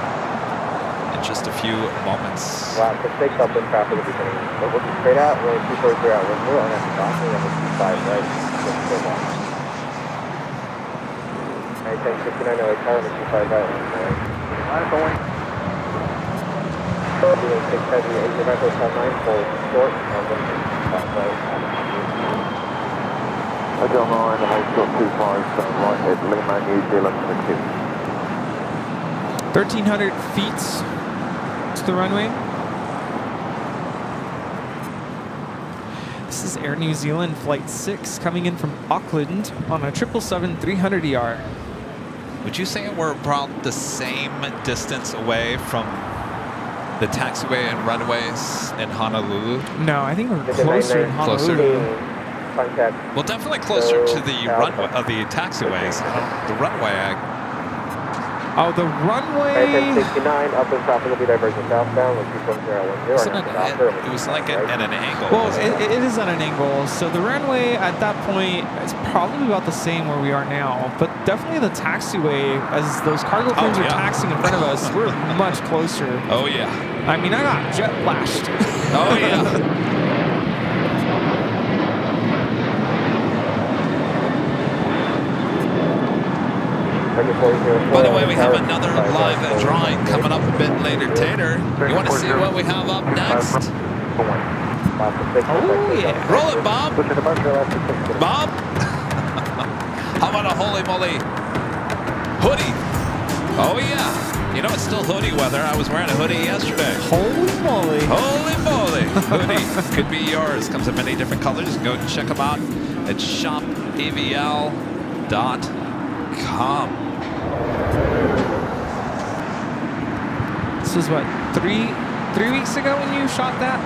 in just a few moments. Wow, the six up in traffic will be coming. But looking straight out, we're 243 out window, and that's crossing on the 25 right. Alright, 1069 LA Tower, on the 25 right. Line for one. Doing 670, incremental Hotel 9, forward short, on the 25 right. Hotel 9, Hotel 25, right at Lima, New Zealand, 1,300 feet to the runway. This is Air New Zealand Flight 6 coming in from Auckland on a 777-300ER. Would you say we're about the same distance away from the taxiway and runways in Honolulu? No, I think we're closer in Honolulu. Well, definitely closer to the runway of the taxiways. The runway. Oh, the runway. 69 up in traffic will be diverging southbound with 21010. It was like at an angle. Well, it is at an angle. So the runway at that point is probably about the same where we are now. But definitely the taxiway, as those cargo planes are taxiing in front of us, we're much closer. Oh, yeah. I mean, I got jet flashed. Oh, yeah. By the way, we have another live drawing coming up a bit later, Tater. You want to see what we have up next? Oh, yeah. Roll it, Bob. Bob? How about a holy moly? Hoodie. Oh, yeah. You know, it's still hoodie weather. I was wearing a hoodie yesterday. Holy moly. Holy moly. Hoodie could be yours. Comes in many different colors. Go and check them out at shopavl.com. This was what, three weeks ago when you shot that?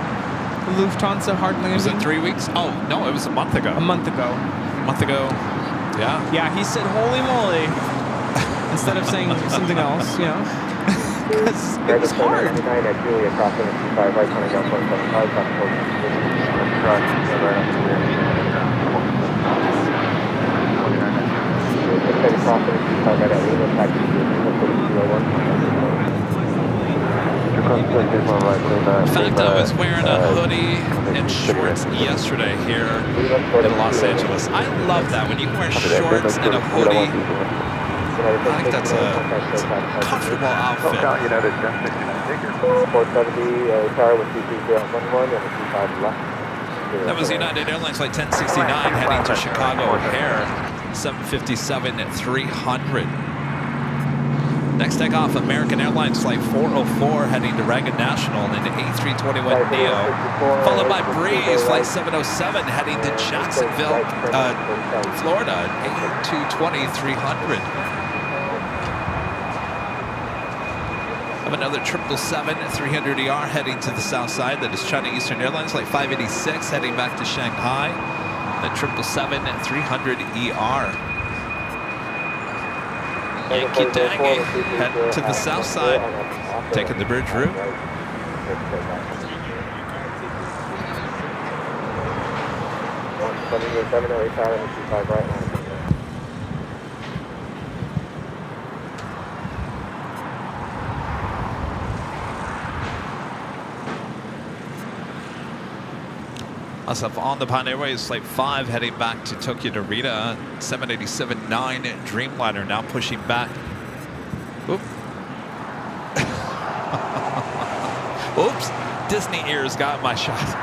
The Lufthansa hard landing? Was it 3 weeks? Oh, no, it was a month ago. A month ago. A month ago. Yeah. Yeah, he said holy moly instead of saying something else, you know? Because it was hard. In fact, I was wearing a hoodie and shorts yesterday here in Los Angeles. I love that. When you wear shorts and a hoodie, I think that's a comfortable outfit. That was United Airlines Flight 1069 heading to Chicago O'Hare, 757 at 300. Next takeoff, American Airlines Flight 404 heading to Reagan National in an A321neo, followed by Breeze Flight 707 heading to Jacksonville, Florida, A220 300. Have another 777 300ER heading to the south side. That is China Eastern Airlines Flight 586 heading back to Shanghai. The 777 300ER. Yankee Dangy head to the south side, taking the bridge route. Also on the Pan Airways Flight 5 heading back to Tokyo Narita, 787-9 Dreamliner now pushing back. Oop. Oops, Disney ears got my shot.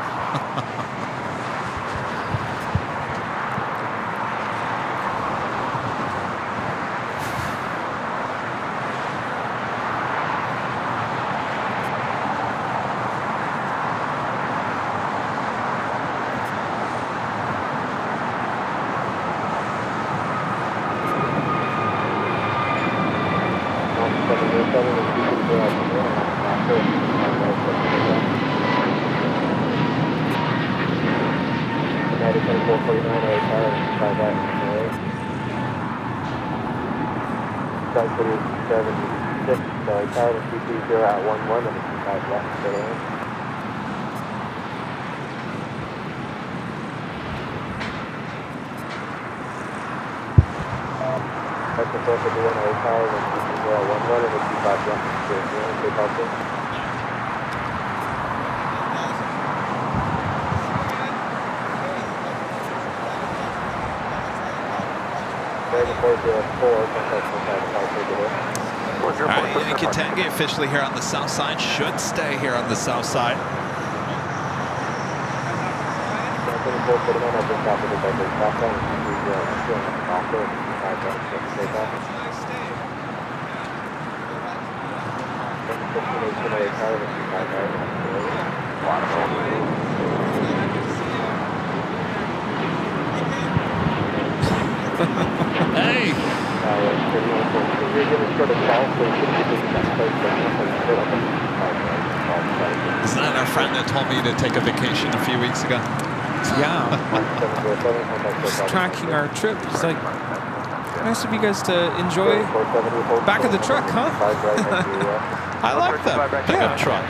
Yankee Tangi officially here on the south side, should stay here on the south side. Hey! Isn't that our friend that told me to take a vacation a few weeks ago? Yeah. Just tracking our trip. It's like, nice of you guys to enjoy back of the truck, huh? I like that pickup truck.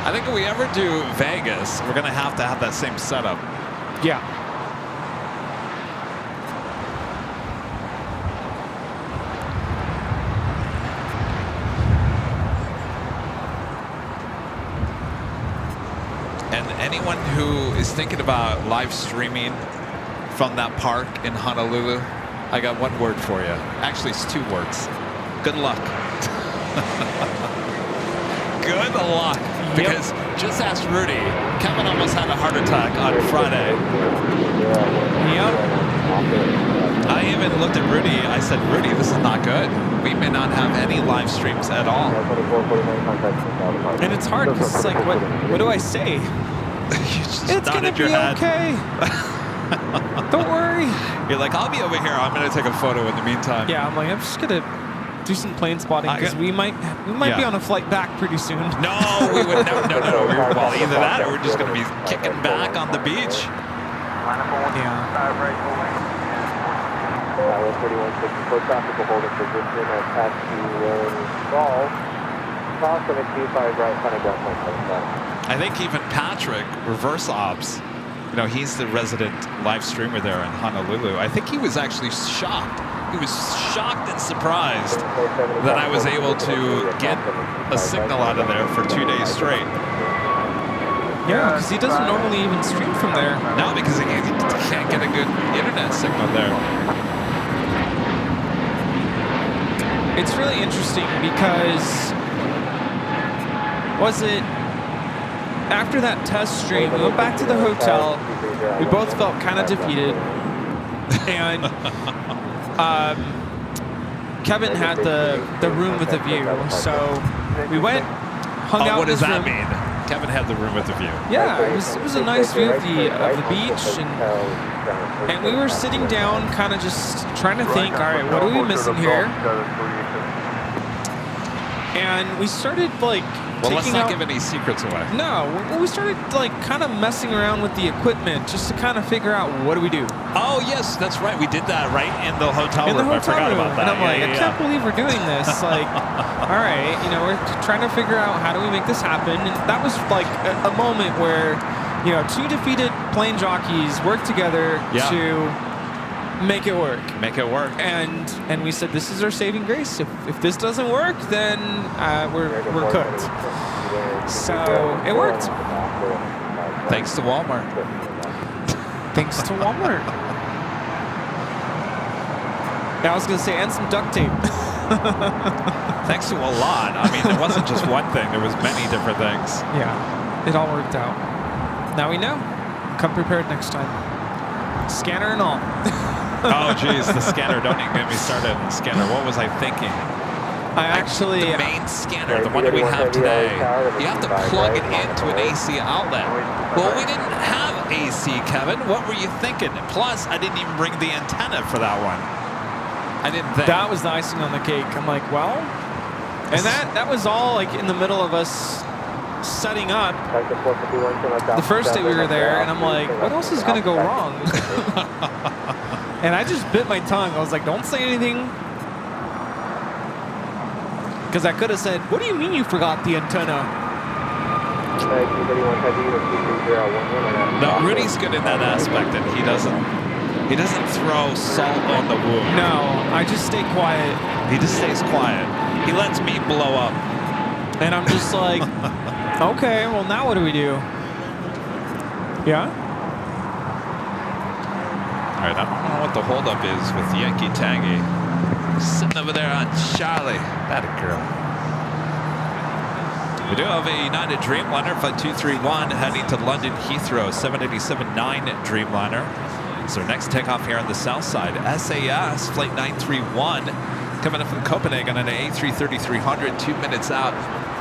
I think if we ever do Vegas, we're going to have that same setup. Yeah. And anyone who is thinking about live streaming from that park in Honolulu, I got one word for you. Actually, it's two words. Good luck. Good luck. Because just ask Rudy. Kevin almost had a heart attack on Friday. Yep. I even looked at Rudy. I said, Rudy, this is not good. We may not have any live streams at all. And it's hard because it's like, what do I say? It's gonna be okay. Don't worry. You're like, I'll be over here. I'm gonna take a photo in the meantime. Yeah, I'm like, I'm just gonna do some plane spotting because we might be on a flight back pretty soon. No, we would never. No. Well, either that or we're just gonna be kicking back on the beach. Yeah. 3164 traffic will hold a position at taxi lane stall. Cross 725 right, front of ground 175. I think even Patrick, reverse ops, you know, he's the resident live streamer there in Honolulu. I think he was actually shocked. He was shocked and surprised that I was able to get a signal out of there for 2 days straight. Yeah, because he doesn't normally even stream from there. No, because he can't get a good internet signal there. It's really interesting because was it after that test stream, we went back to the hotel. We both felt kind of defeated. And Kevin had the room with the view. So we went, hung out what in does his that room. mean? Kevin had the room with the view. Yeah, it was a nice view of the beach. And we were sitting down kind of just trying to think, all right, what are we missing here? And we started like well, let's not give any secrets away. No, we started like kind of messing around with the equipment just to kind of figure out what do we do. Oh yes, that's right. We did that right in the hotel room. I forgot about that. And I'm like, I can't believe we're doing this. Like, all right, you know, we're trying to figure out how do we make this happen. And that was like a moment where, you know, two defeated plane jockeys worked together to make it work. Make it work. And we said, this is our saving grace. If this doesn't work, then we're cooked. So it worked. Thanks to Walmart. Thanks to Walmart. I was going to say, and some duct tape. Thanks to a lot. I mean, it wasn't just one thing. There was many different things. Yeah, it all worked out. Now we know. Come prepared next time. Scanner and all. Oh, geez, the scanner. Don't even get me started on the scanner. What was I thinking? The main scanner, the one that we have today, you have to plug it into an AC outlet. Well, we didn't have AC, Kevin. What were you thinking? Plus, I didn't even bring the antenna for that one. I didn't think. That was the icing on the cake. I'm like, well, and that was all like in the middle of us setting up. The first day we were there, and I'm like, what else is going to go wrong? And I just bit my tongue. I was like, don't say anything. Because I could have said, what do you mean you forgot the antenna? No, Rudy's good in that aspect, and he doesn't throw salt on the wound. No, I just stay quiet. He just stays quiet. He lets me blow up. And I'm just like, okay, well now what do we do? Yeah? All right, I don't know what the holdup is with Yankee Tangy. Sitting over there on Charlie. That a girl. We do have a United Dreamliner, Flight 231, heading to London Heathrow, 787-9 Dreamliner. It's our next takeoff here on the south side. SAS, Flight 931, coming up from Copenhagen on an A330-300, 2 minutes out.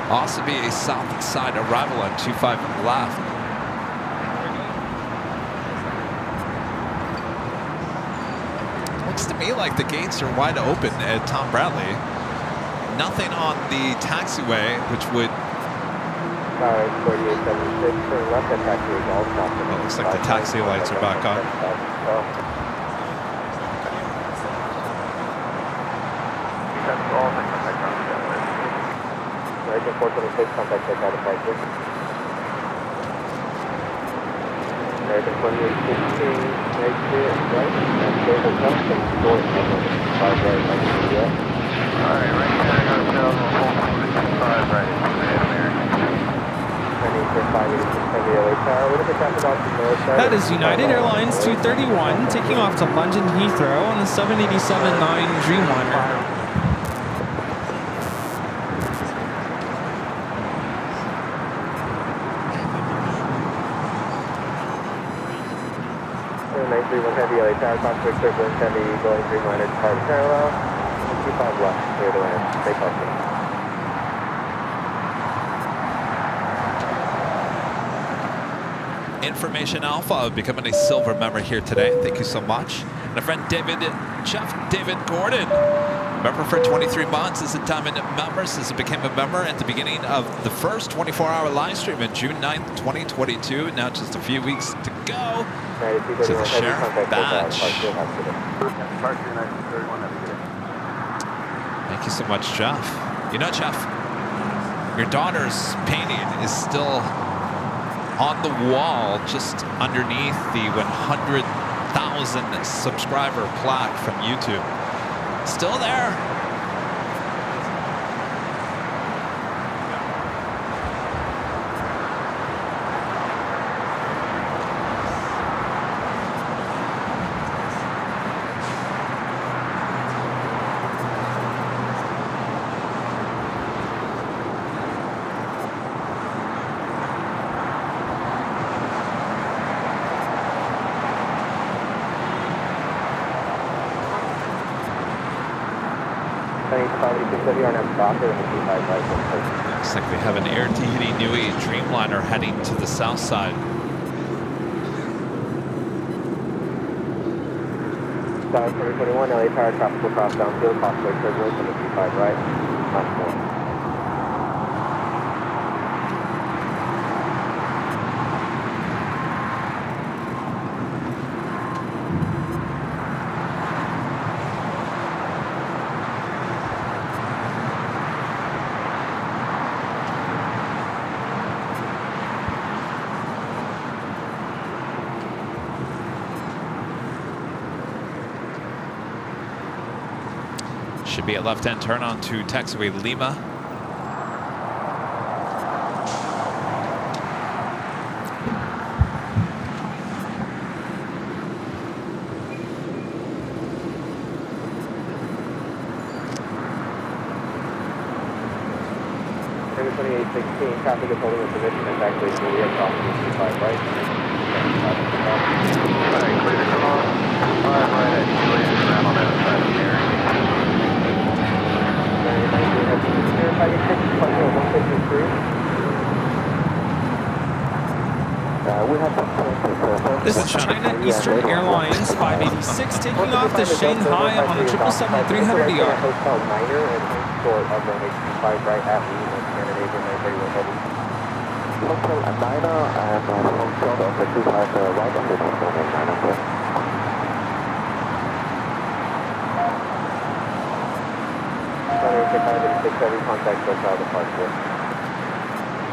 Also be a south side arrival on 25 left. Looks to me like the gates are wide open at Tom Bradley. Nothing on the taxiway, which would... Well, looks like the taxi lights are back on. American 2816, exit right, and stable come from Fort 5 right, Alright, right there, hotel, hold 5 right, That is United Airlines 231 taking off to London Heathrow on the 787-9 Dreamliner. Heavy LA Tower, Prospect Circle, and Heavy going Dreamliner to hard parallel. 25 left, clear to land. Stay healthy. Information Alpha becoming a silver member here today. Thank you so much. And a friend Chef David Gordon, member for 23 months, is a diamond member since it became a member at the beginning of the first 24-hour live stream on June 9th, 2022. Now just a few weeks to go to the sheriff badge. Thank you so much, Jeff. You know, Jeff, your daughter's painting is still on the wall just underneath the 100,000 subscriber plaque from YouTube. Still there. Looks like we have an Air Tahiti Nui Dreamliner heading to the south side. South 2021, LA Tower, tropical cross downfield, possible turbulence on the 25 right, much more. Should be a left-hand turn onto taxiway Lima. Number 2816, traffic is holding a position and taxiway Julia crossing 25 right. Alright, clear to come on. 5 right at Julia, around on the other side of the area. This is China Eastern Airlines 586 taking off to Shanghai on the 777-300ER. Hotel Niner and short of runway 25 right at Lima, Scandinavia 931 heavy. Hotel Niner and short of the 25 right of the runway 9.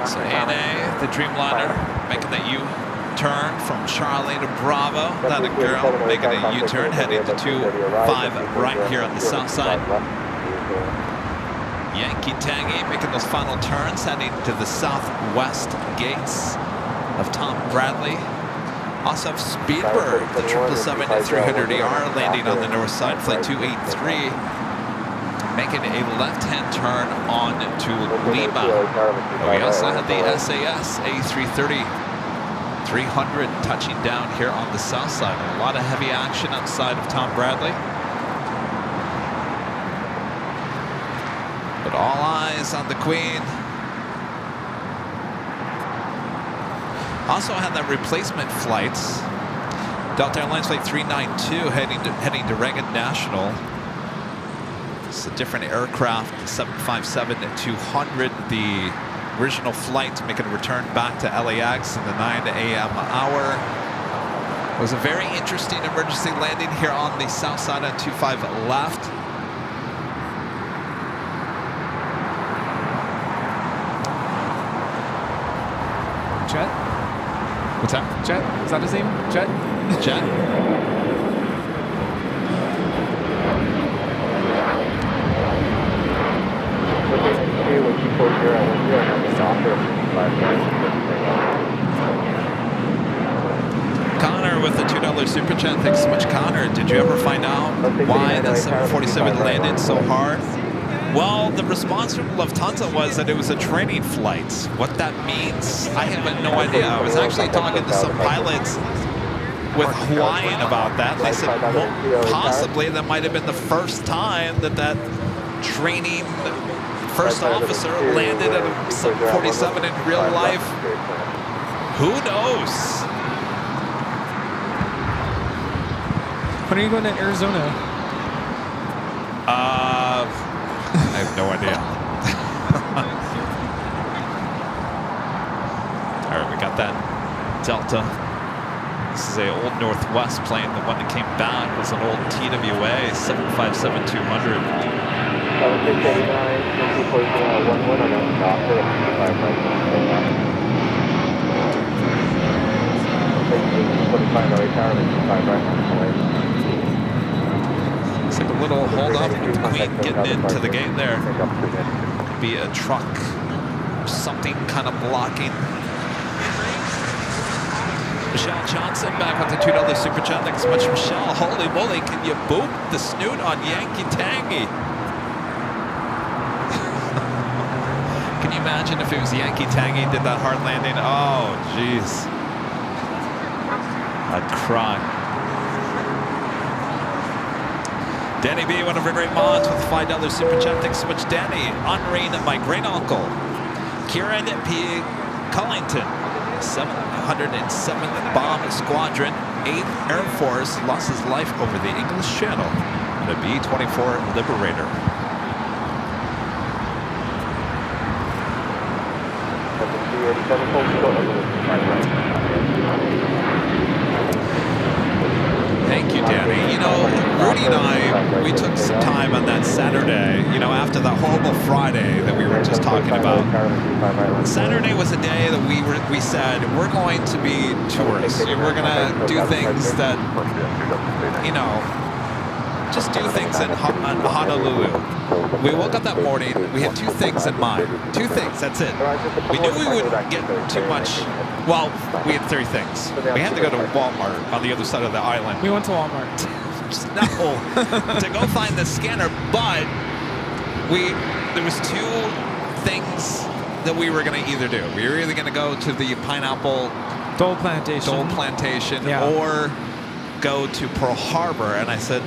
So ANA, the Dreamliner, making that U-turn from Charlie to Bravo. That a girl making a U-turn heading to 25 right here on the south side. Yankee Tangy making those final turns heading to the southwest gates of Tom Bradley. Also have Speedbird, the 777-300ER landing on the north side, flight 283. Making a left-hand turn on to Lima. We also have the SAS A330 300 touching down here on the south side. A lot of heavy action outside of Tom Bradley. But all eyes on the Queen. Also had that replacement flights. Delta Airlines flight 392 heading to Reagan National. It's a different aircraft, 757-200, the original flight making a return back to LAX in the 9 a.m. hour. It was a very interesting emergency landing here on the south side on 25 left. Jet? What's that? Jet? Is that his name? Jet? Jet? Connor with the $2 super chat. Thanks so much, Connor. Did you ever find out why the 747 landed so hard? Well, the response from Lufthansa was that it was a training flight. What that means, I have no idea. I was actually talking to some pilots with Hawaiian about that. They said, well, possibly that might have been the first time that that training first officer landed at a 747 in real life. Who knows? When are you going to Arizona? I have no idea. All right, we got that Delta. This is a old Northwest plane. The one that came back was an old TWA 757-200. Looks like a little hold up with the Queen getting into the gate there. Be a truck, something kind of blocking. Michelle Johnson back with the $2 super chat. Thanks so much, Michelle. Holy moly, can you boop the snoot on Yankee Tangy? Can you imagine if it was Yankee Tangy did that hard landing? Oh, jeez. I'd cry. Danny B, one of our great mods with $5 super chat. Thanks so much, Danny. Honoring my great uncle, Kieran P. Cullington, 707th Bomb Squadron, 8th Air Force, lost his life over the English Channel in a B-24 Liberator. Thank you, Danny. You know, Rudy and I, we took some time on that Saturday, you know, after the horrible Friday that we were just talking about. Saturday was a day that we said, we're going to be tourists. We're going to do things that, you know, just do things in Honolulu. We woke up that morning, we had two things in mind. Two things, that's it. We knew we wouldn't get too much. Well, we had three things. We had to go to Walmart on the other side of the island. We went to Walmart. No, to go find the scanner, but there was two things that we were going to either do. We were either going to go to the pineapple Dole Plantation, yeah, or go to Pearl Harbor. And I said,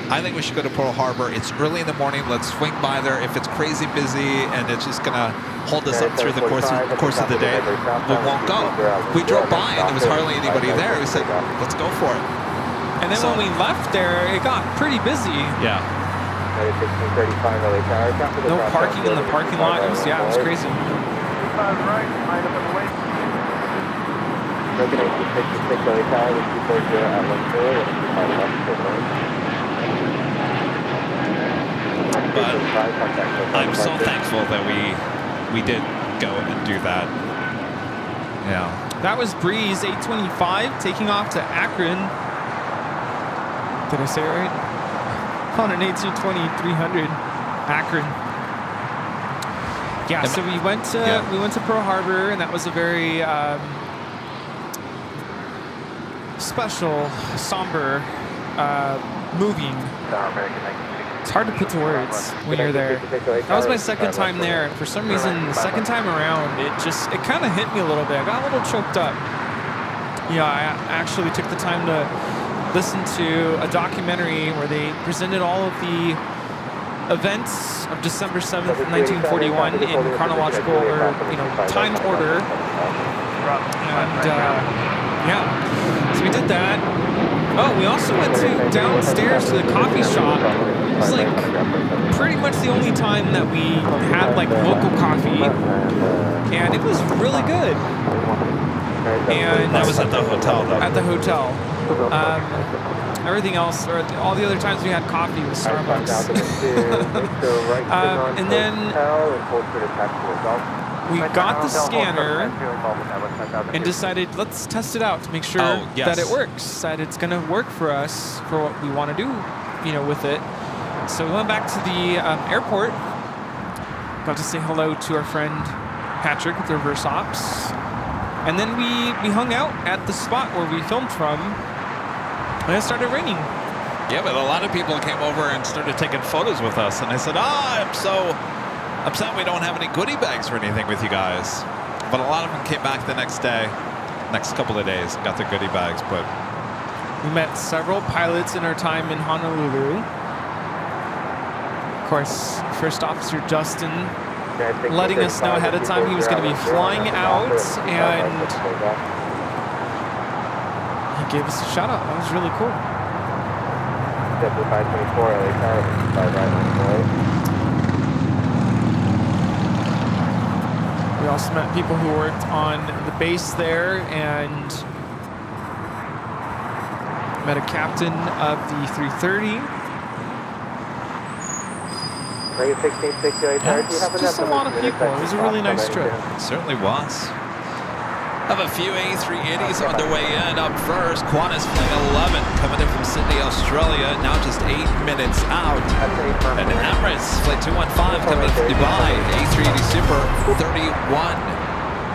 I think we should go to Pearl Harbor. It's early in the morning. Let's swing by there. If it's crazy busy and it's just going to hold us up through the course of the day, we won't go. We drove by and there was hardly anybody there. We said, let's go for it. And then when we left there, it got pretty busy. Yeah. No parking in the parking lot. It was crazy. But I'm so thankful that we did go and do that. Yeah. That was Breeze 825 taking off to Akron. Did I say it right? On an A220-300 Akron. Yeah, so we went to Pearl Harbor, and that was a very special, somber, moving. It's hard to put to words when you're there. That was my second time there, and for some reason, the second time around, it kind of hit me a little bit. I got a little choked up. Yeah, I actually took the time to listen to a documentary where they presented all of the events of December 7th, 1941 in chronological or time order. And yeah, so we did that. Oh, we also went downstairs to the coffee shop. It was like pretty much the only time that we had like local coffee, and it was really good. And that was at the hotel, though. At the hotel. Everything else, or all the other times we had coffee was Starbucks. And then we got the scanner and decided, let's test it out to make sure that it works, that it's going to work for us for what we want to do, with it. So we went back to the airport, got to say hello to our friend Patrick with Reverse Ops, and then we hung out at the spot where we filmed from, and it started raining. Yeah, but a lot of people came over and started taking photos with us, and I said, I'm so upset we don't have any goodie bags or anything with you guys. But a lot of them came back the next couple of days, and got their goodie bags. But We met several pilots in our time in Honolulu. Of course, First Officer Justin letting us know ahead of time he was going to be flying out, and he gave us a shout out. That was really cool. We also met people who worked on the base there, and met a captain of the 330. Yeah, just a lot of people. It was a really nice trip. It certainly was. Have a few A380s on their way in. Up first, Qantas Plane 11 coming in from Sydney, Australia, now just 8 minutes out. And Emirates Flight 215 coming in from Dubai, A380 Super, 31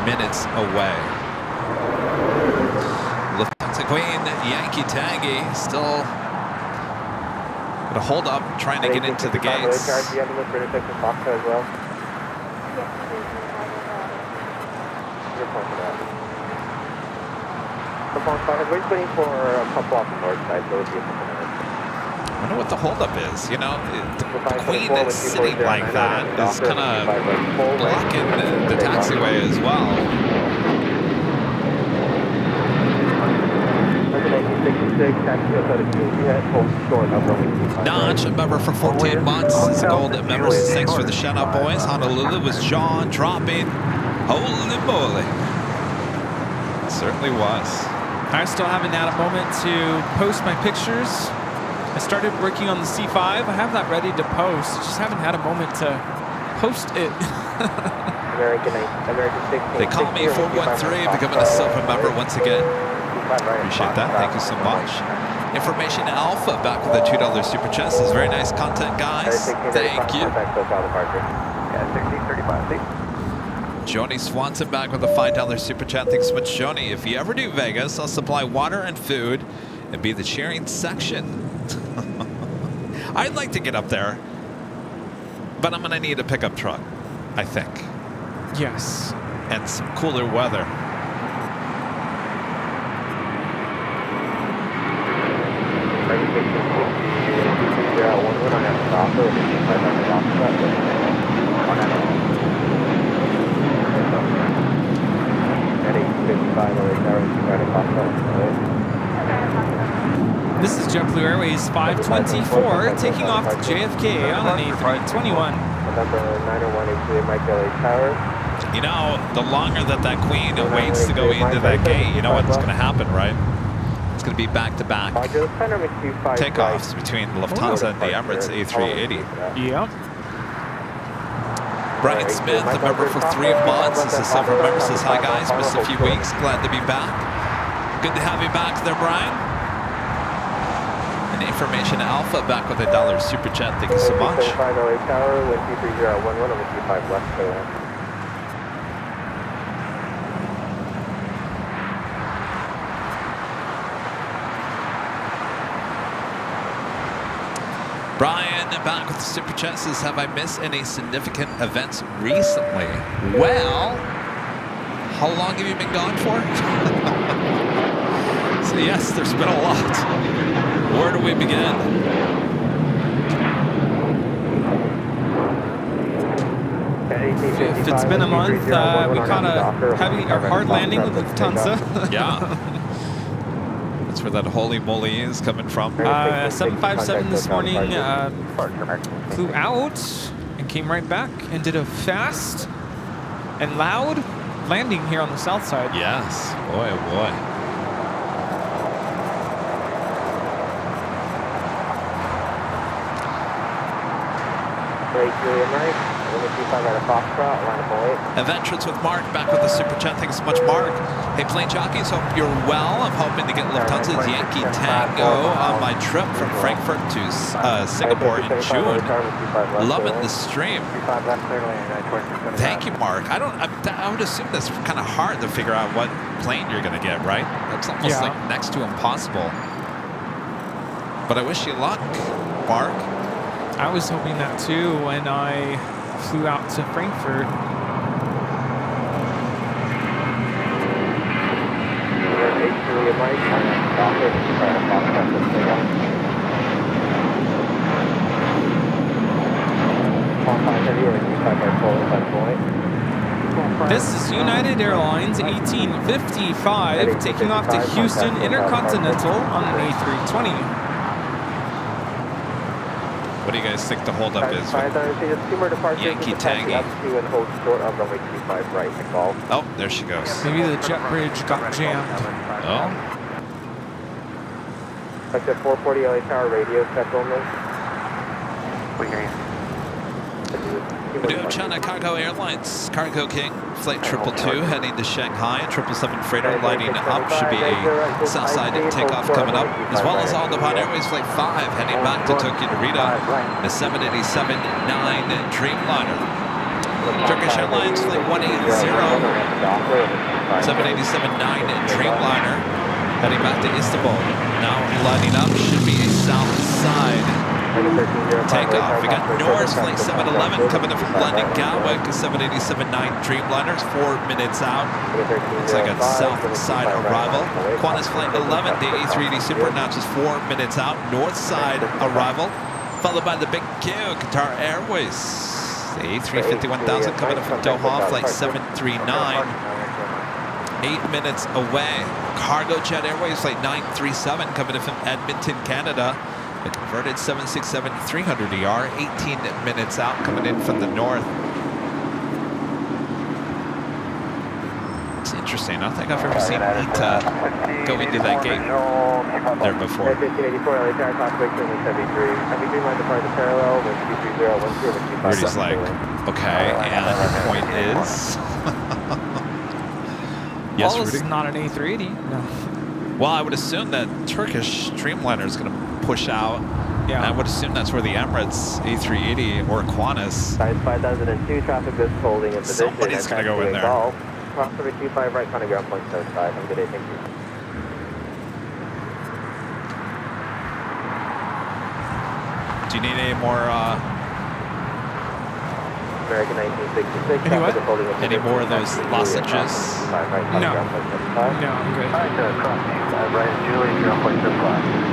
minutes away. Lufthansa Queen, Yankee Tangy, still gonna hold up, trying to get into the gates. We're waiting for a couple off the north side, so it'll be a couple minutes. I wonder what the holdup is. You know, the Queen that's sitting like that is kind of blocking the taxiway as well. Notch, a member for 14 months, is a golden member. Thanks for the shout out, boys. Honolulu was jaw dropping. Holy moly. It certainly was. I still haven't had a moment to post my pictures. I started working on the C5. I have that ready to post. Just haven't had a moment to post it. They call me 413, becoming a silver member once again. Appreciate that. Thank you so much. Information Alpha back with a $2 super chat. This is very nice content, guys. Thank you. Joni Swanson back with a $5 super chat. Thanks so much, Joni. If you ever do Vegas, I'll supply water and food and be the cheering section. I'd like to get up there, but I'm going to need a pickup truck, I think. Yes. And some cooler weather. This is JetBlue Airways 524 taking off to JFK on an A321. You know, the longer that Queen waits to go into that gate, you know what's going to happen, right? It's going to be back-to-back takeoffs between Lufthansa and the Emirates A380. Yeah. Brian Smith, a member for 3 months. This is silver member, says, hi guys, missed a few weeks. Glad to be back. Good to have you back there, Brian. And Information Alpha back with a $1 super chat. Thank you so much. Brian back with the super chat says, have I missed any significant events recently? Well, how long have you been gone for? So yes, there's been a lot. Where do we begin? If it's been a month, we caught a heavy or hard landing with Lufthansa. Yeah. That's where that holy moly is coming from. 757 this morning flew out and came right back and did a fast and loud landing here on the south side. Yes. Boy, oh boy. Adventures with Mark back with the super chat. Thanks so much, Mark. Hey, Plane Jockeys, hope you're well. I'm hoping to get Lufthansa's Yankee Tango on my trip from Frankfurt to Singapore in June. Loving the stream. Thank you, Mark. I would assume that's kind of hard to figure out what plane you're going to get, right? That's almost like next to impossible. But I wish you luck, Mark. I was hoping that too when I flew out to Frankfurt. This is United Airlines 1855 taking off to Houston Intercontinental on an A320. What do you guys think the holdup is? Yankee tagging. Oh, there she goes. Maybe the jet bridge got jammed. Oh. Exit 440 LA Tower radio check only. We hear you. China Cargo Airlines, Cargo King, Flight 222 heading to Shanghai, 777 freighter lighting up, should be a Southside takeoff coming up, as well as All Nippon Airways Flight 5 heading back to Tokyo Narita, the 787-9 Dreamliner. Turkish Airlines Flight 180, 787-9 Dreamliner heading back to Istanbul. Now lighting up, should be a Southside takeoff. We got Norris Flight 711 coming in from London Gatwick, 787-9 Dreamliners, 4 minutes out. Looks like a south side arrival. Qantas Flight 11, the A380 Super Notches, 4 minutes out. North side arrival, followed by the Big Q, Qatar Airways. The A350-1000 coming in from Doha, Flight 739. 8 minutes away. Cargo Jet Airways Flight 937 coming in from Edmonton, Canada. The converted 767-300ER, 18 minutes out, coming in from the north. It's interesting. I don't think I've ever seen Ita go into that gate there before. Rudy's like, okay, and the point is... Yes, Well, this Rudy? is not an A380. No. Well, I would assume that Turkish Dreamliner is going to push out. Yeah. And I would assume that's where the Emirates A380 or Qantas. 5002 traffic is holding in position. Somebody's going to go in there. Cross over 25 right, kind of ground point 75. Have a good day, thank you. Do you need any more? American 1966. Any what? Any more of those lozenges? No. No, I'm good. Right, Julie, ground point 75.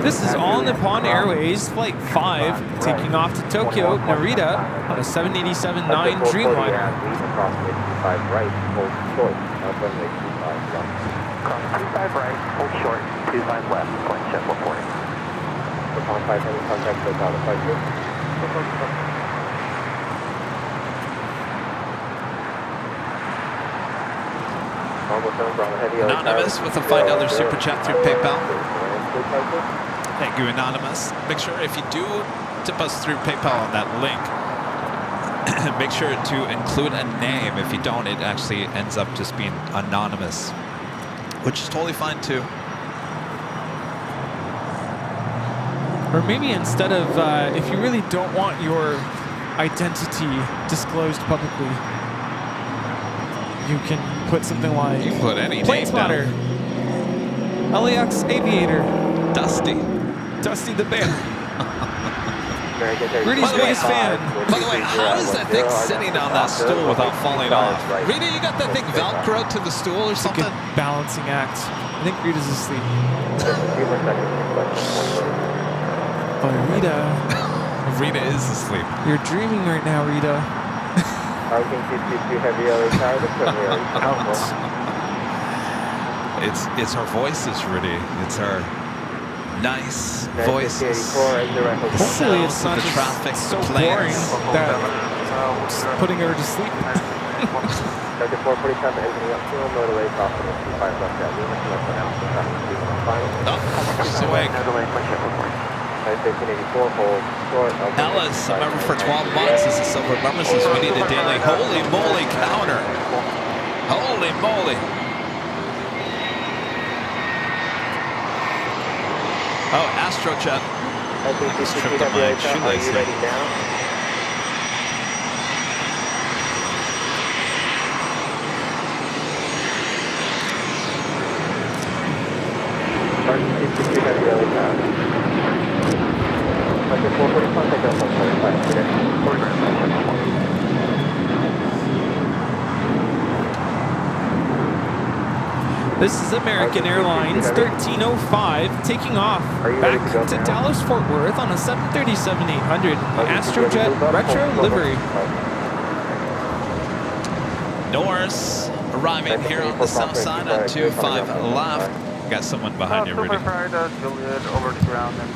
This is All Nippon Airways Flight 5 taking off to Tokyo Narita on a 787-9 Dreamliner. Cross 25 right, hold short, 25 left, point check reporting. Upon 5 heading contact with out of 5 group. Anonymous with a $5 super chat through PayPal. Thank you, Anonymous. Make sure if you do tip us through PayPal on that link, make sure to include a name. If you don't, it actually ends up just being anonymous, which is totally fine too. Or maybe instead of, if you really don't want your identity disclosed publicly, you can put something like... You can put any Plane name Spotter, down. LAX Aviator, Dusty. Dusty the Bear. Rudy's biggest fan. By the way, how is that thing sitting on that stool without falling off? Rita, you got that thing Velcro to the stool or something? It's a good balancing act. I think Rita's asleep. Oh, Rita. Rita is asleep. You're dreaming right now, Rita. It's her voices, Rudy. It's her nice voices. Hopefully it's not the traffic, so the boring planes. that it's putting her to sleep. She's awake. Ellis, a member for 12 months, is a silver member, says we need a daily. Holy moly counter. Holy moly. Oh, Astrojet. Just tripped on my shoelace here. This is American Airlines 1305 taking off back to Dallas Fort Worth on a 737-800 Astrojet Retro livery. Norse arriving here on the south side on 25 left. Got someone behind you, Rudy. Juliet, over to ground and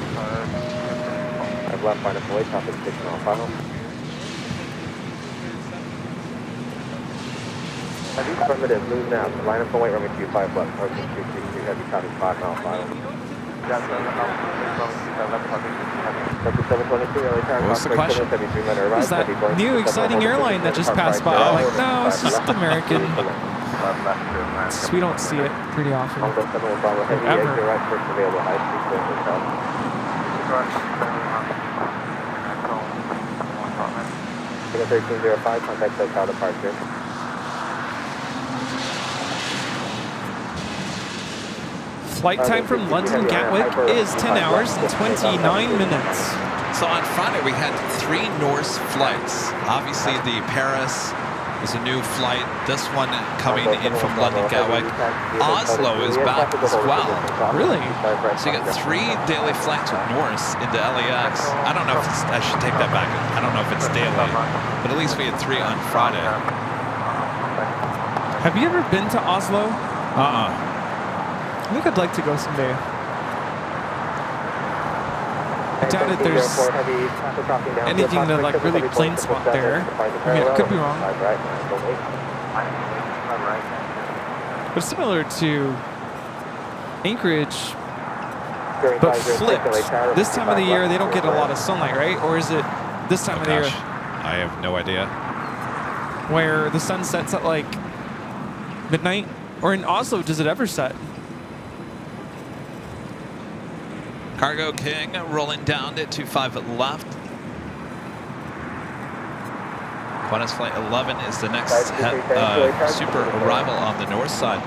I've left final plate, traffic 6 on final. Heavy affirmative, move now. Line up for white runway 25 left, approaching 262, heavy traffic 5 mile final. What's the question? Is that new exciting airline that just passed by? I'm like, no, it's just American. We don't see it pretty often. Ever. Ticket 1305, contact SoCal departure. Flight time from London Gatwick is 10 hours and 29 minutes. So on Friday we had 3 Norse flights. Obviously the Paris is a new flight. This one coming in from London Gatwick. Oslo is back as well. Really? So you got 3 daily flights with Norse into LAX. I don't know if I should take that back. I don't know if it's daily, but at least we had 3 on Friday. Have you ever been to Oslo? I think I'd like to go someday. I doubt it there's anything to like really plane spot there. I mean, I could be wrong. But similar to Anchorage, but flipped. This time of the year, they don't get a lot of sunlight, right? Or is it this time of the year? I have no idea. Where the sun sets at like midnight? Or in Oslo, does it ever set? Cargo King rolling down to 25 left. Qantas Flight 11 is the next super arrival on the north side.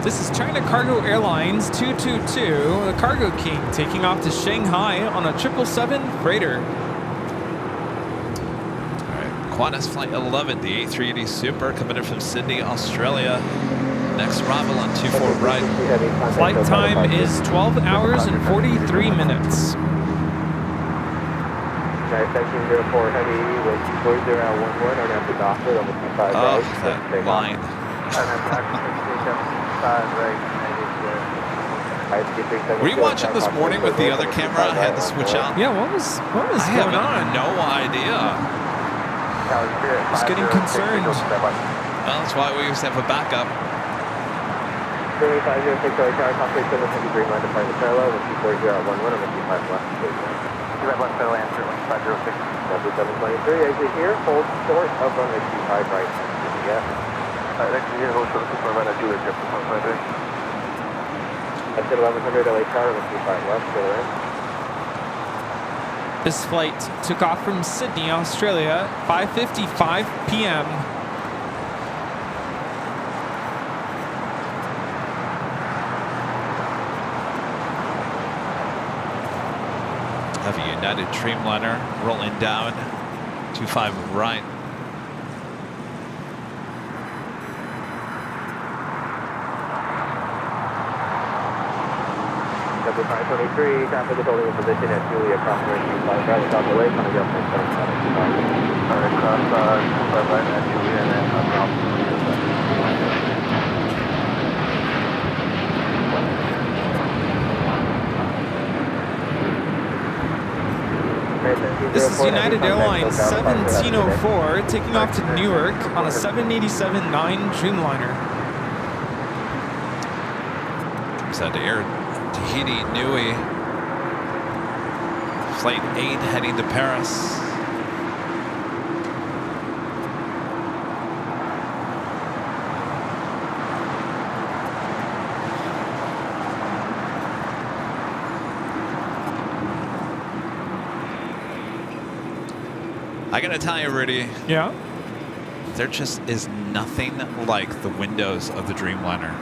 This is China Cargo Airlines 222, the Cargo King, taking off to Shanghai on a 777 freighter. All right, Qantas Flight 11, the A380 Super, coming in from Sydney, Australia. Next arrival on 24 right. Flight time is 12 hours and 43 minutes. 1904 heavy with 4011 on after Docker on the 25 right. That line. Were you watching this morning with the other camera? I had to switch out. Yeah, what was going on? No idea. Just getting concerned. Well, that's why we used to have a backup. 3506 tower, contact 753 line departing the parallel with 24011 on the 25 left. 25 left parallel answer 1506. W723 exit here, hold short of runway 25 right. Yeah. Exit here, hold short of runway 25 right. Exit 1100 LA tower with 25 left, clear in. This flight took off from Sydney, Australia, 5:55 p.m. Have a United Dreamliner rolling down 25 right. W523, traffic is holding a position at Julia across the 25 right without delay, coming up from 775. Alright, cross 25 right at Julia and then up off. This is United Airlines 1704 taking off to Newark on a 787-9 Dreamliner. Comes out to Air Tahiti Nui. Flight 8 heading to Paris. I I gotta tell you, Rudy. Yeah? There just is nothing like the windows of the Dreamliner.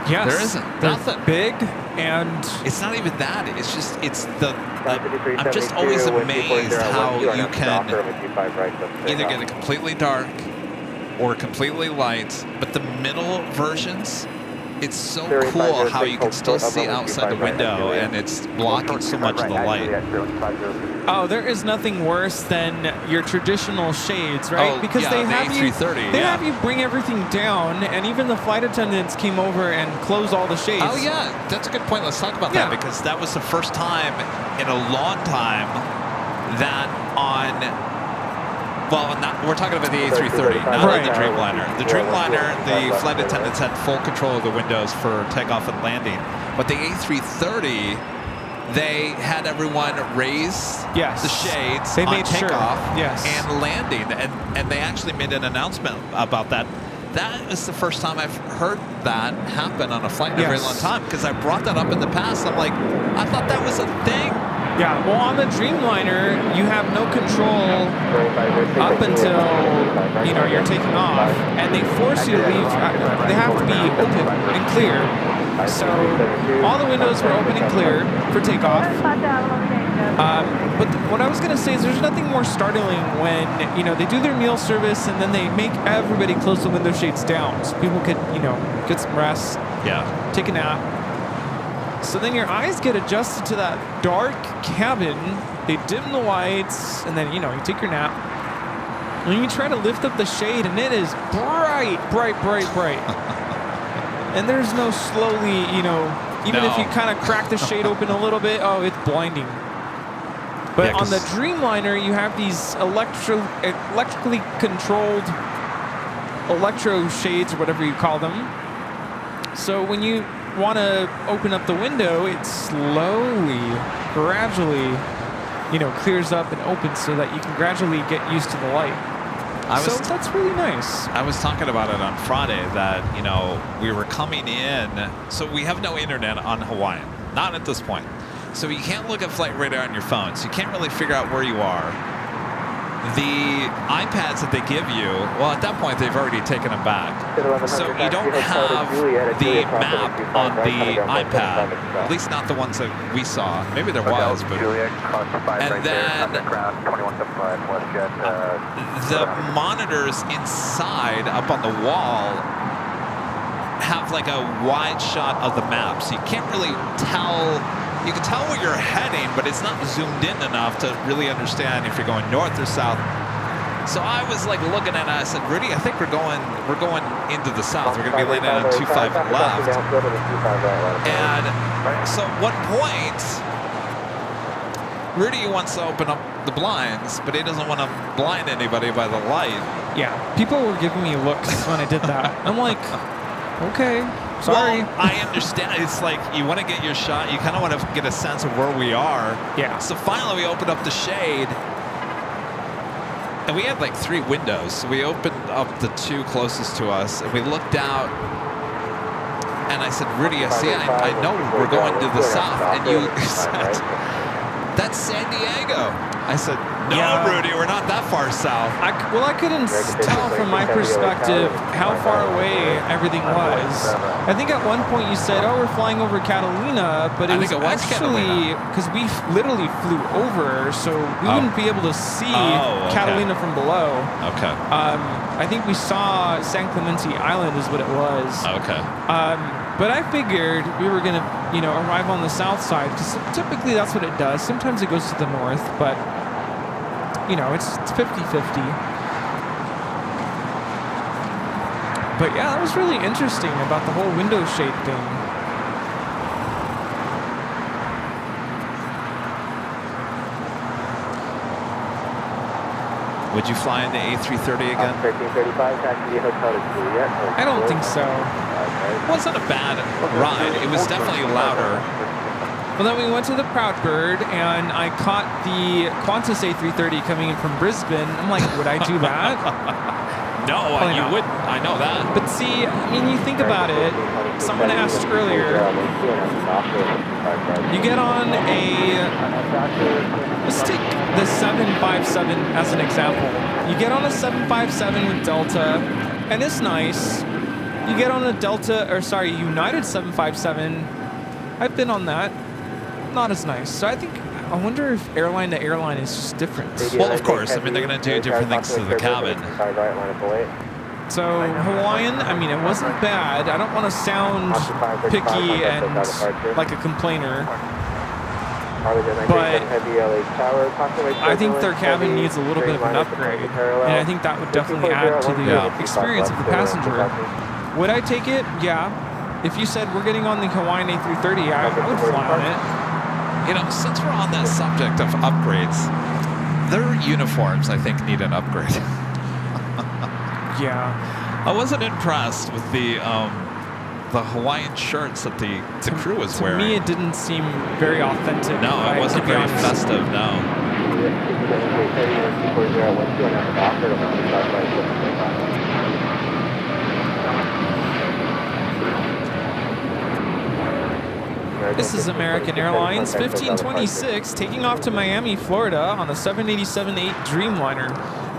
Yes. There isn't. They're Nothing. big, and it's not even that. It's just, I'm just always amazed how you can either get it completely dark or completely light, but the middle versions, it's so cool how you can still see outside the window and it's blocking so much of the light. Oh, there is nothing worse than your traditional shades, right? Oh, because yeah, they the have you A330, have you bring everything down, and even the flight attendants came over and closed all the shades. Oh yeah, that's a good point. Let's talk about that, because that was the first time in a long time that we're talking about the A330, not the Dreamliner. The Dreamliner, the flight attendants had full control of the windows for takeoff and landing, but the A330, they had everyone raise the shades they on made takeoff sure. and landing, and they actually made an announcement about that. That is the first time I've heard that happen on a flight in a very long time, because I brought that up in the past. I'm like, I thought that was a thing. Yeah, well, on the Dreamliner, you have no control up until, you're taking off, and they force you to leave. They have to be open and clear. So all the windows were open and clear for takeoff. But what I was going to say is there's nothing more startling when, they do their meal service and then they make everybody close the window shades down so people could, get some rest, take a nap. So then your eyes get adjusted to that dark cabin. They dim the lights, and then, you take your nap. And you try to lift up the shade, and it is bright, bright, bright, bright. And there's no slowly, even if you kind of crack the shade open a little bit, it's blinding. But on the Dreamliner, you have these electrically controlled electro shades, or whatever you call them. So when you want to open up the window, it slowly, gradually, clears up and opens so that you can gradually get used to the light. So that's really nice. I was talking about it on Friday that, we were coming in. So we have no internet on Hawaiian, not at this point. So you can't look at flight radar on your phone. So you can't really figure out where you are. The iPads that they give you, well, at that point, they've already taken them back. So you don't have the map on the iPad, at least not the ones that we saw. Maybe there was, but... And then the monitors inside, up on the wall, have like a wide shot of the map. So you can't really tell... You can tell where you're heading, but it's not zoomed in enough to really understand if you're going north or south. So I was like looking at it, I said, Rudy, I think we're going into the south. We're going to be landing on 25 left. And so at one point, Rudy wants to open up the blinds, but he doesn't want to blind anybody by the light. Yeah, people were giving me looks when I did that. I'm like, okay. Sorry. Well, I understand. It's like you want to get your shot. You kind of want to get a sense of where we are. Yeah. So finally we opened up the shade. And we had like 3 windows. So we opened up the 2 closest to us. And we looked out. And I said, Rudy, I know we're going to the south. And you said, that's San Diego. I said, no, Rudy, we're not that far south. I couldn't tell from my perspective how far away everything was. I think at one point you said, we're flying over Catalina, but it was actually because we literally flew over, so we wouldn't be able to see Catalina from below. Okay. I think we saw San Clemente Island is what it was. Okay. But I figured we were going to, arrive on the south side, because typically that's what it does. Sometimes it goes to the north, but, it's 50-50. But yeah, that was really interesting about the whole window shade thing. Would you fly in the A330 again? 1335, taxi hotel to Juliet. I don't think so. It wasn't a bad ride. It was definitely louder. Well, then we went to the Proud Bird, and I caught the Qantas A330 coming in from Brisbane. I'm like, would I do that? No, you wouldn't. I know that. But see, you think about it. Someone asked earlier, you get on a Let's take the 757 as an example. You get on a 757 with Delta, and it's nice. You get on a United 757. I've been on that. Not as nice. So I wonder if airline to airline is just different. Well, of course. I mean, they're going to do different things to the cabin. So Hawaiian, I mean, it wasn't bad. I don't want to sound picky and like a complainer. But I think their cabin needs a little bit of an upgrade. And I think that would definitely add to the experience of the passenger. Would I take it? Yeah. If you said we're getting on the Hawaiian A330, I would fly on it. You know, since we're on that subject of upgrades, their uniforms, I think, need an upgrade. Yeah. I wasn't impressed with the Hawaiian shirts that the crew was wearing. To me, it didn't seem very authentic. No, it wasn't very festive, no. This is American Airlines 1526 taking off to Miami, Florida on a 787-8 Dreamliner.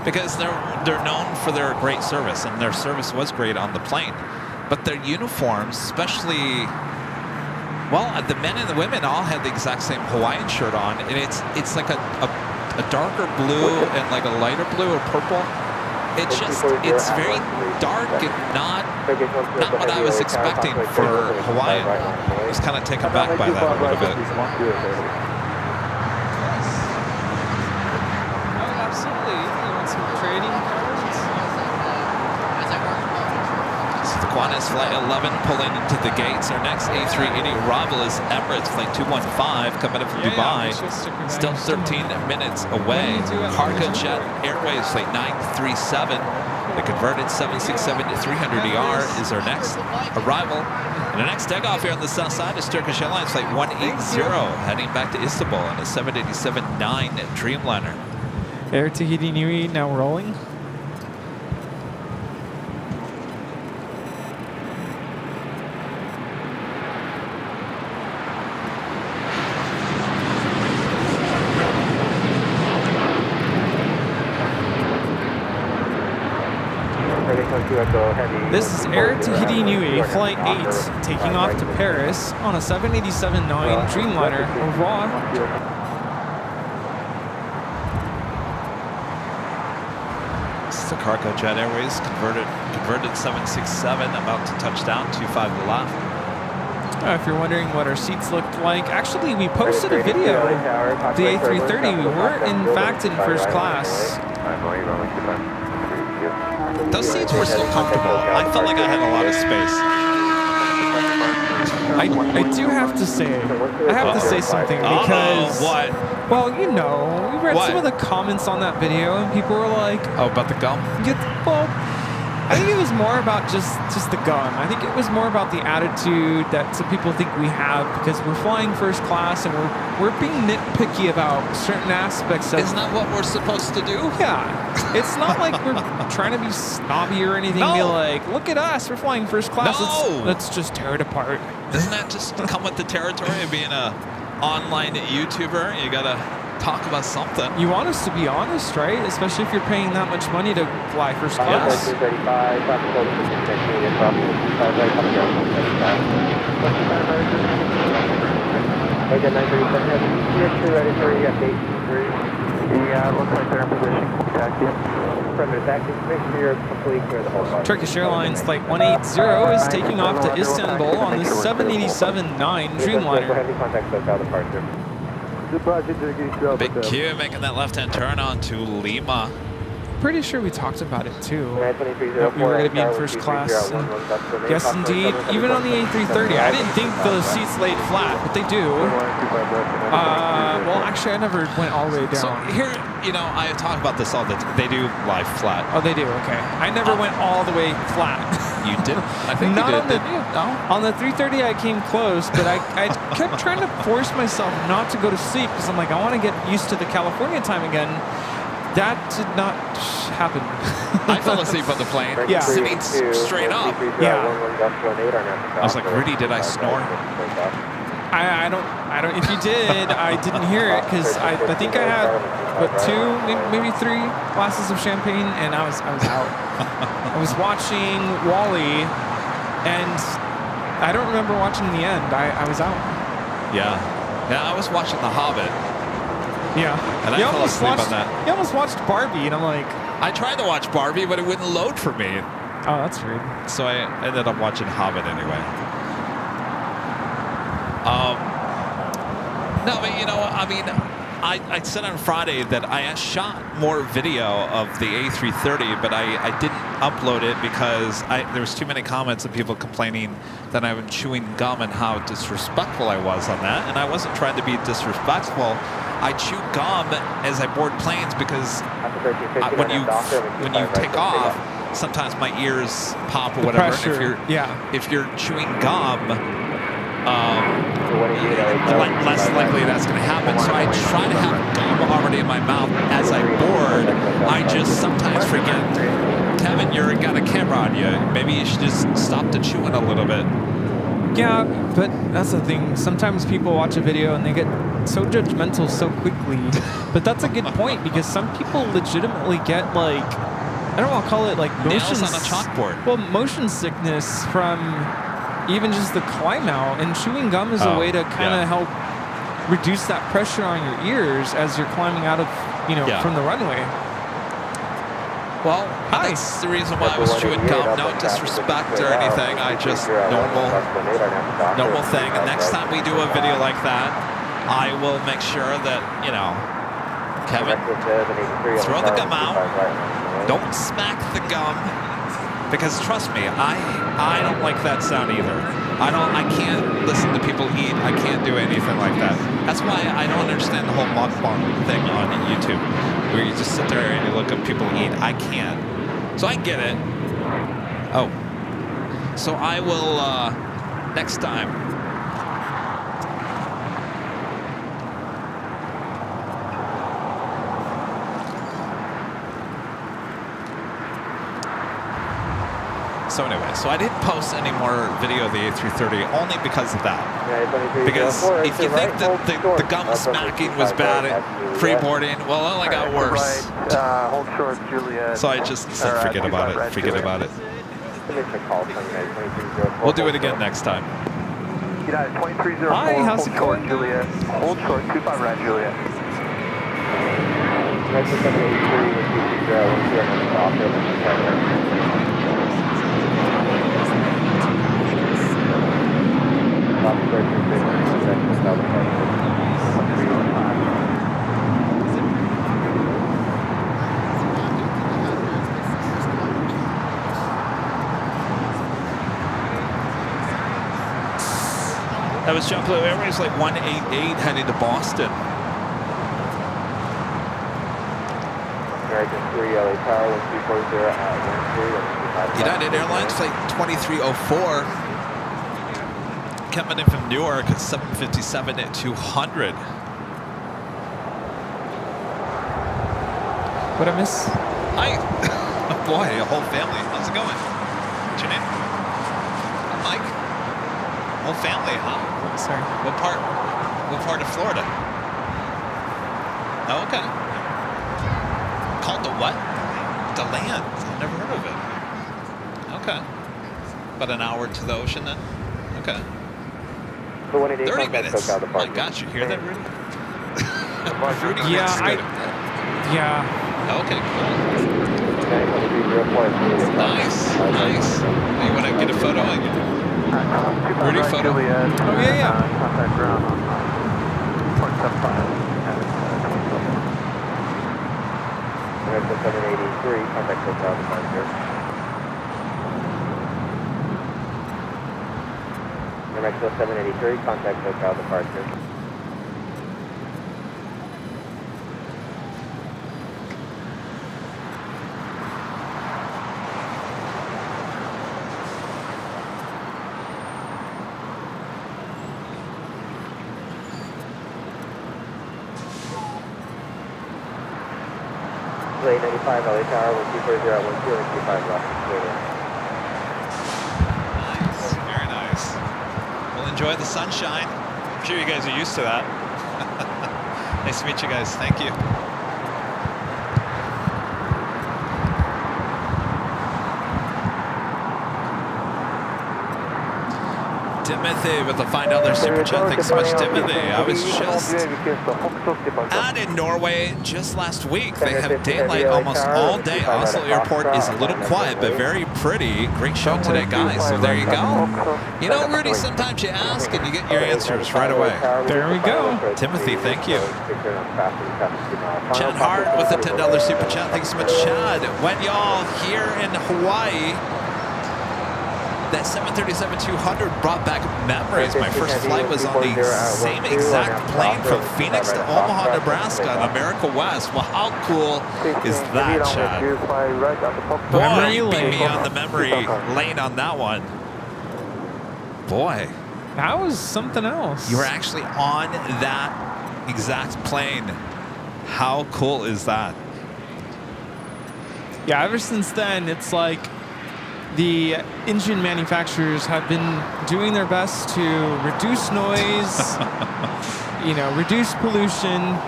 Because they're known for their great service, and their service was great on the plane. But their uniforms, especially, well, the men and the women all had the exact same Hawaiian shirt on, and it's like a darker blue and like a lighter blue or purple. It's very dark and not what I was expecting for Hawaiian. I was kind of taken back by that a little bit. Qantas Flight 11 pulling into the gates. Our next A380 arrival is Emirates Flight 215 coming up from Dubai. Still 13 minutes away. Cargo Jet Airways Flight 937. The converted 767-300ER is our next arrival. And the next takeoff here on the south side is Turkish Airlines Flight 180 heading back to Istanbul on a 787-9 Dreamliner. Air Tahiti Nui now rolling. This is Air Tahiti Nui Flight 8 taking off to Paris on a 787-9 Dreamliner. Au revoir. This is the Cargo Jet Airways converted 767 about to touch down 25 to left. If you're wondering what our seats looked like, actually we posted a video of the A330. We were in fact in first class. Those seats were still comfortable. I felt like I had a lot of space. I do have to say, something because, what? Well, you know, we read some of the comments on that video and people were like, oh, about the gum? Well, I think it was more about just the gum. I think it was more about the attitude that some people think we have because we're flying first class and we're being nitpicky about certain aspects of. Isn't that what we're supposed to do? Yeah. It's not like we're trying to be snobby or anything. No. Be like, look at us, we're flying first class. No. Let's just tear it apart. Doesn't that just come with the territory of being a online YouTuber? You gotta talk about something. You want us to be honest, right? Especially if you're paying that much money to fly first class. Yeah, it looks like they're in position. Contact you. Turkish Airlines Flight 180 is taking off to Istanbul on the 787-9 Dreamliner. Big Q making that left-hand turn on to Lima. Pretty sure we talked about it too, that we were going to be in first class. And yes, indeed. Even on the A330, I didn't think those seats laid flat, but they do. Well, actually, I never went all the way down. So here, you know, I talk about this all the time. They do lie flat. Oh, they do. Okay. I never went all the way flat. You didn't? I think Not you did, on the, didn't you? No? On the 330, I came close, but I kept trying to force myself not to go to sleep because I'm like, I want to get used to the California time again. That did not happen. I fell asleep on the plane. Yeah. Sitting straight up. Yeah. I was like, Rudy, did I snore? I don't. If you did, I didn't hear it because I think I had two, maybe three glasses of champagne, and I was out. I was watching Wall-E, and I don't remember watching the end. I was out. Yeah, I was watching The Hobbit. Yeah, and I fell asleep on that. You almost watched Barbie, and I'm like, I tried to watch Barbie, but it wouldn't load for me. Oh, that's weird. So I ended up watching Hobbit anyway. No, but you know, I mean, I said on Friday that I shot more video of the A330, but I didn't upload it because there was too many comments of people complaining that I was chewing gum and how disrespectful I was on that. And I wasn't trying to be disrespectful. I chew gum as I board planes because when you take off, sometimes my ears pop or whatever. Pressure, if you're chewing gum, less likely that's going to happen. So I try to have gum already in my mouth as I board. I just sometimes forget. Kevin, you've got a camera on you. Maybe you should just stop the chewing a little bit. Yeah, but that's the thing. Sometimes people watch a video and they get so judgmental so quickly. But that's a good point because some people legitimately get like, I don't want to call it like motion nails on a chalkboard. Well, motion sickness from even just the climb out, and chewing gum is a way to kind of help reduce that pressure on your ears as you're climbing out of, from the runway. Well, that's the reason why I was chewing gum. No disrespect or anything. I just normal thing. And next time we do a video like that, I will make sure that, Kevin, throw the gum out. Don't smack the gum. Because trust me, I don't like that sound either. I can't listen to people eat. I can't do anything like that. That's why I don't understand the whole mukbang thing on YouTube, where you just sit there and you look at people eat. I can't. So I get it. Oh. So I will, next time. So anyway, so I didn't post any more video of the A330 only because of that. Because if you think that the gum smacking was bad at freeboarding, well, it only got worse. Hold short, Juliet. So I just said forget about it. Forget about it. We'll do it again next time. United 2304. Hi, how's it going? Juliet. Hold short, 25 right, Juliet. That was JetBlue Airways like 188 heading to Boston. United Airlines flight 2304. Coming in from Newark at 7:57 at 200. What I miss? Hi. Oh boy, a whole family. How's it going? What's your name? Mike. Whole family, huh? Sorry. What part of Florida? Oh, okay. Called the what? The land. I've never heard of it. Okay. About an hour to the ocean then? Okay. 30 minutes. Oh my gosh, you hear that, Rudy? Rudy, yeah. Okay, cool. Nice. You want to get a photo? Rudy photo. Oh, yeah. Contact ground on 0.75. 783, contact SoCal departure. Mexico 783, contact SoCal departure. Plane 95, LA Tower, 124, 12, 25 left. Nice, very nice. We'll enjoy the sunshine. I'm sure you guys are used to that. Nice to meet you guys. Thank you. Timothy with the $5 super chat. Thanks so much, Timothy. I was just out in Norway just last week. They have daylight almost all day. Oslo Airport is a little quiet, but very pretty. Great show today, guys. So there you go. You know, Rudy, sometimes you ask and you get your answers right away. There we go. Timothy, thank you. Chad Hart with the $10 super chat. Thanks so much, Chad. When y'all here in Hawaii, that 737-200 brought back memories. My first flight was on the same exact plane from Phoenix to Omaha, Nebraska on America West. Well, how cool is that, Chad? Boy, you beat me on the memory lane on that one. Boy. That was something else. You were actually on that exact plane. How cool is that? Yeah, ever since then, it's like the engine manufacturers have been doing their best to reduce noise, you know, reduce pollution,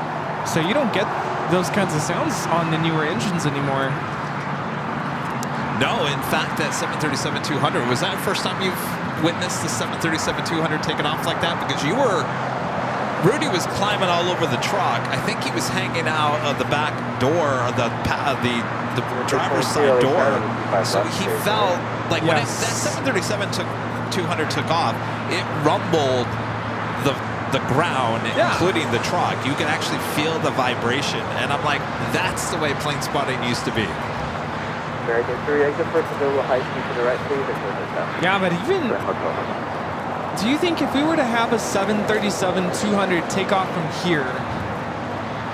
so you don't get those kinds of sounds on the newer engines anymore. No, in fact, that 737-200, was that the first time you've witnessed the 737-200 taking off like that? Because Rudy was climbing all over the truck. I think he was hanging out of the back door, of the driver's side door. So he felt like when that 737-200 took off, it rumbled the ground, including the truck. You can actually feel the vibration. And I'm like, that's the way plane spotting used to be. American 3, exit first to the high speed to the right, please. Yeah, but even, do you think if we were to have a 737-200 take off from here,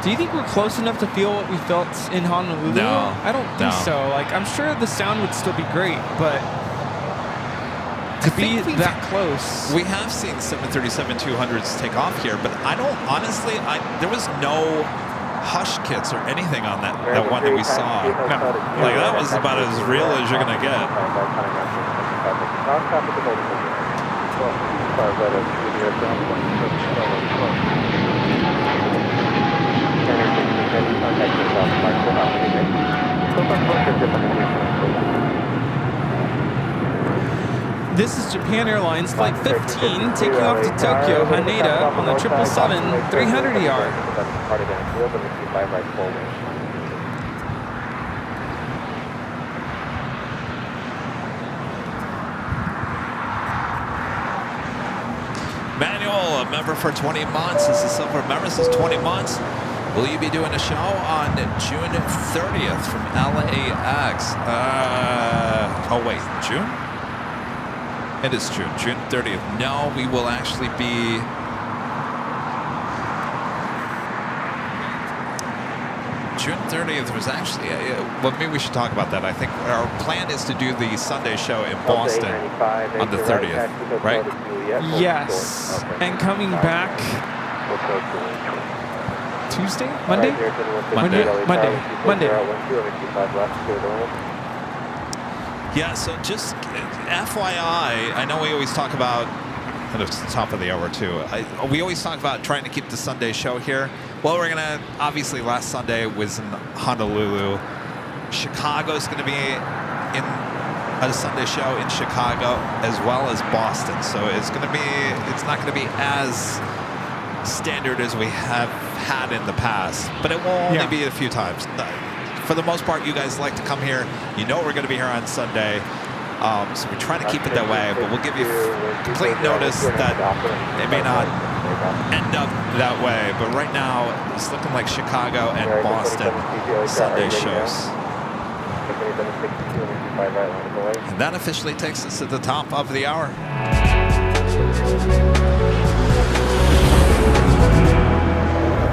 do you think we're close enough to feel what we felt in Honolulu? No. I don't think so. Like, I'm sure the sound would still be great, but to be that close. We have seen 737-200s take off here, but I don't, honestly, there was no hush kits or anything on that one that we saw. No. Like, that was about as real as you're going to get. This is Japan Airlines Flight 15 taking off to Tokyo, Haneda on the 777 300ER. Manuel, a member for 20 months. This is Silver member. This is 20 months. Will you be doing a show on June 30th from LAX? Oh wait, June? It is June 30th. No, we will actually be June 30th was actually, well, maybe we should talk about that. I think our plan is to do the Sunday show in Boston on the 30th, right? Yes, and coming back Tuesday? Monday? Monday. Yeah, so just FYI, I know we always talk about, at the top of the hour too, we always talk about trying to keep the Sunday show here. Well, we're going to, obviously last Sunday was in Honolulu. Chicago's going to be in a Sunday show in Chicago as well as Boston. So it's not going to be as standard as we have had in the past, but it will only be a few times. For the most part, you guys like to come here. You know we're going to be here on Sunday. So we're trying to keep it that way, but we'll give you complete notice that it may not end up that way. But right now, it's looking like Chicago and Boston Sunday shows. And that officially takes us to the top of the hour.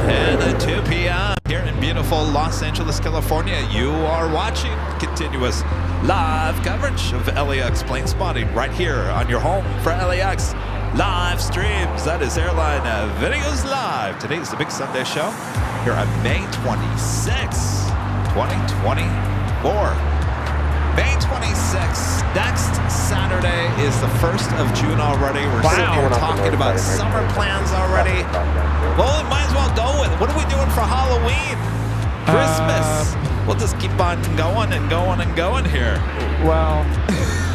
And at 2 p.m. here in beautiful Los Angeles, California, you are watching continuous live coverage of LAX plane spotting right here on your home for LAX live streams. That is Airline Videos Live. Today's the big Sunday show here on May 26, 2024. May 26th, next Saturday is the 1st of June already. We're sitting here talking about summer plans already. Well, we might as well go with it. What are we doing for Halloween? Christmas? We'll just keep on going and going and going here. Well,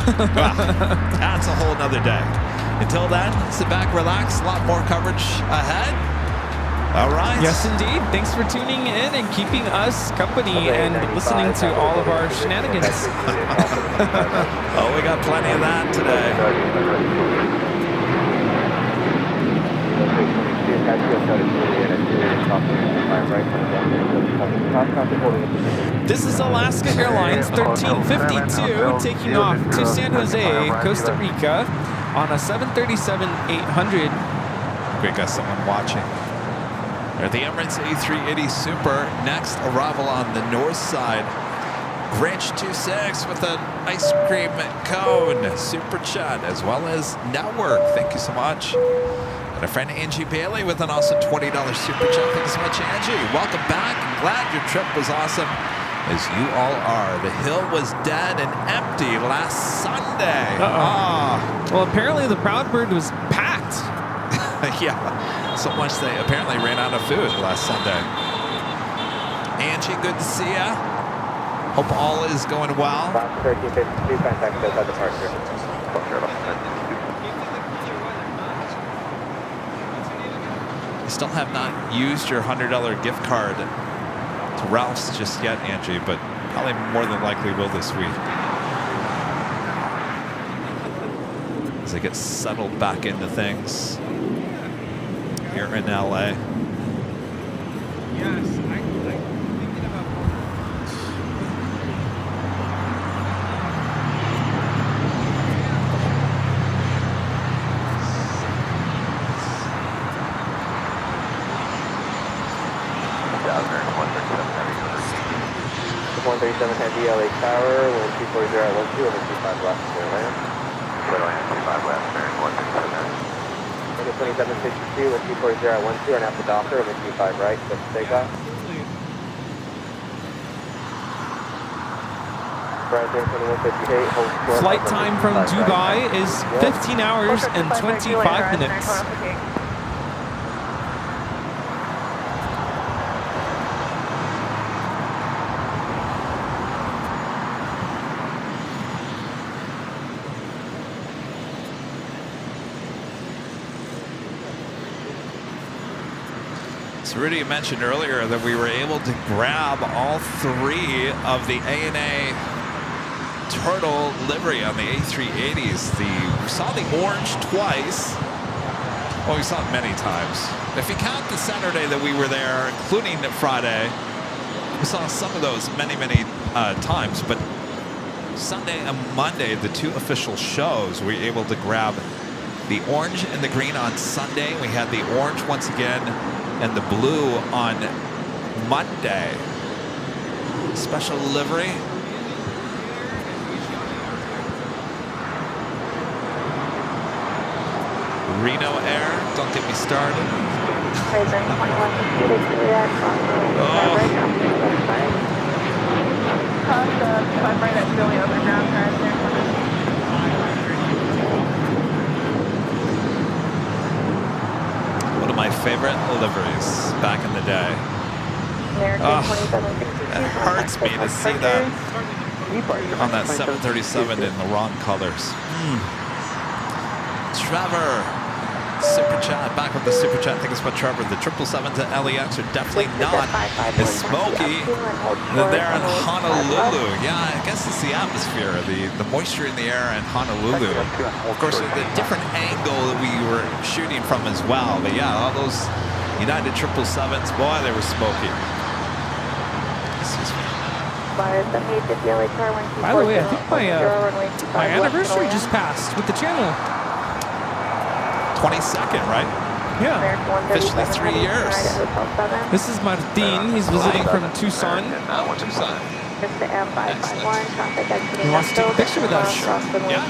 that's a whole nother day. Until then, sit back, relax. A lot more coverage ahead. All right. Yes, indeed. Thanks for tuning in and keeping us company and listening to all of our shenanigans. Oh, we got plenty of that today. This is Alaska Airlines 1352 taking off to San Jose, Costa Rica on a 737-800. We got someone watching. They're the Emirates A380 Super. Next arrival on the north side. Grinch 26 with an ice cream cone. Super chat as well as network. Thank you so much. And a friend Angie Bailey with an awesome $20 super chat. Thank you so much, Angie. Welcome back. I'm glad your trip was awesome, as you all are. The hill was dead and empty last Sunday. Well, apparently the Proud Bird was packed. Yeah. So much they apparently ran out of food last Sunday. Angie, good to see ya. Hope all is going well. 1352, contact us at departure. You still have not used your $100 gift card to Ralph's just yet, Angie, but probably more than likely will this week. As they get settled back into things here in LA. Yes, I'm thinking about Heavy LA Tower, wind 240 at 12, over 25 left, clear land. Clear land, 25 left, bearing 137. 2762 with 240 at 12, and after Docker, over 25 right, clip takeoff. Flight time from Dubai is 15 hours and 25 minutes. So Rudy mentioned earlier that we were able to grab all three of the ANA Turtle livery on the A380s. We saw the orange twice. Well, we saw it many times. If you count the Saturday that we were there, including Friday, we saw some of those many times. But Sunday and Monday, the two official shows, we were able to grab the orange and the green on Sunday. We had the orange once again and the blue on Monday. Special livery. Reno Air, don't get me started. One of my favorite liveries back in the day. It hurts me to see that on that 737 in the wrong colors. Trevor, super chat, back with the super chat. Thank you so much, Trevor. The 777s at LAX are definitely not as smoky than they're in Honolulu. Yeah, I guess it's the atmosphere, the moisture in the air in Honolulu. Of course, the different angle that we were shooting from as well. But yeah, all those United 777s, boy, they were smoky. Excuse me. By the way, I think my anniversary just passed with the channel. 22nd, right? Yeah. Officially 3 years. This is Martin. He's visiting from Tucson. Tucson. He wants to take a picture with us. Yeah.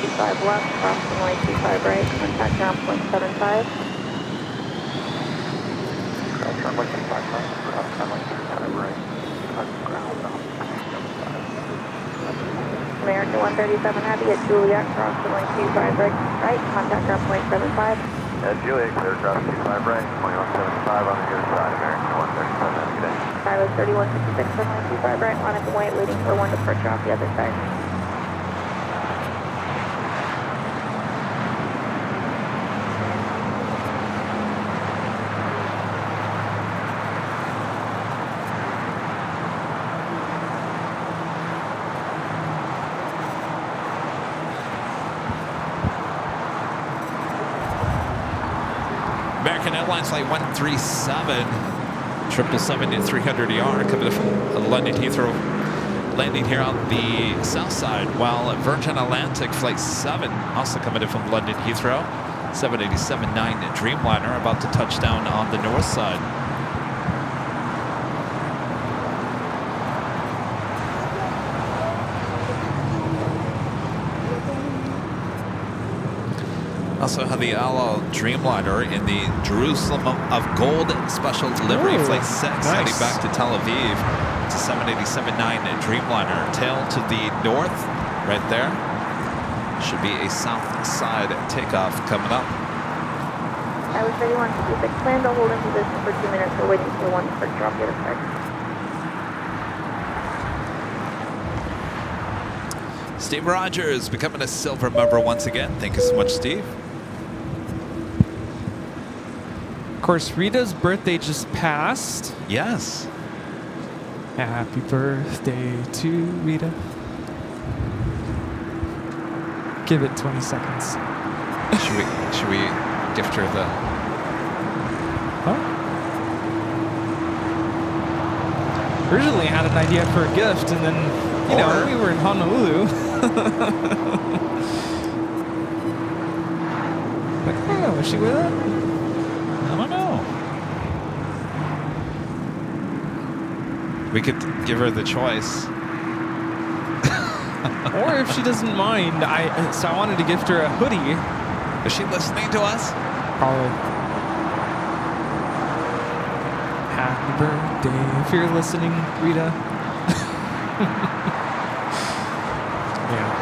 American 137 Heavy at Juliet, cross runway 25 right, contact ground point 75. Juliet, clear cross 25 right, 2175 on the other side, American 137, have a good day. Pilot 3156, runway 25 right, line up and wait, waiting for one departure off the other side. American Airlines Flight 137, 777-300ER, coming from London Heathrow, landing here on the south side, while Virgin Atlantic Flight 7, also coming in from London Heathrow, 787-9 Dreamliner, about to touch down on the north side. Also have the LL Dreamliner in the Jerusalem of Gold special delivery, Flight 6, heading back to Tel Aviv. It's a 787-9 Dreamliner. Tail to the north, right there. Should be a south side takeoff coming up. I was 3156, plan to hold in position for 2 minutes. We're waiting for one departure off the other side. Steve Rogers becoming a silver member once again. Thank you so much, Steve. Of course, Rita's birthday just passed. Yes. Happy birthday to Rita. Give it 20 seconds. Should we gift her the... Huh? Originally I had an idea for a gift, and then, you know, we were in Honolulu. Like, oh, was she with it? I don't know. We could give her the choice. Or if she doesn't mind, I wanted to gift her a hoodie. Is she listening to us? Probably. Happy birthday if you're listening, Rita. Yeah.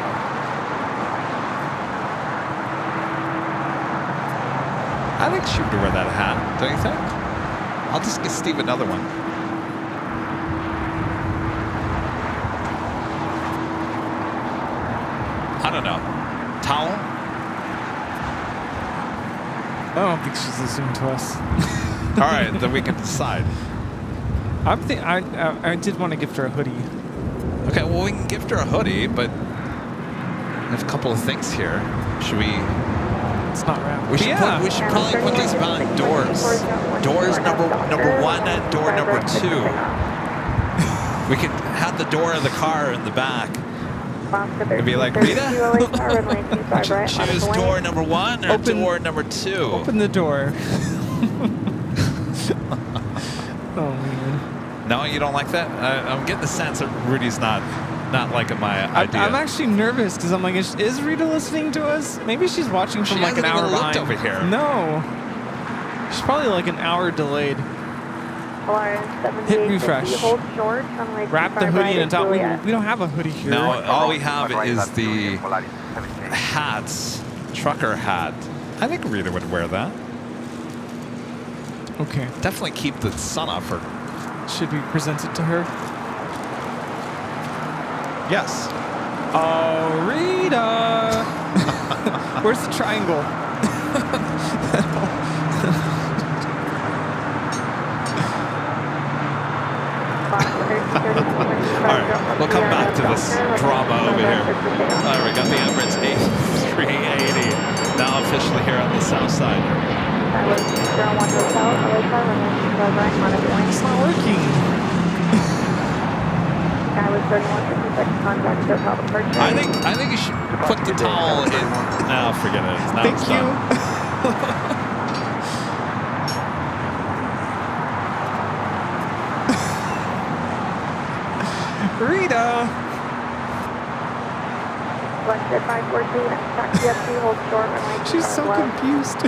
I think she would wear that hat, don't you think? I'll just get Steve another one. I don't know. Towel? I don't think she's listening to us. All right, then we can decide. I did want to gift her a hoodie. Okay, well, we can gift her a hoodie, but I have a couple of things here. Should we... It's not wrapped. We should probably put these behind doors. Doors number one and door number 2. We could have the door of the car in the back. It'd be like, Rita, choose door number 1 or door number 2. Open the door. Oh man. No, you don't like that? I'm getting the sense that Rudy's not liking my idea. I'm actually nervous because I'm like, is Rita listening to us? Maybe she's watching from like an hour behind. Over here. No. She's probably like an hour delayed. Hit refresh. Wrap the hoodie in a top. We don't have a hoodie here. No, all we have is the hats, trucker hat. I think Rita would wear that. Okay. Definitely keep the sun off her. Should we present it to her? Yes. Oh, Rita! Where's the triangle? Alright, we'll come back to this drama over here. Alright, we got the Emirates A380 now officially here on the south side. It's not working. I think you should put the towel in. No, forget it. Now Thank you. Rita. She's so confused.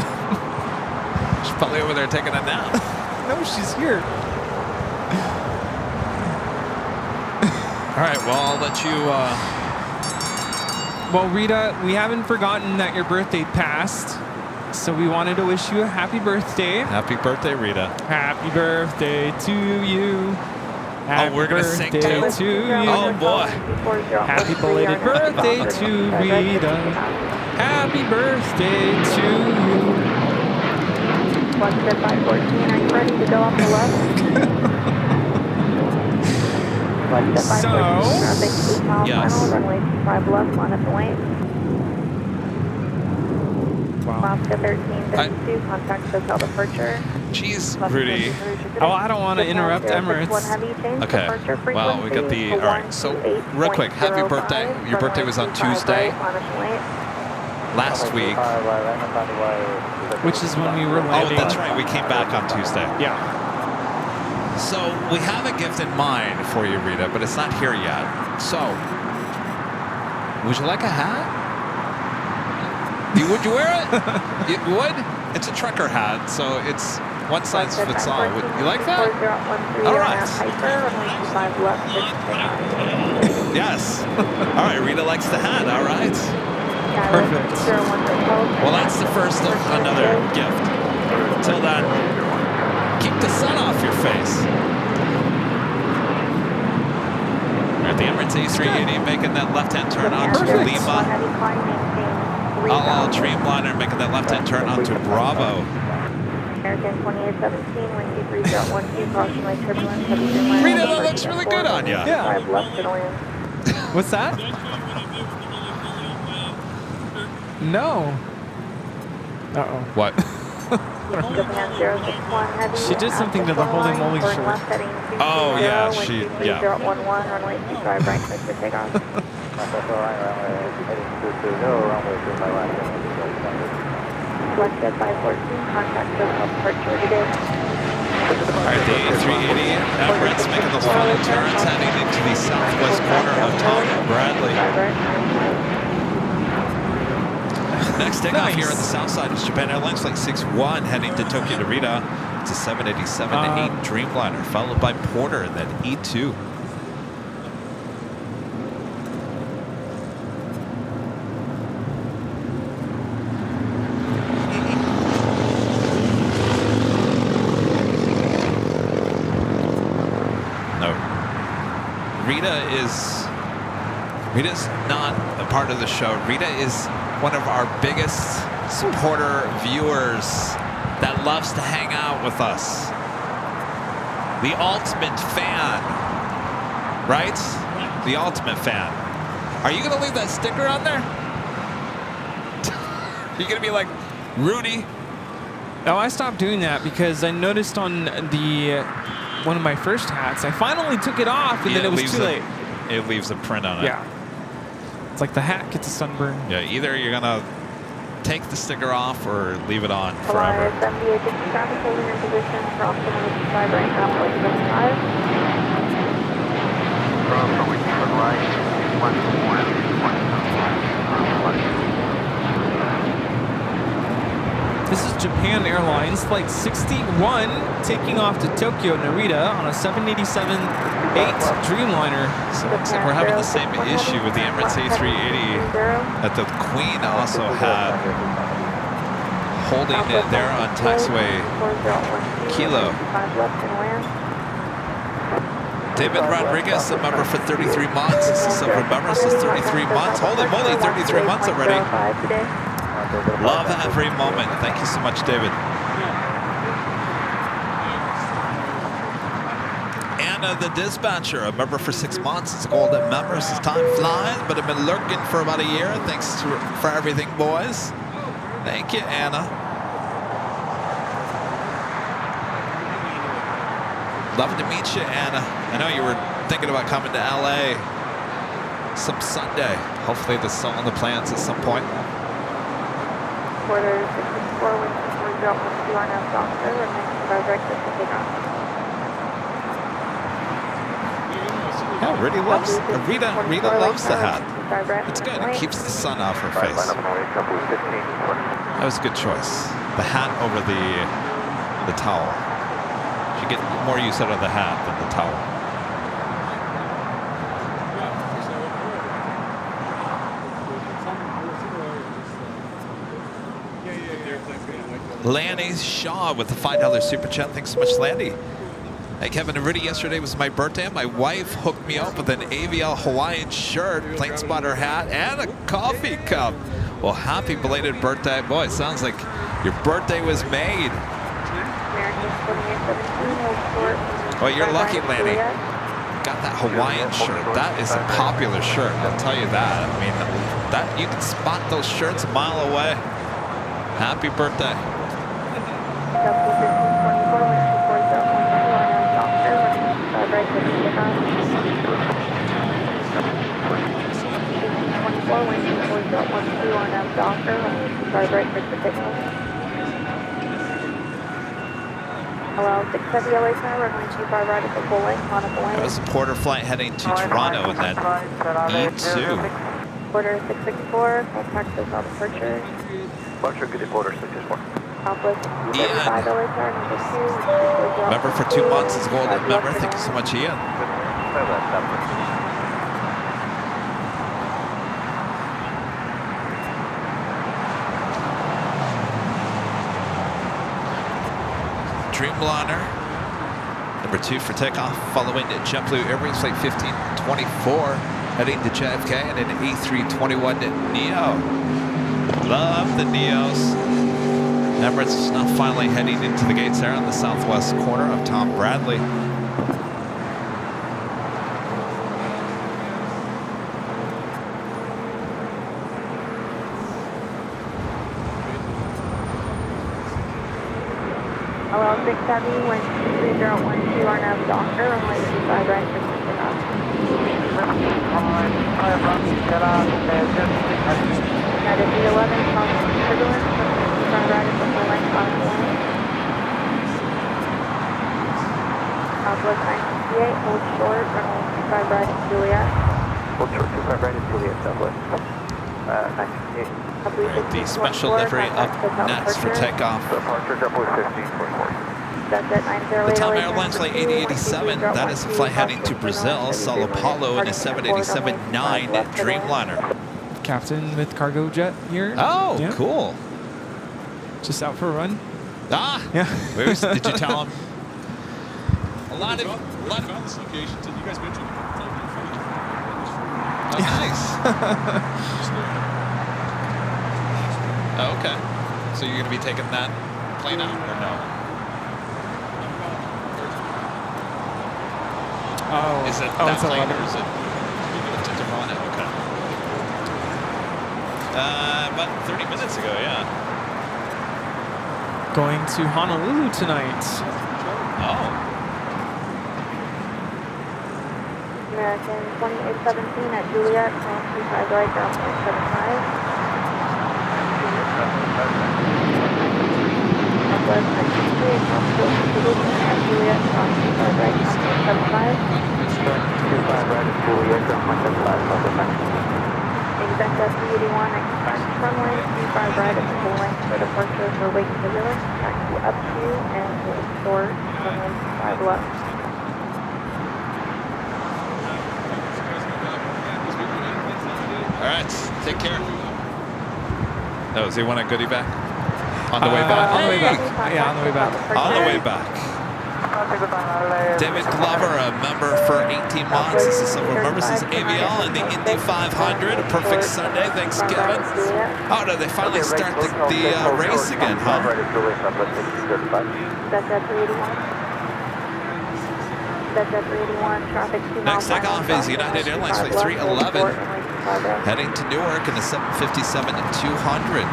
She's probably over there taking a nap. No, she's here. All right, well, I'll let you Well, Rita, we haven't forgotten that your birthday passed, so we wanted to wish you a happy birthday. Happy birthday, Rita. Happy birthday to you. Happy we're gonna sing too? to you. Oh boy. Happy belated birthday to Rita. Happy birthday to you. One step 514, are you ready to go off the left? One step 514, traffic 8 mile final, runway 25 left, line up the lane. Alaska 1352, contact hotel departure. Jeez, Rudy. Oh, I don't want to interrupt Emirates. Okay. Well, we got the. All right. So, real quick, happy birthday. Your birthday was on Tuesday last week. Which is when we were landing. Oh, that's right. We came back on Tuesday. Yeah. So, we have a gift in mind for you, Rita, but it's not here yet. So, would you like a hat? Would you wear it? You would? It's a trucker hat, so it's one size fits all. You like that? All right. Yes. All right, Rita likes the hat. All right. Perfect. Well, that's the first of another gift. Till then, keep the sun off your face. We're at the Emirates A380 making that left-hand turn onto Lima. Dreamliner making that left-hand turn onto Bravo. American 2817, wind 23.12, caution turbulence, heavy Dreamliner. Rita, that looks really good on you. Yeah. Left to land. What's that? No. Uh-oh. What? She did something to the holy moly shirt. Oh, yeah, she, yeah. 3011, runway 25 right, clear for takeoff. Select at 514, contact hotel departure today. All right, the A380 Emirates making those final turns, heading into the southwest corner of Tom Bradley. Next takeoff here on the south side is Japan Airlines Flight 61 heading to Tokyo Narita. It's a 787-8 Dreamliner, followed by Porter and then E2. Rita's not a part of the show. Rita is one of our biggest supporter viewers that loves to hang out with us. The ultimate fan, right? The ultimate fan. Are you going to leave that sticker on there? You're going to be like, Rudy? Oh, I stopped doing that because I noticed on the one of my first hats, I finally took it off and then it was too late. It leaves a print on it. Yeah. It's like the hat gets a sunburn. Yeah, either you're going to take the sticker off or leave it on forever. Traffic holding in position for optimal 5 right now, 75. This is Japan Airlines Flight 61 taking off to Tokyo Narita on a 787-8 Dreamliner. So it looks like we're having the same issue with the Emirates A380 that the Queen also had, holding it there on taxiway Kilo. David Rodriguez, a member for 33 months. This is Silver member, says 33 months. Holy moly, 33 months already. Love every moment. Thank you so much, David. Anna, the dispatcher, a member for 6 months. It's a golden member. Says time flies, but I've been lurking for about a year. Thanks for everything, boys. Thank you, Anna. Love to meet you, Anna. I know you were thinking about coming to LA some Sunday. Hopefully that's still on the plans at some point. Quarter 664, wind 4012 are now south, remain direct to takeoff. Yeah, Rita loves the hat. It's good. It keeps the sun off her face. That was a good choice. The hat over the towel. You get more use out of the hat than the towel. Lanny Shaw with the $5 super chat. Thanks so much, Lanny. Hey, Kevin and Rudy, yesterday was my birthday. My wife hooked me up with an AVL Hawaiian shirt, plane spotter hat, and a coffee cup. Well, happy belated birthday. Boy, it sounds like your birthday was made. Well, you're lucky, Lanny. Got that Hawaiian shirt. That is a popular shirt, I'll tell you that. I mean, that you can spot those shirts a mile away. Happy birthday. Hello, 670 LAX, runway 25 right at the full length, on a full length. That was a Porter flight heading to Toronto and then E2. Porter 664, contact us on departure. Departure, good Porter 664. Ian. Member for 2 months is golden member. Thank you so much, Ian. Dreamliner, number 2 for takeoff, following JetBlue Airways flight 1524, heading to JFK and an A321 Neo. Love the Neos. Emirates is now finally heading into the gates there on the southwest corner of Tom Bradley. Hello, 670, wind 3012, RNAV Doctor, runway 25 right for takeoff. United D11, crossing turbulence, 25 right at the full length, on the line. Southwest 968, hold short, runway 25 right at Juliet. Hold short, 25 right at Juliet, Southwest. 968. The special livery up next for takeoff. Departure, JetBlue 1524. The Tom Airlines flight 8087, that is a flight heading to Brazil, Sao Paulo in a 787-9 Dreamliner. Captain with cargo jet here. Oh, yeah. Cool. Just out for a run. Ah, yeah. Did you tell him? A lot of found this location. Did you guys mention Oh, nice. Oh, okay. So you're going to be taking that plane out or no? Oh. Is it that plane or is it to Toronto? Okay. About 30 minutes ago, yeah. Going to Honolulu tonight. Oh. American 2817 at Juliet, 25 right, down 0.75. Southwest 968, at Juliet, 25 right, down 0.75. 25 right at Juliet, down 0.75. Exact SB81, runway 25 right at the full length for departure for Wake Turbulence, taxi up to and hold short, runway 5 left. All right, take care. Oh, does he want a goodie bag? On the way back? On the way back. Yeah, on the way back. On the way back. David Glover, a member for 18 months. This is several members. This is AVL in the Indy 500. A perfect Sunday. Thanks, Kevin. Oh, no, they finally start the race again, huh? Next takeoff is United Airlines Flight 311, heading to Newark in the 757-200.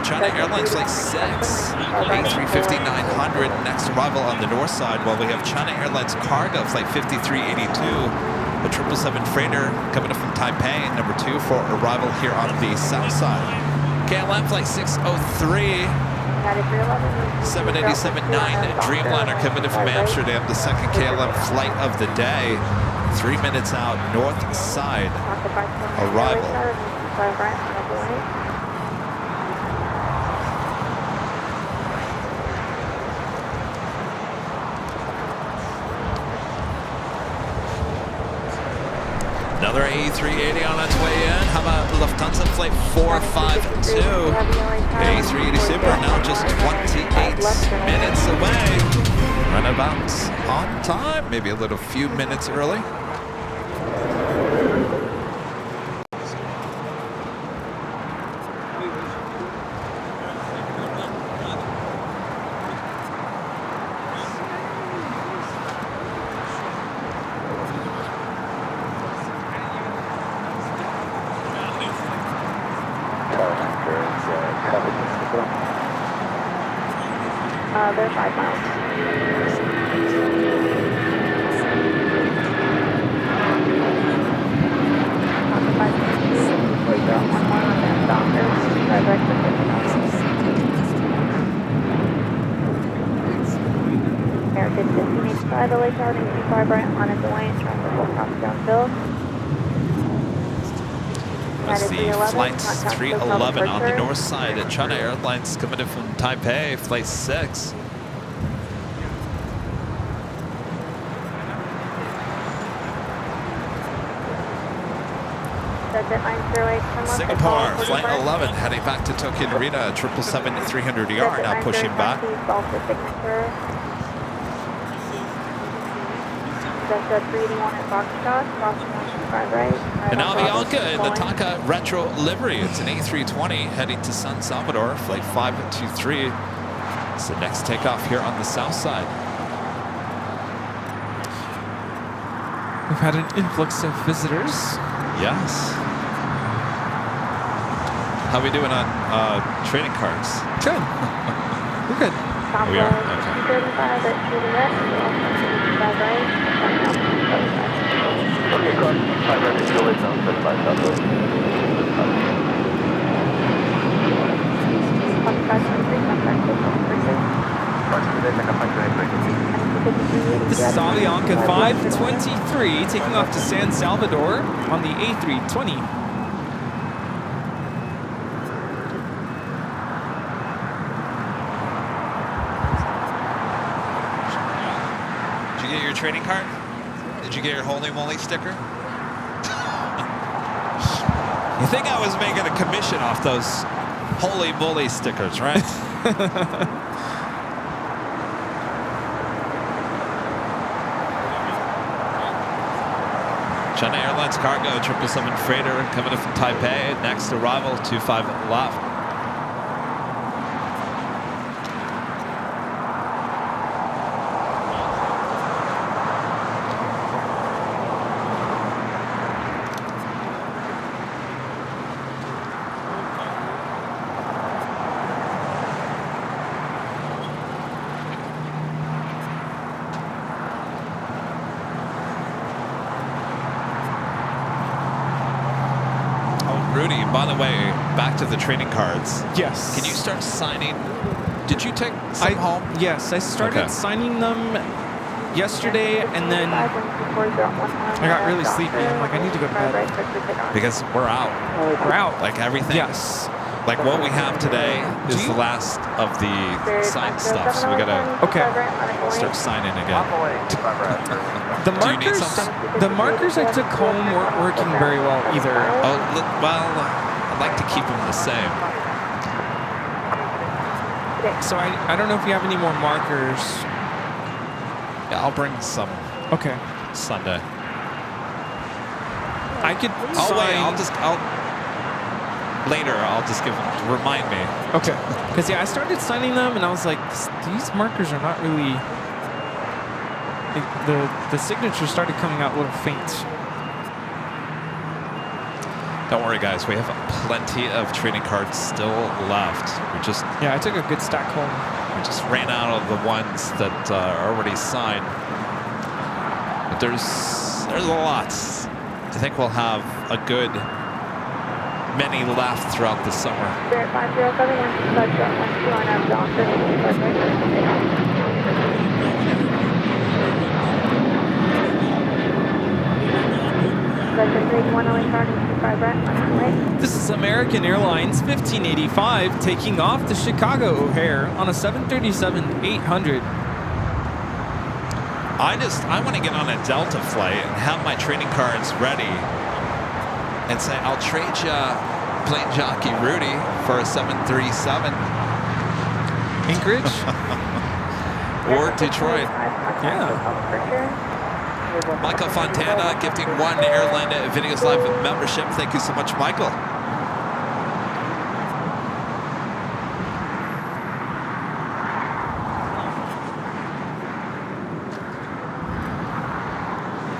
China Airlines Flight 6, A350-900, next arrival on the north side, while we have China Airlines Cargo Flight 5382, a 777 freighter coming up from Taipei, number 2 for arrival here on the south side. KLM Flight 603, 787-9 Dreamliner coming in from Amsterdam, the second KLM flight of the day, 3 minutes out, north side arrival. Another A380 on its way in. How about Lufthansa flight 452? A380 Super now just 28 minutes away. Runabouts on time, maybe a little few minutes early. They're 5 miles. Air 1585, LA Tower, 25 right on its way, and trying to full cross downfield. That's the flight 311 on the north side at China Airlines coming in from Taipei, flight 6. Singapore, flight 11 heading back to Tokyo Narita, 777-300ER now pushing back. And now the all good, the Taka Retro livery. It's an A320 heading to San Salvador, flight 523. It's the next takeoff here on the south side. We've had an influx of visitors. Yes. How are we doing on trading cards? Good. We're good. We are? Okay. This is Avianca 523 taking off to San Salvador on the A320. Did you get your trading card? Did you get your Holy Moly sticker? You think I was making a commission off those Holy Moly stickers, right? China Airlines cargo 777 freighter coming in from Taipei. Next arrival 25 left. Rudy, by the way, back to the trading cards. Yes. Can you start signing? Did you take some home? Yes, I started signing them yesterday, and then I got really sleepy. I'm like, I need to go to bed. Because we're out. We're out. Like everything. Yes. Like what we have today is the last of the signed stuff, so we gotta start signing again. The markers I took home weren't working very well either. Oh, well, I'd like to keep them the same. So I don't know if you have any more markers. Yeah, I'll bring some. Okay. Sunday. I could. Oh wait, later I'll just give them. Remind me. Okay. Because I started signing them and I was like, these markers are not really. The signature started coming out a little faint. Don't worry, guys. We have plenty of trading cards still left. I took a good stack home. We just ran out of the ones that are already signed. But there's a lot. I think we'll have a good many left throughout the summer. This is American Airlines 1585 taking off to Chicago O'Hare on a 737-800. I want to get on a Delta flight and have my trading cards ready and say, I'll trade you Plane Jockey Rudy for a 737. Anchorage? Or Detroit. Yeah. Michael Fontana gifting 1 Airline Videos Live membership. Thank you so much, Michael.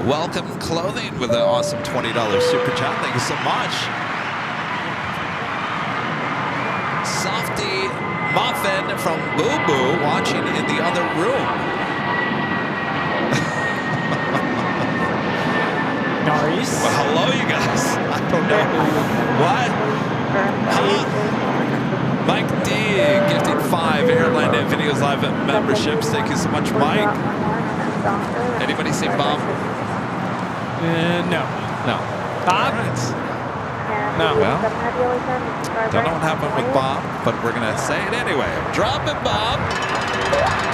Welcome Clothing with an awesome $20 super chat. Thank you so much. Softy Muffin from Boo Boo watching in the other room. Nice. Well, hello, you guys. I don't know. What? Huh? Mike D gifted 5 Airline Videos Live memberships. Thank you so much, Mike. Anybody say Bob? No. No. Bob? No. Well, don't know what happened with Bob, but we're going to say it anyway. Drop it, Bob.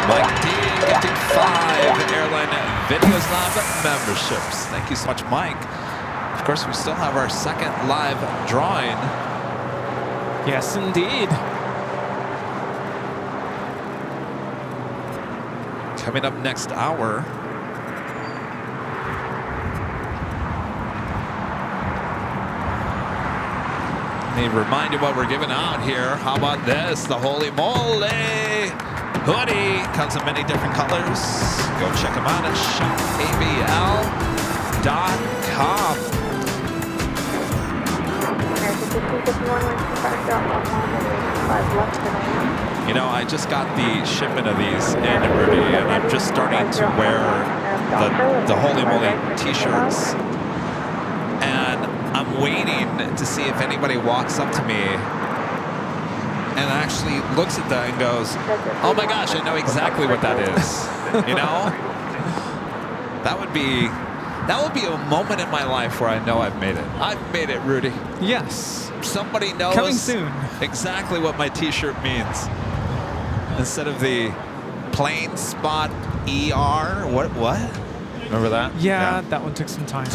Mike D gifting 5 Airline Videos Live memberships. Thank you so much, Mike. Of course, we still have our second live drawing. Yes, indeed. Coming up next hour. Let me remind you what we're giving out here. How about this? The Holy Moly hoodie comes in many different colors. Go check them out at shopabl.com. You know, I just got the shipment of these in, Rudy, and I'm just starting to wear the Holy Moly t-shirts. And I'm waiting to see if anybody walks up to me and actually looks at that and goes, oh my gosh, I know exactly what that is. You know? That would be a moment in my life where I know I've made it. I've made it, Rudy. Yes. Somebody knows Coming soon. Exactly what my t-shirt means. Instead of the Plane Spot ER. What? Remember that? Yeah, that one took some time.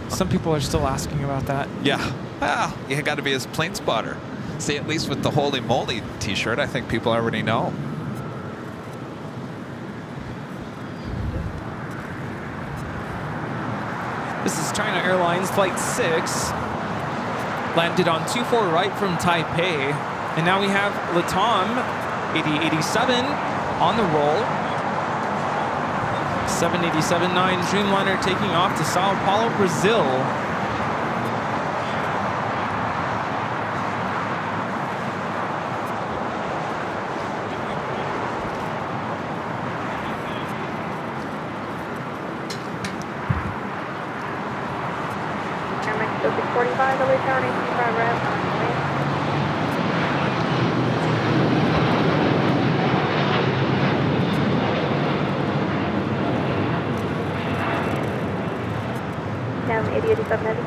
Some people are still asking about that. Yeah. Well, you got to be his plane spotter. See, at least with the Holy Moly t-shirt, I think people already know. This is China Airlines Flight 6. Landed on 24 right from Taipei. And now we have Latam 8087 on the roll. 787-9 Dreamliner taking off to Sao Paulo, Brazil.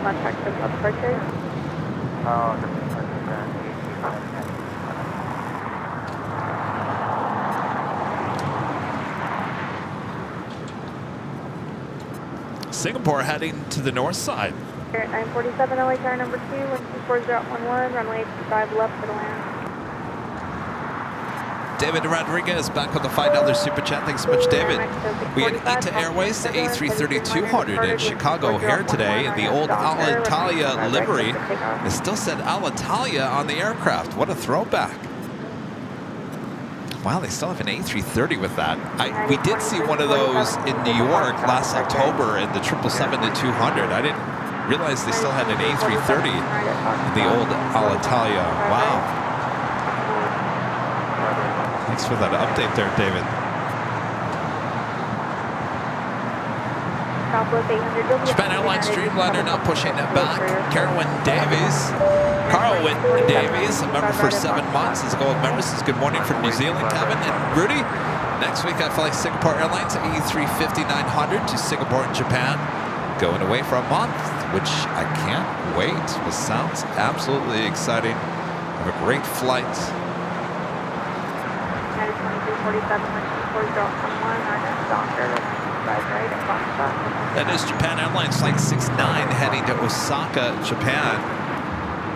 Contact us on departure. Singapore heading to the north side. Here at 947 LHR number 2, 124.11, runway 25 left for the land. David Rodriguez back with the $5 super chat. Thanks so much, David. We had ITA Airways, the A330-200 in Chicago here today in the old Alitalia livery. It still said Alitalia on the aircraft. What a throwback. Wow, they still have an A330 with that. We did see one of those in New York last October in the 777-200. I didn't realize they still had an A330 in the old Alitalia. Wow. Thanks for that update there, David. Japan Airlines Dreamliner now pushing it back. Carolyn Davies. a member for 7 months, as a gold member. Says good morning from New Zealand, Kevin and Rudy. Next week I fly Singapore Airlines A350-900 to Singapore and Japan. Going away for a month, which I can't wait. This sounds absolutely exciting. Have a great flight. right at Foxtrot. That is Japan Airlines Flight 69 heading to Osaka, Japan.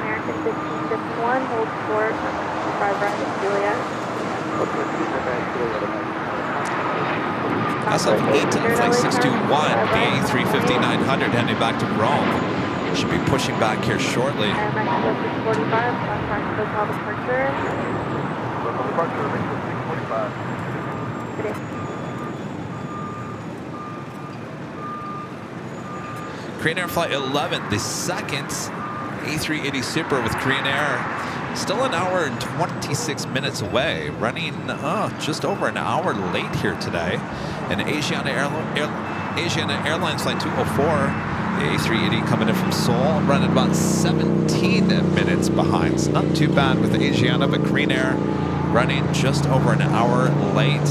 American 1551, hold short, 5 right at Juliet. That's up 18, Flight 621, BA 350-900 heading back to Rome. Should be pushing back here shortly. Mexico 645, contact hotel departure. Local departure, Mexico 645. Today. Korean Air Flight 11, the second A380 Super with Korean Air. Still an hour and 26 minutes away, running just over an hour late here today. And Asiana Airlines Flight 204, the A380 coming in from Seoul, running about 17 minutes behind. It's not too bad with Asiana, but Korean Air running just over an hour late.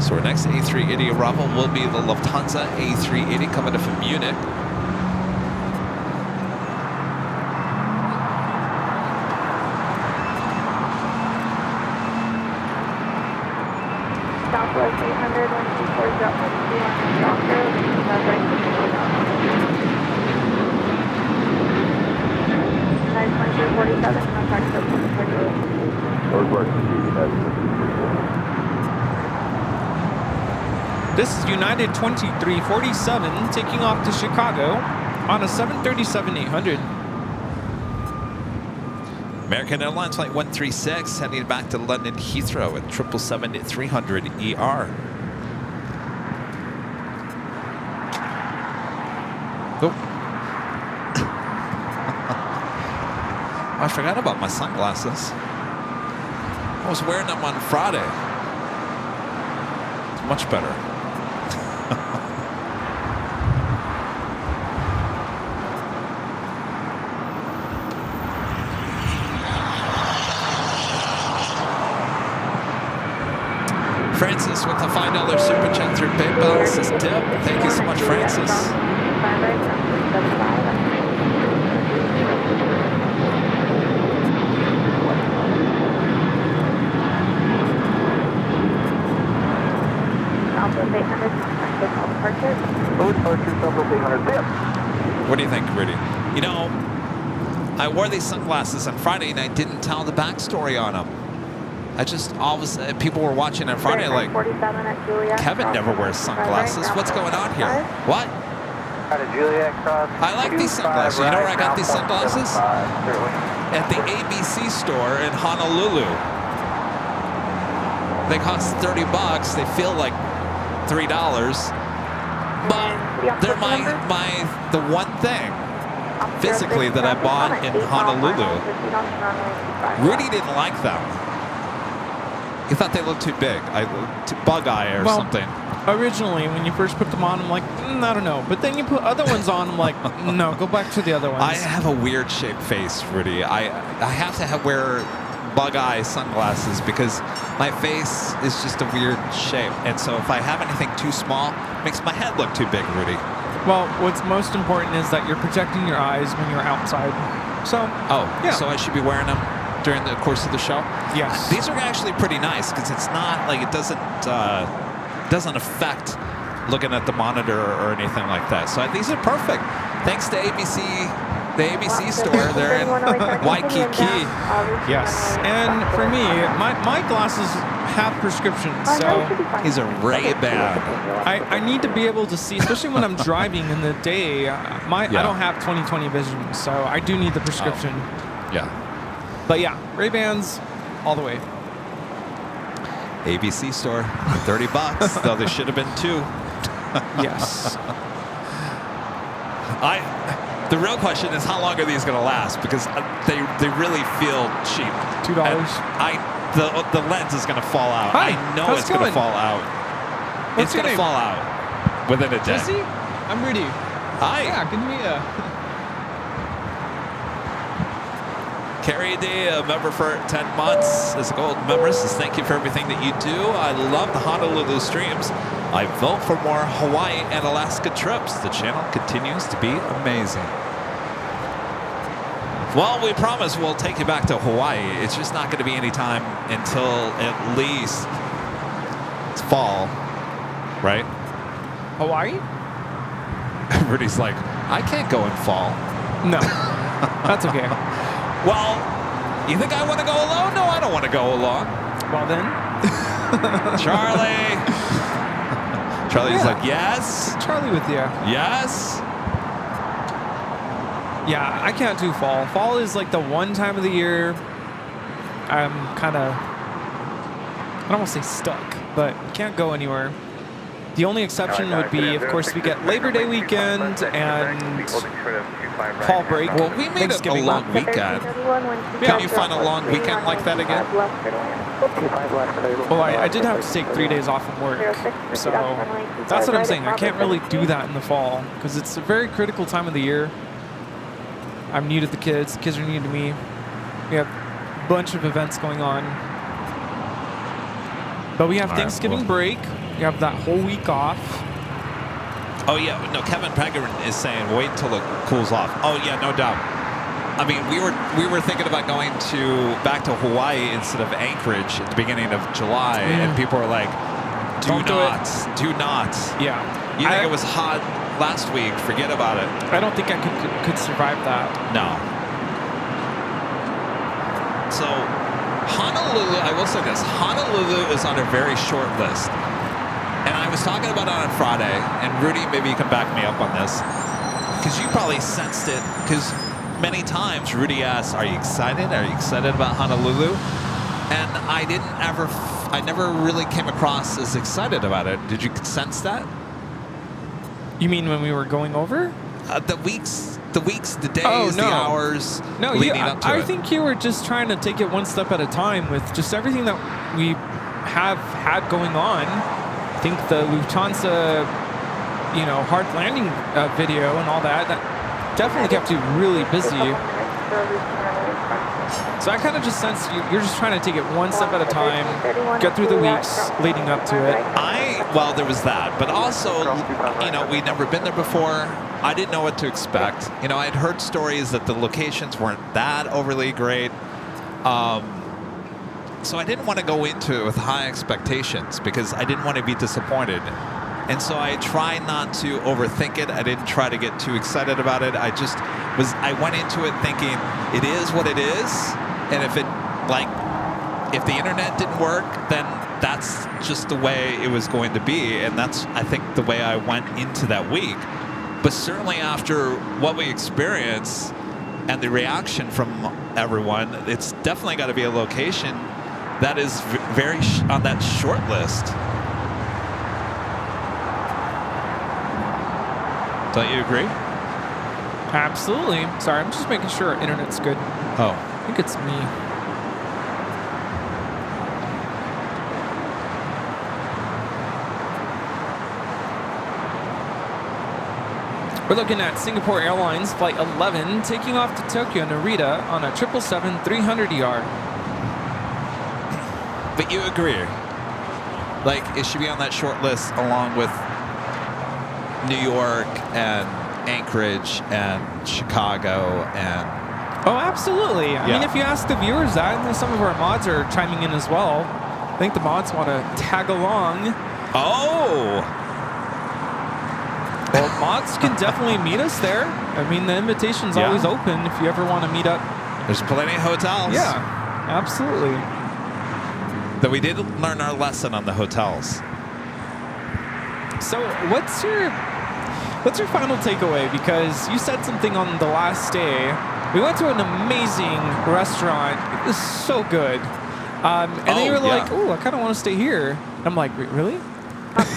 So our next A380 arrival will be the Lufthansa A380 coming in from Munich. Southwest 800, 124, Delta 2 on Doctor, right to 92247, contact hotel departure. This is United 2347 taking off to Chicago on a 737-800. American Airlines Flight 136 heading back to London Heathrow at 777-300 ER. Oh. I forgot about my sunglasses. I was wearing them on Friday. It's much better. Francis with the $5 super chat through PayPal says tip. Thank you so much, Francis. What do you think, Rudy? You know, I wore these sunglasses on Friday and I didn't tell the backstory on them. I just, all of a sudden, people were watching on Friday like, Kevin never wears sunglasses. What's going on here? What? I like these sunglasses. You know where I got these sunglasses? At the ABC store in Honolulu. They cost $30. They feel like $3. But they're the one thing physically that I bought in Honolulu. Rudy didn't like them. He thought they looked too big, bug eye or something. Originally, when you first put them on, I'm like, I don't know. But then you put other ones on, I'm like, no, go back to the other ones. I have a weird shaped face, Rudy. I have to wear bug eye sunglasses because my face is just a weird shape. And so if I have anything too small, it makes my head look too big, Rudy. Well, what's most important is that you're protecting your eyes when you're outside. So, so I should be wearing them during the course of the show? Yes. These are actually pretty nice because it's not like it doesn't affect looking at the monitor or anything like that. So these are perfect. Thanks to ABC, the ABC store there in Waikiki. Yes. And for me, my glasses have prescriptions, so he's a Ray-Ban. I need to be able to see, especially when I'm driving in the day. I don't have 20/20 vision, so I do need the prescription. Yeah. But yeah, Ray-Bans all the way. ABC store, $30, though there should have been 2. Yes. The real question is how long are these going to last? Because they really feel cheap. $2. The lens is going to fall out. Hi, I know it's going to fall out. It's going to fall out within a day. Jesse? I'm Rudy. Hi. Yeah, good to meet you. Carrie D, a member for 10 months as a gold member, says thank you for everything that you do. I love the Honolulu streams. I vote for more Hawaii and Alaska trips. The channel continues to be amazing. Well, we promise we'll take you back to Hawaii. It's just not going to be any time until at least it's fall. right? Hawaii? Rudy's like, I can't go in fall. No, that's okay. Well, you think I want to go alone? No, I don't want to go alone. Well then. Charlie. Charlie's like, yes. Charlie with you. Yes. Yeah, I can't do fall. Fall is like the one time of the year I'm kind of, I don't want to say stuck, but can't go anywhere. The only exception would be, of course, we get Labor Day weekend and fall break. Well, we made it a long weekend. Can you find a long weekend like that again? Well, I did have to take 3 days off from work, so that's what I'm saying. I can't really do that in the fall because it's a very critical time of the year. I'm new to the kids are new to me. We have a bunch of events going on. But we have Thanksgiving break. We have that whole week off. Oh, yeah. No, Kevin Pegarin is saying wait until it cools off. Oh, yeah, no doubt. I mean, we were thinking about going back to Hawaii instead of Anchorage at the beginning of July, and people were like, do not. Yeah. You think it was hot last week? Forget about it. I don't think I could survive that. No. So, Honolulu, I will say this, Honolulu is on a very short list. And I was talking about it on Friday, and Rudy, maybe you can back me up on this, because you probably sensed it, because many times Rudy asks, are you excited? Are you excited about Honolulu? And I never really came across as excited about it. Did you sense that? You mean when we were going over? The weeks, the days, the hours leading up to it. I think you were just trying to take it one step at a time with just everything that we have had going on. I think the Lufthansa, hard landing video and all that definitely kept you really busy. So I kind of just sense you're just trying to take it one step at a time, get through the weeks leading up to it. Well, there was that, but also, we'd never been there before. I didn't know what to expect. I had heard stories that the locations weren't that overly great. So I didn't want to go into it with high expectations because I didn't want to be disappointed. And so I tried not to overthink it. I didn't try to get too excited about it. I went into it thinking it is what it is. And if the internet didn't work, then that's just the way it was going to be. And that's, I think, the way I went into that week. But certainly after what we experienced and the reaction from everyone, it's definitely got to be a location that is very on that short list. Don't you agree? Absolutely. Sorry, I'm just making sure our internet's good. Oh. I think it's me. We're looking at Singapore Airlines Flight 11 taking off to Tokyo Narita on a 777-300ER. But you agree, like it should be on that short list along with New York and Anchorage and Chicago and... Oh, absolutely. I mean, if you ask the viewers that, and some of our mods are chiming in as well. I think the mods want to tag along. Oh! Well, mods can definitely meet us there. I mean, the invitation's always open if you ever want to meet up. There's plenty of hotels. Yeah, absolutely. Though we did learn our lesson on the hotels. So what's your final takeaway? Because you said something on the last day. We went to an amazing restaurant. It was so good. And then you were like, oh, I kind of want to stay here. And I'm like, really?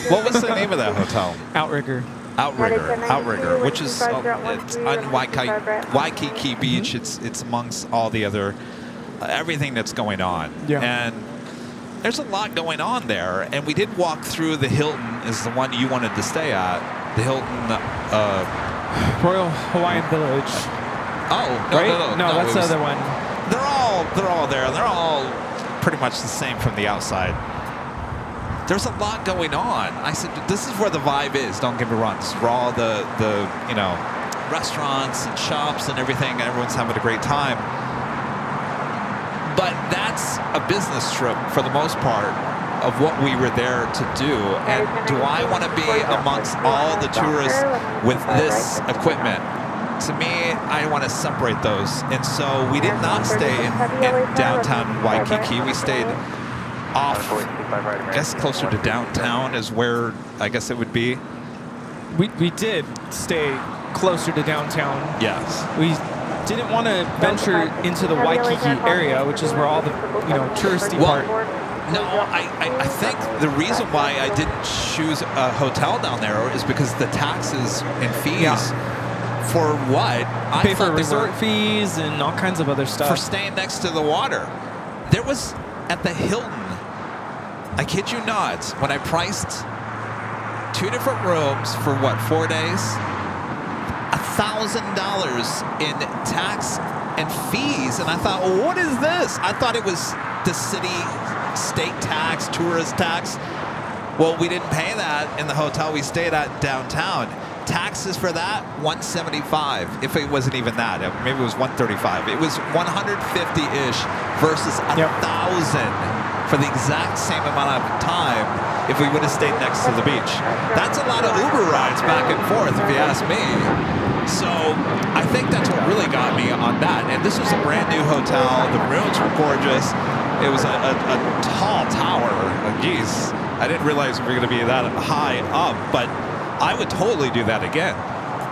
What was the name of that hotel? Outrigger. Outrigger, which is it's on Waikiki Beach. It's amongst all the other everything that's going on. Yeah. And there's a lot going on there. And we did walk through the Hilton, is the one you wanted to stay at. The Hilton Royal Hawaiian Village. Oh, no, that's the other one. They're all there. They're all pretty much the same from the outside. There's a lot going on. I said, this is where the vibe is. Don't get me wrong. This is where all the restaurants and shops and everything, and everyone's having a great time. But that's a business trip for the most part. of what we were there to do. And do I want to be amongst all the tourists with this equipment? To me, I want to separate those. And so we did not stay in downtown Waikiki. We stayed off, I guess closer to downtown is where I guess it would be. We did stay closer to downtown. Yes. We didn't want to venture into the Waikiki area, which is where all the touristy part. No, I think the reason why I didn't choose a hotel down there is because the taxes and fees for what? I pay for resort fees and all kinds of other stuff. For staying next to the water. There was, at the Hilton, I kid you not, when I priced 2 different rooms for what, 4 days? $1,000 in tax and fees. And I thought, well, what is this? I thought it was the city state tax, tourist tax. Well, we didn't pay that in the hotel we stayed at downtown. Taxes for that, $175. If it wasn't even that, maybe it was $135. It was $150-ish versus $1,000 for the exact same amount of time if we would have stayed next to the beach. That's a lot of Uber rides back and forth, if you ask me. So I think that's what really got me on that. And this was a brand new hotel. The rooms were gorgeous. It was a tall tower. Geez, I didn't realize we were going to be that high up, but I would totally do that again.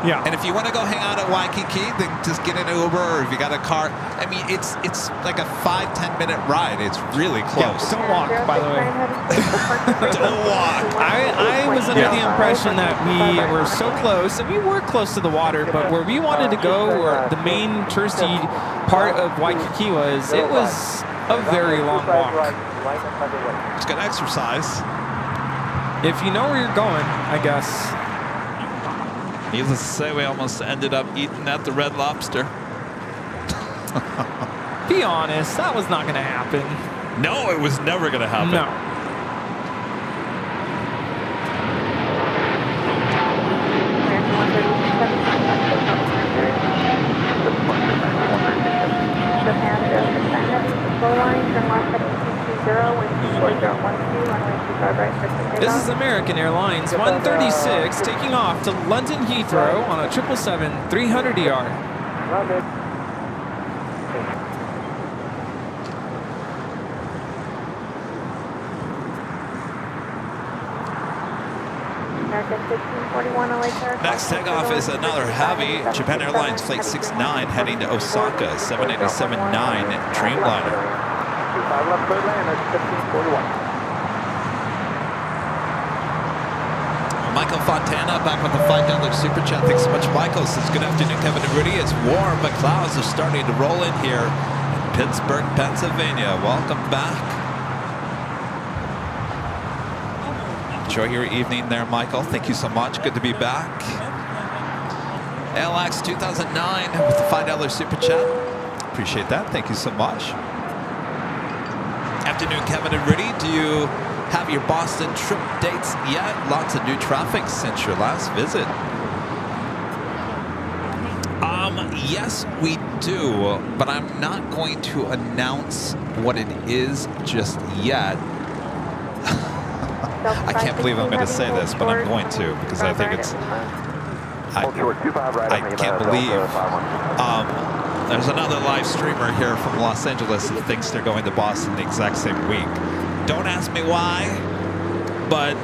Yeah. And if you want to go hang out at Waikiki, then just get an Uber, or if you got a car. I mean, it's like a 5-10 minute ride. It's really close. Yeah, don't walk, by the way. Don't walk. I was under the impression that we were so close, and we were close to the water, but where we wanted to go, where the main touristy part of Waikiki was, it was a very long walk. It's good exercise. If you know where you're going, I guess. Needless to say, we almost ended up eating at the Red Lobster. Be honest, that was not going to happen. No, it was never going to happen. No. This is American Airlines 136 taking off to London Heathrow on a 777-300ER. Next takeoff is another heavy Japan Airlines Flight 69 heading to Osaka, 787-9 Dreamliner. Michael Fontana back with the $5 super chat. Thanks so much, Michael. Says good afternoon, Kevin and Rudy. It's warm, but clouds are starting to roll in here in Pittsburgh, Pennsylvania. Welcome back. Enjoy your evening there, Michael. Thank you so much. Good to be back. LAX 2009 with the $5 super chat. Appreciate that. Thank you so much. Afternoon, Kevin and Rudy. Do you have your Boston trip dates yet? Lots of new traffic since your last visit. Yes, we do, but I'm not going to announce what it is just yet. I can't believe I'm going to say this, but I'm going to, because I think it's... I can't believe... there's another live streamer here from Los Angeles that thinks they're going to Boston the exact same week. Don't ask me why, but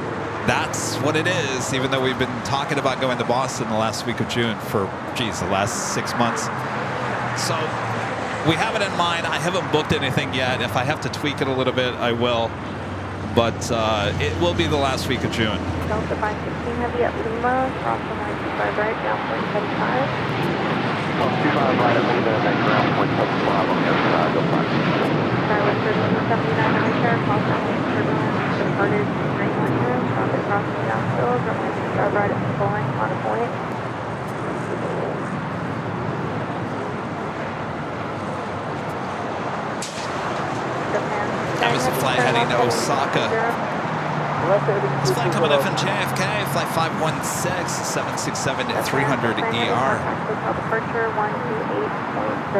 that's what it is, even though we've been talking about going to Boston the last week of June for, geez, the last 6 months. So we have it in mind. I haven't booked anything yet. If I have to tweak it a little bit, I will. But it will be the last week of June. Delta 516 Heavy at Lima, cross the 925 right, down 0.75. 25 right at Lima, and then ground 0.75 on the other side, go 5. Skywest Turbulence 79 Nightmare, call downwind turbulence, departed Greenland room, traffic crossing downfield, runway 25 right at Pulling, on a point. That was a flight heading to Osaka. This flight coming in from JFK, flight 516, 767 at 300 ER. Departure 128.05. 128.05.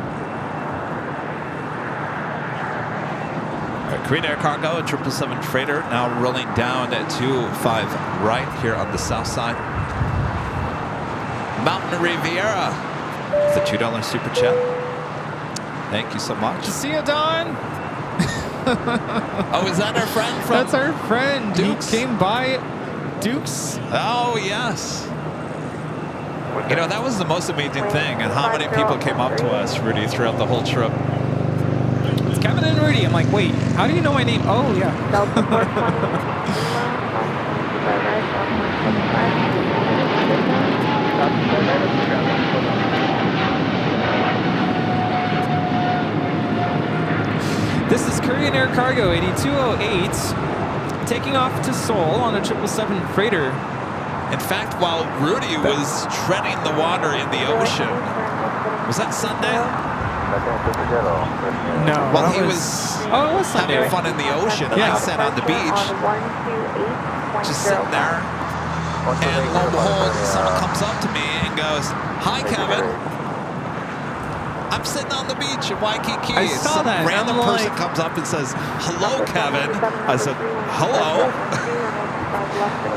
Korean Air Cargo, a 777 freighter, now rolling down at 25 right here on the south side. Mountain Riviera, the $2 super chat. Thank you so much. See you, Don. Oh, is that our friend from? That's our friend. Dukes? He came by Dukes. Oh, yes. You know, that was the most amazing thing, and how many people came up to us, Rudy, throughout the whole trip. It's Kevin and Rudy. I'm like, wait, how do you know my name? Oh, yeah. This is Korean Air Cargo 8208 taking off to Seoul on a 777 freighter. In fact, while Rudy was treading the water in the ocean, was that Sunday? No. Well, he was Oh, it was Sunday. having fun in the ocean, and I sat on the beach, just sitting there, and lo and behold, someone comes up to me and goes, "Hi, Kevin. I'm sitting on the beach in Waikiki." I saw Some that. random I'm person like- comes up and says, "Hello, Kevin." I said, "Hello,"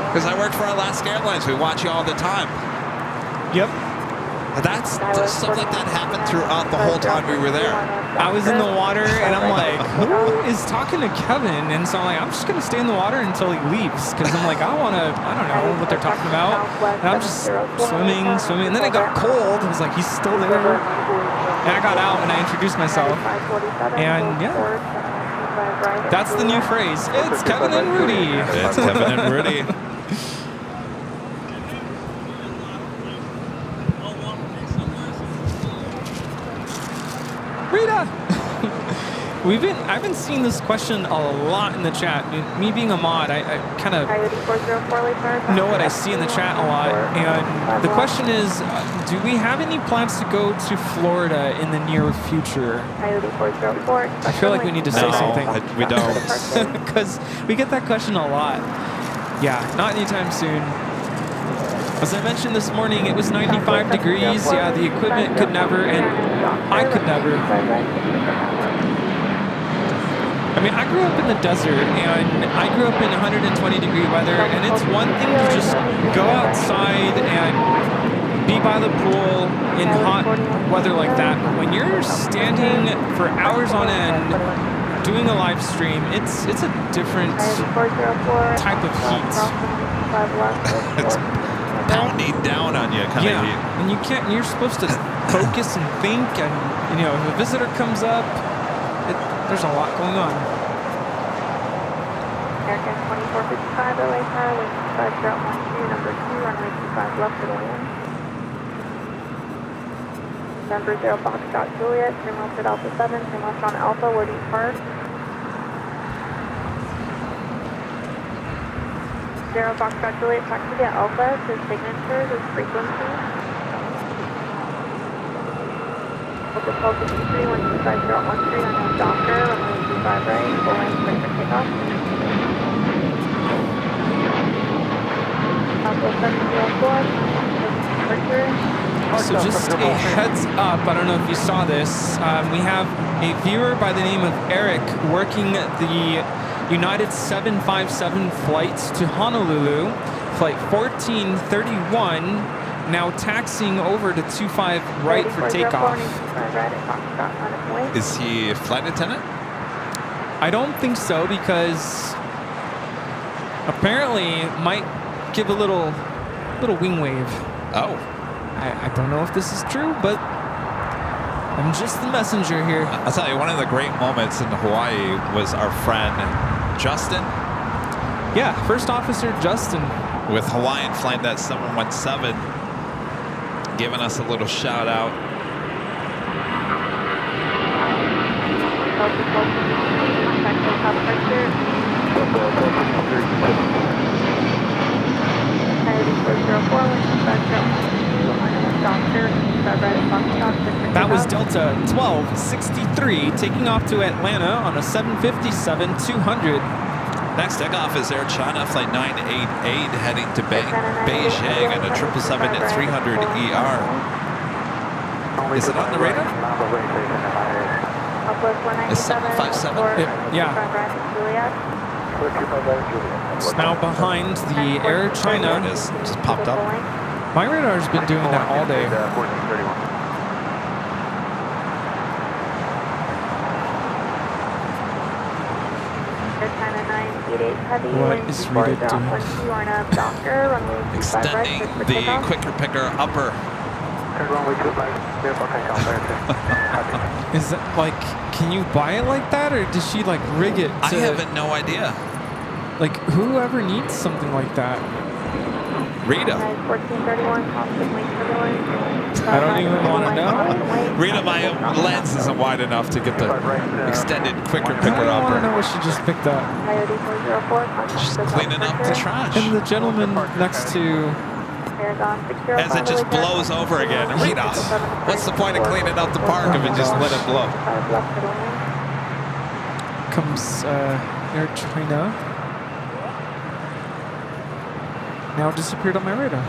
because I work for Alaska Airlines. We watch you all the time. Yep. That's stuff like that happened throughout the whole time we were there. I was in the water and I'm like, who is talking to Kevin? And so I'm like, I'm just going to stay in the water until he leaves. Because I'm like, I don't know what they're talking about. And I'm just swimming. And then it got cold. I was like, he's still there. And I got out and I introduced myself. And yeah, that's the new phrase. It's Kevin and Rudy. It's Kevin and Rudy. Rita! I've been seeing this question a lot in the chat. Me being a mod, I kind of know what I see in the chat a lot. And the question is, do we have any plans to go to Florida in the near future? I feel like we need to say something. We don't. Because we get that question a lot. Yeah, not anytime soon. As I mentioned this morning, it was 95 degrees. Yeah, the equipment could never, and I could never. I mean, I grew up in the desert, and I grew up in 120-degree weather, and it's one thing to just go outside and be by the pool in hot weather like that, but when you're standing for hours on end doing a live stream, it's a different type of heat. It's pounding down on you, kind of heat. And you can't. You're supposed to focus and think, and if a visitor comes up, there's a lot going on. American 2455, LA Tower, wind 5012, number 2, runway 25 left to the wind. Number 0, Foxtrot Juliet, turn left at Alpha 7, turn left on Alpha, where do you park? 0, Foxtrot Juliet, taxi to Alpha, to signatures is frequency. Local 1253, 125.013, on Docker, runway 25 right, full length, clear for takeoff. Alpha 704, So just a heads up, I don't know if you saw this, we have a viewer by the name of Eric working the United 757 flights to Honolulu, flight 1431, now taxiing over to 25 right for takeoff. Is he a flight attendant? I don't think so, because apparently might give a little wing wave. Oh. I don't know if this is true, but I'm just the messenger here. I'll tell you, one of the great moments in Hawaii was our friend Justin. Yeah, First Officer Justin. With Hawaiian Flight that 717, giving us a little shout out. That was Delta 1263 taking off to Atlanta on a 757-200. Next takeoff is Air China Flight 988 heading to Beijing on a 777-300ER. Is it on the radar? Is 757? Yeah. It's now behind the Air China. There it is. Just popped up. My radar's been doing that all day. What is Rita doing? Extending the quicker picker upper. Is that like, can you buy it like that, or does she like rig it to, I have no idea. Like, whoever needs something like that? Rita. I don't even want to know. Rita, my lens isn't wide enough to get the extended quicker picker I don't want to upper. know what she just picked up. Just cleaning up the trash. And the gentleman next to... As it just blows over again. Rita, what's the point of cleaning up the park if it just let it blow? Comes Air China. Now disappeared on my radar.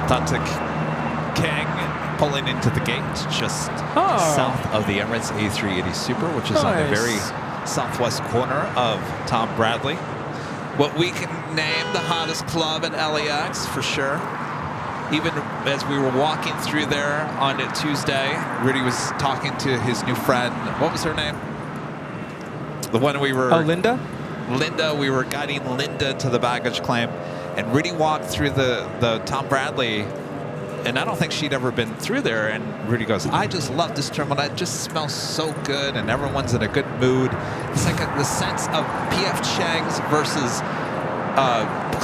Authentic King pulling into the gate just south of the Emirates A380 Super, which is on the very southwest corner of Tom Bradley. What we can name the hottest club at LAX for sure. Even as we were walking through there on a Tuesday, Rudy was talking to his new friend. What was her name? The one we were... Oh, Linda? Linda. We were guiding Linda to the baggage claim. And Rudy walked through the Tom Bradley, and I don't think she'd ever been through there. And Rudy goes, I just love this terminal. It just smells so good, and everyone's in a good mood. It's like the sense of P.F. Chang's versus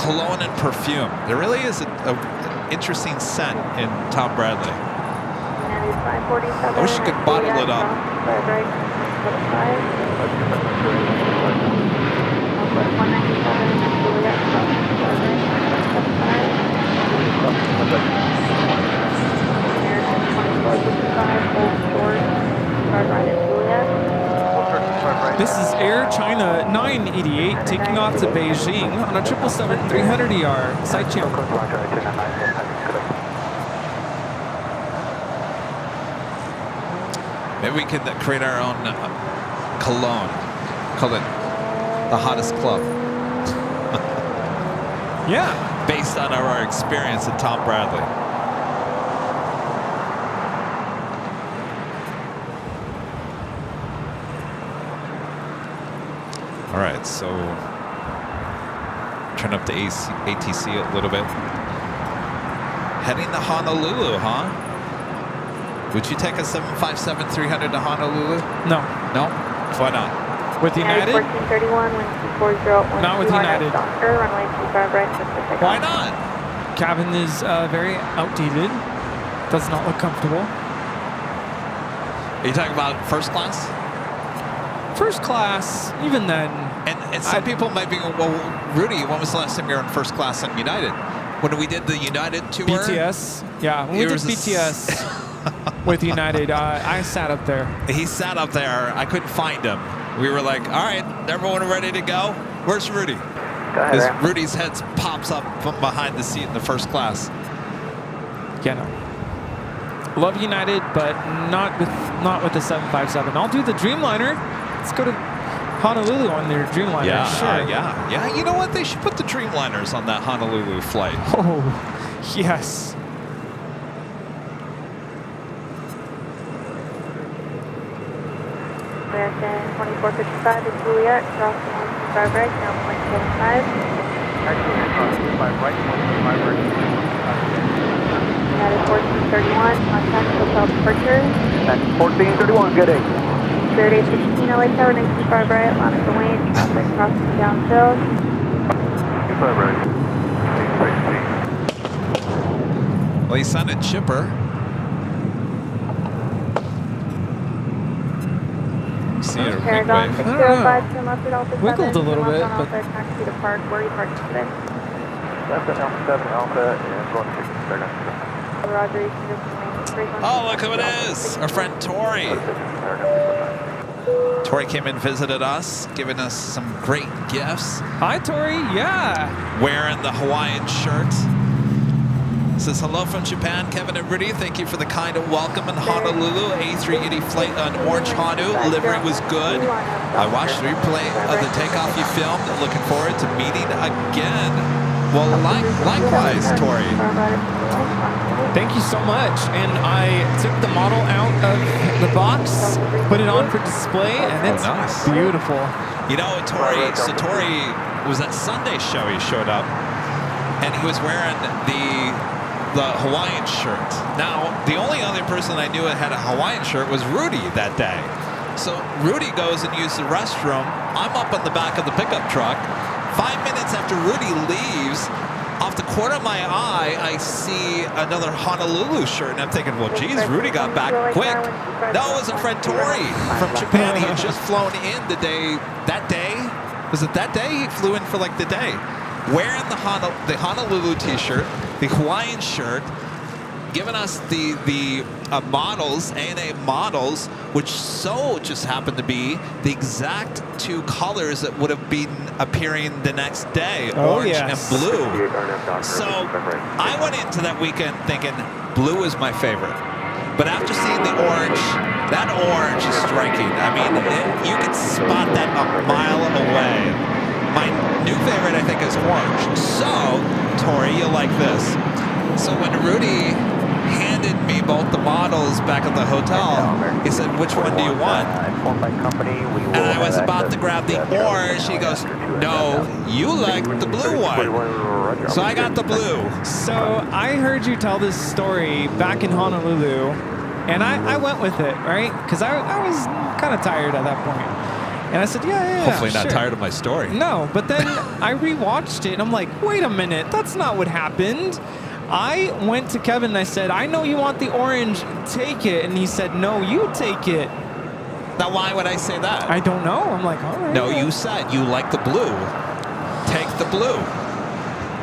cologne and perfume. There really is an interesting scent in Tom Bradley. I wish you could bottle it up. This is Air China 988 taking off to Beijing on a 777-300ER side channel. Maybe we can create our own cologne. Call it the hottest club. Yeah. Based on our experience at Tom Bradley. All right, so turn up the ATC a little bit. Heading to Honolulu, huh? Would you take a 757-300 to Honolulu? No. No? Why not? With United? Not with United. Why not? Cabin is very outdated. Does not look comfortable. Are you talking about first class? First class, even then. And some people might be, well, Rudy, when was the last time you were in first class on United? When we did the United tour? BTS. Yeah, when we did BTS with United, I sat up there. He sat up there. I couldn't find him. We were like, all right, everyone ready to go? Where's Rudy? Because Rudy's head pops up from behind the seat in the first class. Yeah, no. Love United, but not with the 757. I'll do the Dreamliner. Let's go to Honolulu on their Dreamliner. Yeah, sure. Yeah. You know what? They should put the Dreamliners on that Honolulu flight. Oh, yes. American 2455 to Juliet, crossing 125 right, now 0.75. Actually, 5 right, 125 right. United 1431, contact hotel departure. That's 1431, good day. Spirit 816, LA Tower, 925 right, Atlantic Wayne, traffic crossing downhill. 25 right. Well, he sounded chipper. See a Paragon 605, turn left at Alpha 7. Wiggled a little bit, but... Taxi to park, where are you parked today? Left at Alpha 7 Alpha and going to Paragon 605. Roger, you can just remain. Oh, look who it is! Our friend Tori. Tori came and visited us, giving us some great gifts. Hi, Tori. Yeah. Wearing the Hawaiian shirt. Says hello from Japan, Kevin and Rudy. Thank you for the kind welcome in Honolulu. A380 flight on Orange Honu. Livery was good. I watched the replay of the takeoff you filmed. Looking forward to meeting again. Well, likewise, Tori. Thank you so much. And I took the model out of the box, put it on for display, and it's beautiful. You know, Tori was at Sunday's show. He showed up, and he was wearing the Hawaiian shirt. Now, the only other person I knew that had a Hawaiian shirt was Rudy that day. So Rudy goes and uses the restroom. I'm up in the back of the pickup truck. 5 minutes after Rudy leaves, off the corner of my eye, I see another Honolulu shirt, and I'm thinking, well, geez, Rudy got back quick. No, it was a friend Tori from Japan. He had just flown in that day. Was it that day? He flew in for like the day. Wearing the Honolulu t-shirt, the Hawaiian shirt, giving us the models, ANA models, which so just happened to be the exact two colors that would have been appearing the next day, orange and blue. So I went into that weekend thinking blue is my favorite. But after seeing the orange, that orange is striking. I mean, you can spot that a mile away. My new favorite, I think, is orange. So, Tori, you'll like this. So when Rudy handed me both the models back at the hotel, he said, which one do you want? And I was about to grab the orange. He goes, no, you like the blue one. So I got the blue. So I heard you tell this story back in Honolulu, and I went with it, right? Because I was kind of tired at that point. And I said, yeah, hopefully not sure. tired of my story. No, but then I rewatched it, and I'm like, wait a minute, that's not what happened. I went to Kevin and I said, I know you want the orange, take it. And he said, no, you take it. Now, why would I say that? I don't know. I'm like, all right. No, you said you like the blue. Take the blue.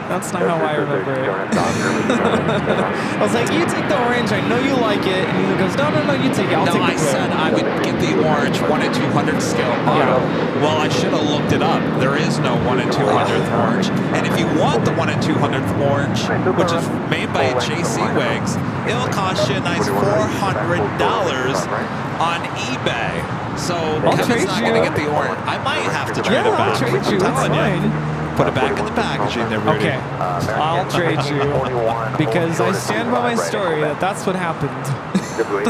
That's not how I remember it. I was like, you take the orange. I know you like it. And he goes, no, you take it. I'll take the blue. No, I said I would get the orange 1 in 200 scale model. Yeah. Well, I should have looked it up. There is no 1 in 200th orange. And if you want the 1 in 200th orange, which is made by JC Wigs, it'll cost you a nice $400 on eBay. So Kevin's not going to get the orange. I might have to trade it back. I'll trade you. That's fine. Put it back in the packaging there, Rudy. Okay, I'll trade you because I stand by my story that that's what happened.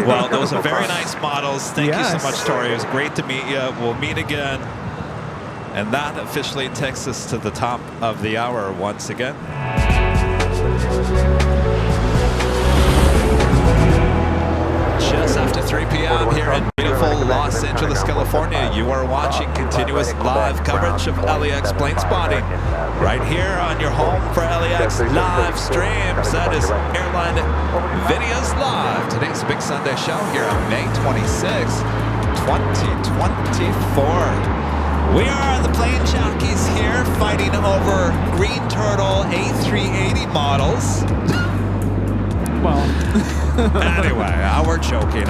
Well, those are very nice models. Thank you so much, Tori. It was great to meet you. We'll meet again. And that officially takes us to the top of the hour once again. Just after 3 p.m. here in beautiful Los Angeles, California, you are watching continuous live coverage of LAX Plane Spotting right here on your home for LAX live streams. That is Airline Videos Live. Today's Big Sunday show here on May 26, 2024. We are the Plane Jockeys here fighting over Green Turtle A380 models. Well, anyway, we're joking.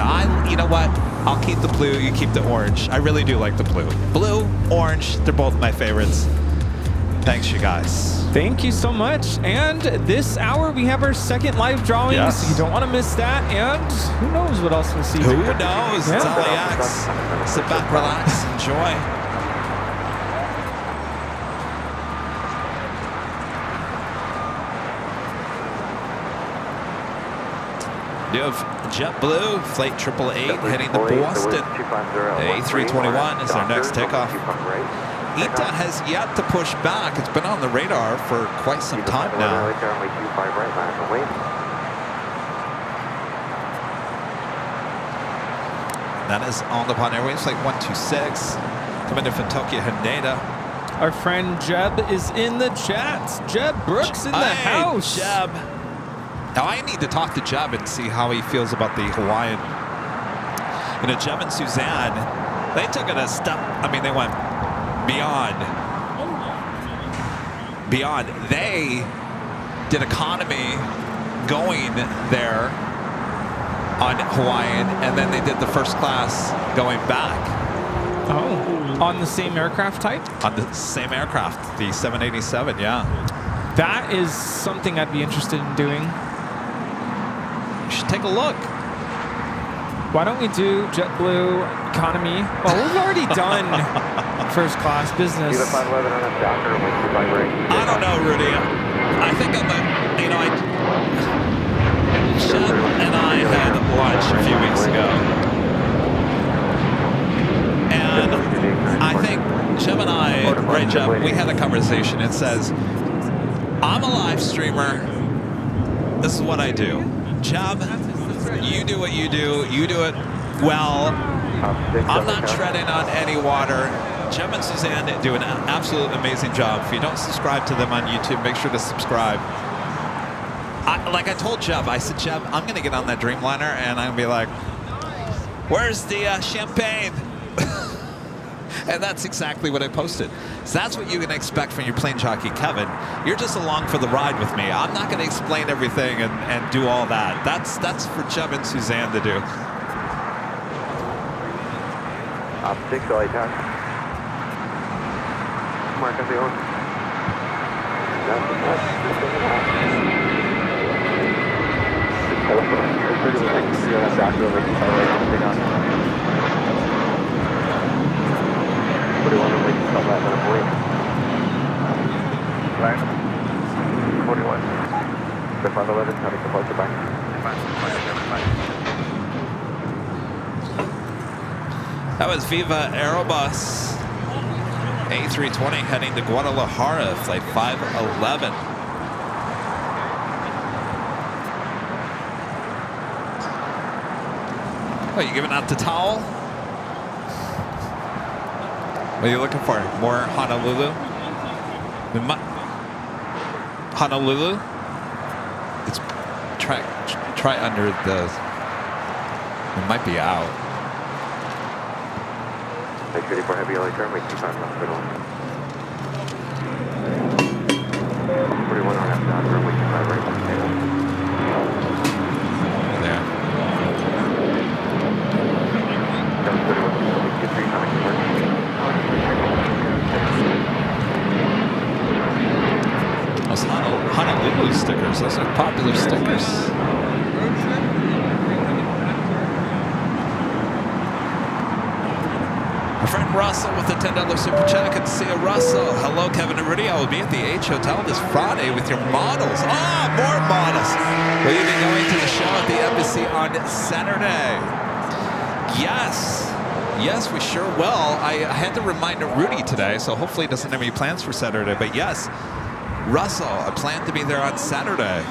You know what? I'll keep the blue, you keep the orange. I really do like the blue. Blue, orange, they're both my favorites. Thanks, you guys. Thank you so much. And this hour, we have our second live drawing, so you don't want to miss that. And who knows what else we'll see. Who knows? It's LAX. Sit back, relax, enjoy. You have JetBlue, Flight 888 heading to Boston. A321 is our next takeoff. ITA has yet to push back. It's been on the radar for quite some time now. That is on the Japan Airways Flight 126 coming in from Tokyo Haneda. Our friend Jeb is in the chat. Jeb Brooks in the house. Jeb. Now I need to talk to Jeb and see how he feels about the Hawaiian. You know, Jeb and Suzanne, they took it a step. I mean, they went beyond. They did economy going there on Hawaiian, and then they did the first class going back. Oh, on the same aircraft type? On the same aircraft, the 787, yeah. That is something I'd be interested in doing. should take a look. Why don't we do JetBlue economy? Well, we've already done first class business. I don't know, Rudy. I think I'm Shep and I had lunch a few weeks ago. And I think Shep and I, right, Shep, we had a conversation. It says, I'm a live streamer. This is what I do. Jeb, you do what you do. You do it well. I'm not treading on any water. Jeb and Suzanne do an absolute amazing job. If you don't subscribe to them on YouTube, make sure to subscribe. Like I told Jeb, I said, Jeb, I'm going to get on that Dreamliner and I'm going to be like, where's the champagne? And that's exactly what I posted. So that's what you can expect from your plane jockey, Kevin. You're just along for the ride with me. I'm not going to explain everything and do all that. That's for Jeb and Suzanne to do. Up 6, LA tax. Mark on the own. Right. 41. The 511, having departure back. That was Viva Aerobus A320 heading to Guadalajara, flight 511. What, you giving out the towel? What are you looking for? More Honolulu? Honolulu? It's try under the. It might be out. Make ready for heavy LA turn, make 25 hospital. 41 on half down, runway 25 right on table. There. Those Honolulu stickers, those are popular stickers. Our friend Russell with the $10 super chat. Good to see you, Russell. Hello, Kevin and Rudy. I will be at the H Hotel this Friday with your models. Ah, more models. Will you be going to the show at the embassy on Saturday? Yes. Yes, we sure will. I had to remind Rudy today, so hopefully he doesn't have any plans for Saturday. But yes, Russell, I plan to be there on Saturday.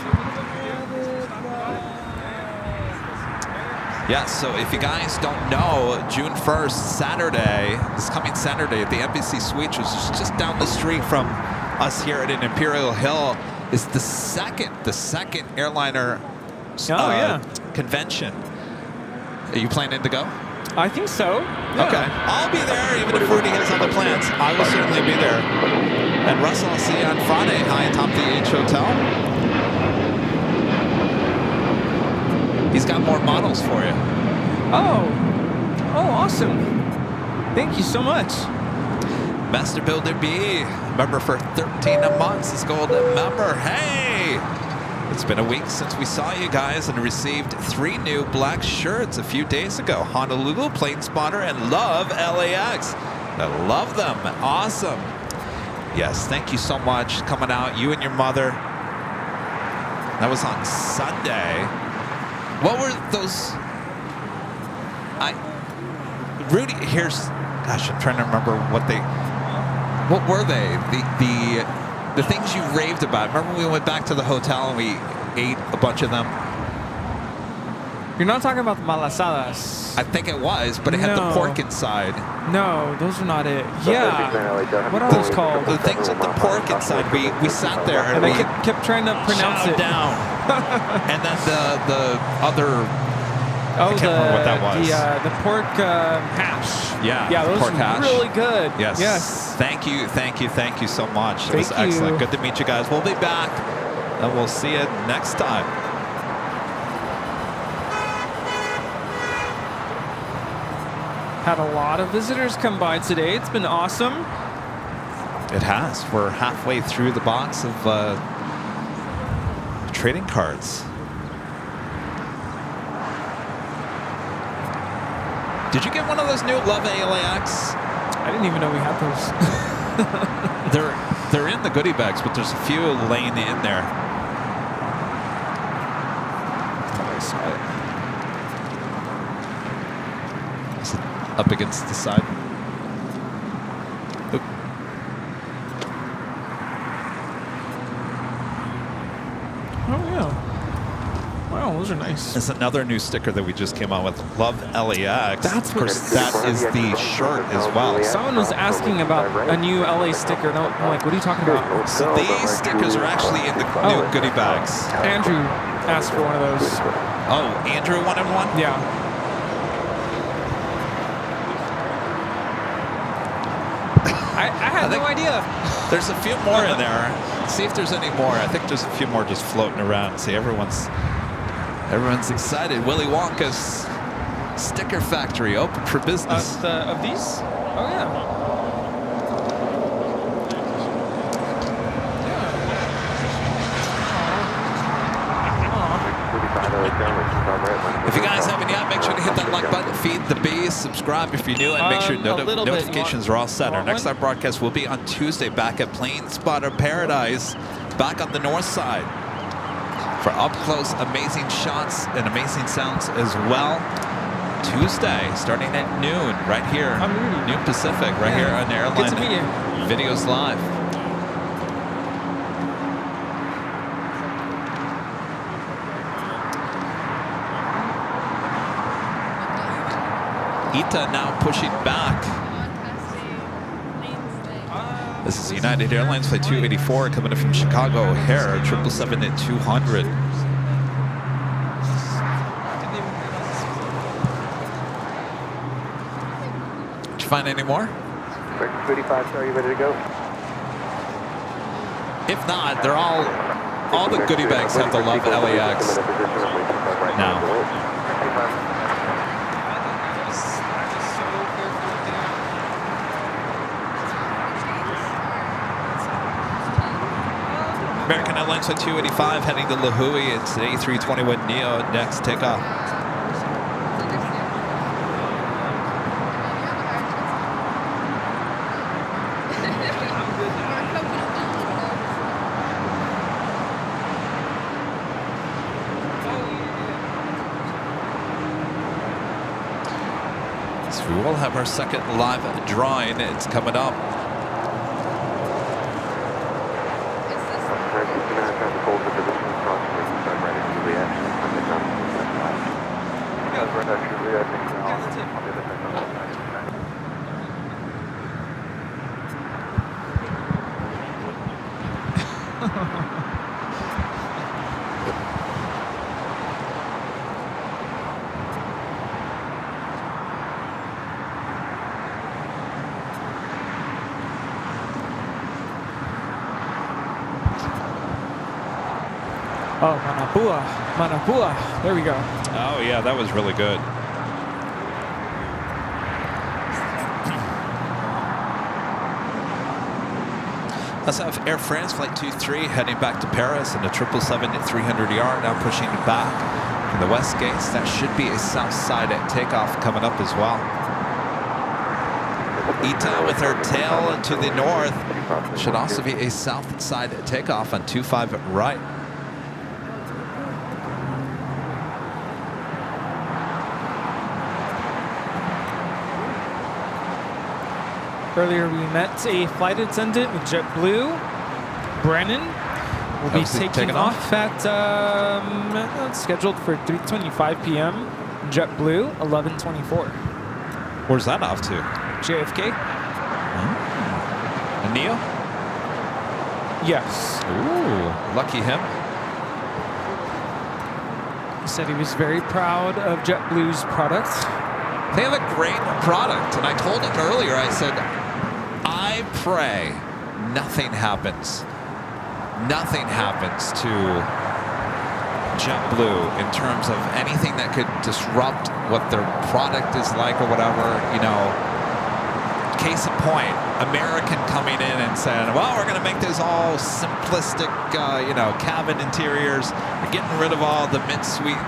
Yes, so if you guys don't know, June 1st, Saturday, this coming Saturday at the Embassy Suites, which is just down the street from us here at Imperial Hill, is the second airliner convention. Are you planning to go? I think so. Yeah. Okay. I'll be there, even if Rudy has other plans. I will certainly be there. And Russell, I'll see you on Friday, high atop the H Hotel. He's got more models for you. Oh, awesome. Thank you so much. Master Builder B, member for 13 months, is golden member. Hey! It's been a week since we saw you guys and received 3 new black shirts a few days ago. Honolulu, Plane Spotter, and Love LAX. I love them. Awesome. Yes, thank you so much coming out, you and your mother. That was on Sunday. What were those? Rudy, gosh, I'm trying to remember what were they? The things you raved about. Remember when we went back to the hotel and we ate a bunch of them? You're not talking about the malasadas. I think it was, but it had the pork inside. No, those are not it. Yeah. What are those called? The things with the pork inside. We sat there and I kept trying to pronounce it down. And then the other. I can't remember what that was. The pork hash. Yeah, those pork are hash. really good. Yes. Thank you so much. It was excellent. Good to meet you guys. We'll be back, and we'll see you next time. Had a lot of visitors come by today. It's been awesome. It has. We're halfway through the box of trading cards. Did you get one of those new Love LAX? I didn't even know we had those. They're in the goodie bags, but there's a few laying in there. I saw it. Is it up against the side? Oop. Oh yeah. Wow, those are nice. It's another new sticker that we just came out with. Love LAX. That's of course, that is the shirt as well. Someone was asking about a new LA sticker. No, I'm like, what are you talking about? So these stickers are actually in the new goodie bags. Andrew asked for one of those. Oh, Andrew wanted one? Yeah. I had no idea. There's a few more in there. See if there's any more. I think there's a few more just floating around. See, everyone's excited. Willy Wonka's sticker factory open for business. Of these? Oh yeah. If you guys haven't yet, make sure to hit that like button, feed the bees, subscribe if you're new, and make sure notifications are all set. Our next live broadcast will be on Tuesday back at Plane Spotter Paradise, back on the north side. For up-close, amazing shots and amazing sounds as well. Tuesday, starting at noon, right here, noon Pacific, right here on Airline. Good to meet you. Videos Live. Ita now pushing back. This is United Airlines flight 284 coming in from Chicago O'Hare, 777 at 200. Did you find any more? 35, are you ready to go? If not, they're all the goodie bags have the Love LAX now. American Airlines flight 285 heading to La Hui. It's an A321 Neo next takeoff. So we will have our second live drawing. It's coming up. Oh, Manapua. There we go. Oh, yeah, that was really good. Let's have Air France Flight 23 heading back to Paris and the 777 at 300ER now pushing back from the west gates. That should be a south side at takeoff coming up as well. Ita with her tail to the north. Should also be a south side at takeoff on 25 right. Earlier we met a flight attendant with JetBlue, Brennan. Will be taking off at scheduled for 3:25 p.m. JetBlue 11:24. Where's that off to? JFK. A Neo? Yes. Ooh, lucky him. He said he was very proud of JetBlue's product. They have a great product, and I told him earlier, I said, I pray nothing happens. Nothing happens to JetBlue in terms of anything that could disrupt what their product is like or whatever. You know, case in point, American coming in and saying, well, we're going to make this all simplistic, cabin interiors. We're getting rid of all the mid-suite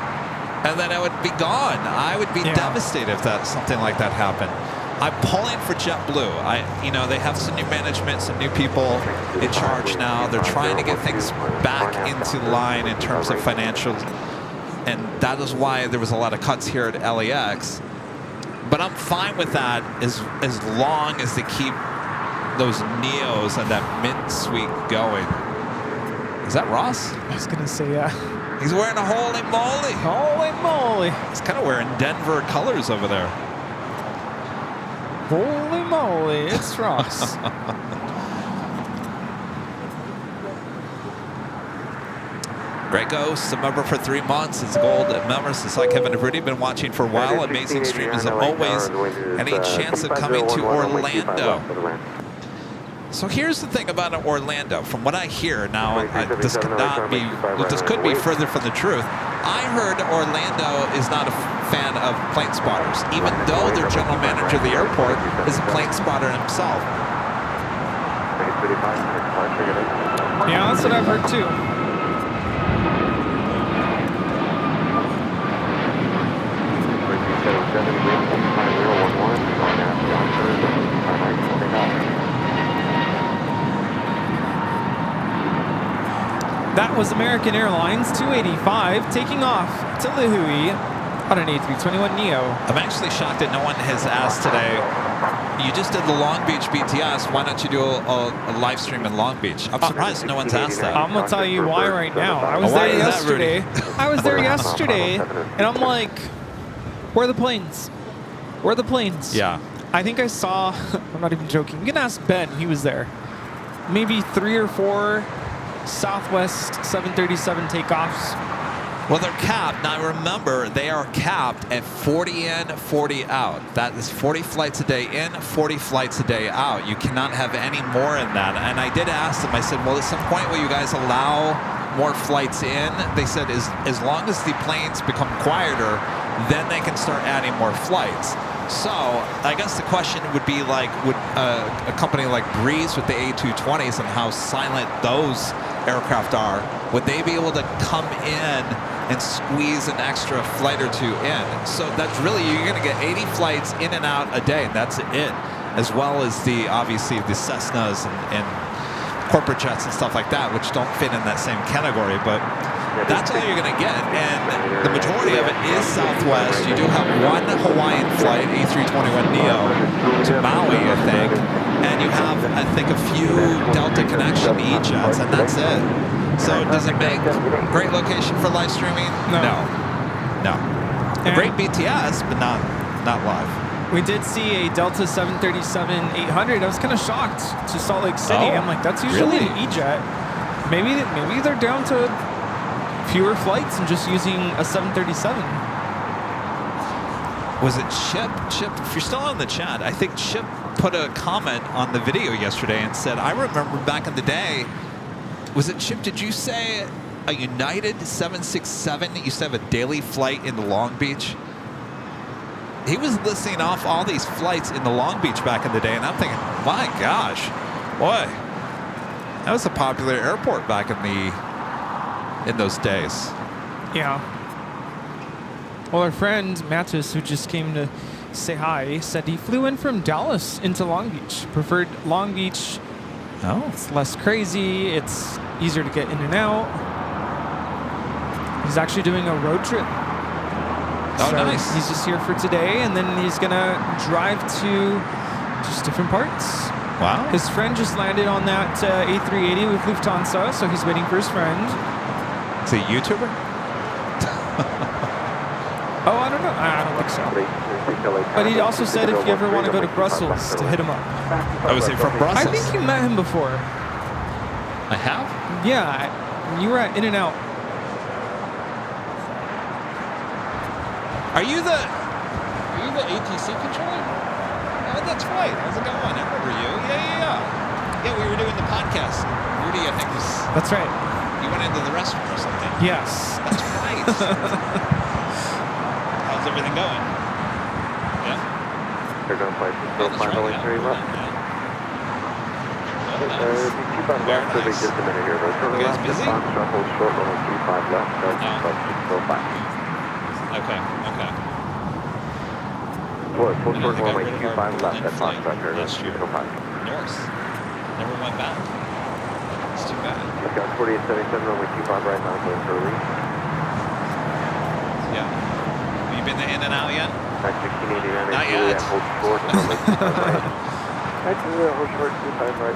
and then I would be gone. I would be devastated if something like that happened. I'm pulling for JetBlue. You know, they have some new management, some new people in charge now. They're trying to get things back into line in terms of financials, and that is why there was a lot of cuts here at LAX. But I'm fine with that as long as they keep those Neos and that mint suite going. Is that Ross? I was gonna say, yeah. He's wearing a holy moly. Holy moly. He's kind of wearing Denver colors over there. Holy moly, it's Ross. Great Ghost, a member for 3 months. It's gold members. It's like Kevin Rudy, been watching for a while. Amazing stream as always. Any chance of coming to Orlando? So here's the thing about Orlando. From what I hear now, this could be further from the truth. I heard Orlando is not a fan of plane spotters, even though their general manager of the airport is a plane spotter himself. Yeah, that's what I've heard too. That was American Airlines 285 taking off to Lihui on an A321neo. I'm actually shocked that no one has asked today. You just did the Long Beach BTS. Why don't you do a live stream in Long Beach? I'm surprised no one's asked that. I'm gonna tell you why right now. I was there yesterday. I was there yesterday, and I'm like, where are the planes? Where are the planes? Yeah. I think I saw. I'm not even joking. You can ask Ben. He was there. Maybe 3 or 4 Southwest 737 takeoffs. Well, they're capped. Now, remember, they are capped at 40 in, 40 out. That is 40 flights a day in, 40 flights a day out. You cannot have any more in that. And I did ask them, I said, well, at some point will you guys allow more flights in? They said, as long as the planes become quieter, then they can start adding more flights. So I guess the question would be like, would a company like Breeze with the A220s and how silent those aircraft are, would they be able to come in and squeeze an extra flight or two in? So that's really, you're going to get 80 flights in and out a day, and that's it. As well as obviously the Cessnas and corporate jets and stuff like that, which don't fit in that same category, but that's all you're going to get. And the majority of it is Southwest. You do have one Hawaiian flight, A321neo, to Maui, I think. And you have, I think, a few Delta connection E-jets, and that's it. So does it make great location for live streaming? No. A great BTS, but not live. We did see a Delta 737-800. I was kind of shocked to Salt Lake City. I'm like, that's usually an E-jet. Maybe they're down to fewer flights and just using a 737. Was it Chip? Chip, if you're still on the chat, I think Chip put a comment on the video yesterday and said, I remember back in the day, was it Chip, did you say a United 767 that used to have a daily flight into Long Beach? He was listing off all these flights into Long Beach back in the day, and I'm thinking, my gosh, boy, that was a popular airport back in those days. Yeah. Well, our friend Mattis, who just came to say hi, said he flew in from Dallas into Long Beach. Preferred Long Beach. Oh. It's less crazy. It's easier to get in and out. He's actually doing a road trip. Oh, so nice. He's just here for today, and then he's going to drive to just different parts. Wow. His friend just landed on that A380 with Lufthansa, so he's waiting for his friend. Is he a YouTuber? Oh, I don't know. I don't think so. But he also said if you ever want to go to Brussels, to hit him up. Oh, is he from Brussels? I think you met him before. I have? Yeah, you were at In-N-Out. Are you the ATC controller? Oh, that's right. How's it going? I remember you. Yeah. Yeah, we were doing the podcast. Rudy, I think, was... That's right. You went into the restroom or something. Yes. That's right. How's everything going? Yeah? They're going to play still finally 3 left. Keep on Very left for nice. just a minute here. Though. You guys busy? Hold short, level 35 left. Still 5. I Okay. Full short runway 25 left at Foxtrot, last year. Norse. Never went back. It's too bad. Scott 4877, runway 25 right now, going early. Yeah. Have you been in and out yet? 1689, Not yet. Hold short, runway 25 right. Hold short, 25 right.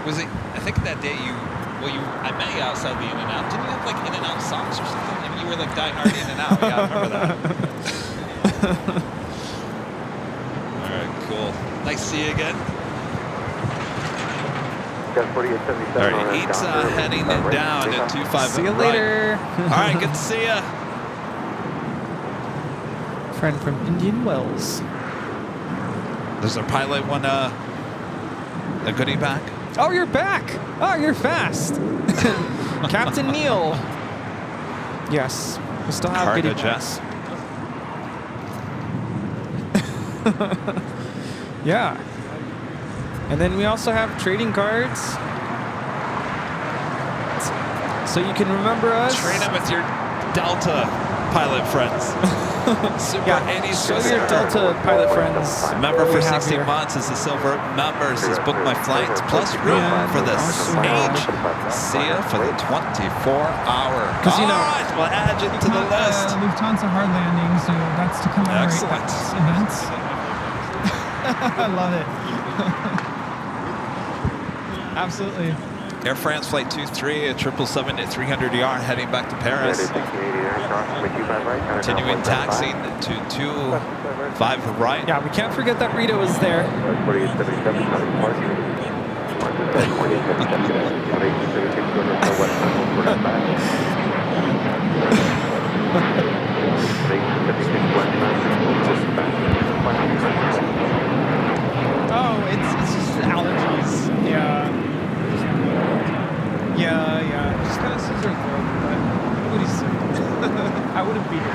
Was it, I think that day I met you outside the in and out. Didn't you have like in and out socks or something? I mean, you were like die hard in and out. Yeah, I remember that. All right, cool. Nice to see you again. Got 4877. All right, Eats heading down at 25. See you later. All right, good to see you. Friend from Indian Wells. Does our pilot want a goodie back? Oh, you're back. Oh, you're fast. Captain Neil. Yes, we still have Cargo goodie Jess. Yeah. And then we also have trading cards. So you can remember us. Trade them with your Delta pilot friends. Super 80s. Show your Delta pilot friends. Member for 60 months is the silver member. Says book my flights plus room for the age. See ya for the 24-hour. Because you know, we'll add you to the list. Lufthansa hard landings, so that's to commemorate Excellent. events. I love it. Absolutely. Air France Flight 23 at 777 at 300ER heading back to Paris. Continuing taxiing to 25 right. Yeah, we can't forget that Rita was there. Oh, it's just allergies. Yeah. Just kind of scissor throat, but nobody's sick. I wouldn't be here.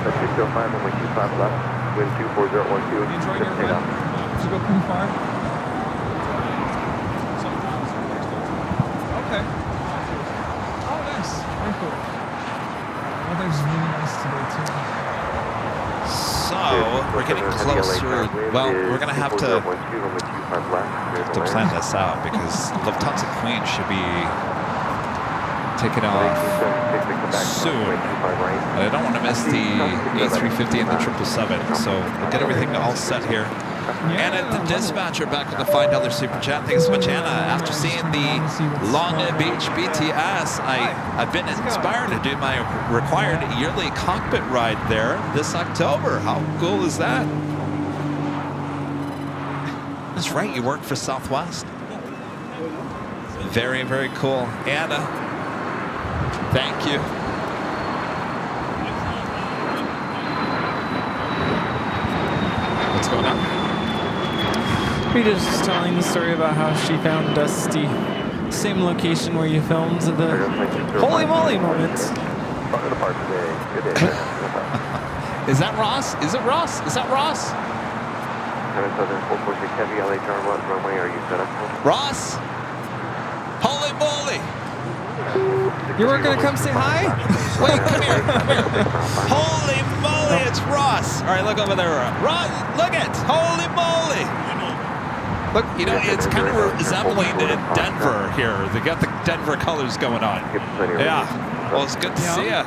605, runway 25 left, wind 24012. You enjoying your run? Did you go pretty far? Okay. Oh, nice. Very cool. Weather's really nice today, too. So, we're getting closer. Well, we're going to have to plan this out because Lufthansa Queen should be taking off soon. But I don't want to miss the A350 and the 777. So, we'll get everything all set here. And at the dispatcher back with the $5 super chat. Thanks so much, Anna. After seeing the Long Beach BTS, I've been inspired to do my required yearly cockpit ride there this October. How cool is that? That's right, you work for Southwest. Very, very cool. Anna, thank you. What's going on? Rita's just telling the story about how she found Dusty. Same location where you filmed the holy moly moments. Is that Ross? Is it Ross? Is that Ross? Ross? Holy moly! You weren't gonna come say hi? Wait, come here, come here. Holy moly, it's Ross. All right, look over there. Ross, look it. Holy moly. Look, you know, it's kind of resembling Denver here. They got the Denver colors going on. Yeah. Well, it's good to see you.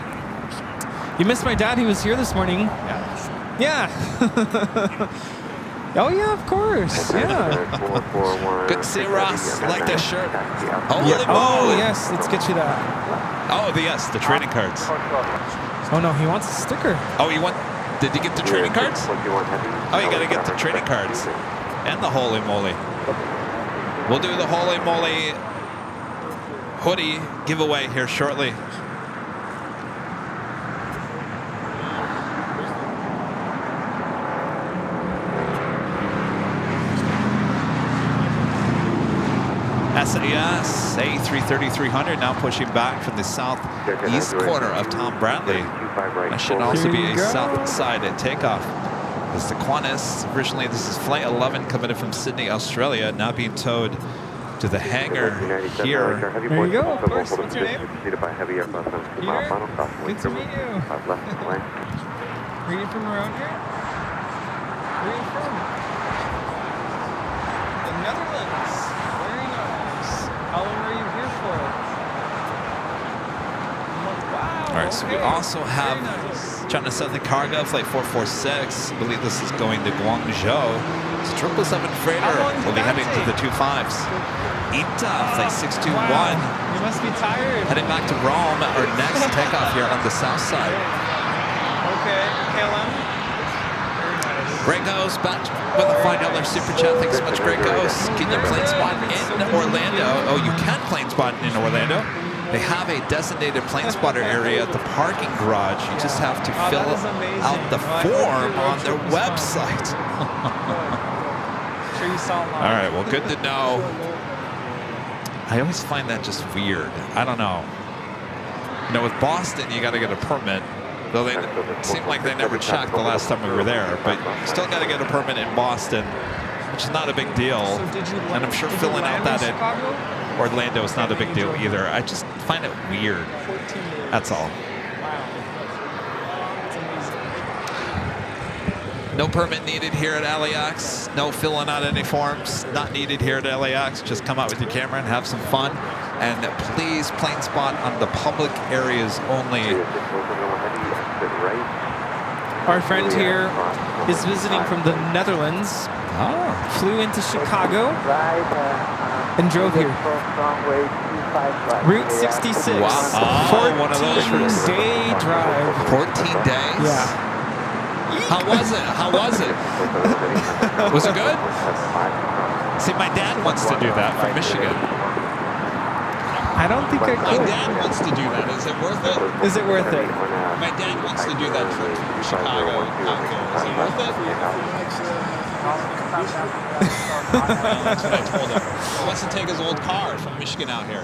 You missed my dad. He was here this morning. Yeah. Oh, yeah, of course. Yeah. Good to see you, Ross. I like that shirt. Holy moly. Oh, yes. Let's get you that. Oh, yes, the trading cards. Oh, no, he wants a sticker. Oh, did you get the trading cards? Oh, you got to get the trading cards. And the holy moly. We'll do the holy moly hoodie giveaway here shortly. SAS A330-300 now pushing back from the southeast corner of Tom Bradley. That should also be a south side at takeoff. As the Qantas, originally this is flight 11 coming in from Sydney, Australia, now being towed to the hangar here. There you go, of course. What's your name? Preceded by heavy Airbus on 2 mile final crossing. Good to meet you. Left of the lane. Are you from around here? Where are you from? The Netherlands. Very nice. How long are you here for? Wow. All right, so we also have China Southern Cargo, Flight 446. I believe this is going to Guangzhou. It's 777 freighter. We'll be heading to the 25s. ITA, Flight 621. Wow. You must be tired. Heading back to Rome, our next takeoff here on the south side. Okay, KLM. Grey Ghost back with a $5 super chat. Thanks so much, Grey Ghost. Can you plane spot in Orlando? Oh, you can plane spot in Orlando. They have a designated plane spotter area at the parking garage. You just have to fill out the form on their website. Sure you saw it. All right, well, good to know. I always find that just weird. I don't know. You know, with Boston, you got to get a permit. Though they seemed like they never checked the last time we were there. But you still got to get a permit in Boston, which is not a big deal. And I'm sure filling out that in Orlando is not a big deal either. I just find it weird. That's all. No permit needed here at LAX. No filling out any forms. Not needed here at LAX. Just come out with your camera and have some fun. And please plane spot on the public areas only. Our friend here is visiting from the Netherlands. Oh. Flew into Chicago and drove here. Route 66. Wow. Oh, one of those 14-day drive. 14 days? Yeah. How was it? How was it? Was it good? See, my dad wants to do that from Michigan. I don't think I My could. dad wants to do that. Is it worth it? Is it worth it? My dad wants to do that from Chicago out here. Is it worth it? That's what I told him. He wants to take his old car from Michigan out here.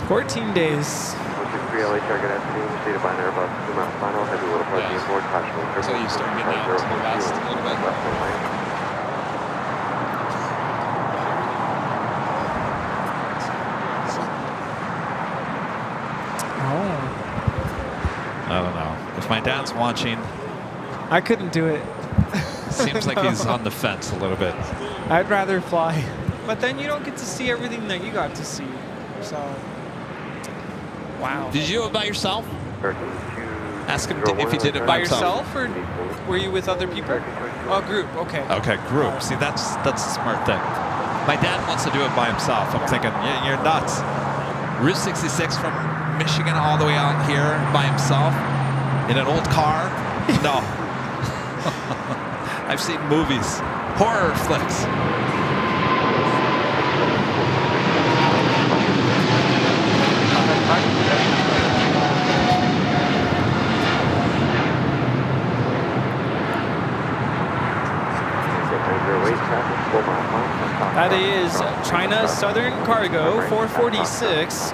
14 days. So you start getting out to the west a little bit. I don't know. If my dad's watching, I couldn't do it. seems like he's on the fence a little bit. I'd rather fly. But then you don't get to see everything that you got to see. So, wow. Did you do it by yourself? Ask him if he did it By himself. yourself, or were you with other people? Oh, group. Okay. Okay, group. See, that's a smart thing. My dad wants to do it by himself. I'm thinking, yeah, you're nuts. Route 66 from Michigan all the way out here by himself in an old car? No. I've seen movies, horror flicks. That is China Southern Cargo 446.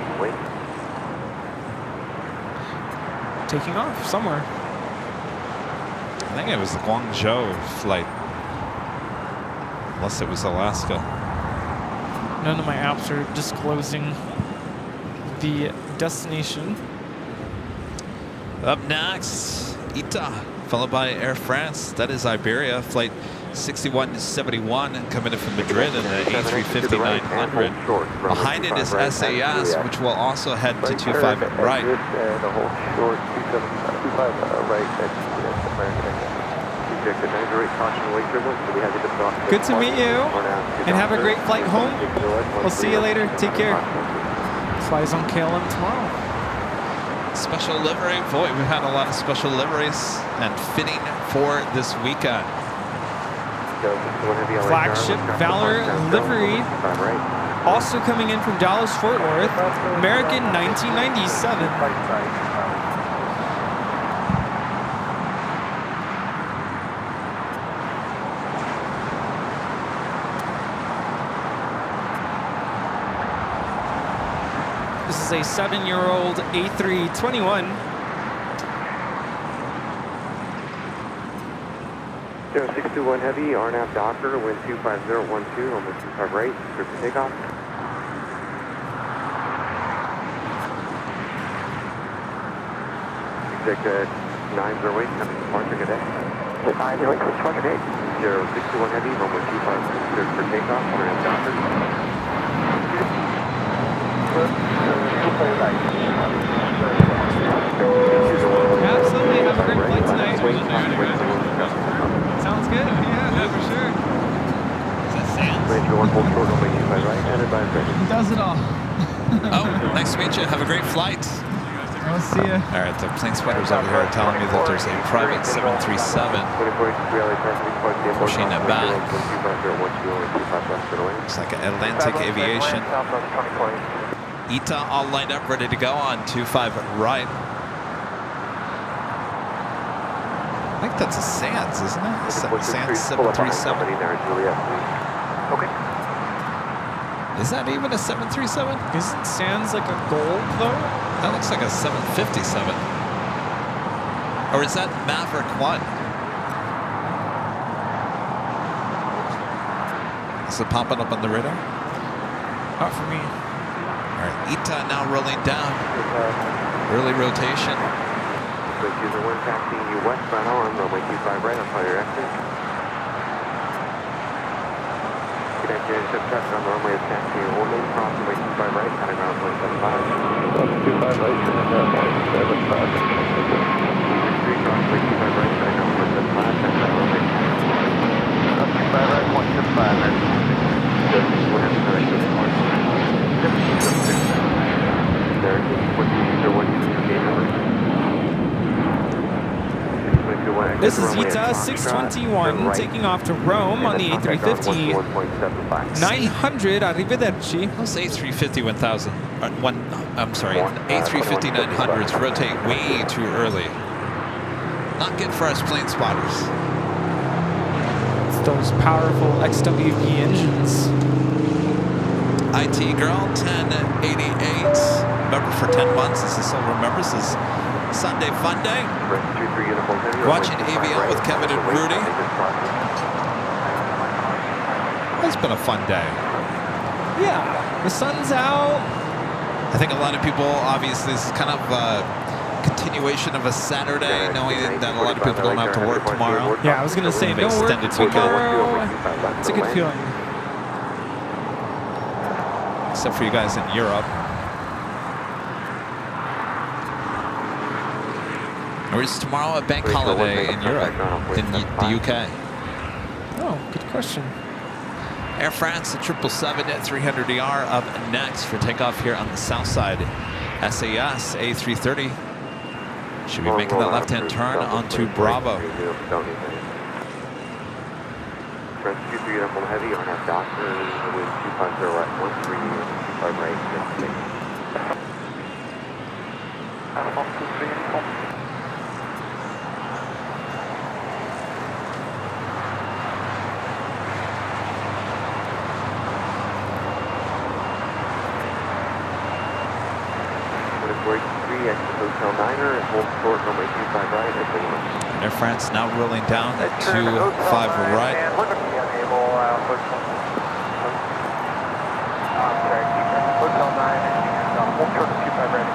Taking off somewhere. I think it was the Guangzhou flight. Unless it was Alaska. None of my apps are disclosing the destination. Up next, ITA, followed by Air France. That is Iberia, flight 6171, coming in from Madrid in the A350-900. Behind it is SAS, which will also head to 25 right. The whole short 25 right at Good to meet you, and have a great flight home. We'll see you later. Take care. Flies on KLM tomorrow. Special livery. Boy, we've had a lot of special liveries and fitting for this weekend. Flagship Valor livery. Also coming in from Dallas Fort Worth. American 1997. This is a 7-year-old A321. Echo 621 Heavy, RNAV Docker, wind 25012, almost 25 right, clear for takeoff. Exec 908, coming to departure, good day. 908, departure, good day. 061 Heavy, runway 25, clear for takeoff, RNAV Docker. Absolutely. Have a great flight tonight. Sounds good. Yeah, for sure. Is that Sands? Range 1, hold short, runway 25 right, and advise ready. He does it all. Oh, nice to meet you. Have a great flight. I'll see ya. All right, the plane spotters over here are telling me that there's a private 737 pushing it back. Looks like an Atlantic Aviation. ETA all lined up, ready to go on 25 right. I think that's a Sands, isn't it? A Sands 737. Okay. Is that even a 737? Isn't Sands like a gold though? That looks like a 757. Or is that Maverick 1? Is it popping up on the radar? Not for me. All right, ETA now rolling down. Early rotation. User 1 taxiing you westbound on runway 25 right on fire exit. Connect your intercept traffic on the runway is taxiing only, cross runway 25 right, heading around 175. 25 right, turn it down 175. 3 cross runway 25 right, heading around 175, heading around runway 25 right, 175, and we'll have to correct this point. There, user 1 using your gate number. This is ETA 621 taking off to Rome on the A350 900. Arrivederci. Those A350 1000. I'm sorry, A350 900s rotate way too early. Not good for us plane spotters. It's those powerful XWP engines. IT Girl 1088. Member for 10 months. This is still remembers. This is Sunday Fun Day. Watching AVL with Kevin and Rudy. It's been a fun day. Yeah, the sun's out. I think a lot of people, obviously, this is kind of a continuation of a Saturday, knowing that a lot of people don't have to work tomorrow. Yeah, I was going to say, no work tomorrow. It's a good feeling. Except for you guys in Europe. Or is tomorrow a bank holiday in Europe, in the UK? Oh, good question. Air France, the 777 at 300ER up next for takeoff here on the south side. SAS A330 should be making that left-hand turn onto Bravo. France 23 Uniform Heavy on our Docker with 250 right, 13, 25 right, 6. Hotel Niner and hold short runway 25 right at the Air France now rolling down at 25 right. Hotel 9 and hold short 25 right.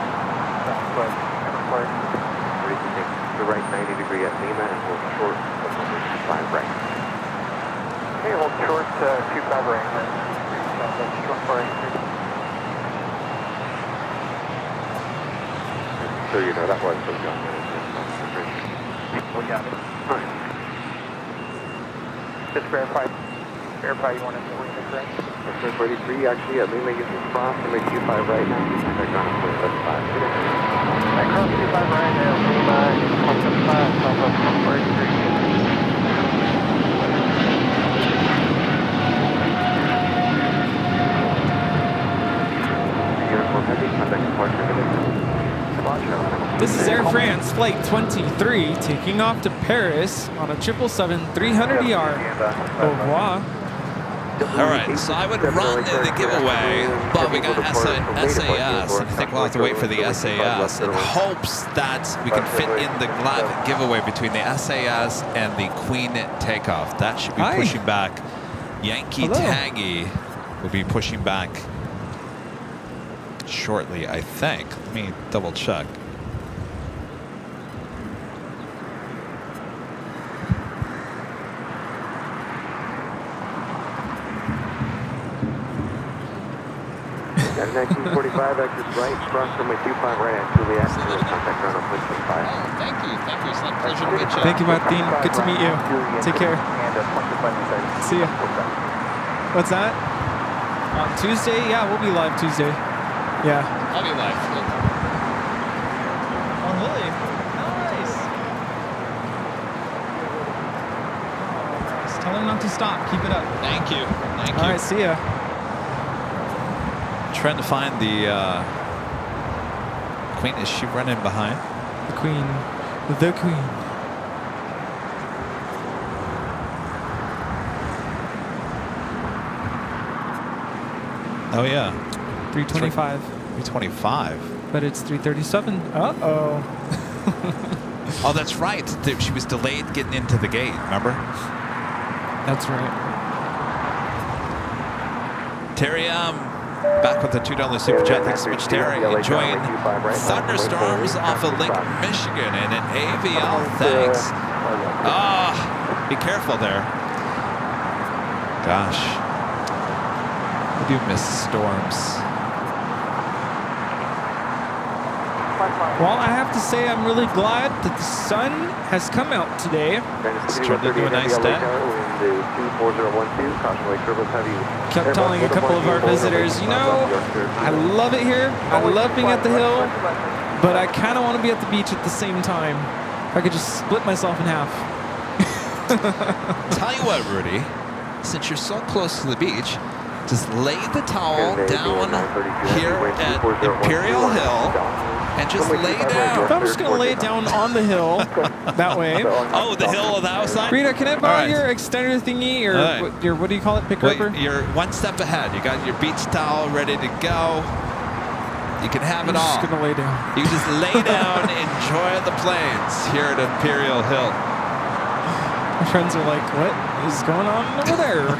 Ready to take the right 90 degree at Lima and hold short runway 25 right. Okay, hold short 25 right. Short right. So you know that was so John. We got it. Right. Just verify you want it to Lima, correct? That's 43, actually, at Lima, you can cross and make 25 right now. They're going to put 75. I cross 25 right now, Lima, you can cross 75, south of 43. This is Air France Flight 23 taking off to Paris on a 777-300ER. Au revoir. All right, so I would run the giveaway, but we got SAS. I think we'll have to wait for the SAS in hopes that we can fit in the glad giveaway between the SAS and the Queen takeoff. That should be pushing back. Yankee Taggy will be pushing back shortly, I think. Let me double check. At 1945, exit right, cross runway 25 right at Juliet, contact ground on plane 25. Thank you. It's a pleasure to meet you. Thank you, Martin. Good to meet you. Take care. See ya. What's that? On Tuesday? Yeah, we'll be live Tuesday. Yeah. I'll be live. Oh, really? Nice. Just tell him not to stop. Keep it up. Thank you. All right, see ya. Trying to find the Queen. Is she running behind? The Queen. The Queen. Oh, yeah. 325. 325. But it's 337. Uh-oh. Oh, that's right. She was delayed getting into the gate, remember? That's right. Terry, back with the $2 super chat. Thanks so much, Terry. Enjoying thunderstorms off of Lake Michigan and an AVL. Thanks. Be careful there. Gosh. I do miss storms. Well, I have to say I'm really glad that the sun has come out today. It's turned into a nice day. Kept telling a couple of our visitors, you know, I love it here. I love being at the hill, but I kind of want to be at the beach at the same time. If I could just split myself in half. Tell you what, Rudy, since you're so close to the beach, just lay the towel down here at Imperial Hill and just lay down. I'm just going to lay it down on the hill that way. Oh, the hill on the outside? Rita, can I borrow your extender thingy or your, what do you call it, pick-upper? You're one step ahead. You got your beach towel ready to go. You can have it all. I'm just going to lay down. You can just lay down, enjoy the plains here at Imperial Hill. My friends are like, what is going on over there?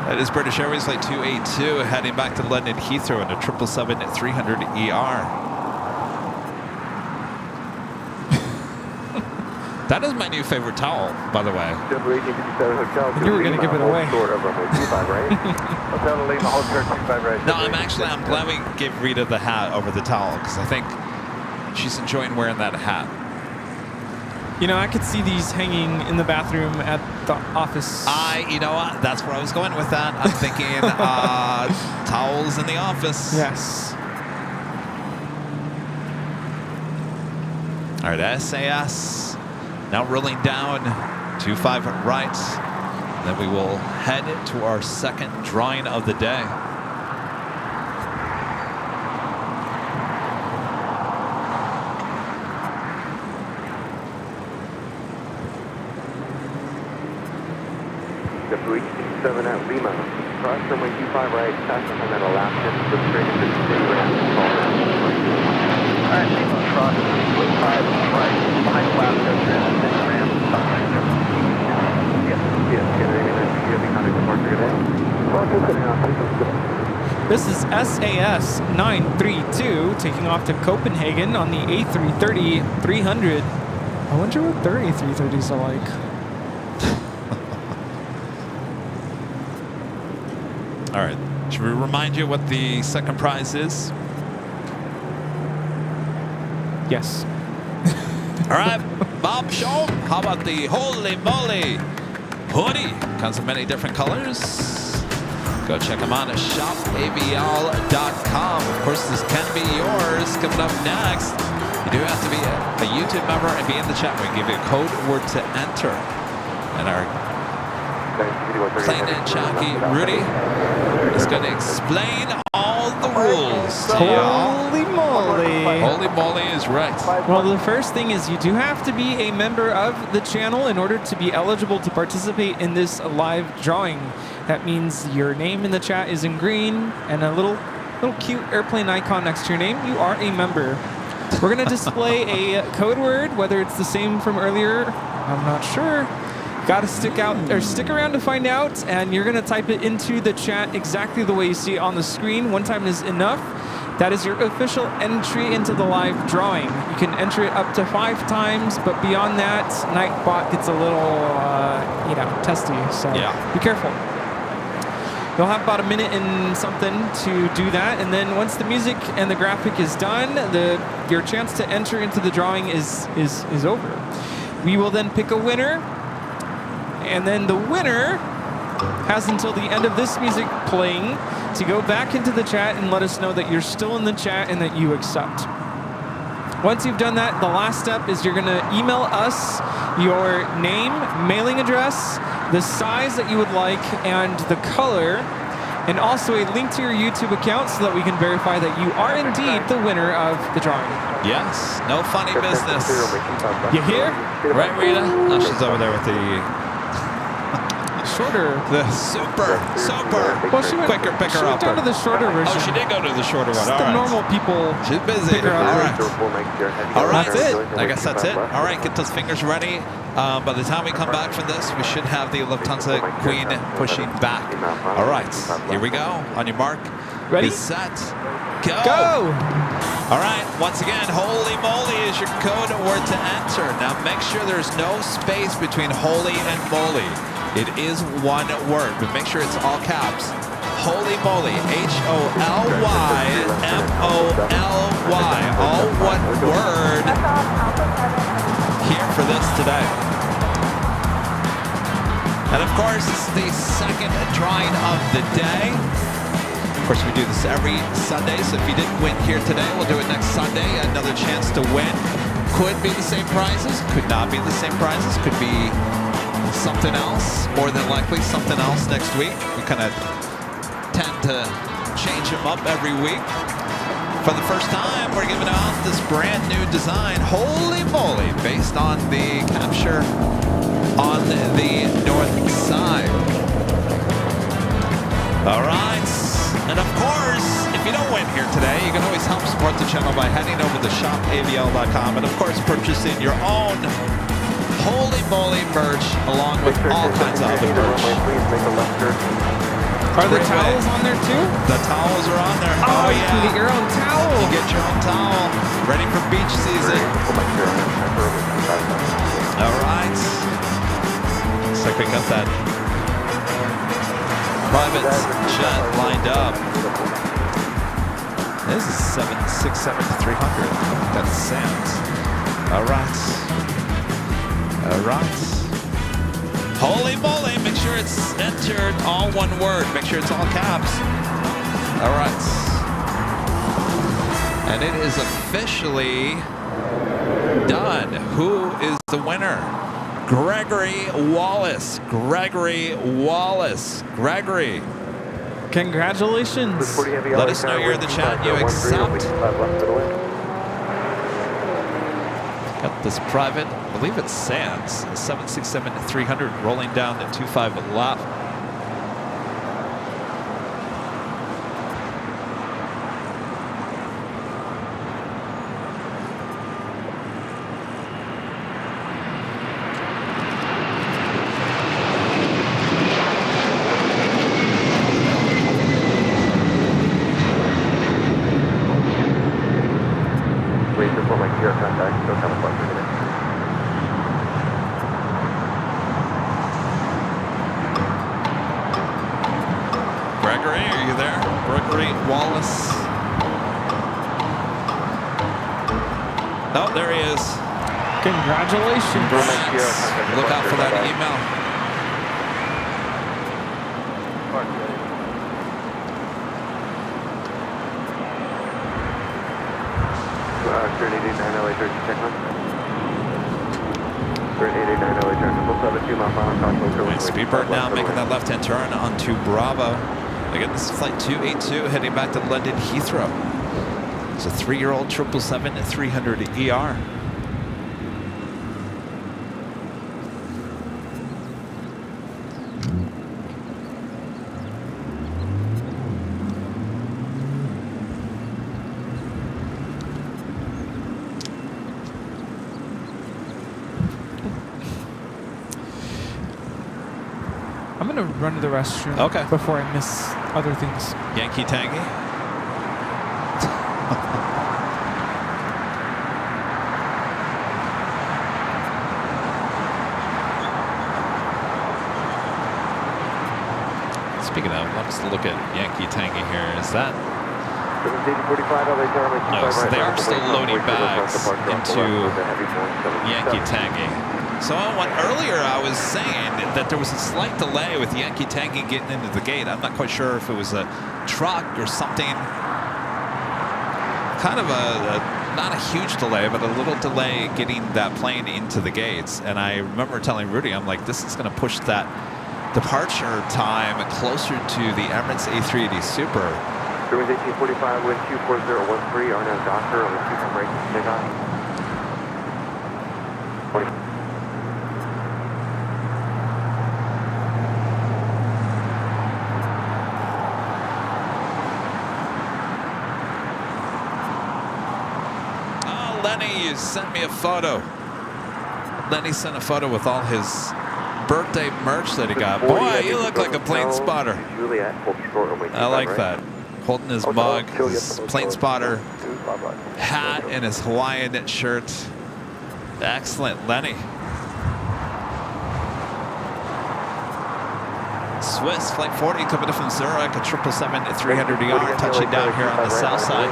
That is British Airways Flight 282 heading back to London Heathrow in a 777-300ER. That is my new favorite towel, by the way. You were going to give it away. No, I'm glad we gave Rita the hat over the towel because I think she's enjoying wearing that hat. You know, I could see these hanging in the bathroom at the office. You know what? That's where I was going with that. I'm thinking towels in the office. Yes. All right, SAS now rolling down 25 right. Then we will head to our second drawing of the day. W7 at Lima. Cross runway 25 right, pass on that Alaska, the straight to the ramp. Alright, Lima, cross 25 right, behind Alaska, transit ramp, This is SAS 932 taking off to Copenhagen on the A330-300. I wonder what their A330s are like. All right, should we remind you what the second prize is? Yes. All right, Bob, show 'em. How about the holy moly hoodie? Comes in many different colors. Go check them out at shopavl.com. Of course, this can be yours. Coming up next, you do have to be a YouTube member and be in the chat. We give you a code word to enter. And our Plane Jockeys Rudy is going to explain all the rules rules, Tia. Holy moly. Holy moly is right. Well, the first thing is you do have to be a member of the channel in order to be eligible to participate in this live drawing. That means your name in the chat is in green and a little cute airplane icon next to your name. You are a member. We're going to display a code word, whether it's the same from earlier. I'm not sure. Got to stick around to find out, and you're going to type it into the chat exactly the way you see it on the screen. One time is enough. That is your official entry into the live drawing. You can enter it up to 5 times, but beyond that, Nightbot gets a little, testy. So be careful. You'll have about a minute and something to do that, and then once the music and the graphic is done, your chance to enter into the drawing is over. We will then pick a winner, and then the winner has until the end of this music playing to go back into the chat and let us know that you're still in the chat and that you accept. Once you've done that, the last step is you're going to email us your name, mailing address, the size that you would like, and the color, and also a link to your YouTube account so that we can verify that you are indeed the winner of the drawing. Yes, no funny business. You hear? Right, Rita? Oh, she's over there with the shorter. The super. Well, she went, quicker, picker she went down to the shorter version. Oh, she did go to the shorter one. Just the normal people. She's busy. Picker All right. All right. That's it. I guess that's it. All right, get those fingers ready. By the time we come back from this, we should have the Lufthansa Queen pushing back. All right, here we go. On your mark. Ready? Get set. Go. All right, once again, holy moly is your code word to enter. Now make sure there's no space between holy and moly. It is one word, but make sure it's all caps. Holy moly, H-O-L-Y-M-O-L-Y, all one word here for this today. And of course, it's the second drawing of the day. Of course, we do this every Sunday, so if you didn't win here today, we'll do it next Sunday. Another chance to win. Could be the same prizes, could not be the same prizes, could be something else, more than likely something else next week. We kind of tend to change them up every week. For the first time, we're giving out this brand new design, holy moly, based on the capture on the north side. All right, and of course, if you don't win here today, you can always help support the channel by heading over to shopavl.com and of course purchasing your own holy moly merch, along with all kinds of other merch. Are the towels on there too? The towels are on there. Oh yeah. You can get your own towel. You get your own towel. Ready for beach season. All right. Looks like we got that private jet lined up. This is 767-300. That's Sam's. All right. All right. Holy moly, make sure it's entered all one word. Make sure it's all caps. All right. And it is officially done. Who is the winner? Gregory Wallace. Gregory Wallace. Gregory. Congratulations. Let us know you're in the chat. You accept. Got this private, I believe it's Sands, 767-300 rolling down to 25 left. Gregory, are you there? Gregory Wallace. Oh, there he is. Congratulations. Look out for that email. Speedbird now making that left-hand turn onto Bravo. Again, this is flight 282 heading back to London Heathrow. It's a 3-year-old 777-300 ER. I'm gonna run to the restroom before I miss other things. Yankee Tangy. Speaking of, let's look at Yankee Tangy here. Is that? No, so they are still loading bags into Yankee Tangy. So earlier I was saying that there was a slight delay with Yankee Tangy getting into the gate. I'm not quite sure if it was a truck or something. Kind of not a huge delay, but a little delay getting that plane into the gates. And I remember telling Rudy, I'm like, this is going to push that departure time closer to the Emirates A380 Super. Germans 1845, wind 24013, RNAV Docker, only 2 from right to take off. Oh, Lenny, you sent me a photo. Lenny sent a photo with all his birthday merch that he got. Boy, you look like a plane spotter. I like that. Holding his mug, his plane spotter hat, and his Hawaiian knit shirt. Excellent, Lenny. Swiss Flight 40 coming in from Zurich, a 777-300ER, touching down here on the south side.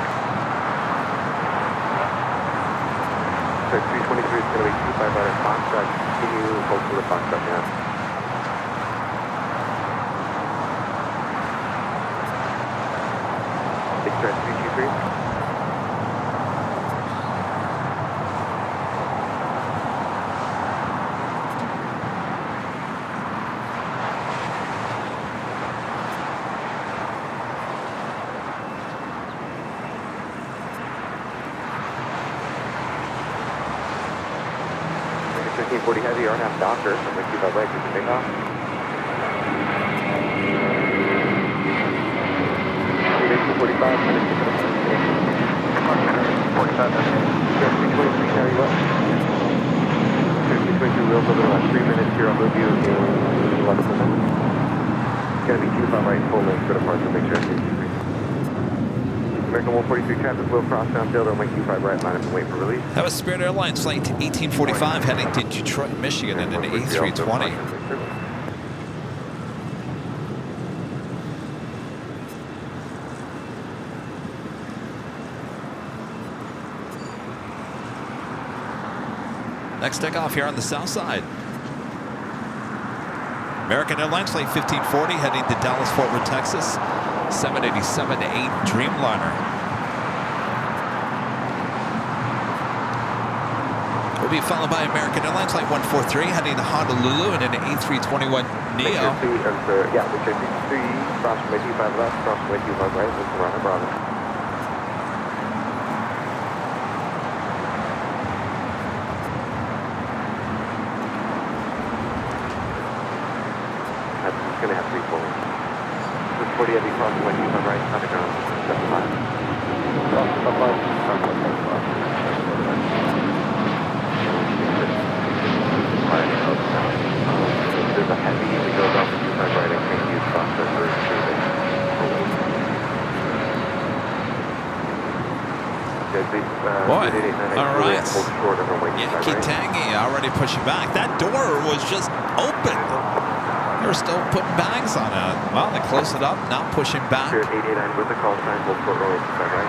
323 is going to be 25 right at Foxtrot. Continue close to the Foxtrot now. Express 323. Heavy RNAV Docker, so make you by right, you can take off. 45 minutes. 45 minutes. 323, carry you up. 322 wheels over the last 3 minutes here. I'll move you in 11%. It's going to be 25 right, full length for the parts, so make sure it's 53. American 143 traffic will cross downfield or make U5 right, line up and wait for release. That was Spirit Airlines Flight 1845 heading to Detroit, Michigan in an A320. Next takeoff here on the south side. American Airlines Flight 1540 heading to Dallas, Fort Worth, Texas. 787-8 Dreamliner. Will be followed by American Airlines Flight 143 heading to Honolulu in an A321 Neo. Yeah, we check 3, cross from 85 left, cross from 85 right, with Toronto Bravo. That's going to have 3 forward. 40 heavy crossing like you on right, on the ground, 75. There's a heavy that goes off the 25 right, I can't use process or Boy, all right. Yankee Tangy already pushing back. That door was just open. They're still putting bags on it. Well, they close it up, now pushing back. Spirit 889 with the call sign, both port row, right?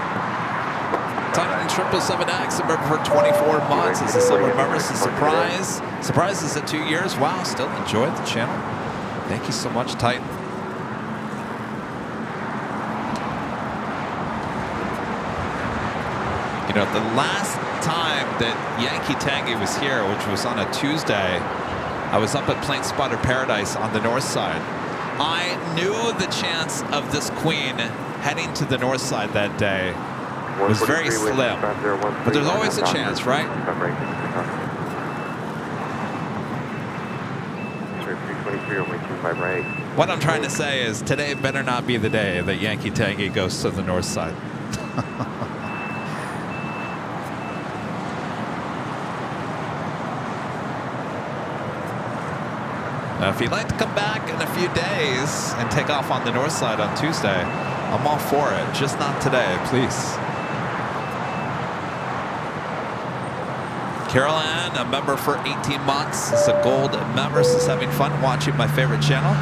Titan 777X, remember for 24 months. As I still remember, it's a surprise. Surprise is at 2 years. Wow, still enjoy the channel. Thank you so much, Titan. You know, the last time that Yankee Tangy was here, which was on a Tuesday, I was up at Plane Spotter Paradise on the north side. I knew the chance of this queen heading to the north side that day was very slim. But there's always a chance, right? What I'm trying to say is today better not be the day that Yankee Tangy goes to the north side. Now, if you'd like to come back in a few days and take off on the north side on Tuesday, I'm all for it. Just not today, please. Carol Ann, a member for 18 months, is a gold member, is having fun watching my favorite channel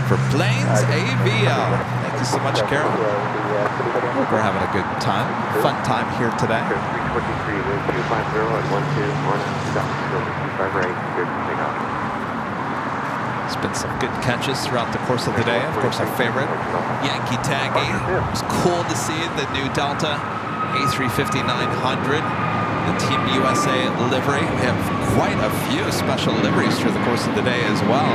for Planes AVL. Thank you so much, Carol. We're having a good time, fun time here today. 323, wind 250 at 12, There's been some good catches throughout the course of the day. Of course, our favorite, Yankee Tangy. It was cool to see the new Delta A350-900, the Team USA livery. We have quite a few special liveries through the course of the day as well.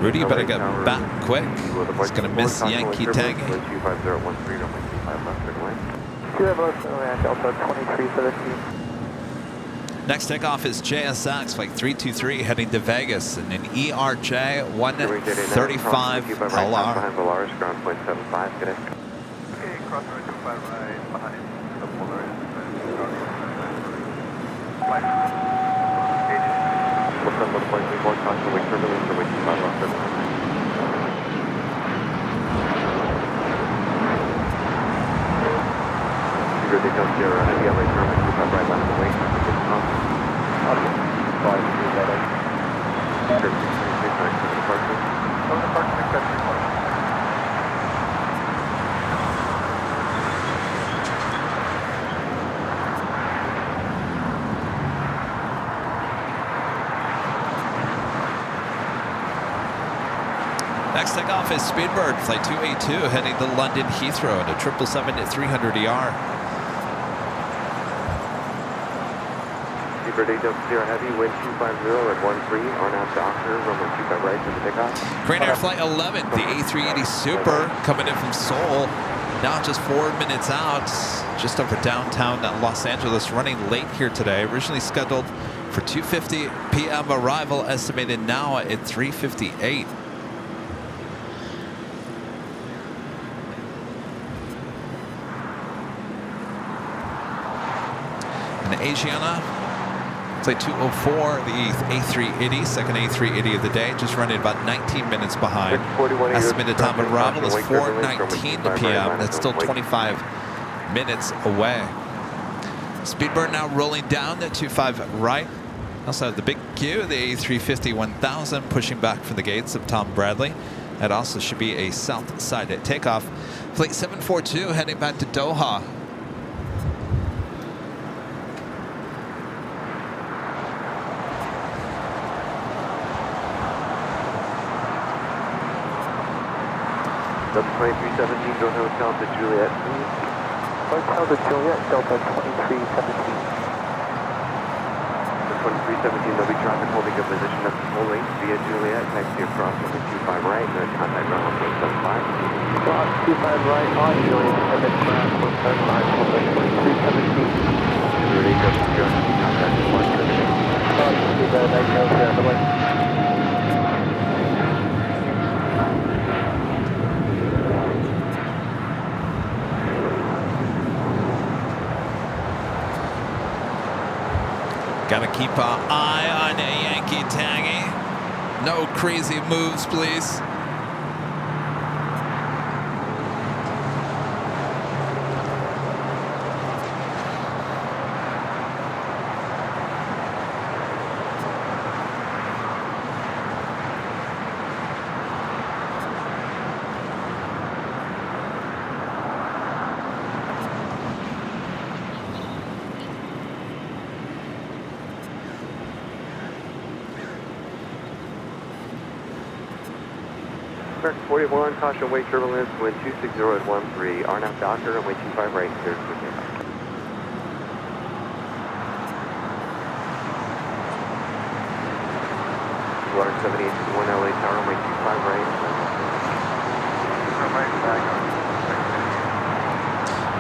Rudy, you better get back quick. He's going to miss Yankee Tangy. Next takeoff is JSX, flight 323, heading to Vegas in an ERJ 135 LR. Behind Volaris, ground point 75, good day. Okay, cross runway 25 right behind the Polaris. What's on the point? We want caution, wait turbulence, or wait 25 off turbulence. They don't hear heavy LA turbulence, 25 right left of wait, okay, 5, 2, better. Sure, 26, right, to the departure. From the departure, expect report. Next takeoff is Speedbird, flight 282, heading to London Heathrow at a 777-300ER. Speedbird 800 heavy, wind 250 at 13, on out to Oxford, runway 25 right to the takeoff. Crane Air Flight 11, the A380 Super, coming in from Seoul. Now just 4 minutes out, just over downtown Los Angeles, running late here today. Originally scheduled for 2:50 p.m. arrival, estimated now at 3:58. Asiana, flight 204, the A380, second A380 of the day, just running about 19 minutes behind. Estimated time of arrival is 4:19 p.m. That's still 25 minutes away. Speedbird now rolling down the 25 right. Also have the big Q, the A350-1000, pushing back from the gates of Tom Bradley. That also should be a south side at takeoff. Flight 742 heading back to Doha. Delta 2317, go hotel to Juliet, please. Hotel to Juliet, Delta 2317. The 2317, there'll be traffic holding a position up to full length via Juliet, taxi across on the 25 right, and then contact ground 1.75. Cross 25 right on Juliet, and then ground 1.75, hold 2317. Juliet, go to Juliet, contact 1.75. Cross 25 right, go to the left. Gotta keep an eye on a Yankee Tangy. No crazy moves, please. American 41, caution wake turbulence, wind 260 at 13, RNAV Docker, runway 25 right, cleared for takeoff. Water 7851 LA Tower, runway 25 right.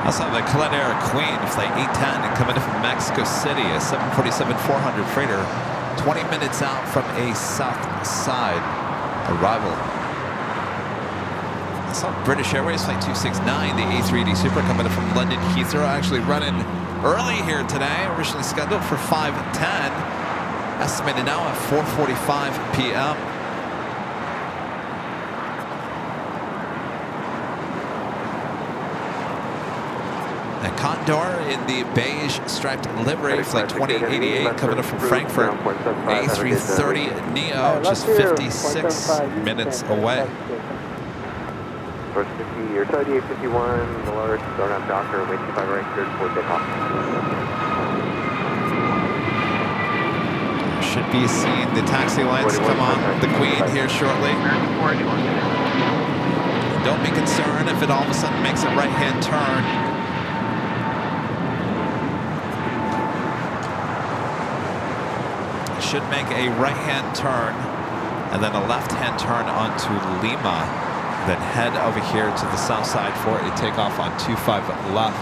Also have the Air Queen, flight 810, coming in from Mexico City, a 747-400 freighter, 20 minutes out from a south side arrival. I saw British Airways flight 269, the A380 Super, coming in from London Heathrow, actually running early here today, originally scheduled for 5:10, estimated now at 4:45 p.m. And Condor in the beige striped livery, flight 2888, coming up from Frankfurt, A330 Neo, just 56 minutes away. Source 50, or 3851, the lower RNAV Docker, runway 25 right, cleared for takeoff. Should be seeing the taxi lights come on the Queen here shortly. Don't be concerned if it all of a sudden makes a right-hand turn. It should make a right-hand turn and then a left-hand turn onto Lima, then head over here to the south side for a takeoff on 25 left.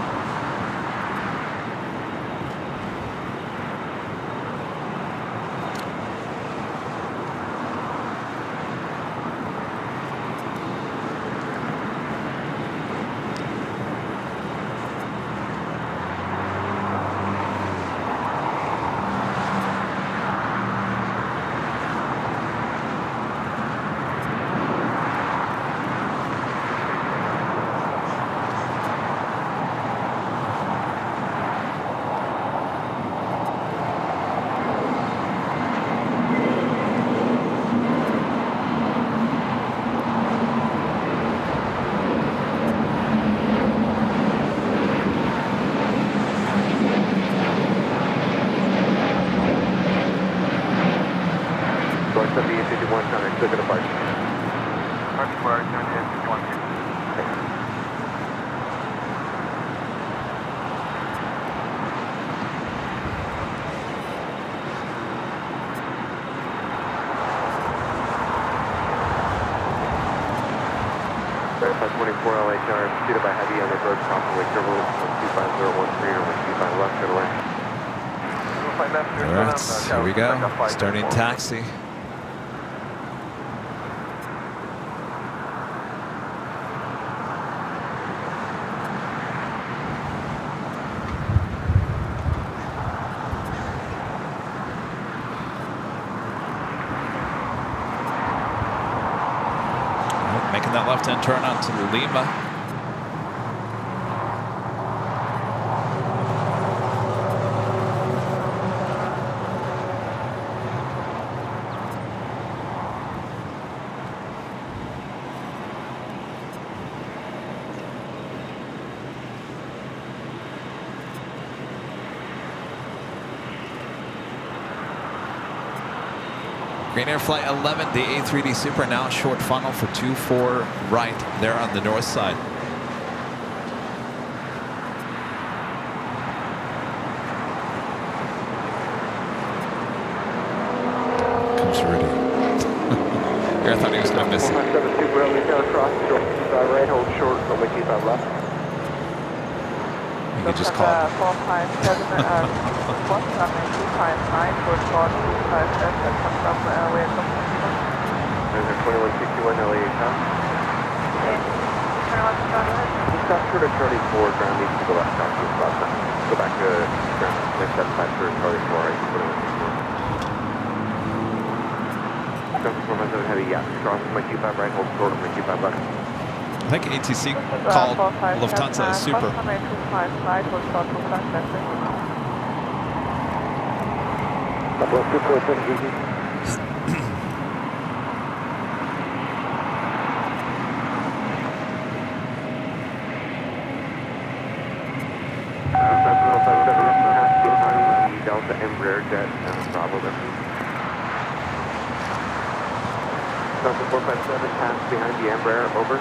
Here we go, starting taxi. Making that left-hand turn onto Lima. Green Air Flight 11, the A380 Super, now short funnel for 24 right there on the north side. Comes Rudy. Here, I thought he was going to miss it. Right, hold short, runway 25 left. You could just call it. 457, what's runway 259 for short 257, that comes up way from 2161 LA Town. 2161. Just after the Charlie 4, ground needs to go left down to the spot. Go back to ground. Next step back for Charlie 4, right? 2161. Ground 417 heavy, yeah. Cross my 25 right, hold short, my 25 left. I think ATC called Lufthansa a Super. Delta Embraer jet, Bravo. Delta 457, pass behind the Embraer, over.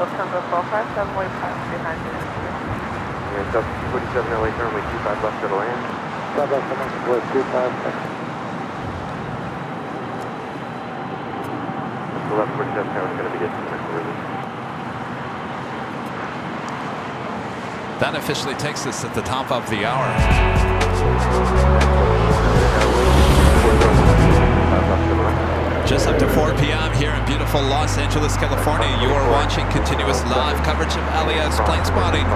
Lufthansa 457, way pass behind you. And Delta 247, LA, runway 25 left to the land. Delta 25. The left 47 tower is going to be disconnected release. That officially takes us at the top of the hour. Just up to 4 p.m. here in beautiful Los Angeles, California. You are watching continuous live coverage of LAX plane spotting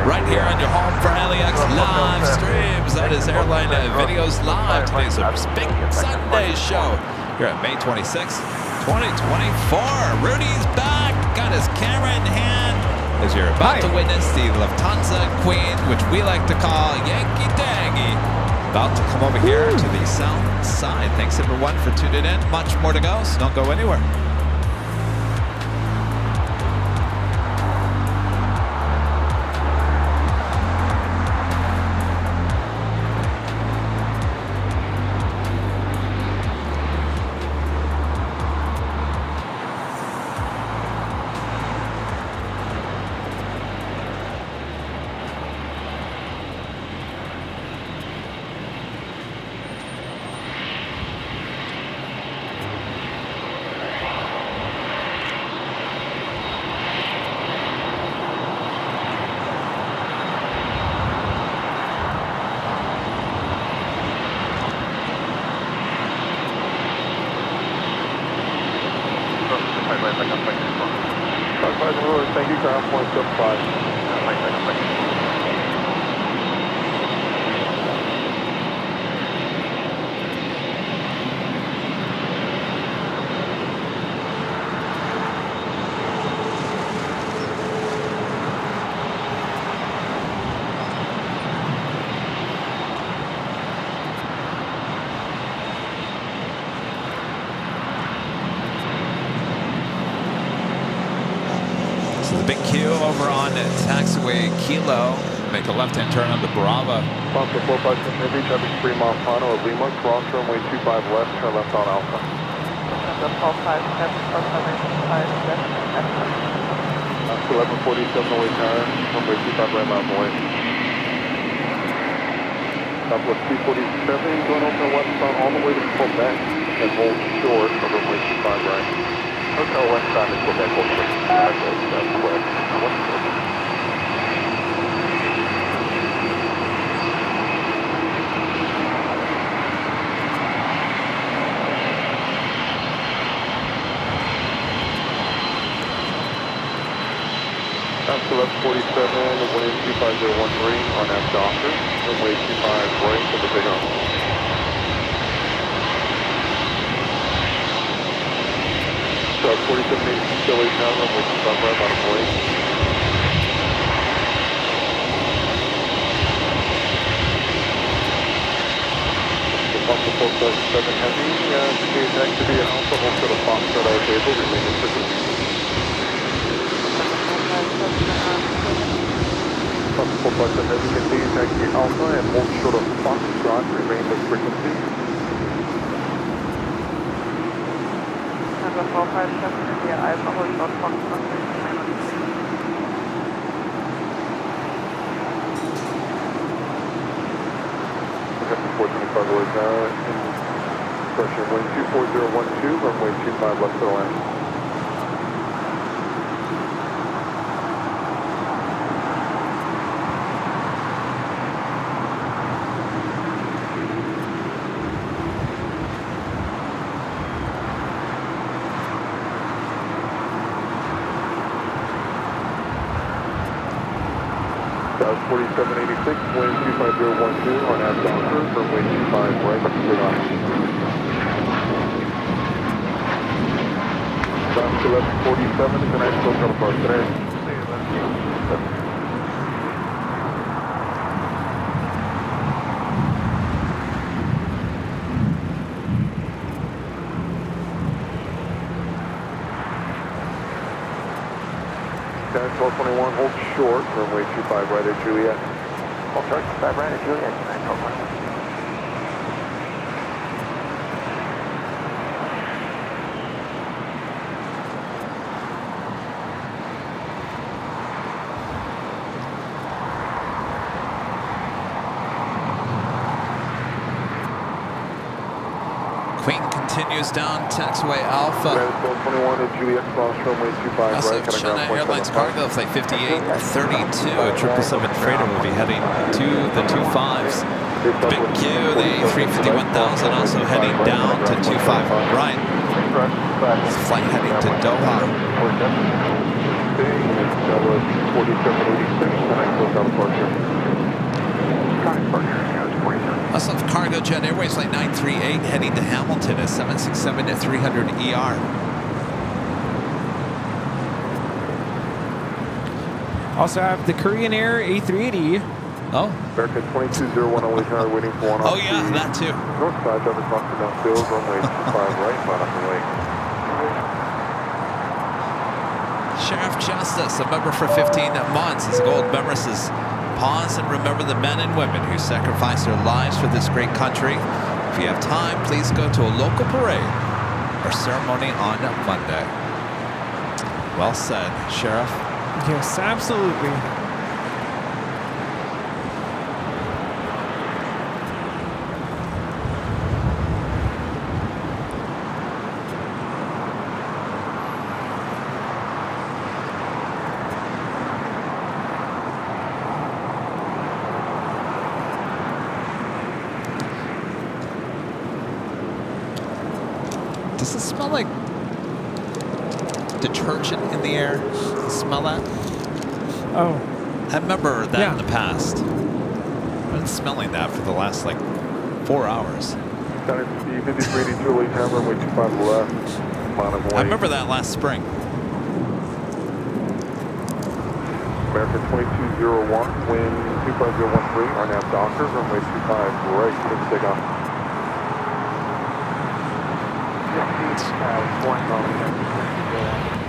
right here on your home for LAX live streams. That is Airline Videos Live. Today's a big Sunday show here at May 26th, 2024. Rudy's back, got his camera in hand as you're about to witness the Lufthansa Queen, which we like to call Yankee Dangy, about to come over here to the south side. Thanks everyone for tuning in. Much more to go, so don't go anywhere. Thank you, ground 175. Big Q over on taxiway Kilo. Make a left-hand turn on the Brava. Foster 457 Heavy, traffic 3 mile final of Lima, cross runway 25 left, turn left on Alpha. Lufthansa 457, 457, That's 1147 away turn, runway 25 right mile away. Southwest 247, going open westbound all the way to Quebec and hold short of runway 25 right. Hotel westbound is Quebec, hold short. That's correct. That's 1147, William 25013 on F Doctor, runway 25 right for the big arm. So 47 still 8 now, runway 25 right on the way. The Foster 457 Heavy, indicates activity at Alpha, hold to the Foxtrot our table, remain in frequency. Foster 457 Heavy, continue taxi Alpha and hold short of Foxtrot, remain in frequency. Lufthansa 457, yeah, Alpha, hold short Foxtrot. Captain 425 was pressure wind 24012, runway 25 left to the land. That was 4786, wind 25012 on F Doctor, runway 25 right, clear on. That's 1147, and I still got a bar today. Okay, 1221, hold short, runway 25 right at Juliet. Hold short, 25 right at Juliet, 912. continues down taxiway Alpha. 21 to Juliet, cross runway 25 Also, right. China Airlines cargo flight 5832, a 777 freighter will be heading to the 25s. Big Q, the A350-1000 also heading down to 25 right. Flight heading to Doha. Also, Cargo Jet Airways Flight 938 heading to Hamilton at 767 at 300 ER. Also have the Korean Air A380. Oh. American 2201 always higher waiting for 1 Oh yeah, that too. North side, double crossing downfield, runway 25 right, flat on the way. Sheriff Justice, a member for 15 months. His gold member says, pause and remember the men and women who sacrificed their lives for this great country. If you have time, please go to a local parade or ceremony on Monday. Well said, Sheriff. Yes, absolutely. Does it smell like detergent in the air? Does it smell that? Oh. I remember that in the past. I've been smelling that for the last like 4 hours. I remember that last spring. American 2201, wind 25013, RNAV Docker, runway 25 right, clear to take off.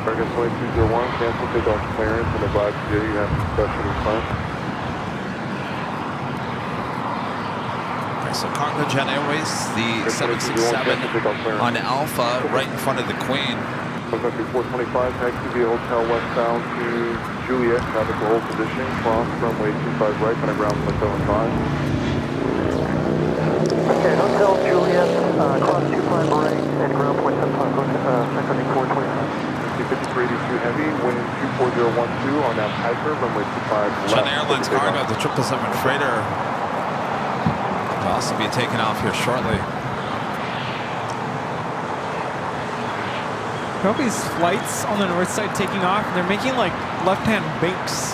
American 2201, cancel takeoff clearance and advise you have discretion in front. Okay, so Cargo Jet Airways, the 767 on Alpha, right in front of the Queen. 425, taxi via hotel westbound to Juliet, traffic will hold position, cross runway 25 right, on ground with 75. Okay, Hotel Juliet, cross 25 right, and ground point 75, go to seconding 425. 5382 heavy, wind 24012 on that Piper, runway 25 left. China Airlines cargo, the 777 freighter will also be taking off here shortly. All these flights on the north side taking off, and they're making like left-hand banks.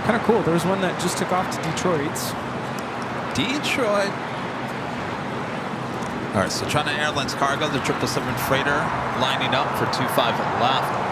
Kind of cool. There was one that just took off to Detroit. Detroit. All right, so China Airlines cargo, the 777 freighter, lining up for 25 left.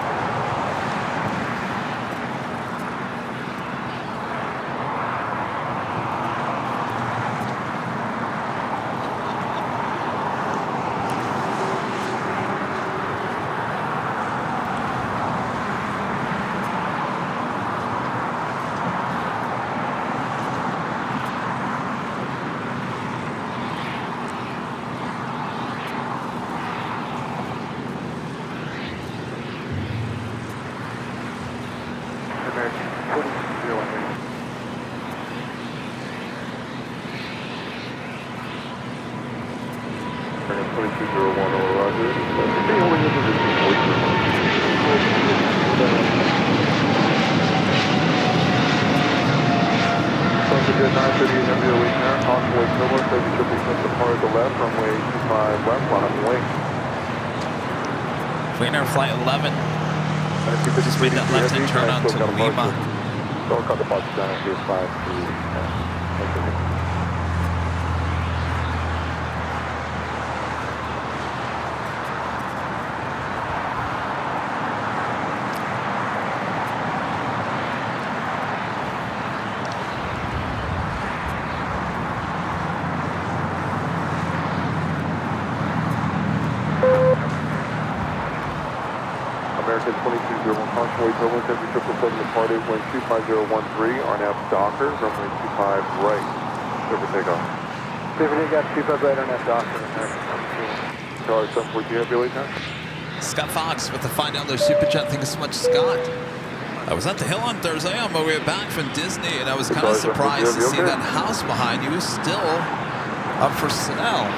Plane Air Flight 11. Just made that left-hand turn on to Lima. Don't cut the box down here, 5 American 2201, Convoy Turbulence, every 777 departed, wind 25013, RNAV Docker, runway 25 right, clear for takeoff. Clear for takeoff, 25 right, RNAV Docker, American 22. Charlie 742, have your lead time? Scott Fox with the $5 super chat. Thank you so much, Scott. I was at the Hill on Thursday on my way back from Disney, and I was kind of surprised to see that house behind you is still up for sale.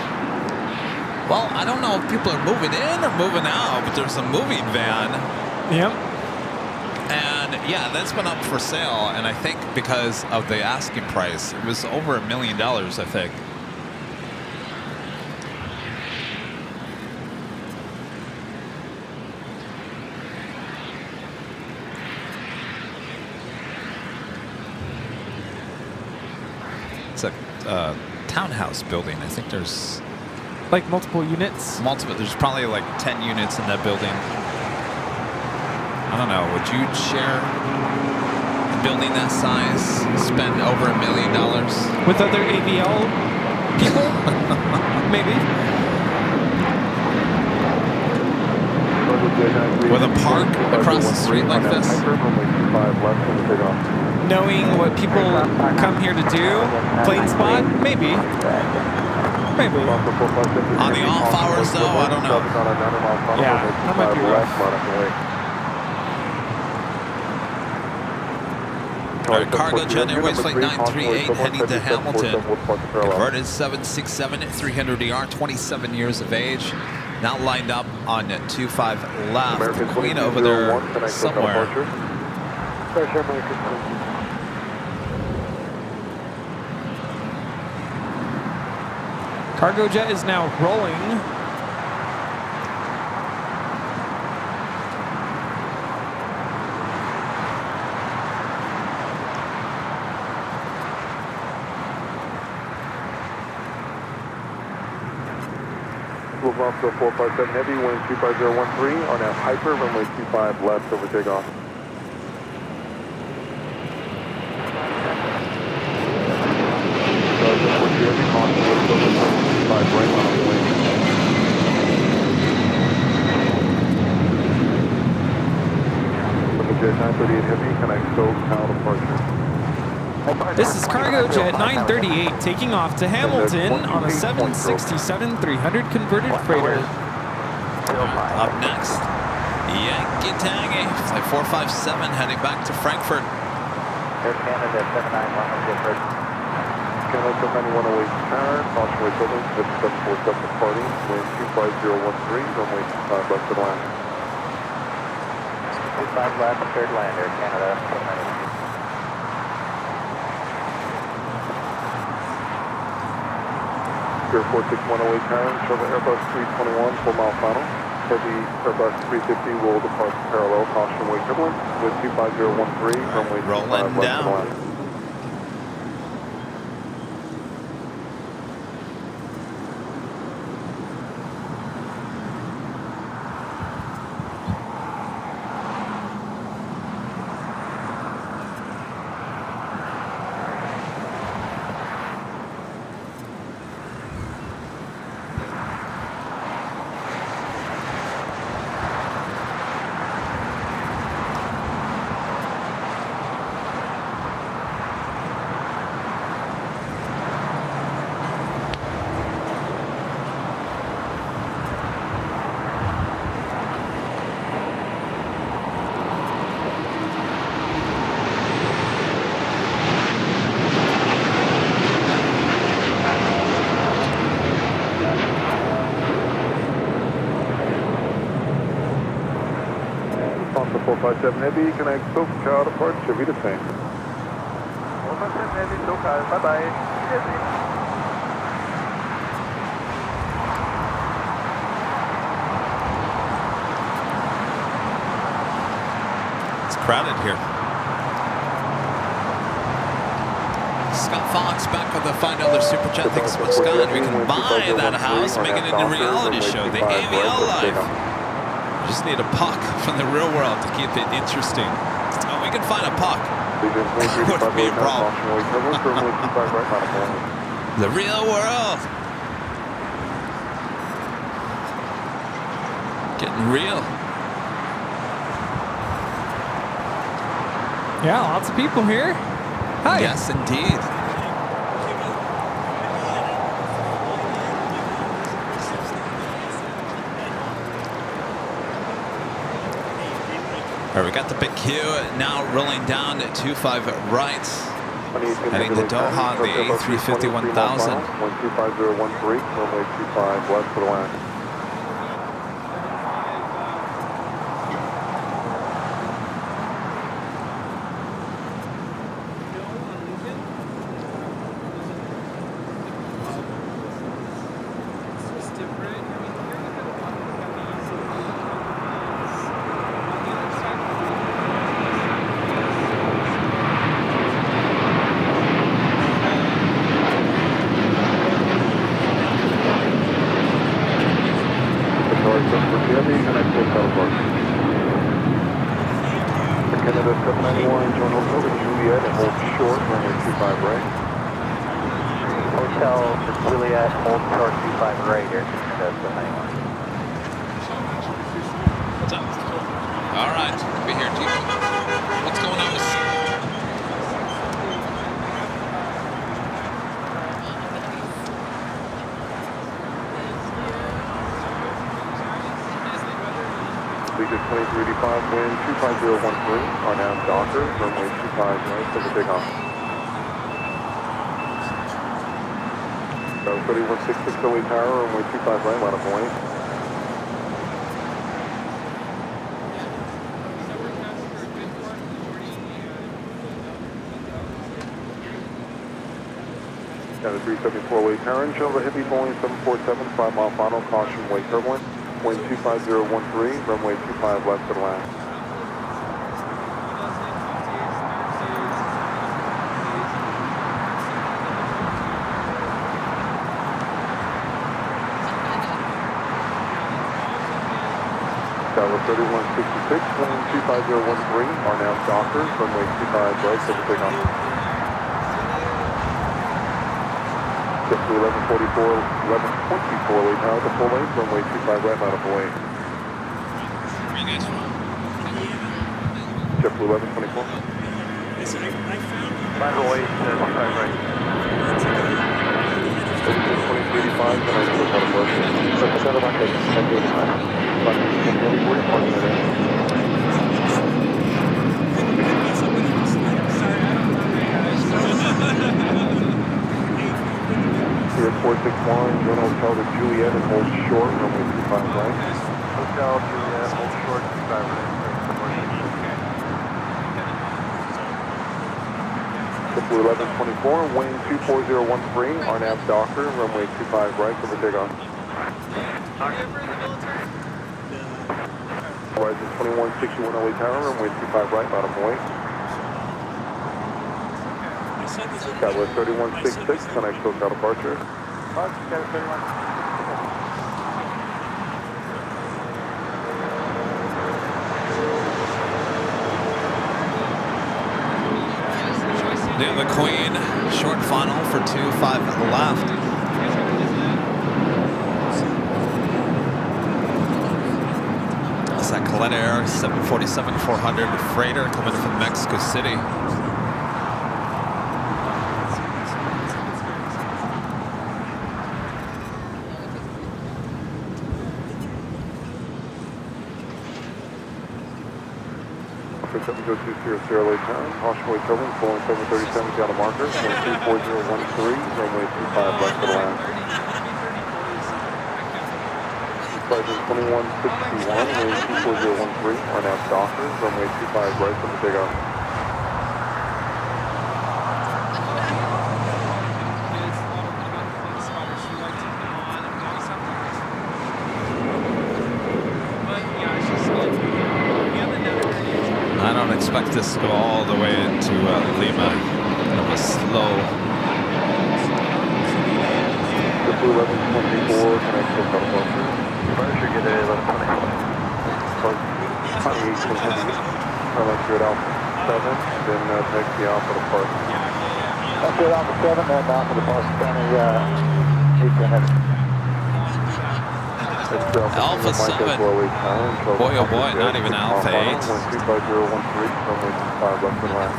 Well, I don't know if people are moving in or moving out, but there's a moving van. Yep. And yeah, that's been up for sale. And I think because of the asking price, it was over $1 million, I think. It's a townhouse building. I think there's like multiple units. There's probably like 10 units in that building. I don't know. Would you share a building that size? Spend over $1 million with other AVL people? Maybe. With a park across the street like this. Knowing what people come here to do, plane spot, maybe. Maybe. On the off hours, though, I don't know. Yeah, that might be rough. All right, cargo jet Airways Flight 938 heading to Hamilton. Converted 767 at 300ER, 27 years of age. Now lined up on 25 left. The Queen over there somewhere. Cargo jet is now rolling. Move off to 457 Heavy, wind 25013 on that Hyper, runway 25 left over takeoff. This is Cargo Jet 938 taking off to Hamilton on a 767-300 converted freighter. Up next, Yankee Tangy, flight 457 heading back to Frankfurt. Air Canada 791 Canada 791 turn, caution way building, 747 departing, wind 25013, runway 25 left to the land. 25 left, third land, Air Canada 791. Air 46108 turn, show the Airbus 321, 4 mile final. Heavy Airbus 350 will depart parallel, caution way turbulence, with 25013, runway 25 left to the land. Delta 457 Heavy, connect SoCal departure, should be the same. 457 Heavy, SoCal, bye-bye. It's crowded here. Scott Fox back with the $5 super chat. Thanks so much, Scott. We can buy that house, make it into a reality show, the AVL Life. Just need a puck from the real world to keep it interesting. Oh, we can find a puck. Wouldn't be a problem. The real world. Getting real. Yeah, lots of people here. Hi. Yes, indeed. All right, we got the big queue now rolling down to 25 right. Heading to Doha, the A350-1000. 125.013, runway 25 left for the line. Got a 374 weight turn, show the heavy Boeing 747, 5 mile final, caution, weight turbulent, wind 25013, runway 25 left for the line. Tower 3166, wind 25013, are now Dockers, runway 25 right for the takeoff. 1144, 1124 weight tower to full length, runway 25 right, out of full length. Where you guys from? JetBlue 1124. Runway 25 right. 2385, and I still got a bird. So, about 461, Join Hotel to Juliet and hold short, runway 25 right. Hotel Juliet, hold short, 25 right. JetBlue 1124, wind 24013, RNAV Docker, runway 25 right for the takeoff. Horizon 2161 LA Tower, runway 25 right, bottom point. Catalyst 3166, connect to SoCal departure. Near the Queen, short final for 25 left. That's that Colette Air 747-400 freighter coming from Mexico City. For 70200 late time, caution weight turbulence, Boeing 737 down to marker, wind 24013, runway 25 left for the line. Horizon 2161, wind 24013, are now Dockers, runway 25 right for the takeoff. I don't expect this to go all the way into Lima. Kind of a slow. JetBlue 1124, connect to California. Departure, get a 1124. 28 Alpha 7, then taxi Alpha to Park. Alpha Alpha 7, then Alpha to Park, County 810. Alpha 7. Boy, oh boy, not even Alpha 8. 25013, runway 25 left and line.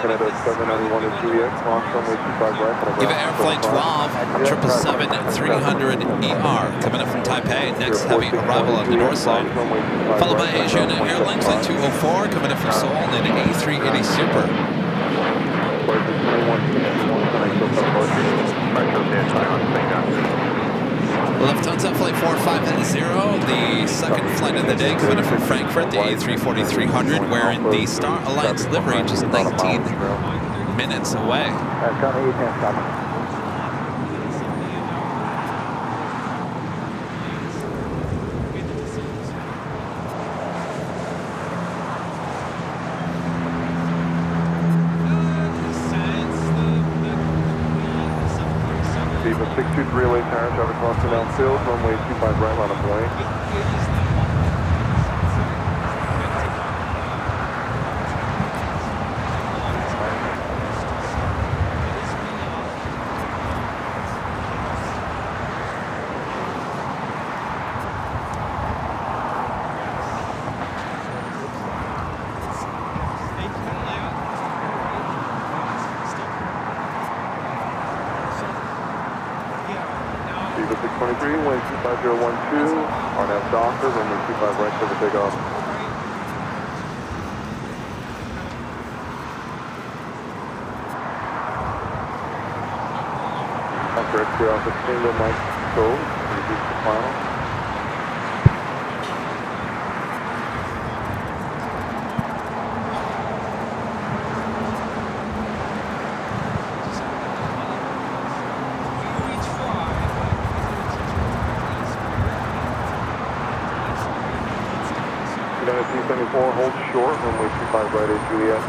Canada 791 is Juliet, cross runway 25 right. Eva Air Flight 12, 777-300ER, coming up from Taipei. Next heavy arrival on the north side. Followed by Asiana Airlines Flight 204, coming up from Seoul in an A380 Super. Lufthansa Flight 4590, the second flight of the day, coming in from Frankfurt, the A340-300, wearing the Star Alliance livery, just 19 minutes away. Steven 623 LA Tower, traffic cross to Mount Field, runway 25 right, line of way. Steven 623, wind 25012, RNAV Docker, runway 25 right, for the takeoff. After exit off the single mic code, reduce the final. United 374, hold short, runway 25 right, 8 Juliet.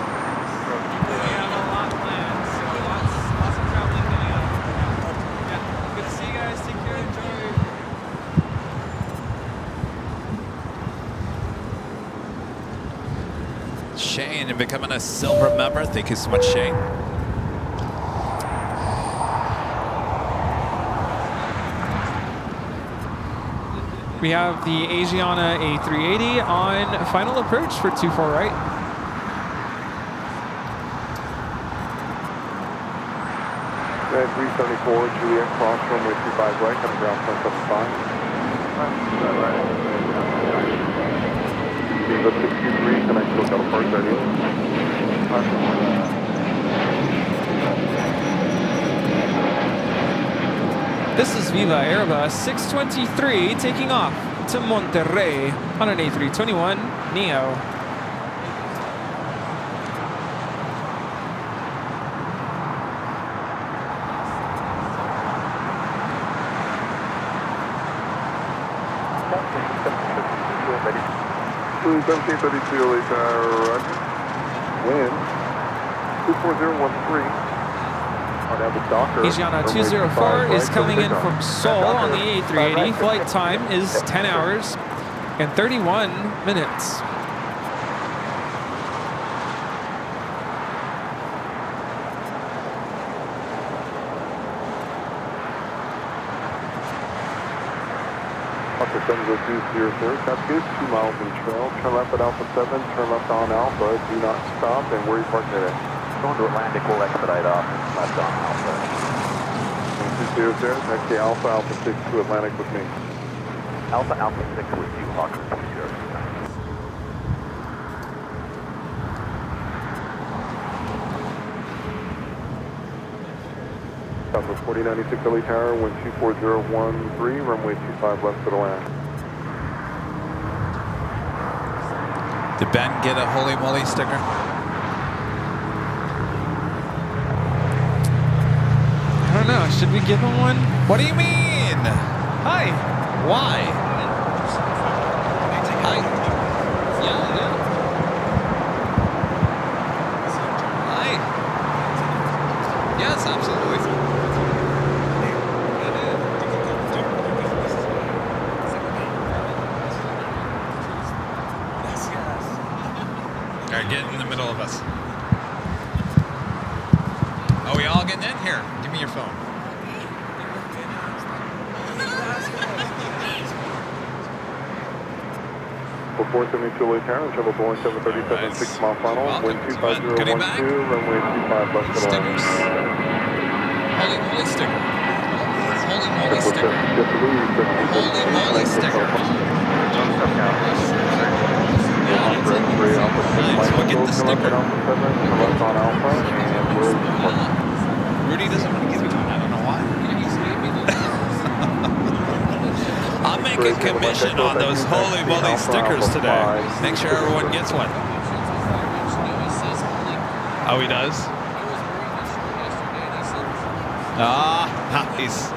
Good to see you guys. Take care. Enjoy. Shane becoming a silver member. Thank you so much, Shane. We have the Asiana A380 on final approach for 24 right. United 374, Juliet, cross runway 25 right, coming ground 175. Viva 623, connect to local park ready. This is Viva Airbus 623 taking off to Monterrey on an A321 Neo. Blue 1732 LA Tower, roger. Wind 24013. Asiana 204 is coming in from Seoul on the A380. Flight time is 10 hours and 31 minutes. Upper 702, that's good, 2 miles in trail. Turn left at Alpha 7, turn left on Alpha, do not stop, and where are you parking it at? Going to Atlantic, we'll expedite off and left on Alpha. 200, taxi Alpha, Alpha 6 to Atlantic with me. Alpha 6 with you, Hawker 20. Alpha 4096 LA Tower, wind 24013, runway 25 left to the land. Did Ben get a holy moly sticker? I don't know. Should we give him one? What do you mean? Hi. Why? Hi. Yeah. Hi. Yes, absolutely. All right, get in the middle of us. Are we all getting in? Here, give me your phone. 472 late turn, travel Boeing 737 6 mile final, wind 25012, runway 25 left to line. Holy moly sticker. Holy moly sticker. Holy moly sticker. Nice, we'll get the sticker. Rudy doesn't want to give me one, I don't know why. I'm making commission on those holy moly stickers today. Make sure everyone gets one. Oh, he does? Ah, nice.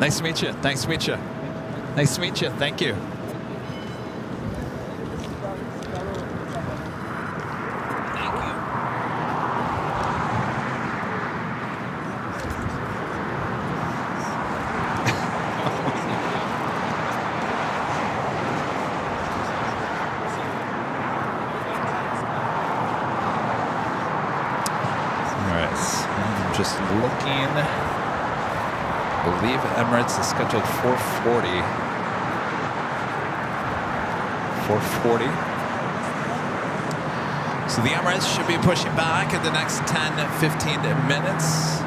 Nice to meet you. Nice to meet you. Nice to meet you. Thank you. Just looking, I believe Emirates is scheduled 440. 440. So the Emirates should be pushing back in the next 10-15 minutes.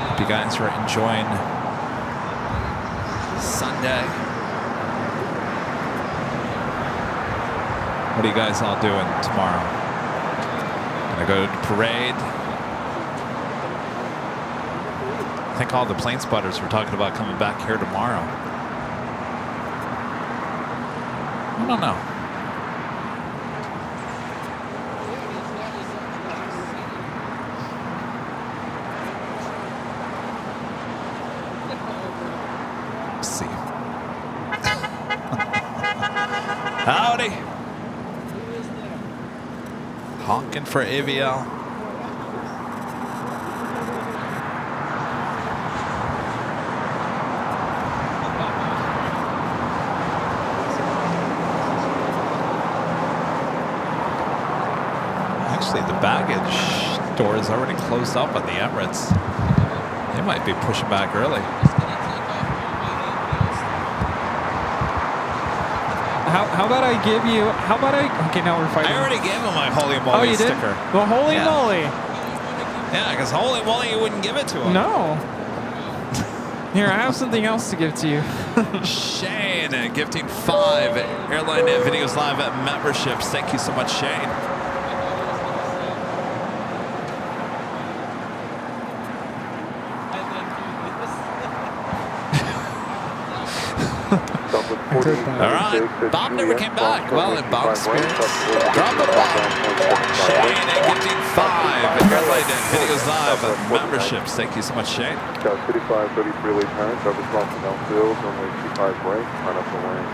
Hope you guys are enjoying Sunday. What are you guys all doing tomorrow? Gonna go to the parade. I think all the plane spotters were talking about coming back here tomorrow. I don't know. Howdy. Honking for AVL. Actually, the baggage door is already closed up at the Emirates. They might be pushing back early. How about I give you, okay, now we're fighting. I already gave him my holy moly sticker. Well, holy moly. Yeah, because holy moly, you wouldn't give it to him. No. Here, I have something else to give to you. Shane, gifting 5 Airline Videos Live memberships. Thank you so much, Shane. All right, Bob never came back. Well, in Bob's spirit, drop a bomb. Shane gifting 5 Airline Videos Live memberships. Thank you so much, Shane. Got 5533 late turn, cover cross the downfield, runway 25 right, run up the lane.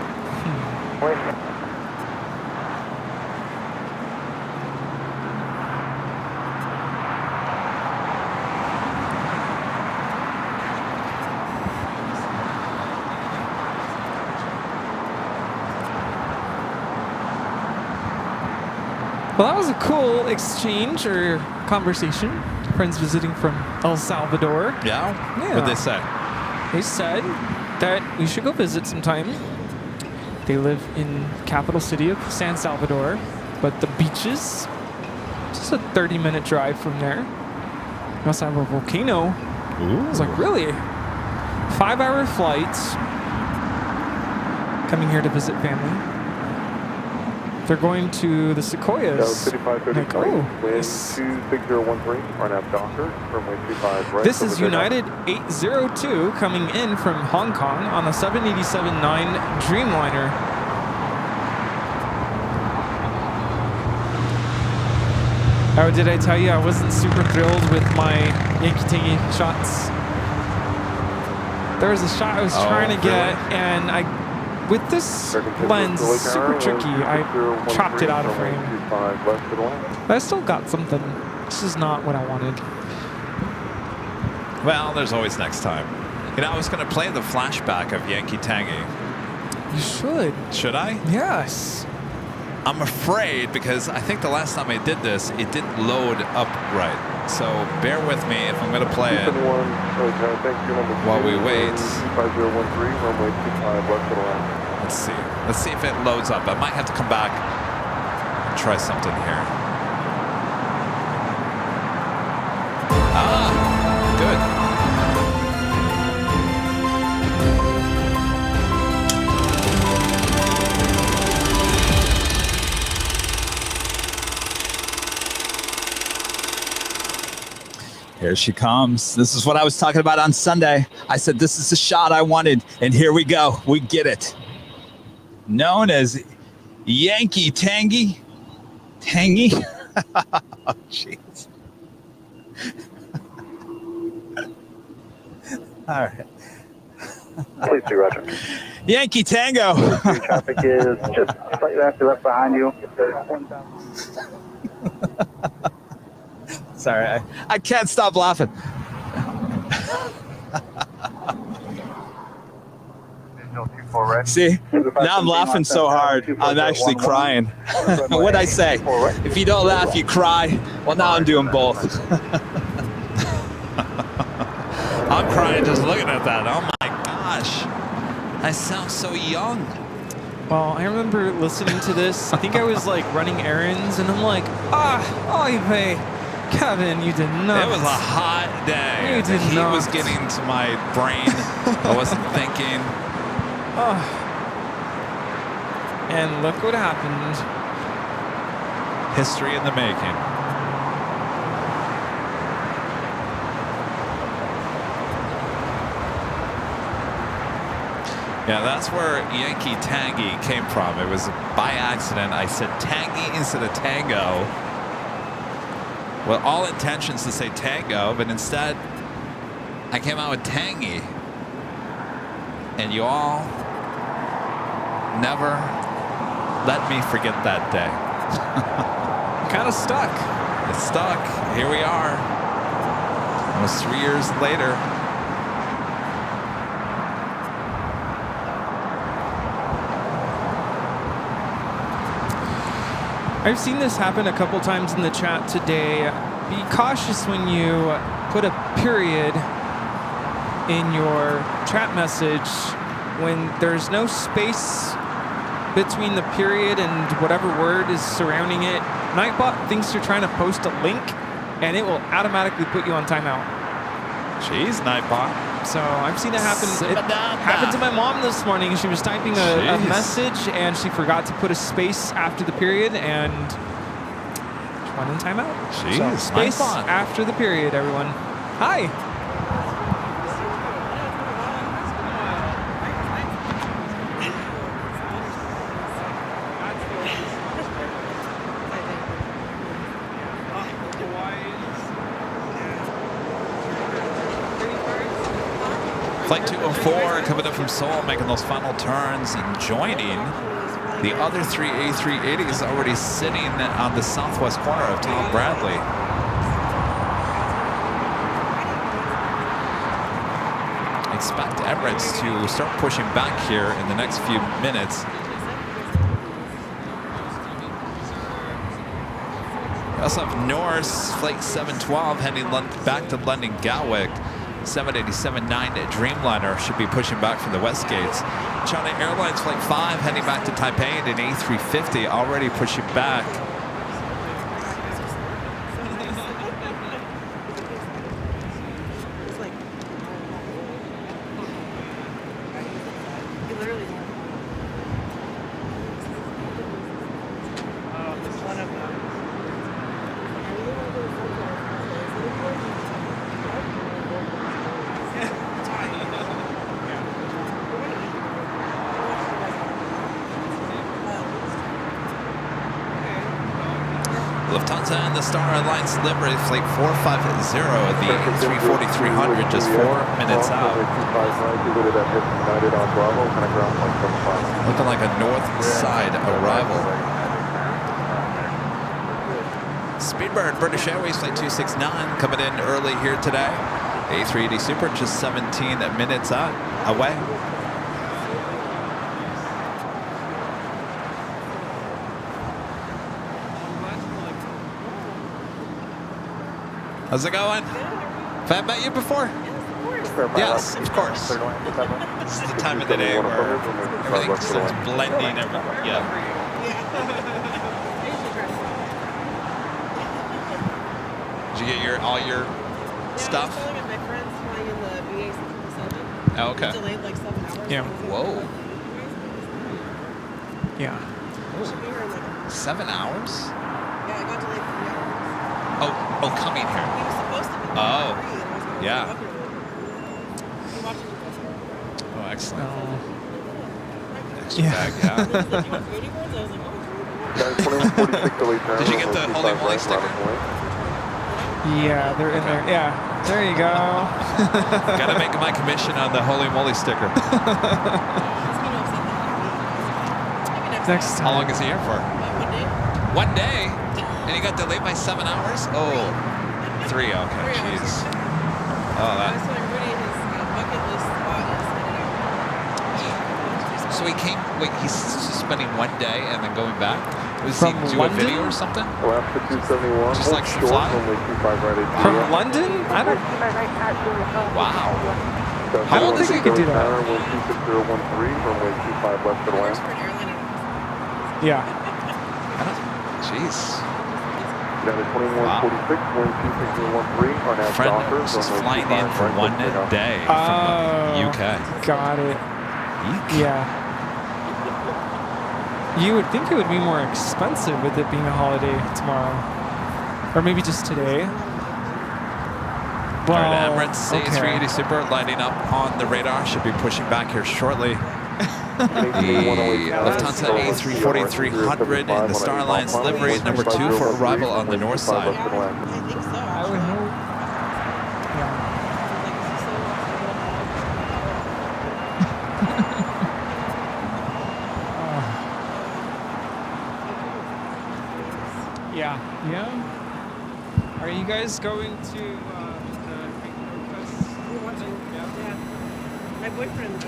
Well, that was a cool exchange or conversation. Friends visiting from El Salvador. Yeah? What'd they say? They said that we should go visit sometime. They live in capital city of San Salvador, but the beaches, just a 30-minute drive from there. We also have a volcano. Ooh. I was like, really? 5-hour flights. Coming here to visit family. They're going to the Sequoias. Like, oh, wind 26013, run up Docker, runway 25 right. This is United 802 coming in from Hong Kong on a 787-9 Dreamliner. Oh, did I tell you I wasn't super thrilled with my Yankee Tangy shots? There was a shot I was trying to get, and with this lens, super tricky. I chopped it out of frame. But I still got something. This is not what I wanted. Well, there's always next time. You know, I was going to play the flashback of Yankee Tangy. You should. Should I? Yes. I'm afraid because I think the last time I did this, it didn't load up right. So bear with me if I'm going to play it while we wait. 5013, runway 25, left to the line. Let's see. Let's see if it loads up. I might have to come back and try something here. Ah, good. Here she comes. This is what I was talking about on Sunday. I said, this is the shot I wanted. And here we go. We get it. Known as Yankee Tangy. Tangy? Oh, jeez. All right. Please do, Roger. Yankee Tango. Traffic is just slightly after left behind you. Sorry, I can't stop laughing. See, now I'm laughing so hard, I'm actually crying. What'd I say? If you don't laugh, you cry. Well, now I'm doing both. I'm crying just looking at that. Oh my gosh. I sound so young. Well, I remember listening to this. I think I was like running errands, and I'm like, oy Kevin, you did not. It was a hot day. You did He not. was getting to my brain. I wasn't thinking. Oh. And look what happened. History in the making. Yeah, that's where Yankee Tangy came from. It was by accident. I said tangy instead of tango. Well, all intentions to say tango, but instead I came out with tangy. And you all never let me forget that day. Kind of stuck. It's stuck. Here we are. Almost 3 years later. I've seen this happen a couple times in the chat today. Be cautious when you put a period in your chat message when there's no space between the period and whatever word is surrounding it. Nightbot thinks you're trying to post a link, and it will automatically put you on timeout. Jeez, Nightbot. So I've seen it happen. It happened to my mom this morning. She was typing a message, and she forgot to put a space after the period, and she went in timeout. Jeez, so space Nightbot. after the period, everyone. Hi. Flight 204 coming up from Seoul, making those final turns and joining the other three A380s already sitting on the southwest corner of Tom Bradley. Expect Emirates to start pushing back here in the next few minutes. We also have Norse Flight 712 heading back to London Gatwick. 787-9 Dreamliner should be pushing back from the west gates. China Airlines Flight 5 heading back to Taipei and an A350 already pushing back. Lufthansa and the Star Alliance livery Flight 450, the A340-300, just 4 minutes out. Looking like a north side arrival. Speedbird British Airways Flight 269 coming in early here today. A380 Super just 17 minutes out away. How's it going? Have I met you before? Yes, of course. This is the time of the day where everything starts blending. Yeah. Did you get all your stuff? My friends flying in the BA 777. Oh, okay. Delayed like 7 hours. Yeah. Whoa. Yeah. 7 hours? Yeah, I got delayed 3 hours. Oh, coming here. He was supposed to be Oh, and I was gonna yeah. go up here. He watched it. Oh, excellent. Extra Yeah. bag, yeah. Did you get the Holy Moly sticker? Yeah, they're in there. Yeah, there you go. Gotta make my commission on the Holy Moly sticker. Next time. How long is he here for? 1 day? And he got delayed by 7 hours? Oh, 3, okay, jeez. Oh, that. So he came, wait, he's spending 1 day and then going back? Was he do a video or something? Alaska 271. Just like short, fly? runway 25 right at From London? I don't. Wow. I don't think I could do that. Runway 26013, runway 25 left for land. Yeah. Jeez. Got a 2146, wind 26013 on that Friend Dockers, was runway flying in 25 for right 1 for day from the UK. Got it. Eek. Yeah. You would think it would be more expensive with it being a holiday tomorrow. Or maybe just today. All right, Emirates A380 Super lighting up on the radar. Should be pushing back here shortly. The Lufthansa A340-300 in the Star Alliance livery, number 2 for arrival on the north side. I would hope. Yeah. Yeah. Are you guys going to the We want to. Yeah. My boyfriend.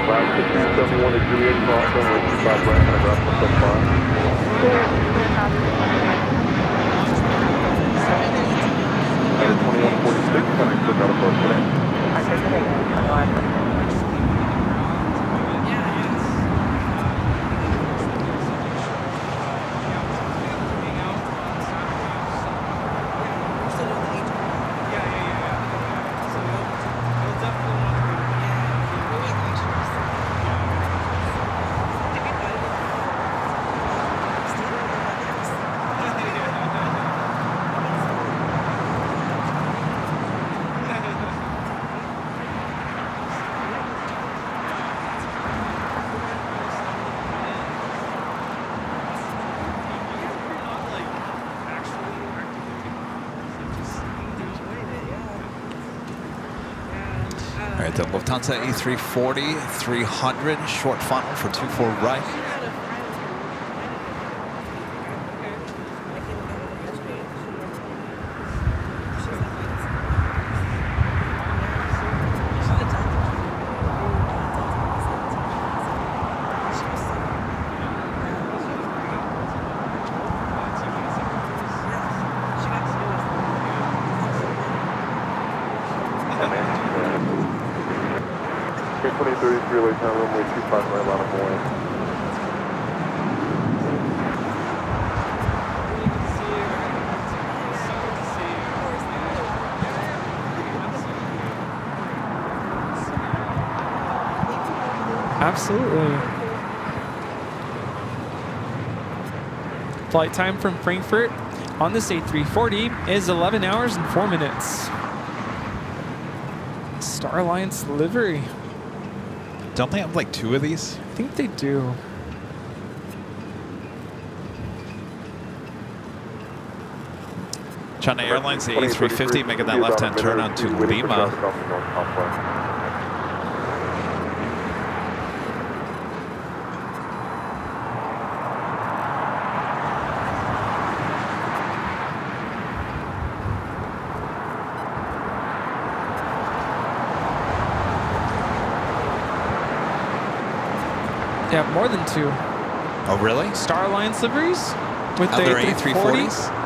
Alaska 271 at Juliet, cross runway 25 right, and grab for sub 5. Got a 2146, connect for got a approach today. All right, the Lufthansa A340-300 short funnel for 24 right. Okay, 2033 late time, runway 25 right, line up away. Absolutely. Flight time from Frankfurt on this A340 is 11 hours and 4 minutes. Star Alliance livery. Don't they have like 2 of these? I think they do. China Airlines, the A350, making that left-hand turn onto Lima. Yeah, more than 2. Oh, really? Star Alliance liveries with the Other A340s. A340s?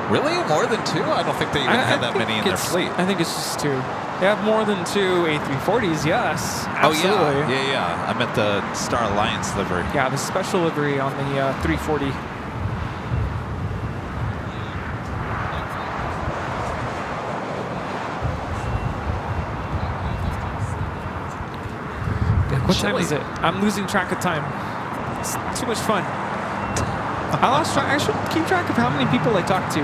Really? More than 2? I don't think they even have that many in their fleet. I think it's just 2. They have more than 2 A340s, yes. Absolutely. Oh, yeah. I meant the Star Alliance livery. Yeah, the special livery on the 340. What time is it? I'm losing track of time. It's too much fun. I lost track. I should keep track of how many people I talk to.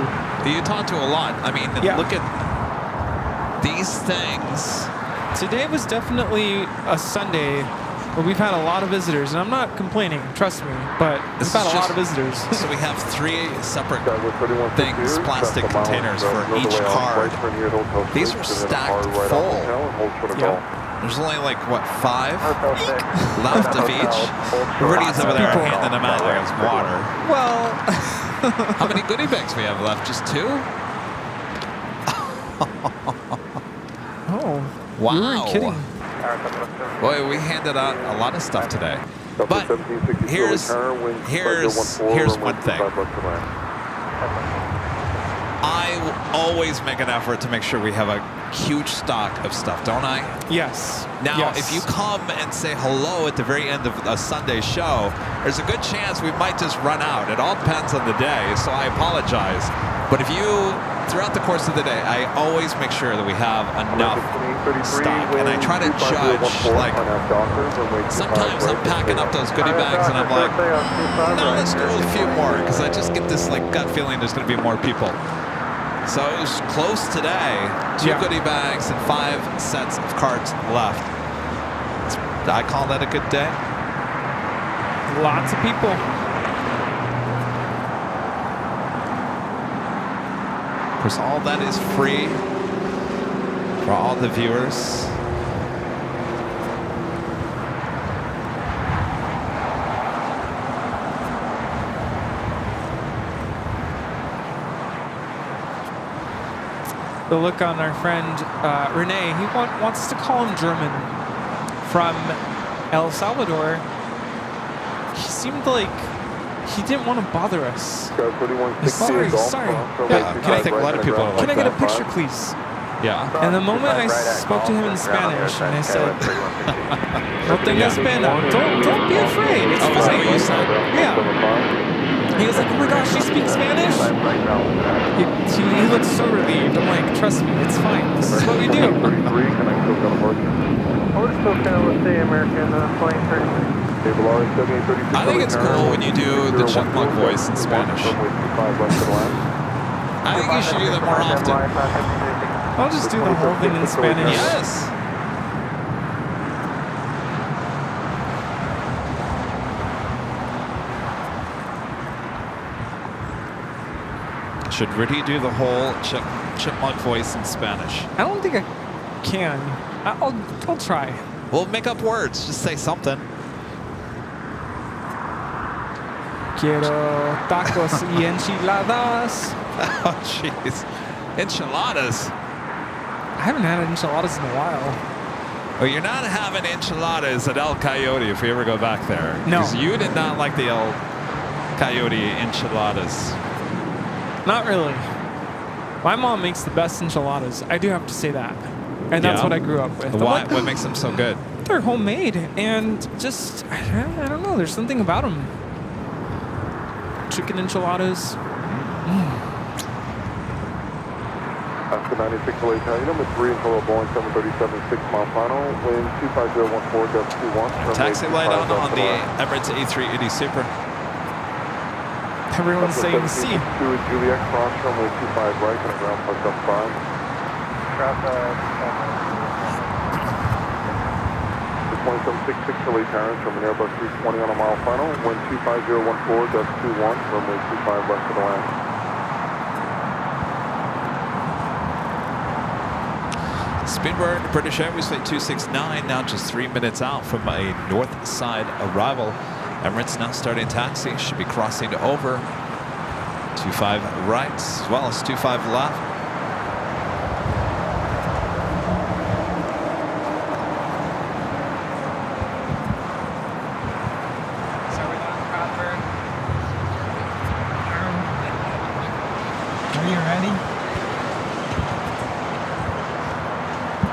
You talk to a lot. I mean, look at these things. Today was definitely a Sunday where we've had a lot of visitors, and I'm not complaining, trust me, but we've had a lot of visitors. So we have 3 separate things, plastic containers for each card. These are stacked full. Yeah. There's only like, what, 5 left of each? Rudy's over there handing them out like it's water. Well, how many goodie bags we have left? Just 2? Oh, wow. You weren't kidding. Boy, we handed out a lot of stuff today. But here's one thing. I always make an effort to make sure we have a huge stock of stuff, don't I? Yes. Now, if you come and say hello at the very end of a Sunday show, there's a good chance we might just run out. It all depends on the day, so I apologize. But if you, throughout the course of the day, I always make sure that we have enough stock. And I try to judge, like, sometimes I'm packing up those goodie bags and I'm like, no, let's do a few more, because I just get this, like, gut feeling there's going to be more people. So it was close today. 2 goodie bags and 5 sets of cards left. I call that a good day. Lots of people. Of course, all that is free for all the viewers. The look on our friend Renee, he wants us to call him German from El Salvador. He seemed like he didn't want to bother us. Sorry. Yeah, I think a lot of people are like Can I get a that. picture, please? Yeah. And the moment I spoke to him in Spanish, and I said, "No tengas pena. Don't be afraid. It's Oh, is that fine." what you said? Yeah. He was like, "Oh my gosh, you speak Spanish?" He looked so relieved. I'm like, "Trust me, it's fine. This is what we do." I think it's cool when you do the chipmunk voice in Spanish. I think you should do that more often. I'll just do the whole thing in Spanish. Yes. Should Rudy do the whole chipmunk voice in Spanish? I don't think I can. I'll try. We'll make up words. Just say something. Quiero tacos y enchiladas. Oh, jeez. Enchiladas. I haven't had enchiladas in a while. Well, you're not having enchiladas at El Coyote if we ever go back there. No. Because you did not like the El Coyote enchiladas. Not really. My mom makes the best enchiladas. I do have to say that. And that's what I grew up with. Why? What makes them so good? They're homemade. And just, I don't know. There's something about them. Chicken enchiladas. Oscar 96 LA Italian, number 3 and follow Boeing 737 6-mile final, wind 25014.21. Taxi light on the Emirates A380 Super. Everyone's saying C. 2 is Juliet, cross runway 25 right, and ground parked up 5. The 2766 LA Terrence from an Airbus 320 on a mile final, wind 25014.21, runway 25 left of the land. Speedbird, British Airways Flight 269, now just 3 minutes out from a north side arrival. Emirates now starting taxi, should be crossing over 25 right as well as 25 left.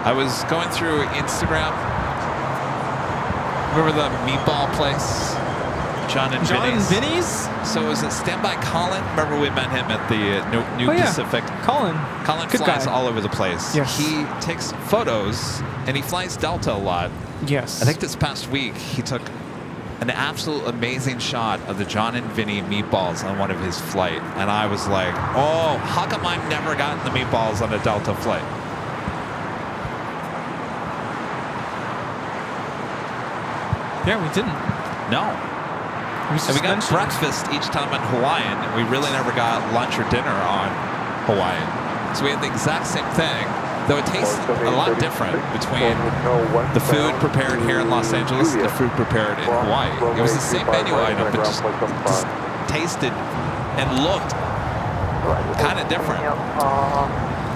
I was going through Instagram. Remember the meatball place? John and Vinny's? So is it Standby Colin? Remember we met him at the New Pacific? Colin. Colin Good flies guy. all over the place. Yes. He takes photos, and he flies Delta a lot. Yes. I think this past week, he took an absolute amazing shot of the John and Vinny meatballs on one of his flight. And I was like, oh, how come I've never gotten the meatballs on a Delta flight? Yeah, we didn't. No. And we got breakfast each time on Hawaiian, and we really never got lunch or dinner on Hawaiian. So we had the exact same thing, though it tastes a lot different between the food prepared here in Los Angeles and the food prepared in Hawaii. It was the same menu item, but just tasted and looked kind of different.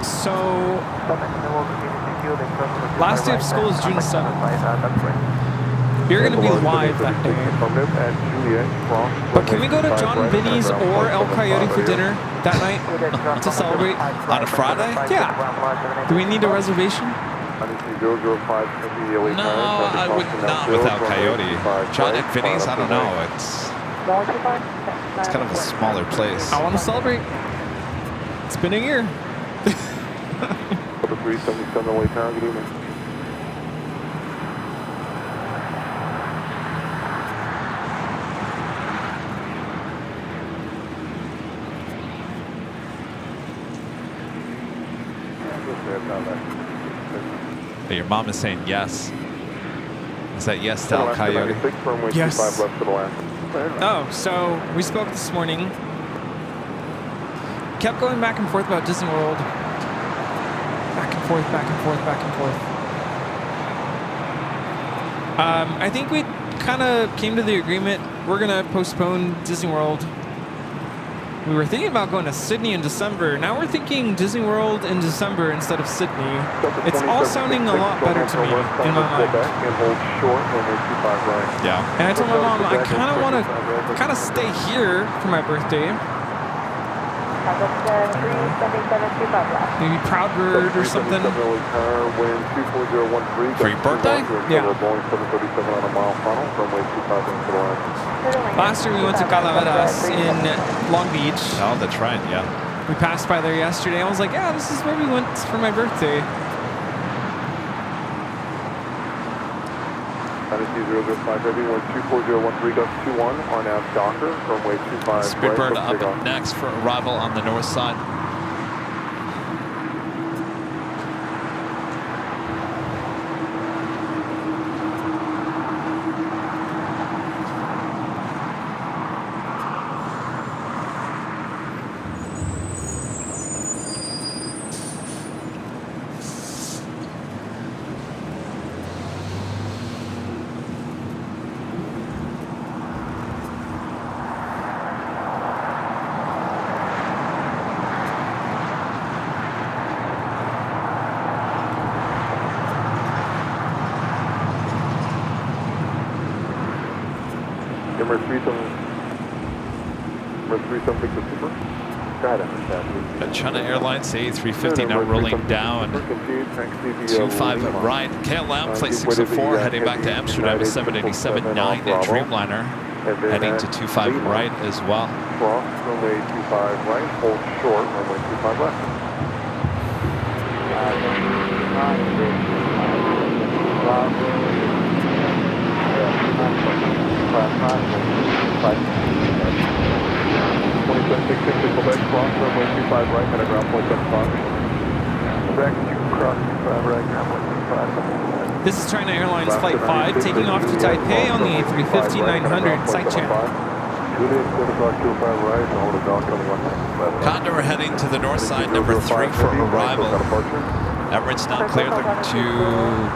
So, last day of school is June 7th. You're going to be live that day. But can we go to John and Vinny's or El Coyote for dinner that night to celebrate? On a Friday? Yeah. Do we need a reservation? No, I would not with El Coyote. John and Vinny's, I don't know. It's kind of a smaller place. I want to celebrate. It's been a year. 377 LA Tower, good evening. But your mom is saying yes. Is that yes to El Coyote? Yes. Oh, so we spoke this morning. Kept going back and forth about Disney World. Back and forth, back and forth, back and forth. I think we kind of came to the agreement we're going to postpone Disney World. We were thinking about going to Sydney in December. Now we're thinking Disney World in December instead of Sydney. It's all sounding a lot better to me in my mind. Yeah. And I told my mom I kind of want to kind of stay here for my birthday. Maybe Proud Bird or something. For your birthday? Yeah. Last year we went to Calaveras in Long Beach. Oh, that's right, yeah. We passed by there yesterday. I was like, yeah, this is where we went for my birthday. Speedbird up next for arrival on the north side. China Airlines A350 now rolling down 25 right. KLM flight 604 heading back to Amsterdam is 787-9 Dreamliner heading to 25 right as well. Runway 25 right, hold short, runway 25 left. Quebec, cross runway 25 right, headed ground point 75. Back to cross 25 right, ground point 75. This is China Airlines Flight 5 taking off to Taipei on the A350-900 side channel. Condor heading to the north side, number 3 for arrival. Emirates now cleared to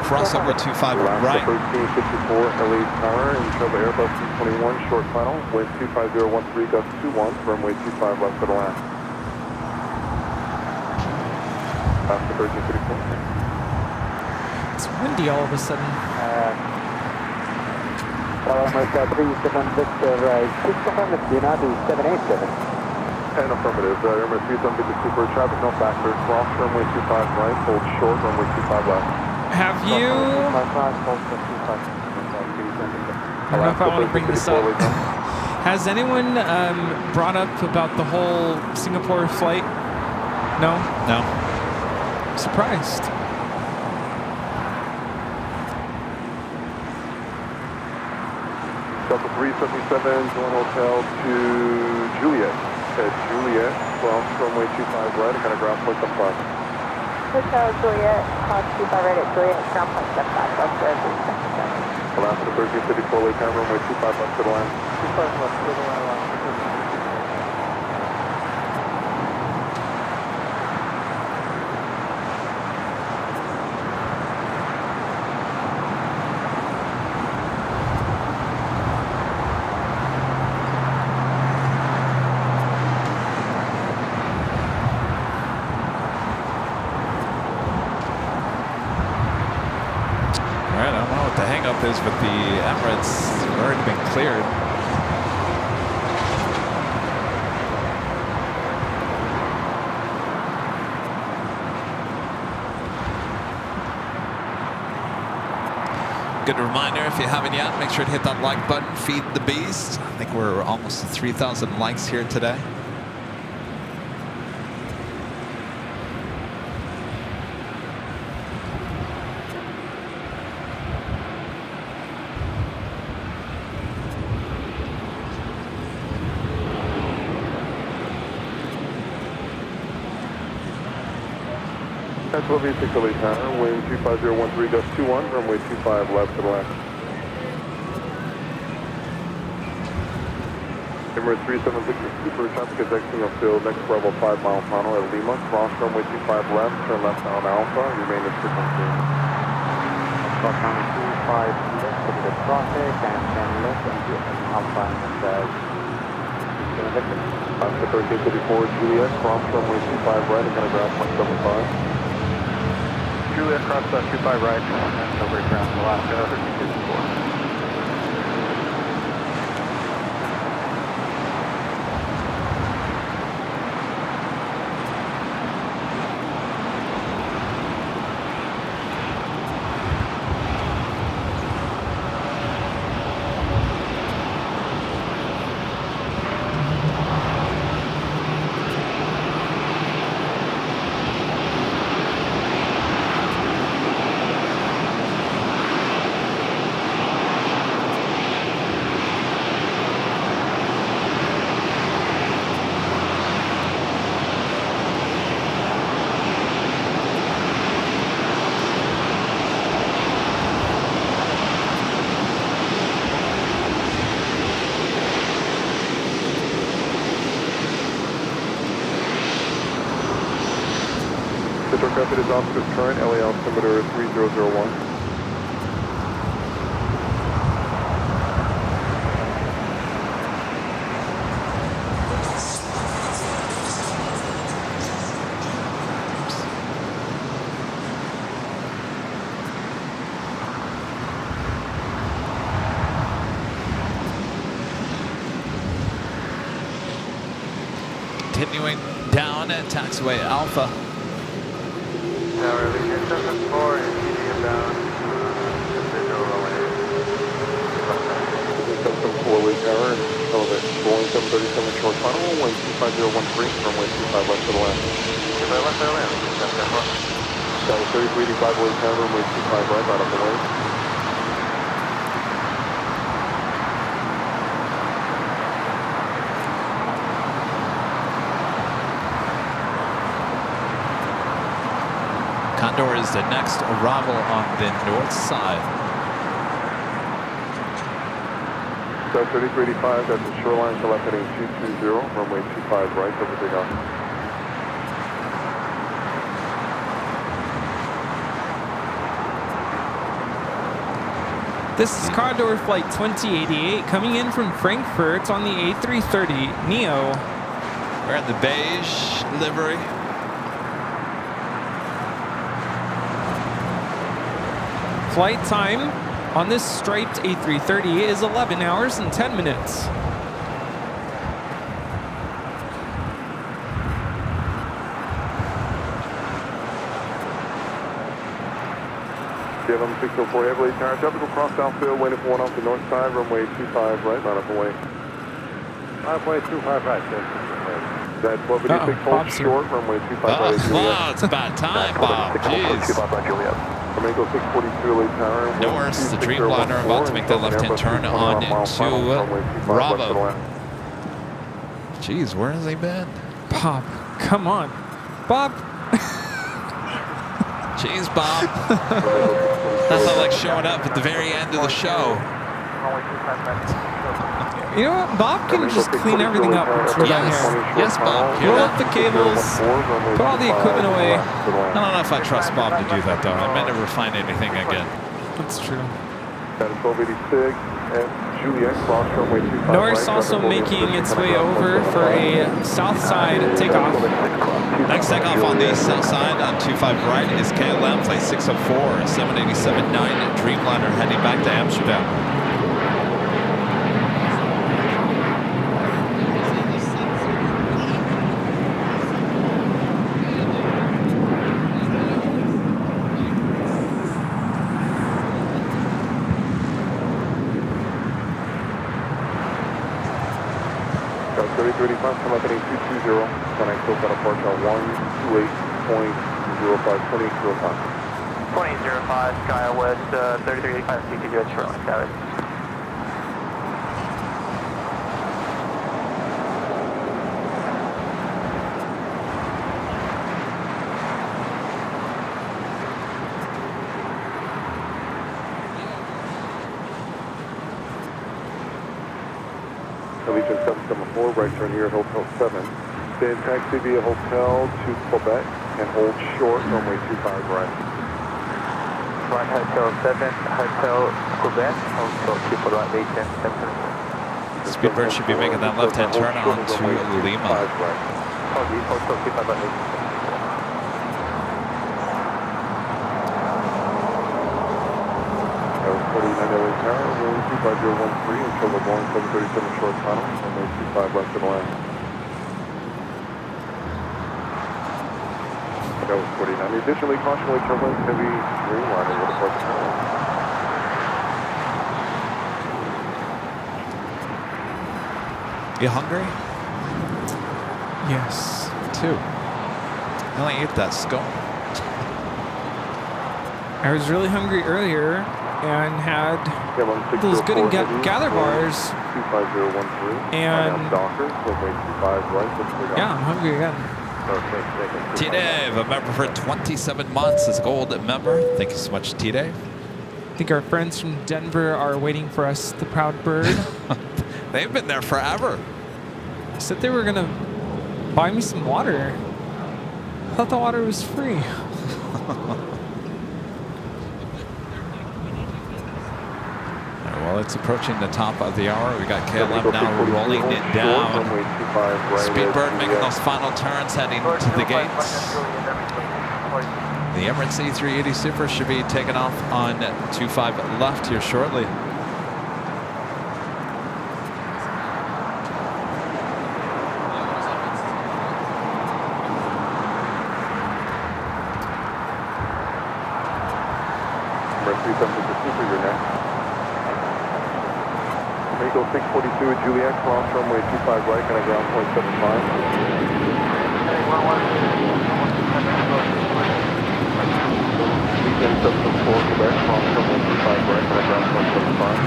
cross over 25 right. 1354 LA Tower and Chubba Airbus 221, short final, wind 25013, gust 21, runway 25 left for the land. After 1334. It's windy all of a sudden. America 37 Victor, 6 confirm it's United 787. 10 affirmative. Airman 3752 for traffic, no factor. Cross runway 25 right, hold short, runway 25 left. Have you... I don't know if I want to bring this up. Has anyone brought up about the whole Singapore flight? No? No. Surprised. Delta 377, Joint Hotel to Juliet. At Juliet, cross runway 25 right, and kind of ground point 75. Hotel Juliet, cross 25 right at Juliet, ground point 75, Delta 377. Alaska 1354, late time, runway 25 left to the line. 25 left to the line. Is with the Emirates already been cleared. Good reminder, if you haven't yet, make sure to hit that like button, feed the beast. I think we're almost to 3,000 likes here today. That's what V6 LA Tower, wind 25013.21, runway 25 left to the left. Emirates 3762 for traffic is exiting upfield, next Bravo 5 mile final at Lima, cross runway 25 left, turn left on Alpha, remain at frequency. Cross runway 25 left to the traffic, and then left into Alpha, and Alaska 1354 Juliet, cross runway 25 right, and kind of ground point 75. Juliet, cross 25 right, and over ground Alaska 1354. Aircraft is officer's current, LA altimeter 3001. Continuing down at taxiway Alpha. Tower, Legion 74, and medium down, visual runway. 774 late tower, and elevate. Boeing 737 short final, wind 25013, runway 25 left to the left. 25 left to the left, Tower 3385 late tower, runway 25 right, out of the way. Condor is the next arrival on the north side. South 3385, that's the shoreline, select heading 220, runway 25 right, over Big Island. This is Condor Flight 2088 coming in from Frankfurt on the A330 Neo. We're in the beige livery. Flight time on this striped A330 is 11 hours and 10 minutes. KLM 604 heavily tire traffic will cross downfield, waiting for one off the north side, runway 25 right, line up and wait. Runway 25 right, that's 1286 hold short, runway 25 right. Oh, it's about time, Bob. Jeez. 25 right, Juliet. Flamingo 642 late tower. Norris, the Dreamliner, about to make that left-hand turn on to Bravo. Jeez, where has he been? Bob, come on. Bob. Jeez, Bob. Nothing like showing up at the very end of the show. You know what? Bob can just clean everything up once we're done here. Yes, Bob. Roll up the cables, put all the equipment away. I don't know if I trust Bob to do that, though. I may never find anything again. That's true. That is 1286 and Juliet, cross runway 25 Norris also making its way over for a south side takeoff. Next takeoff on the south side on 25 right is KLM, flight 604, 787-9 Dreamliner heading back to Amsterdam. Come up at 8220, connect to approach on 128.05, 2005. 2005, Skywest, 3385, CTG, short line, got it. Allegiant 774, right turn here at Hotel 7. Then taxi via Hotel to Quebec and hold short, runway 25 right. Right, Hotel 7, Hotel Quebec, Hotel 2 right, Allegiant 774. Speedbird should be making that left-hand turn on to Lima. Hotel 2 right, Allegiant 774. That was 49 LA Tower, room 25013 until the Boeing 737 short tunnel, runway 25 left and land. That was 49. Additionally, caution with turbulence, heavy Dreamliner with a park tunnel. You hungry? Yes. 2. I only ate that scone. I was really hungry earlier and had those good and gather bars. 25013. And yeah, I'm hungry again. T-Dave, a member for 27 months as a gold member. Thank you so much, T-Dave. I think our friends from Denver are waiting for us, the Proud Bird. They've been there forever. Said they were gonna buy me some water. I thought the water was free. Well, it's approaching the top of the hour. We got KLM now rolling it down. Speedbird making those final turns, heading to the gates. The Emirates A380 Super should be taking off on 25 left here shortly. Eagle 642 at Juliet, cross runway 25 right, and a ground point 774, Quebec, cross runway 25 right, and a ground point 75.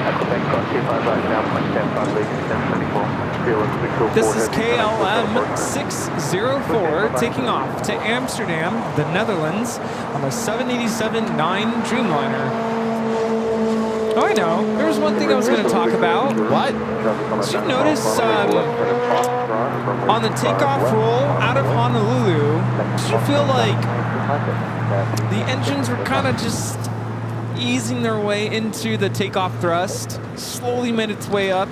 At Quebec, cross 25 right, ground point 75, Legion 774. This is KLM 604 taking off to Amsterdam, the Netherlands, on the 787-9 Dreamliner. Oh, I know. There was one thing I was going to talk about. What? Did you notice on the takeoff roll out of Honolulu, did you feel like the engines were kind of just easing their way into the takeoff thrust, slowly made its way up?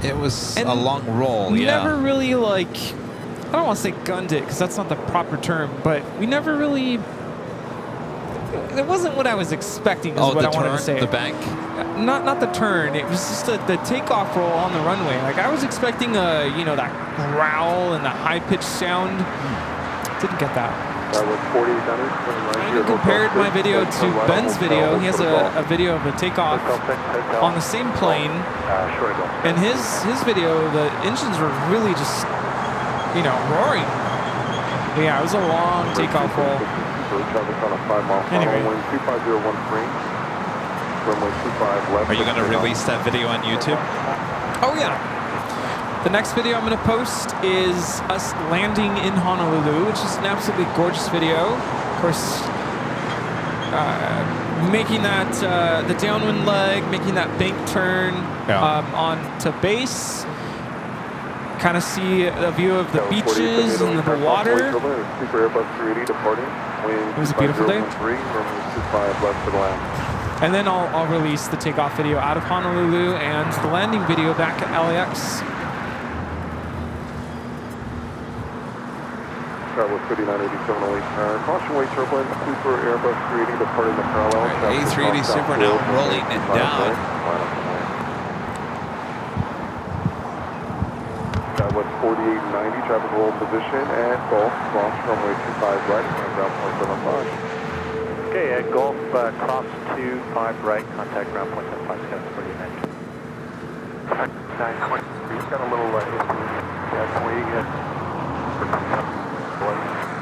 It was a long roll, yeah. Never really, like, I don't want to say gunned it, because that's not the proper term, but we never really... It wasn't what I was expecting, is what I wanted to say. The bank? Not the turn. It was just the takeoff roll on the runway. Like, I was expecting that growl and that high-pitched sound. Didn't get that. I even compared my video to Ben's video. He has a video of a takeoff on the same plane. And his video, the engines were really just, you know, roaring. But yeah, it was a long takeoff roll. Anyway. Are you going to release that video on YouTube? Oh, yeah. The next video I'm going to post is us landing in Honolulu, which is an absolutely gorgeous video. Of course, making that, the downwind leg, making that bank turn on to base. Kind of see a view of the beaches and the water. It was a beautiful day. And then I'll release the takeoff video out of Honolulu and the landing video back at LAX. Travel 3987 caution weight turbulence, Super Airbus 380 departing the parallel. A380 Super now rolling it down. Southwest 4890, traffic roll position at Gulf, cross runway 25 right, ground point 75. Okay, at Gulf, cross 25 right, contact ground point 75, Scott 4890. 923, got a little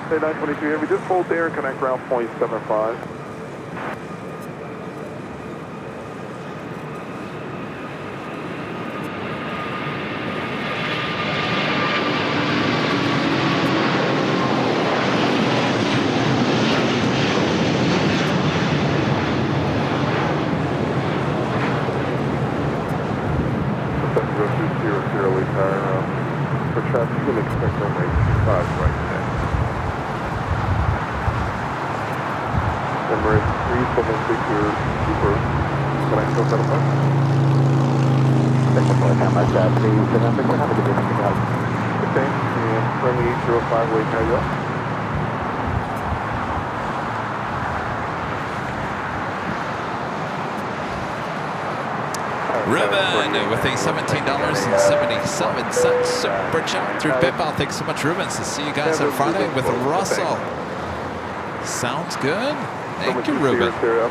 Say 923, Heavy, just hold there and connect ground point 75. For traffic, you can expect runway 25 right there. Number 376, your Super. Can I still set up? Technical account like that, 376, have a good day, okay, and runway 805, wait, carry up. Ruben with a $17.77 super chat through PayPal. Thanks so much, Ruben. So see you guys on Friday with Russell. Sounds good. Thank you, Ruben. A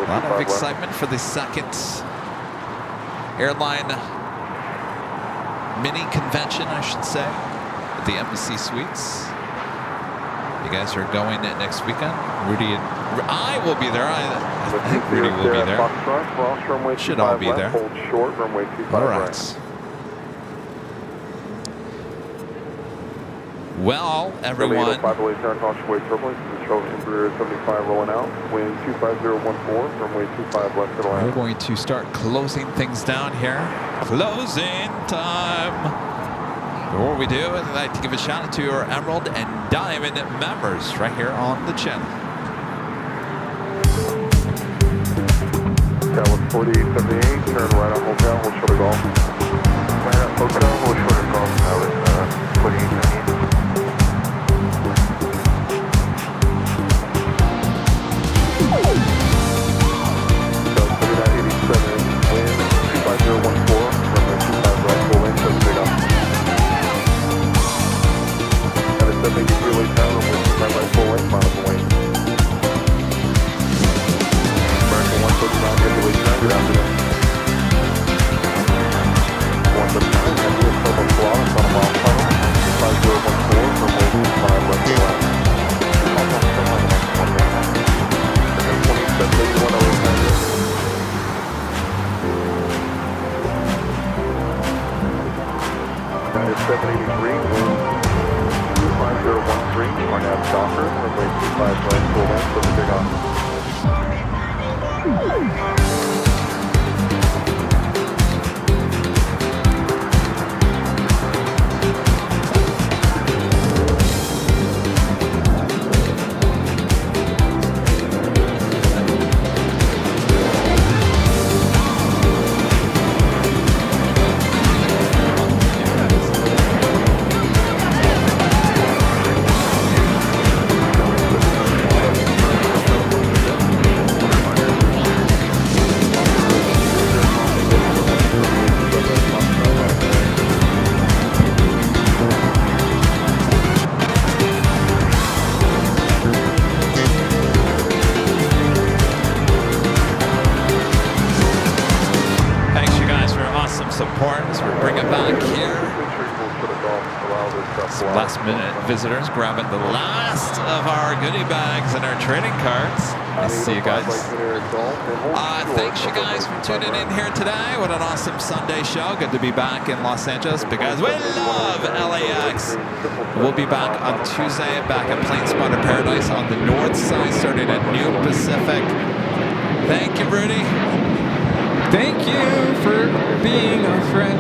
lot of excitement for the second Airline mini convention, I should say, at the Embassy Suites. You guys are going next weekend. Rudy and I will be there. I think Rudy will be there. Should all be there. All right. Well, everyone. We're going to start closing things down here. Closing time. Before we do, I'd like to give a shout out to our Emerald and Diamond members right here on the channel. That was 4878, turn right on hotel, we'll show the golf. Right on hotel, we'll show the golf, that was 4878. So 3987, wind 25014, runway 25 right, full length, let's take off. At a 783 late town, runway 25 right, full length, mile of wing. American 139, heavily turn, good afternoon. 139, heavy is Silver Flawless on a mile tunnel, 5014, runway 25 left to left. Almost still on the next one, man. 2781 over Canada. That is 783, wind 25013, Arnab Docker, runway 25 right, full length, so the big off. support as we bring it back here. Some last-minute visitors grabbing the last of our goodie bags and our trading cards. Nice to see you guys. Thanks you guys for tuning in here today. What an awesome Sunday show. Good to be back in Los Angeles because we love LAX. We'll be back on Tuesday back at Plane Spotter Paradise on the north side starting at noon Pacific. Thank you, Rudy. Thank you for being a friend.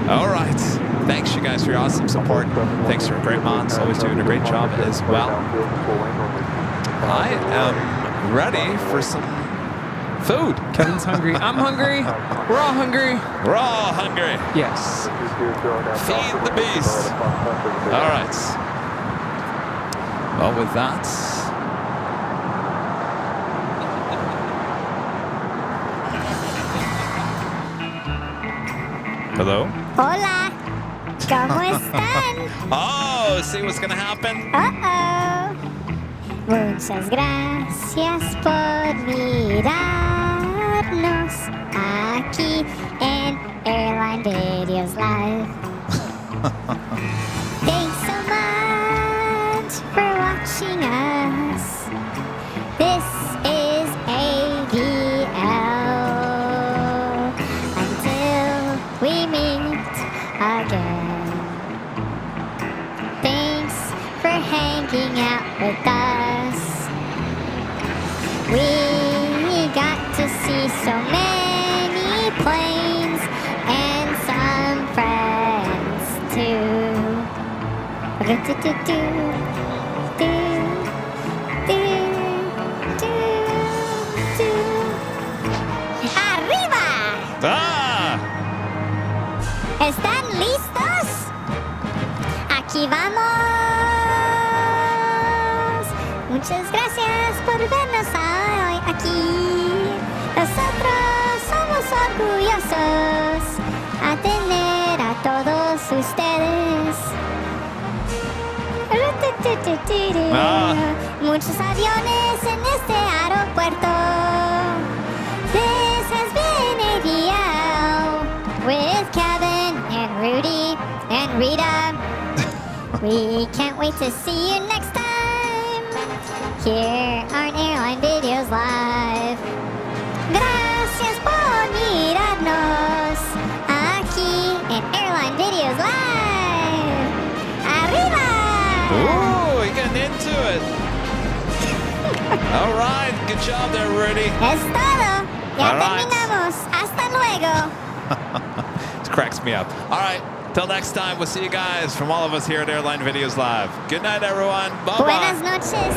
All right. Thanks, you guys, for your awesome support. Thanks for great mods. Always doing a great job as well. I am ready for some food. Kevin's hungry. I'm hungry. We're all hungry. We're all hungry. Yes. Feed the beast. All right. Well, with that... Hello? Hola. ¿Cómo están? Oh, see what's gonna happen? Uh-oh. Muchas gracias por mirarnos aquí en Airline Videos Live. Thanks so much for watching us. This is AVL. Until we meet again. Thanks for hanging out with us. We got to see so many planes and some friends too. ¡Arriba! ¡Ah! ¿Están listos? Aquí vamos. Muchas gracias por vernos hoy aquí. Nosotros somos orgullosos a tener a todos ustedes. Muchos aviones en este aeropuerto. This has been AVL with Kevin and Rudy and Rita. We can't wait to see you next time here on Airline Videos Live. Gracias por mirarnos aquí en Airline Videos Live. ¡Arriba! Ooh, you're getting into it. All right, good job there, Rudy. Es todo. Ya All right. terminamos. Hasta luego. It cracks me up. All right, till next time, we'll see you guys from all of us here at Airline Videos Live. Good night, everyone. Bye-bye. Buenas noches.